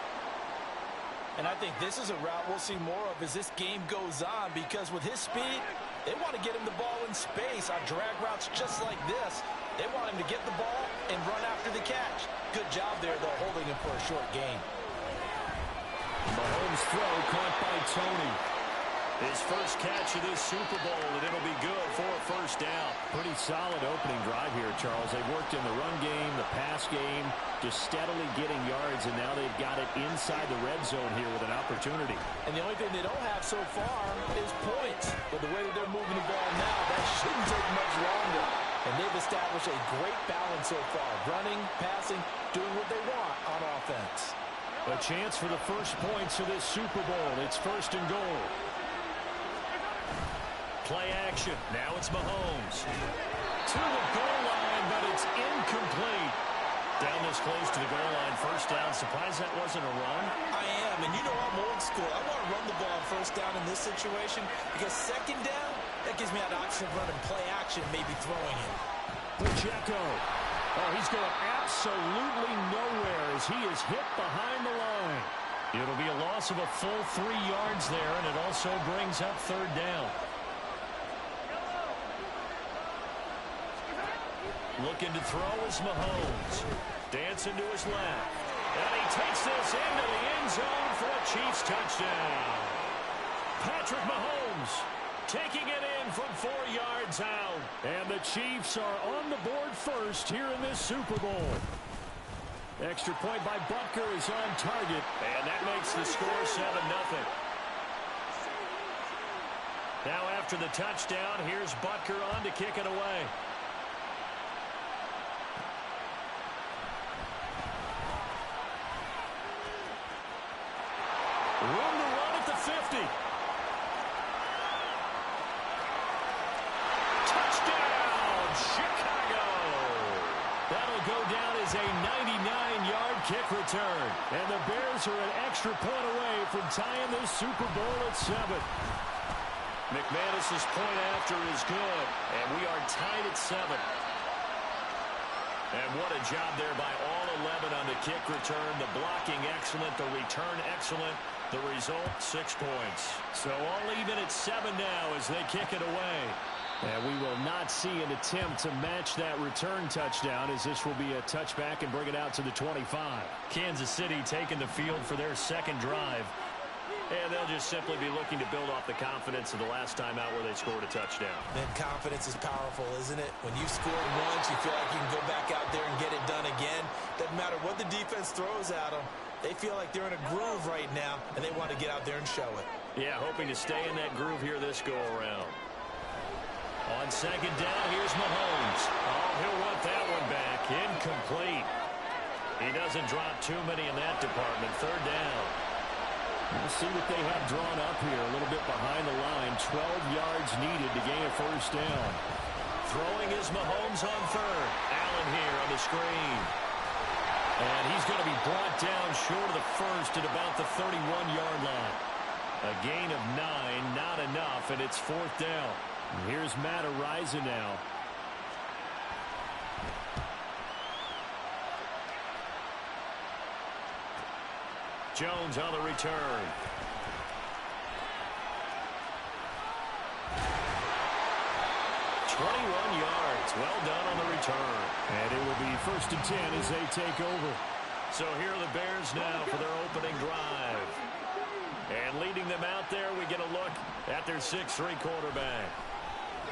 And I think this is a route we'll see more of as this game goes on, because with his speed, they want to get him the ball in space on drag routes just like this. They want him to get the ball and run after the catch. Good job there, though, holding him for a short gain. Mahomes' throw caught by Tony. His first catch of this Super Bowl, and it'll be good for a 1st down. Pretty solid opening drive here, Charles. They've worked in the run game, the pass game, just steadily getting yards, and now they've got it inside the red zone here with an opportunity. And the only thing they don't have so far is points. But the way that they're moving the ball now, that shouldn't take much longer. And they've established a great balance so far. Running, passing, doing what they want on offense. A chance for the first points of this Super Bowl. It's 1st and goal. Play action. Now it's Mahomes. To the goal line, but it's incomplete. Down this close to the goal line, 1st down. Surprised that wasn't a run? I am, and you know I'm old school. I want to run the ball on 1st down in this situation, because 2nd down, that gives me an option of running play action, maybe throwing it. Pacheco. Oh, he's going absolutely nowhere as he is hit behind the line. It'll be a loss of a full 3 yards there, and it also brings up 3rd down. Looking to throw is Mahomes. Dancing to his left. And he takes this into the end zone for a Chiefs touchdown. Patrick Mahomes taking it in from 4 yards out. And the Chiefs are on the board first here in this Super Bowl. Extra point by Butker is on target. And that makes the score 7-0. Now after the touchdown, here's Butker on to kick it away. 50. Touchdown, Chicago. That'll go down as a 99-yard kick return. And the Bears are an extra point away from tying this Super Bowl at 7. McManus's point after is good, and we are tied at 7. And what a job there by all 11 on the kick return. The blocking excellent, the return excellent. The result, 6 points. So all even at 7 now as they kick it away. And we will not see an attempt to match that return touchdown, as this will be a touchback and bring it out to the 25. Kansas City taking the field for their second drive. And they'll just simply be looking to build off the confidence of the last time out where they scored a touchdown. Man, confidence is powerful, isn't it? When you've scored once, you feel like you can go back out there and get it done again. Doesn't matter what the defense throws at them. They feel like they're in a groove right now, and they want to get out there and show it. Yeah, hoping to stay in that groove here this go-around. On second down, here's Mahomes. Oh, he'll want that one back. Incomplete. He doesn't drop too many in that department. Third down. We'll see what they have drawn up here. A little bit behind the line. 12 yards needed to gain a first down. Throwing is Mahomes on third. Allen here on the screen. And he's going to be brought down short of the first at about the 31-yard line. A gain of 9, not enough, and it's fourth down. Here's Matt Araiza now. Jones on the return. yards. Well done on the return. And it will be 1st and 10 as they take over. So here are the Bears now for their opening drive. And leading them out there, we get a look at their 6'3" quarterback.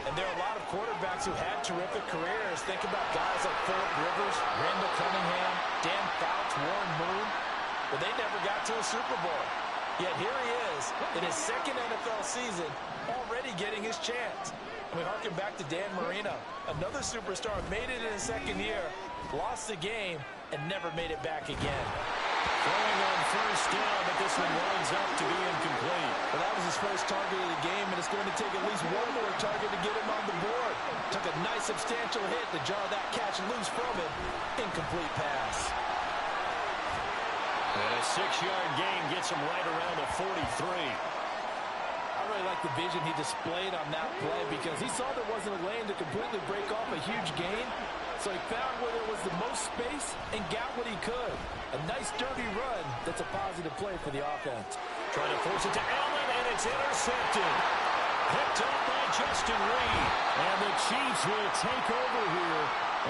And there are a lot of quarterbacks who had terrific careers. Think about guys like Phillip Rivers, Randall Cunningham, Dan Fouts, Warren Moon. But they never got to a Super Bowl. Yet here he is in his second NFL season, already getting his chance. And we harken back to Dan Marino, another superstar, made it in his second year, lost the game, and never made it back again. Throwing on first down, but this one winds up to be incomplete. Well, that was his first target of the game, and it's going to take at least one more target to get him on the board. Took a nice substantial hit to jar that catch loose from him. Incomplete pass. And a 6-yard gain gets him right around the 43. I really like the vision he displayed on that play because he saw there wasn't a lane to completely break off a huge gain. So he found where there was the most space and got what he could. A nice dirty run that's a positive play for the offense. Trying to force it to Allen, and it's intercepted. Picked up by Justin Reed. And the Chiefs will take over here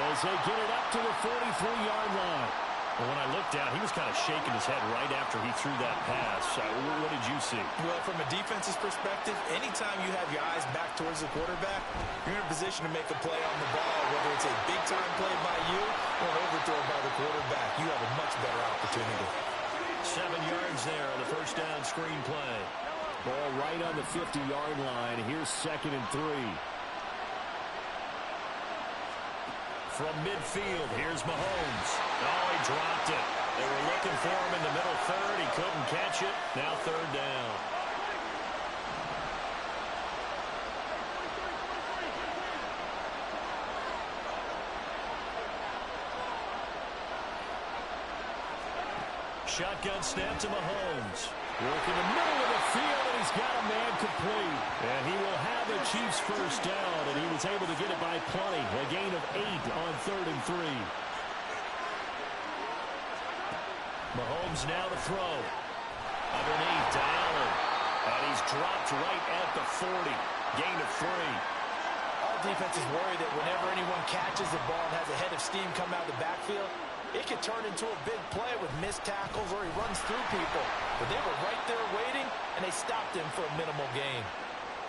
as they get it up to the 43-yard line. Well, when I looked down, he was kind of shaking his head right after he threw that pass. What did you see? Well, from a defense's perspective, anytime you have your eyes back towards the quarterback, you're in a position to make a play on the ball, whether it's a big-time play by you or an overthrow by the quarterback. You have a much better opportunity. 7 yards there on the first down screen play. Ball right on the 50-yard line. Here's 2nd and 3. From midfield, here's Mahomes. Oh, he dropped it. They were looking for him in the middle third. He couldn't catch it. Now 3rd down. Shotgun snap to Mahomes. Work in the middle of the field, and he's got a man complete. And he will have the Chiefs first down, and he was able to get it by plenty. A gain of 8 on 3rd and 3. Mahomes now to throw. Underneath to Allen. And he's dropped right at the 40. Gain of 3. All defenses worry that whenever anyone catches the ball and has a head of steam come out of the backfield, it could turn into a big play with missed tackles or he runs through people. But they were right there waiting, and they stopped him for a minimal gain.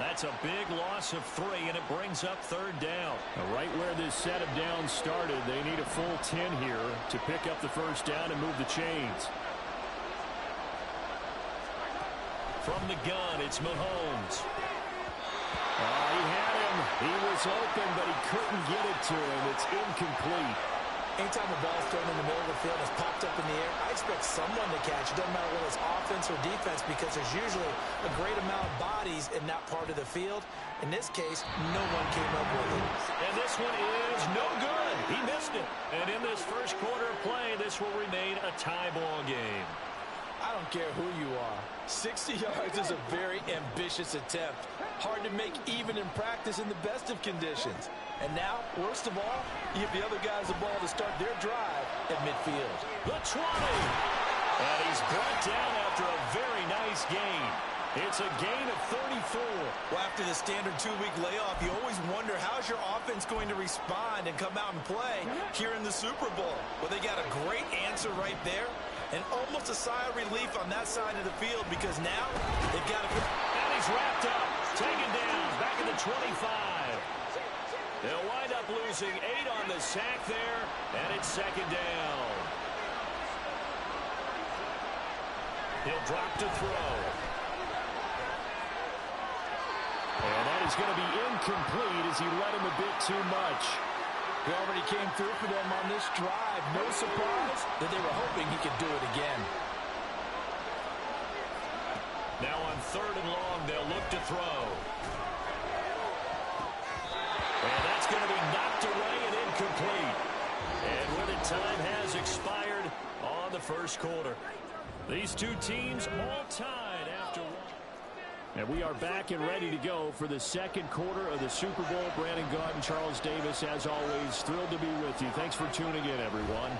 That's a big loss of 3, and it brings up 3rd down. Right where this set of downs started, they need a full 10 here to pick up the first down and move the chains. From the gun, it's Mahomes. He had him. He was open, but he couldn't get it to him. It's incomplete. Anytime the ball's thrown in the middle of the field and it's popped up in the air, I expect someone to catch it. Doesn't matter whether it's offense or defense, because there's usually a great amount of bodies in that part of the field. In this case, no one came up with it. And this one is no good. He missed it. And in this first quarter of play, this will remain a tie ball game. I don't care who you are. 60 yards is a very ambitious attempt. Hard to make even in practice in the best of conditions. And now, worst of all, you give the other guys the ball to start their drive at midfield. The 20. And he's brought down after a very nice gain. It's a gain of 34. Well, after the standard 2-week layoff, you always wonder how's your offense going to respond and come out and play here in the Super Bowl. Well, they got a great answer right there and almost a sigh of relief on that side of the field because now they've got to... And he's wrapped up, taken down, back in the 25. They'll wind up losing 8 on the sack there, and it's second down. He'll drop to throw. And that is going to be incomplete as he led him a bit too much. He already came through for them on this drive. No surprise that they were hoping he could do it again. Now on 3rd and long, they'll look to throw. And that's going to be knocked away and incomplete. And with it, time has expired on the first quarter. These two teams all tied after one. And we are back and ready to go for the second quarter of the Super Bowl. Brandon Gaudin and Charles Davis, as always, thrilled to be with you. Thanks for tuning in, everyone.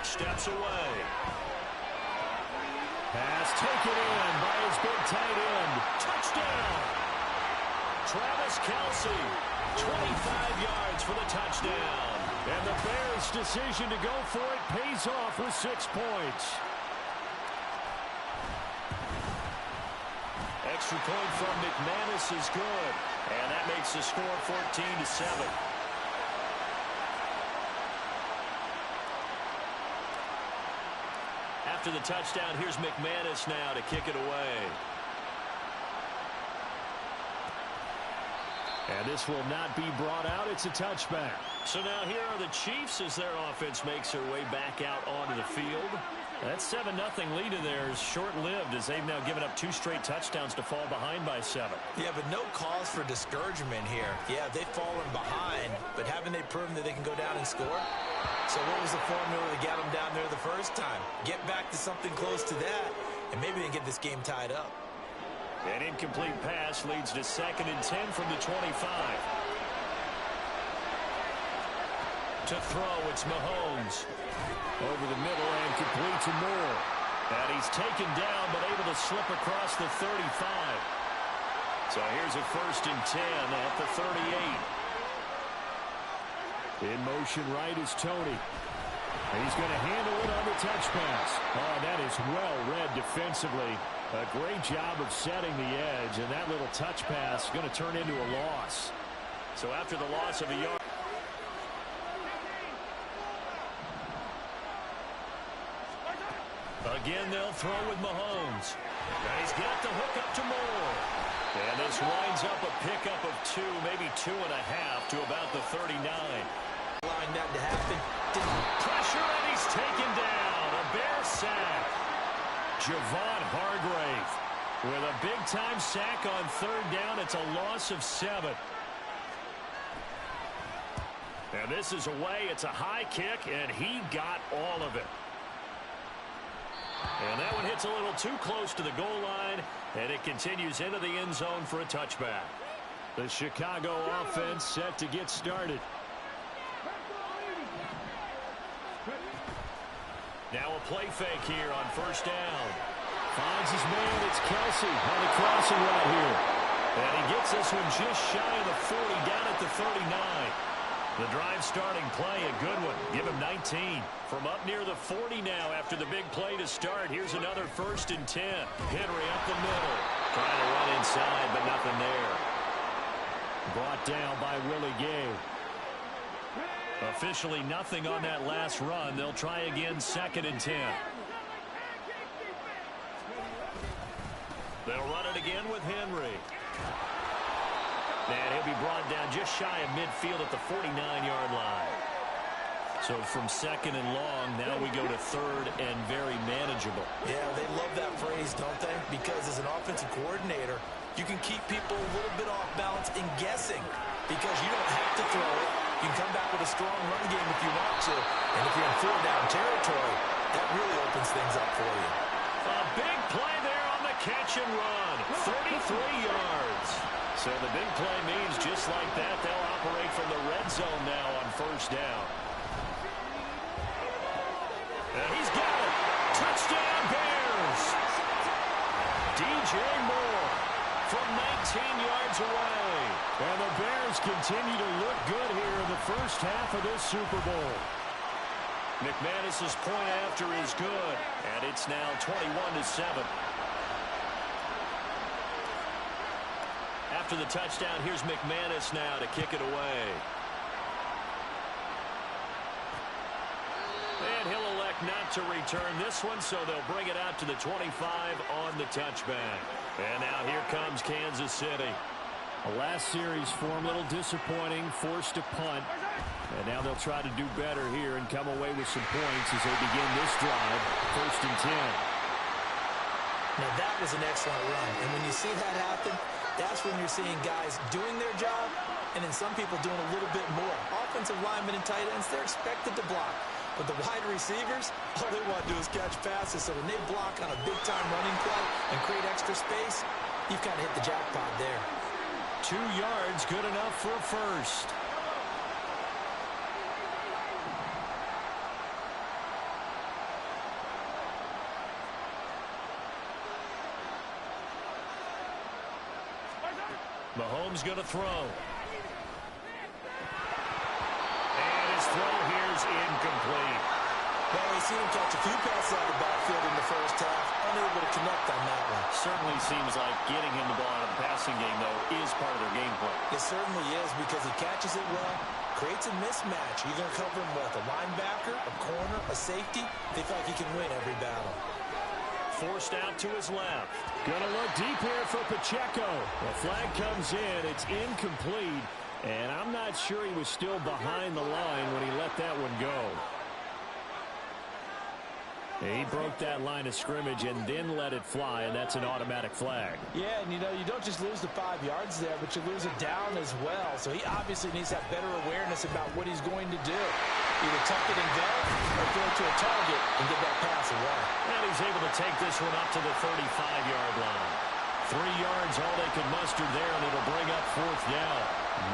Steps away. Pass taken in by his big tight end. Touchdown! Travis Kelce, 25 yards for the touchdown. And the Bears' decision to go for it pays off with 6 points. Extra point from McManus is good. And that makes the score 14-7. After the touchdown, here's McManus now to kick it away. And this will not be brought out. It's a touchback. So now here are the Chiefs as their offense makes their way back out onto the field. That 7-0 lead in there is short-lived as they've now given up 2 straight touchdowns to fall behind by 7. Yeah, but no cause for discouragement here. Yeah, they've fallen behind, but haven't they proven that they can go down and score? So what was the formula that got them down there the first time? Get back to something close to that, and maybe they can get this game tied up. An incomplete pass leads to 2nd and 10 from the 25. To throw, it's Mahomes. Over the middle and complete to Moore. And he's taken down but able to slip across the 35. So here's a 1st and 10 at the 38. In motion right is Tony. And he's going to handle it on the touch pass. Oh, that is well read defensively. A great job of setting the edge, and that little touch pass is going to turn into a loss. So after the loss of a yard. Again, they'll throw with Mahomes. And he's got the hook up to Moore. And this winds up a pickup of 2, maybe 2.5 to about the 39. Allowing that to happen. Pressure, and he's taken down. A Bear sack. Javon Hargrave with a big-time sack on 3rd down. It's a loss of 7. And this is away. It's a high kick, and he got all of it. And that one hits a little too close to the goal line, and it continues into the end zone for a touchback. The Chicago offense set to get started. Now a play fake here on 1st down. Finds his man. It's Kelce on the crossing right here. And he gets this one just shy of the 40, down at the 39. The drive starting play, a good one. Give him 19. From up near the 40 now after the big play to start. Here's another 1st and 10. Henry up the middle. Trying to run inside, but nothing there. Brought down by Willie Gay. Officially nothing on that last run. They'll try again 2nd and 10. They'll run it again with Henry. And he'll be brought down just shy of midfield at the 49-yard line. So from second and long, now we go to third and very manageable. Yeah, they love that phrase, don't they? Because as an offensive coordinator, you can keep people a little bit off balance and guessing because you don't have to throw it. You can come back with a strong run game if you want to. And if you're in four-down territory, that really opens things up for you. A big play there on the catch and run. 33 yards. So the big play means just like that, they'll operate from the red zone now on first down. And he's got it. Touchdown, Bears. DJ Moore from 19 yards away. And the Bears continue to look good here in the first half of this Super Bowl. McManus's point after is good. And it's now 21-7. After the touchdown, here's McManus now to kick it away. And he'll elect not to return this one, so they'll bring it out to the 25 on the touchback. And now here comes Kansas City. The last series for him, a little disappointing, forced to punt. And now they'll try to do better here and come away with some points as they begin this drive, 1st and 10. Now that was an excellent run, and when you see that happen, that's when you're seeing guys doing their job and then some people doing a little bit more. Offensive linemen and tight ends, they're expected to block. But the wide receivers, all they want to do is catch passes. So when they block on a big-time running play and create extra space, you've kind of hit the jackpot there. 2 yards, good enough for a first. Mahomes going to throw. And his throw here is incomplete. Well, we've seen him catch a few passes out of the backfield in the first half. Unable to connect on that one. Certainly seems like getting him the ball out of the passing game, though, is part of their game plan. It certainly is because he catches it well, creates a mismatch. You're going to cover him with a linebacker, a corner, a safety. They feel like he can win every battle. Forced out to his left. Gonna look deep here for Pacheco. The flag comes in. It's incomplete. And I'm not sure he was still behind the line when he let that one go. He broke that line of scrimmage and then let it fly, and that's an automatic flag. Yeah, and you know, you don't just lose the 5 yards there, but you lose it down as well. So he obviously needs to have better awareness about what he's going to do. Either tuck it and go or throw it to a target and get that pass away. And he's able to take this one up to the 35-yard line. 3 yards, all they could muster there, and it'll bring up 4th down.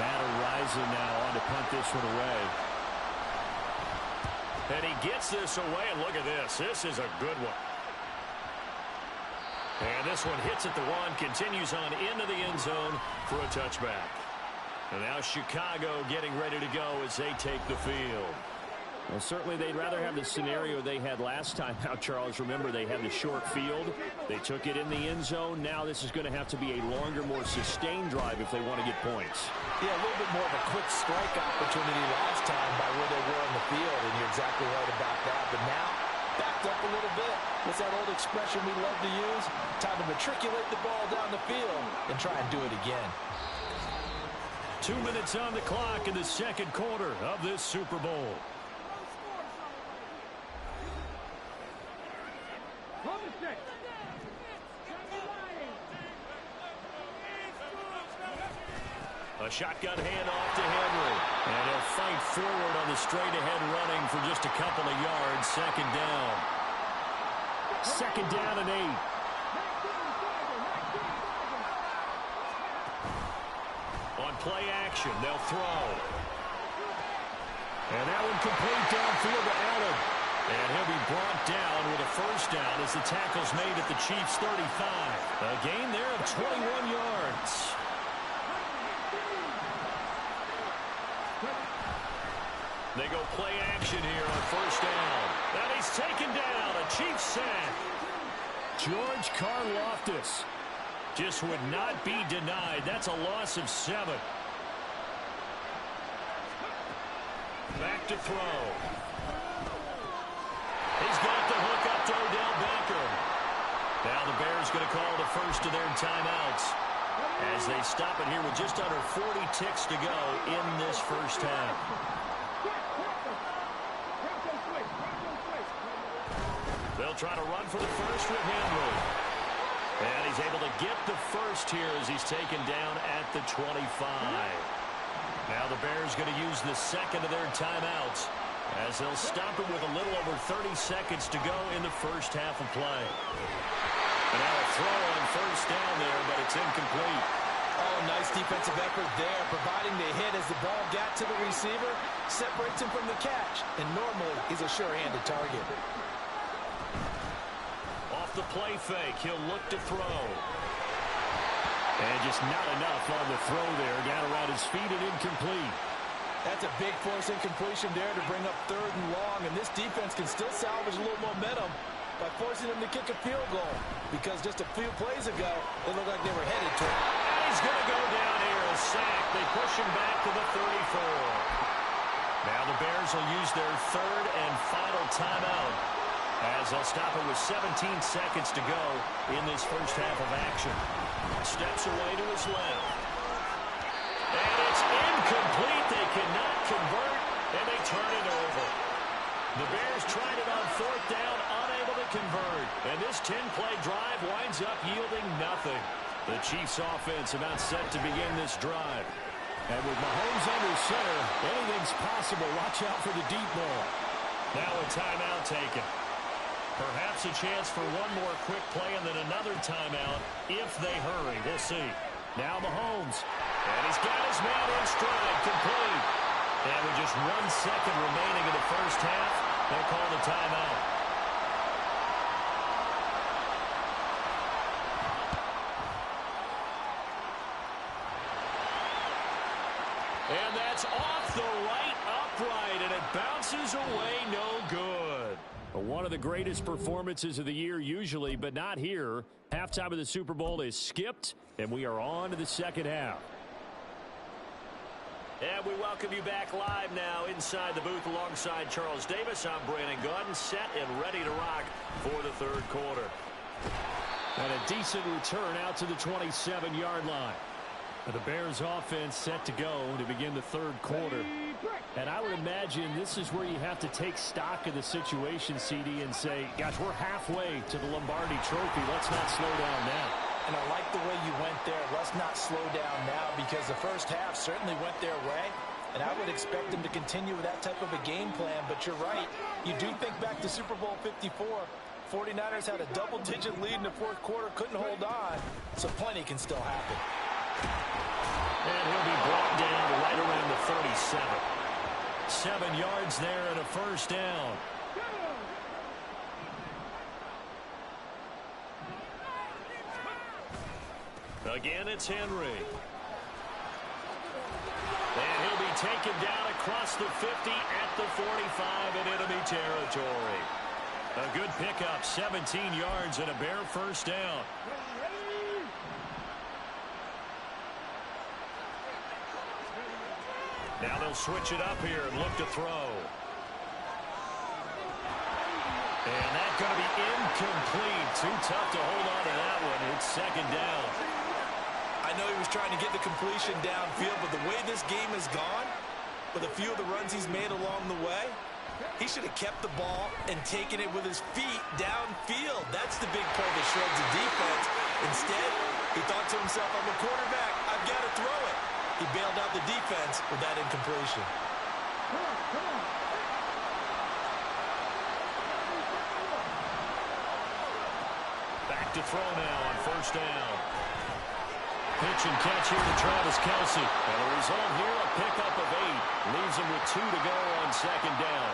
Matt Araiza now on to punt this one away. And he gets this away, and look at this. This is a good one. And this one hits at the 1, continues on into the end zone for a touchback. And now Chicago getting ready to go as they take the field. Well, certainly they'd rather have the scenario they had last time. Now, Charles, remember they had the short field. They took it in the end zone. Now this is going to have to be a longer, more sustained drive if they want to get points. Yeah, a little bit more of a quick strike opportunity last time by where they were on the field, and you're exactly right about that. But now, backed up a little bit. What's that old expression we love to use? Time to matriculate the ball down the field and try and do it again. 2 minutes on the clock in the second quarter of this Super Bowl. A shotgun handoff to Henry. And he'll fight forward on the straight-ahead running for just a couple of yards. 2nd down. 2nd down and 8. On play action, they'll throw. And that one complete downfield to Allen. And he'll be brought down with a 1st down as the tackle's made at the Chiefs' 35. A gain there of 21 yards. They go play action here on 1st down. And he's taken down. A Chiefs sack. George Karlaftis just would not be denied. That's a loss of 7. Back to throw. He's got the hook up to Odell Beckham. Now the Bears going to call the first of their timeouts as they stop it here with just under 40 ticks to go in this first half. They'll try to run for the first with Henry. And he's able to get the first here as he's taken down at the 25. Now the Bears going to use the second of their timeouts as they'll stop it with a little over 30 seconds to go in the first half of play. And now a throw on first down there, but it's incomplete. Oh, nice defensive effort there, providing the hit as the ball got to the receiver, separates him from the catch, and normally he's a sure-handed target. Off the play fake, he'll look to throw. And just not enough on the throw there, down around his feet and incomplete. That's a big force incompletion there to bring up 3rd and long, and this defense can still salvage a little momentum by forcing them to kick a field goal, because just a few plays ago, they looked like they were headed to it. And he's going to go down here, a sack. They push him back to the 34. Now the Bears will use their 3rd and final timeout as they'll stop it with 17 seconds to go in this first half of action. Steps away to his left. And it's incomplete. They cannot convert, and they turn it over. The Bears tried it on 4th down, unable to convert. And this 10-play drive winds up yielding nothing. The Chiefs' offense about set to begin this drive. And with Mahomes under center, anything's possible. Watch out for the deep ball. Now a timeout taken. Perhaps a chance for one more quick play and then another timeout if they hurry. We'll see. Now Mahomes. And he's got his man in stride, complete. And with just 1 second remaining in the first half, they'll call the timeout. And that's off the right upright, and it bounces away no good. One of the greatest performances of the year usually, but not here. Halftime of the Super Bowl is skipped, and we are on to the second half. And we welcome you back live now inside the booth alongside Charles Davis. I'm Brandon Gaudin, set and ready to rock for the 3rd quarter. And a decent return out to the 27-yard line. The Bears offense set to go to begin the 3rd quarter. And I would imagine this is where you have to take stock of the situation, CD, and say, gosh, we're halfway to the Lombardi Trophy. Let's not slow down now. And I like the way you went there. Let's not slow down now, because the first half certainly went their way. And I would expect them to continue with that type of a game plan. But you're right. You do think back to Super Bowl 54. 49ers had a double-digit lead in the 4th quarter, couldn't hold on. So plenty can still happen. And he'll be brought down right around the 37. 7 yards there and a first down. Again, it's Henry. And he'll be taken down across the 50 at the 45 in enemy territory. A good pickup, 17 yards and a Bear first down. Now they'll switch it up here and look to throw. And that's going to be incomplete. Too tough to hold on to that one. It's 2nd down. I know he was trying to get the completion downfield, but the way this game has gone, with a few of the runs he's made along the way, he should have kept the ball and taken it with his feet downfield. That's the big play that shreds the defense. Instead, he thought to himself, I'm a quarterback, I've got to throw it. He bailed out the defense with that incompletion. Back to throw now on first down. Pitch and catch here to Travis Kelce. And the result here, a pickup of 8. Leaves him with 2 to go on 2nd down.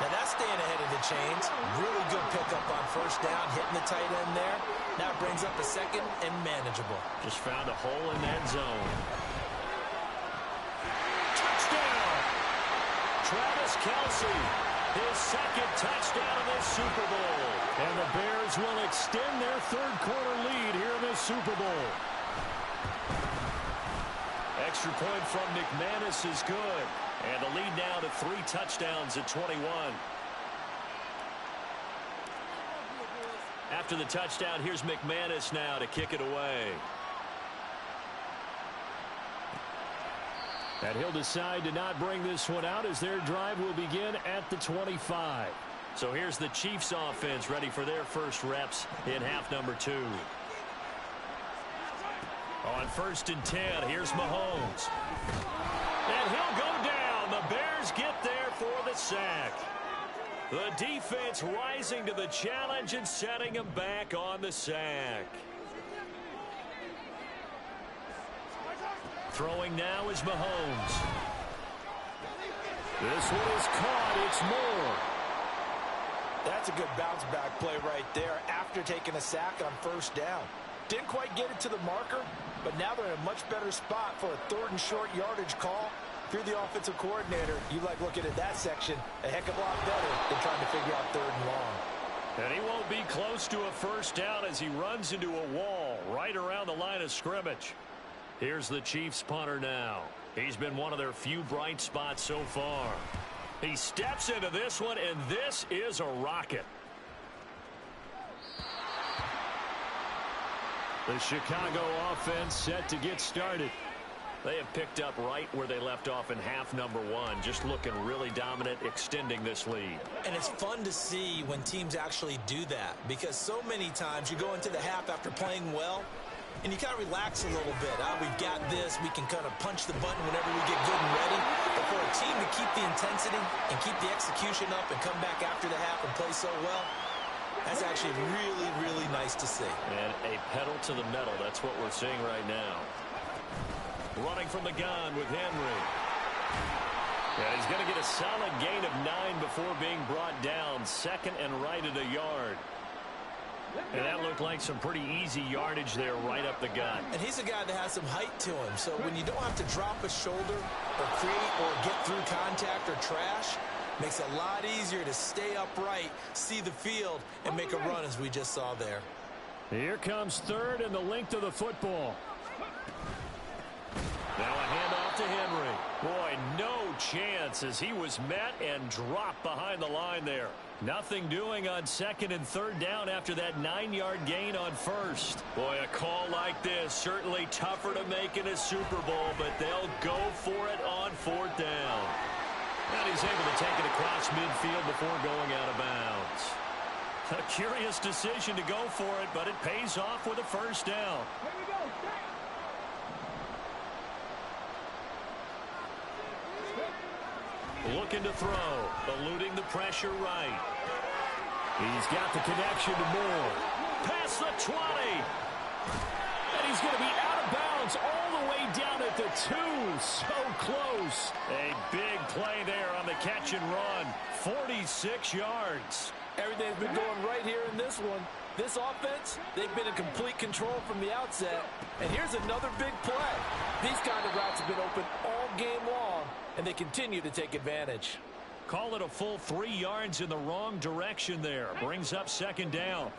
Now that's staying ahead of the chains. Really good pickup on first down, hitting the tight end there. Now brings up a 2nd and manageable. Just found a hole in that zone. Touchdown! Travis Kelce, his 2nd touchdown of this Super Bowl. And the Bears will extend their 3rd quarter lead here in this Super Bowl. Extra point from McManus is good. And the lead now to 3 touchdowns at 21. After the touchdown, here's McManus now to kick it away. And he'll decide to not bring this one out as their drive will begin at the 25. So here's the Chiefs offense ready for their first reps in half number 2. On 1st and 10, here's Mahomes. And he'll go down. The Bears get there for the sack. The defense rising to the challenge and setting him back on the sack. Throwing now is Mahomes. This one is caught. It's Moore. That's a good bounce back play right there after taking a sack on 1st down. Didn't quite get it to the marker, but now they're in a much better spot for a 3rd and short yardage call. If you're the offensive coordinator, you like looking at that section a heck of a lot better than trying to figure out 3rd and long. And he won't be close to a 1st down as he runs into a wall right around the line of scrimmage. Here's the Chiefs punter now. He's been one of their few bright spots so far. He steps into this one, and this is a rocket. The Chicago offense set to get started. They have picked up right where they left off in half number 1, just looking really dominant, extending this lead. And it's fun to see when teams actually do that, because so many times you go into the half after playing well, and you kind of relax a little bit. We've got this. We can kind of punch the button whenever we get good and ready. But for a team to keep the intensity and keep the execution up and come back after the half and play so well, that's actually really, really nice to see. And a pedal to the metal. That's what we're seeing right now. Running from the gun with Henry. And he's going to get a solid gain of 9 before being brought down. 2nd and right at a yard. And that looked like some pretty easy yardage there right up the gut. And he's a guy that has some height to him. So when you don't have to drop a shoulder or create or get through contact or trash, makes it a lot easier to stay upright, see the field, and make a run as we just saw there. Here comes 3rd and the length of the football. Now a handoff to Henry. Boy, no chance as he was met and dropped behind the line there. Nothing doing on 2nd and 3rd down after that 9-yard gain on 1st. Boy, a call like this certainly tougher to make in a Super Bowl, but they'll go for it on 4th down. And he's able to take it across midfield before going out of bounds. A curious decision to go for it, but it pays off with a 1st down. Looking to throw, eluding the pressure right. He's got the connection to Moore. Past the 20. And he's going to be out of bounds all the way down at the 2. So close. A big play there on the catch and run. 46 yards. Everything's been going right here in this one. This offense, they've been in complete control from the outset. And here's another big play. These kind of routes have been open all game long, and they continue to take advantage. Call it a full 3 yards in the wrong direction there. Brings up 2nd down.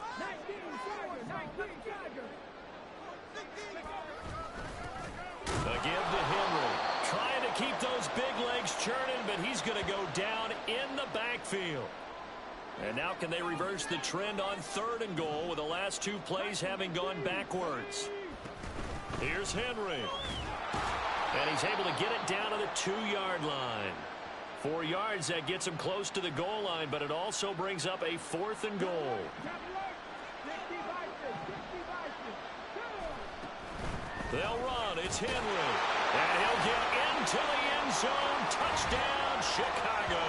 A give to Henry. Trying to keep those big legs churning, but he's going to go down in the backfield. And now can they reverse the trend on 3rd and goal with the last 2 plays having gone backwards? Here's Henry. And he's able to get it down to the 2-yard line. 4 yards, that gets him close to the goal line, but it also brings up a 4th and goal. They'll run. It's Henry. And he'll get into the end zone. Touchdown, Chicago.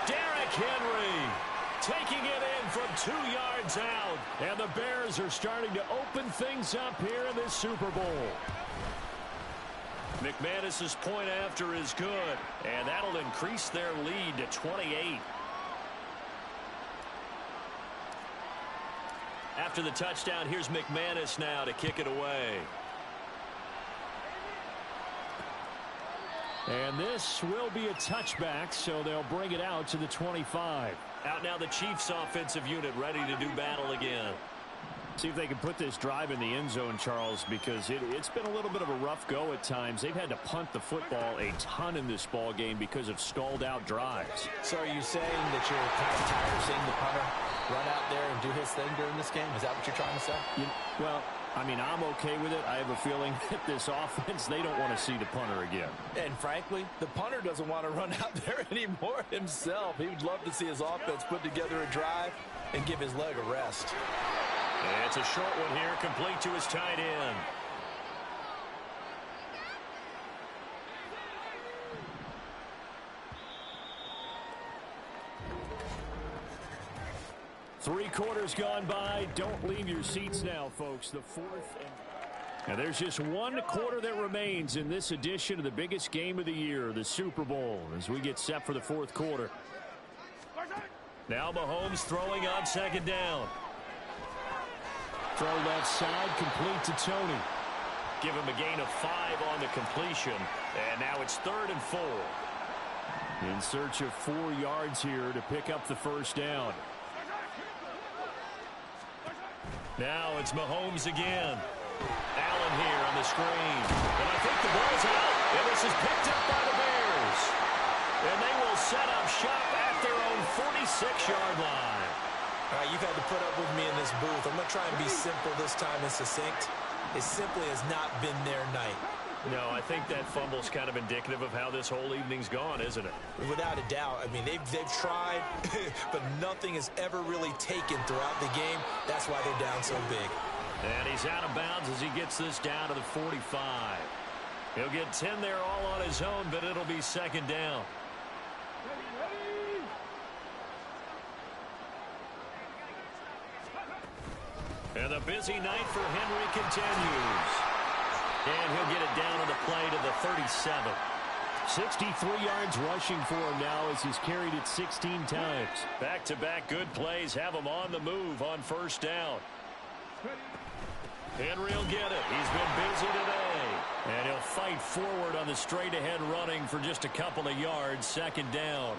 Derrick Henry taking it in from 2 yards out. And the Bears are starting to open things up here in this Super Bowl. McManus's point after is good. And that'll increase their lead to 28. After the touchdown, here's McManus now to kick it away. And this will be a touchback, so they'll bring it out to the 25. Out now the Chiefs offensive unit ready to do battle again. See if they can put this drive in the end zone, Charles, because it's been a little bit of a rough go at times. They've had to punt the football a ton in this ball game because of stalled out drives. So are you saying that you're kind of tired of seeing the punter run out there and do his thing during this game? Is that what you're trying to say? Well, I mean, I'm okay with it. I have a feeling that this offense, they don't want to see the punter again. And frankly, the punter doesn't want to run out there anymore himself. He would love to see his offense put together a drive and give his leg a rest. And it's a short one here, complete to his tight end. Three quarters gone by. Don't leave your seats now, folks. The fourth. And there's just one quarter that remains in this edition of the biggest game of the year, the Super Bowl, as we get set for the fourth quarter. Now Mahomes throwing on second down. Throw left side, complete to Tony. Give him a gain of 5 on the completion. And now it's 3rd and 4. In search of 4 yards here to pick up the first down. Now it's Mahomes again. Allen here on the screen. And I think the ball's out. And this is picked up by the Bears. And they will set up shop at their own 46-yard line. All right, you've had to put up with me in this booth. I'm going to try and be simple this time and succinct. It simply has not been their night. No, I think that fumble's kind of indicative of how this whole evening's gone, isn't it? Without a doubt. I mean, they've tried, but nothing has ever really taken throughout the game. That's why they're down so big. And he's out of bounds as he gets this down to the 45. He'll get 10 there all on his own, but it'll be second down. And the busy night for Henry continues. And he'll get it down on the play to the 37. 63 yards rushing for him now as he's carried it 16 times. Back-to-back good plays have him on the move on first down. Henry will get it. He's been busy today. And he'll fight forward on the straight-ahead running for just a couple of yards. Second down.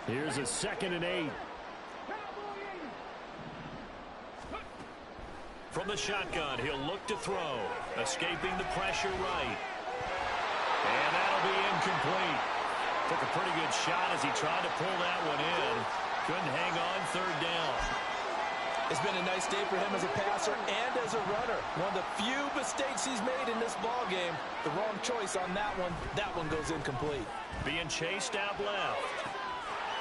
Here's a 2nd and 8. From the shotgun, he'll look to throw. Escaping the pressure right. And that'll be incomplete. Took a pretty good shot as he tried to pull that one in. Couldn't hang on, third down. It's been a nice day for him as a passer and as a runner. One of the few mistakes he's made in this ball game. The wrong choice on that one. That one goes incomplete. Being chased out left.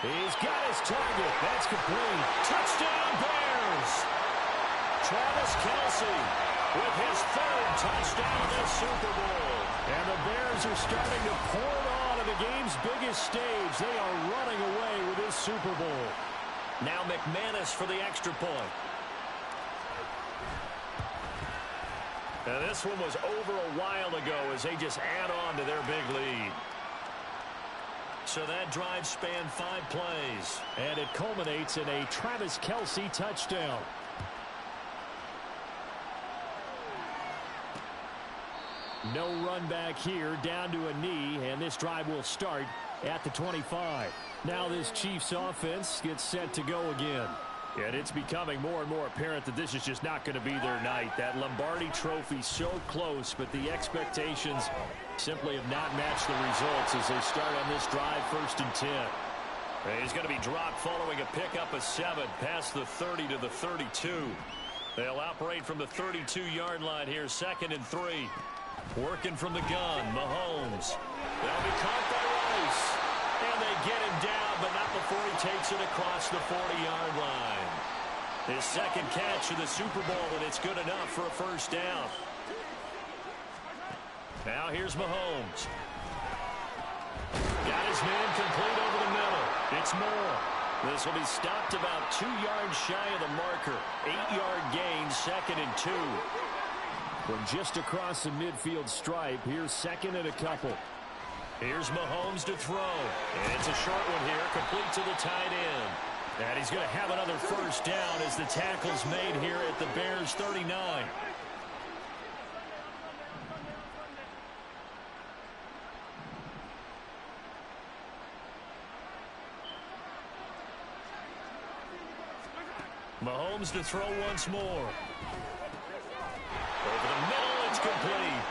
He's got his target. That's complete. Touchdown, Bears! Travis Kelce with his 3rd touchdown of the Super Bowl. And the Bears are starting to pour it on at the game's biggest stage. They are running away with this Super Bowl. Now McManus for the extra point. And this one was over a while ago as they just add on to their big lead. So that drive spanned 5 plays. And it culminates in a Travis Kelce touchdown. No run back here, down to a knee, and this drive will start at the 25. Now this Chiefs offense gets set to go again. And it's becoming more and more apparent that this is just not going to be their night. That Lombardi trophy so close, but the expectations simply have not matched the results as they start on this drive, 1st and 10. He's going to be dropped following a pickup of 7 past the 30 to the 32. They'll operate from the 32-yard line here, 2nd and 3. Working from the gun, Mahomes. They'll be caught by Rice. And they get him down, but not before he takes it across the 40-yard line. His 2nd catch of the Super Bowl, and it's good enough for a first down. Now here's Mahomes. Got his man complete over the middle. It's Moore. This will be stopped about 2 yards shy of the marker. 8-yard gain, 2nd and 2. From just across the midfield stripe, here's 2nd and a couple. Here's Mahomes to throw. And it's a short one here, complete to the tight end. And he's going to have another first down as the tackle's made here at the Bears' 39. Mahomes to throw once more. Over the middle, it's complete.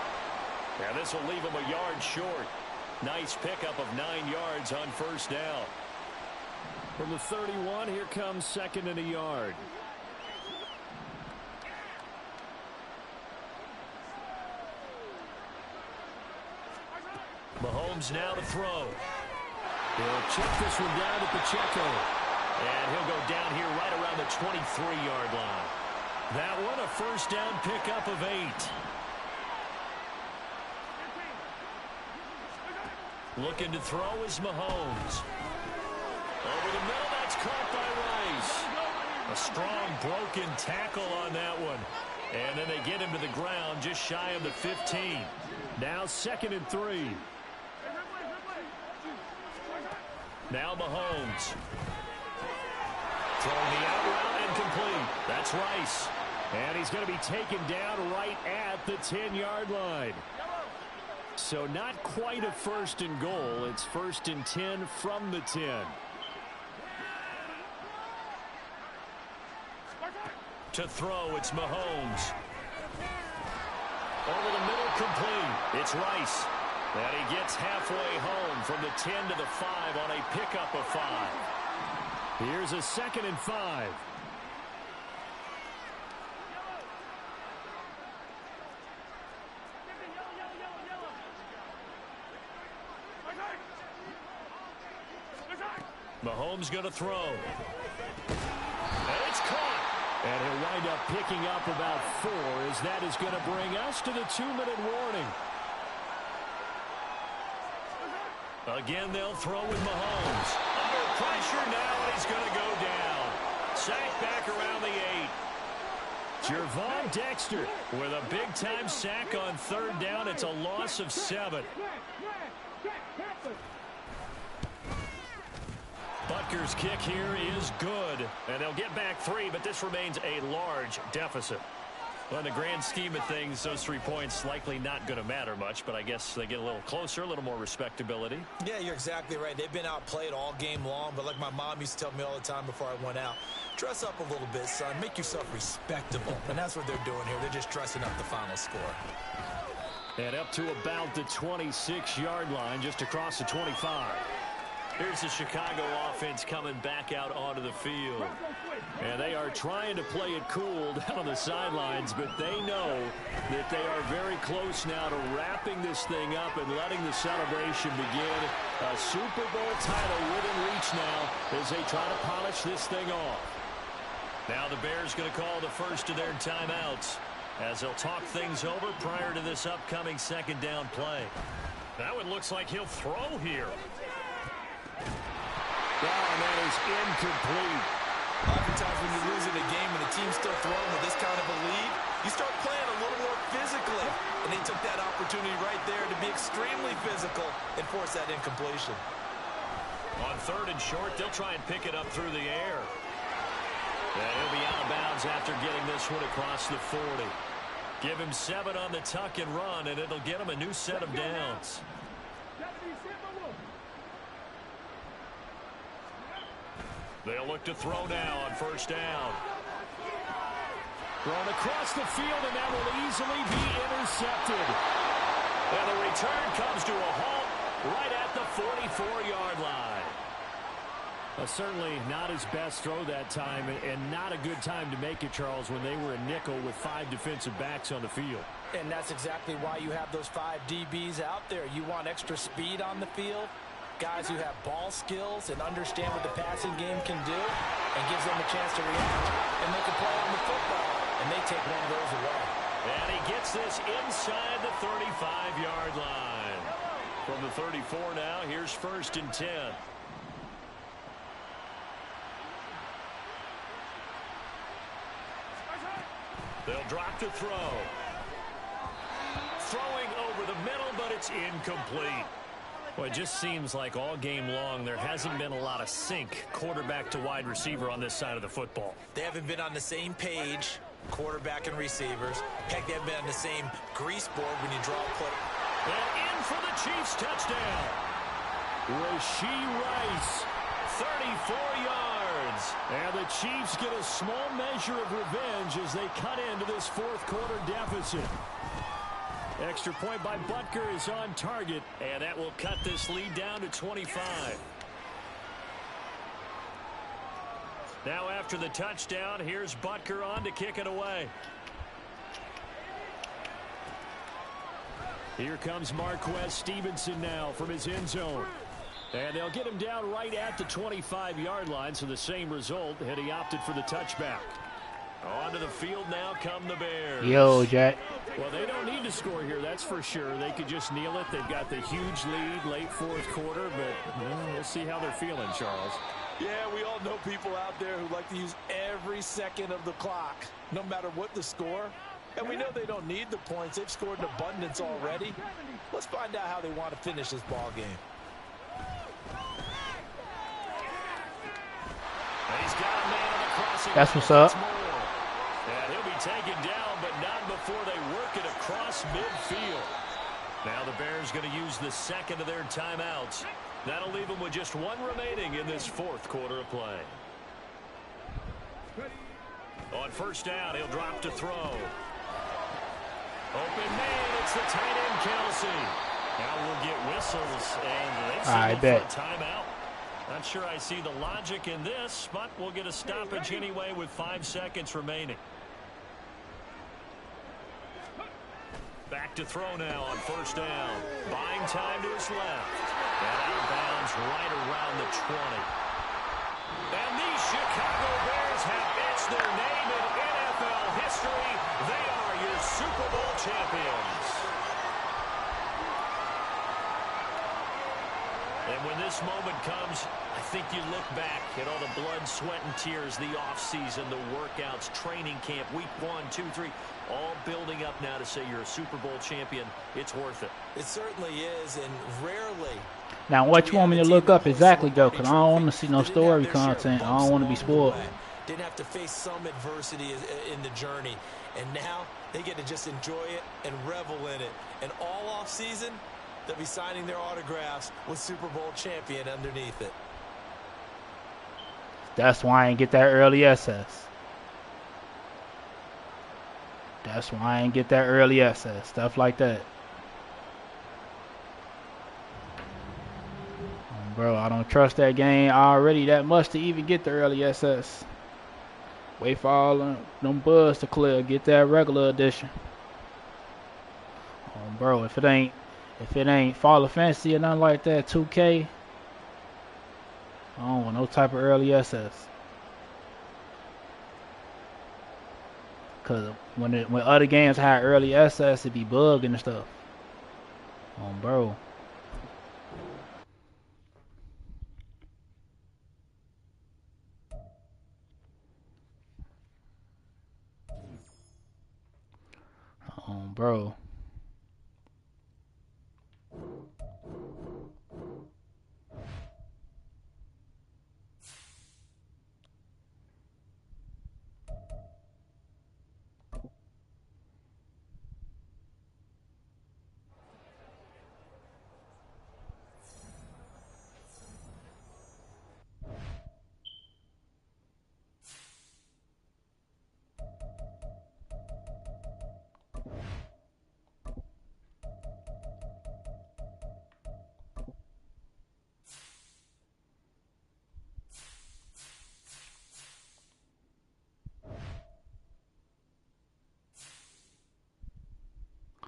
And this will leave him a yard short. Nice pickup of 9 yards on first down. From the 31, here comes 2nd and a yard. Mahomes now to throw. He'll check this one down to Pacheco. And he'll go down here right around the 23-yard line. That one a first down pickup of 8. Looking to throw is Mahomes. Over the middle, that's caught by Rice. A strong broken tackle on that one. And then they get him to the ground just shy of the 15. Now 2nd and 3. Now Mahomes. Throwing the out route and complete. That's Rice. And he's going to be taken down right at the 10-yard line. So not quite a 1st and goal. It's 1st and 10 from the 10. To throw, it's Mahomes. Over the middle, complete. It's Rice. And he gets halfway home from the 10 to the 5 on a pickup of 5. Here's a 2nd and 5. Mahomes going to throw. And it's caught. And he'll wind up picking up about 4 as that is going to bring us to the 2-minute warning. Again, they'll throw with Mahomes. Under pressure now, and he's going to go down. Sack back around the 8. Gervon Dexter with a big-time sack on 3rd down. It's a loss of 7. Butker's kick here is good. And they'll get back 3, but this remains a large deficit. Well, in the grand scheme of things, those 3 points likely not going to matter much, but I guess they get a little closer, a little more respectability. Yeah, you're exactly right. They've been outplayed all game long, but like my mom used to tell me all the time before I went out, dress up a little bit, son. Make yourself respectable. And that's what they're doing here. They're just dressing up the final score. And up to about the 26-yard line, just across the 25. Here's the Chicago offense coming back out onto the field. And they are trying to play it cool down on the sidelines, but they know that they are very close now to wrapping this thing up and letting the celebration begin. A Super Bowl title within reach now as they try to polish this thing off. Now the Bears going to call the first of their timeouts as they'll talk things over prior to this upcoming 2nd down play. That one looks like he'll throw here. Oh, and that is incomplete. Oftentimes when you're losing a game and the team's still throwing with this kind of a lead, you start playing a little more physically. And they took that opportunity right there to be extremely physical and force that incompletion. On 3rd and short, they'll try and pick it up through the air. And he'll be out of bounds after getting this one across the 40. Give him 7 on the tuck and run, and it'll get him a new set of downs. They'll look to throw now on 1st down. Thrown across the field, and that will easily be intercepted. And the return comes to a halt right at the 44-yard line. Certainly not his best throw that time, and not a good time to make it, Charles, when they were a nickel with 5 defensive backs on the field. And that's exactly why you have those 5 DBs out there. You want extra speed on the field. Guys who have ball skills and understand what the passing game can do, and gives them a chance to react and make a play on the football, and they take one of those away. And he gets this inside the 35-yard line. From the 34 now, here's 1st and 10. They'll drop to throw. Throwing over the middle, but it's incomplete. Well, it just seems like all game long there hasn't been a lot of sync quarterback to wide receiver on this side of the football. They haven't been on the same page, quarterback and receivers. Heck, they haven't been on the same grease board when you draw a play. And in for the Chiefs touchdown. Rashee Rice, 34 yards. And the Chiefs get a small measure of revenge as they cut into this 4th quarter deficit. Extra point by Butker is on target, and that will cut this lead down to 25. Now after the touchdown, here's Butker on to kick it away. Here comes Marquez Stevenson now from his end zone. And they'll get him down right at the 25-yard line, so the same result had he opted for the touchback. Onto the field now come the Bears. Yo, Jack. Well, they don't need to score here, that's for sure. They could just kneel it. They've got the huge lead late fourth quarter, but we'll see how they're feeling, Charles. Yeah, we all know people out there who like to use every second of the clock, no matter what the score. And we know they don't need the points. They've scored in abundance already. Let's find out how they want to finish this ball game. He's got a man on the crossing. That's what's up. And he'll be taken down, but not before they work it across midfield. Now the Bears going to use the second of their timeouts. That'll leave them with just one remaining in this fourth quarter of play. On first down, he'll drop to throw. Open man, it's the tight end Kelsey. Now we'll get whistles, and they signal for a timeout. Not sure I see the logic in this, but we'll get a stoppage anyway with 5 seconds remaining. Back to throw now on first down. Buying time to his left. And out of bounds right around the 20. And these Chicago Bears have etched their name in NFL history. They are your Super Bowl champions. And when this moment comes, I think you look back at all the blood, sweat, and tears, the offseason, the workouts, training camp, week 1, 2, 3, all building up now to say you're a Super Bowl champion. It's worth it. It certainly is, and rarely. Now, what you want me to look up exactly, though, because I don't want to see no story content. I don't want to be spoiled. Didn't have to face some adversity in the journey, and now they get to just enjoy it and revel in it. And all off season, they'll be signing their autographs with Super Bowl champion underneath it. That's why I ain't get that early access. That's why I ain't get that early access. Stuff like that. Bro, I don't trust that game already that much to even get the early access. Wait for all them buzz to clear. Get that regular edition. Bro, if it ain't Fall of Fantasy or nothing like that, 2K, I don't want no type of early access. Cause when other games had early access, it be bugging and stuff. Bro. Bro.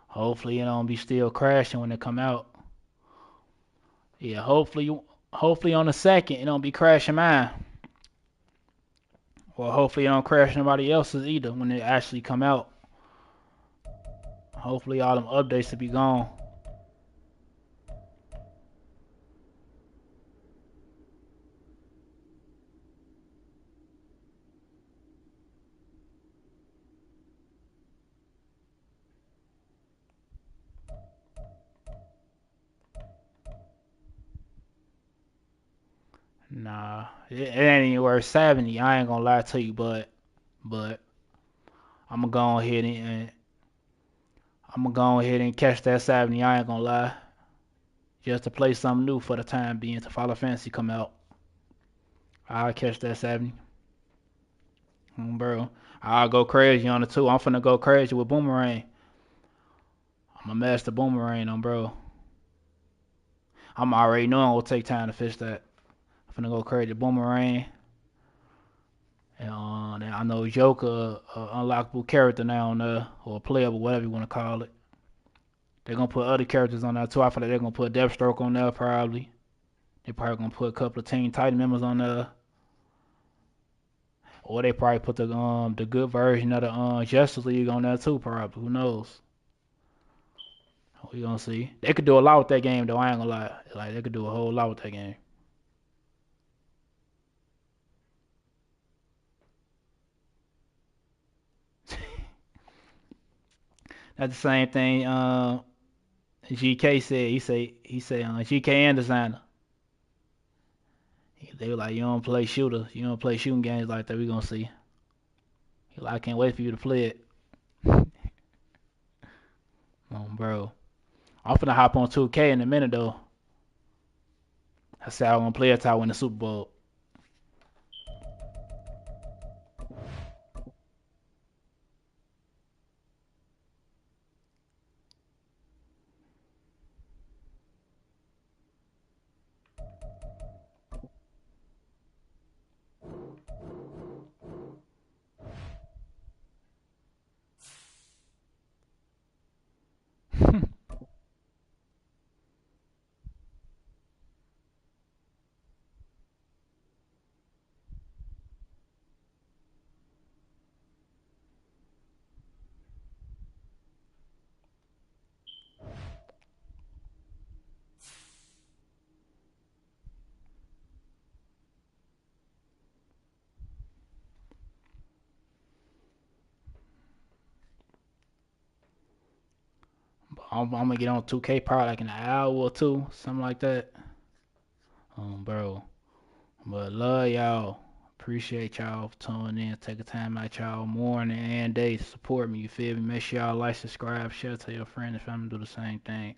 Hopefully it don't be still crashing when it come out. Yeah, hopefully on the second it don't be crashing mine. Or hopefully it don't crash nobody else's either when it actually come out. Hopefully all them updates will be gone. Nah, it ain't even worth 70. I ain't gonna lie to you, but I'm gonna go ahead and catch that 70. I ain't gonna lie, just to play something new for the time being. To Final Fantasy come out, I'll catch that 70. Bro, I'll go crazy on it too. I'm finna go crazy with Boomerang. I'm a master Boomerang bro. I'm already knowing it'll take time to fix that. I'm finna go crazy Boomerang. And I know Joker, unlockable character now or playable, whatever you want to call it. They're gonna put other characters on there too. I feel like they're gonna put Deathstroke on there probably. They probably gonna put a couple of Teen Titan members on there. Or they probably put the good version of the Justice League on there too, probably. Who knows? We gonna see. They could do a lot with that game though, I ain't gonna lie. Like they could do a whole lot with that game. That's the same thing GK said. He said GK and designer. They were like, you don't play shooters, you don't play shooting games like that. We gonna see. He like, I can't wait for you to play it. Bro. I'm finna hop on 2K in a minute though. I said I want to play it till I win the Super Bowl. I'm gonna get on 2K probably like in an hour or two, something like that. Bro. But love y'all. Appreciate y'all for tuning in. Take a time out y'all morning and day to support me. You feel me? Make sure y'all like, subscribe, share, tell your friends and family do the same thing.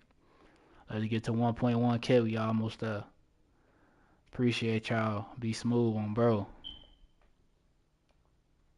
Let's get to 1.1K. We almost there. Appreciate y'all. Be smooth on bro.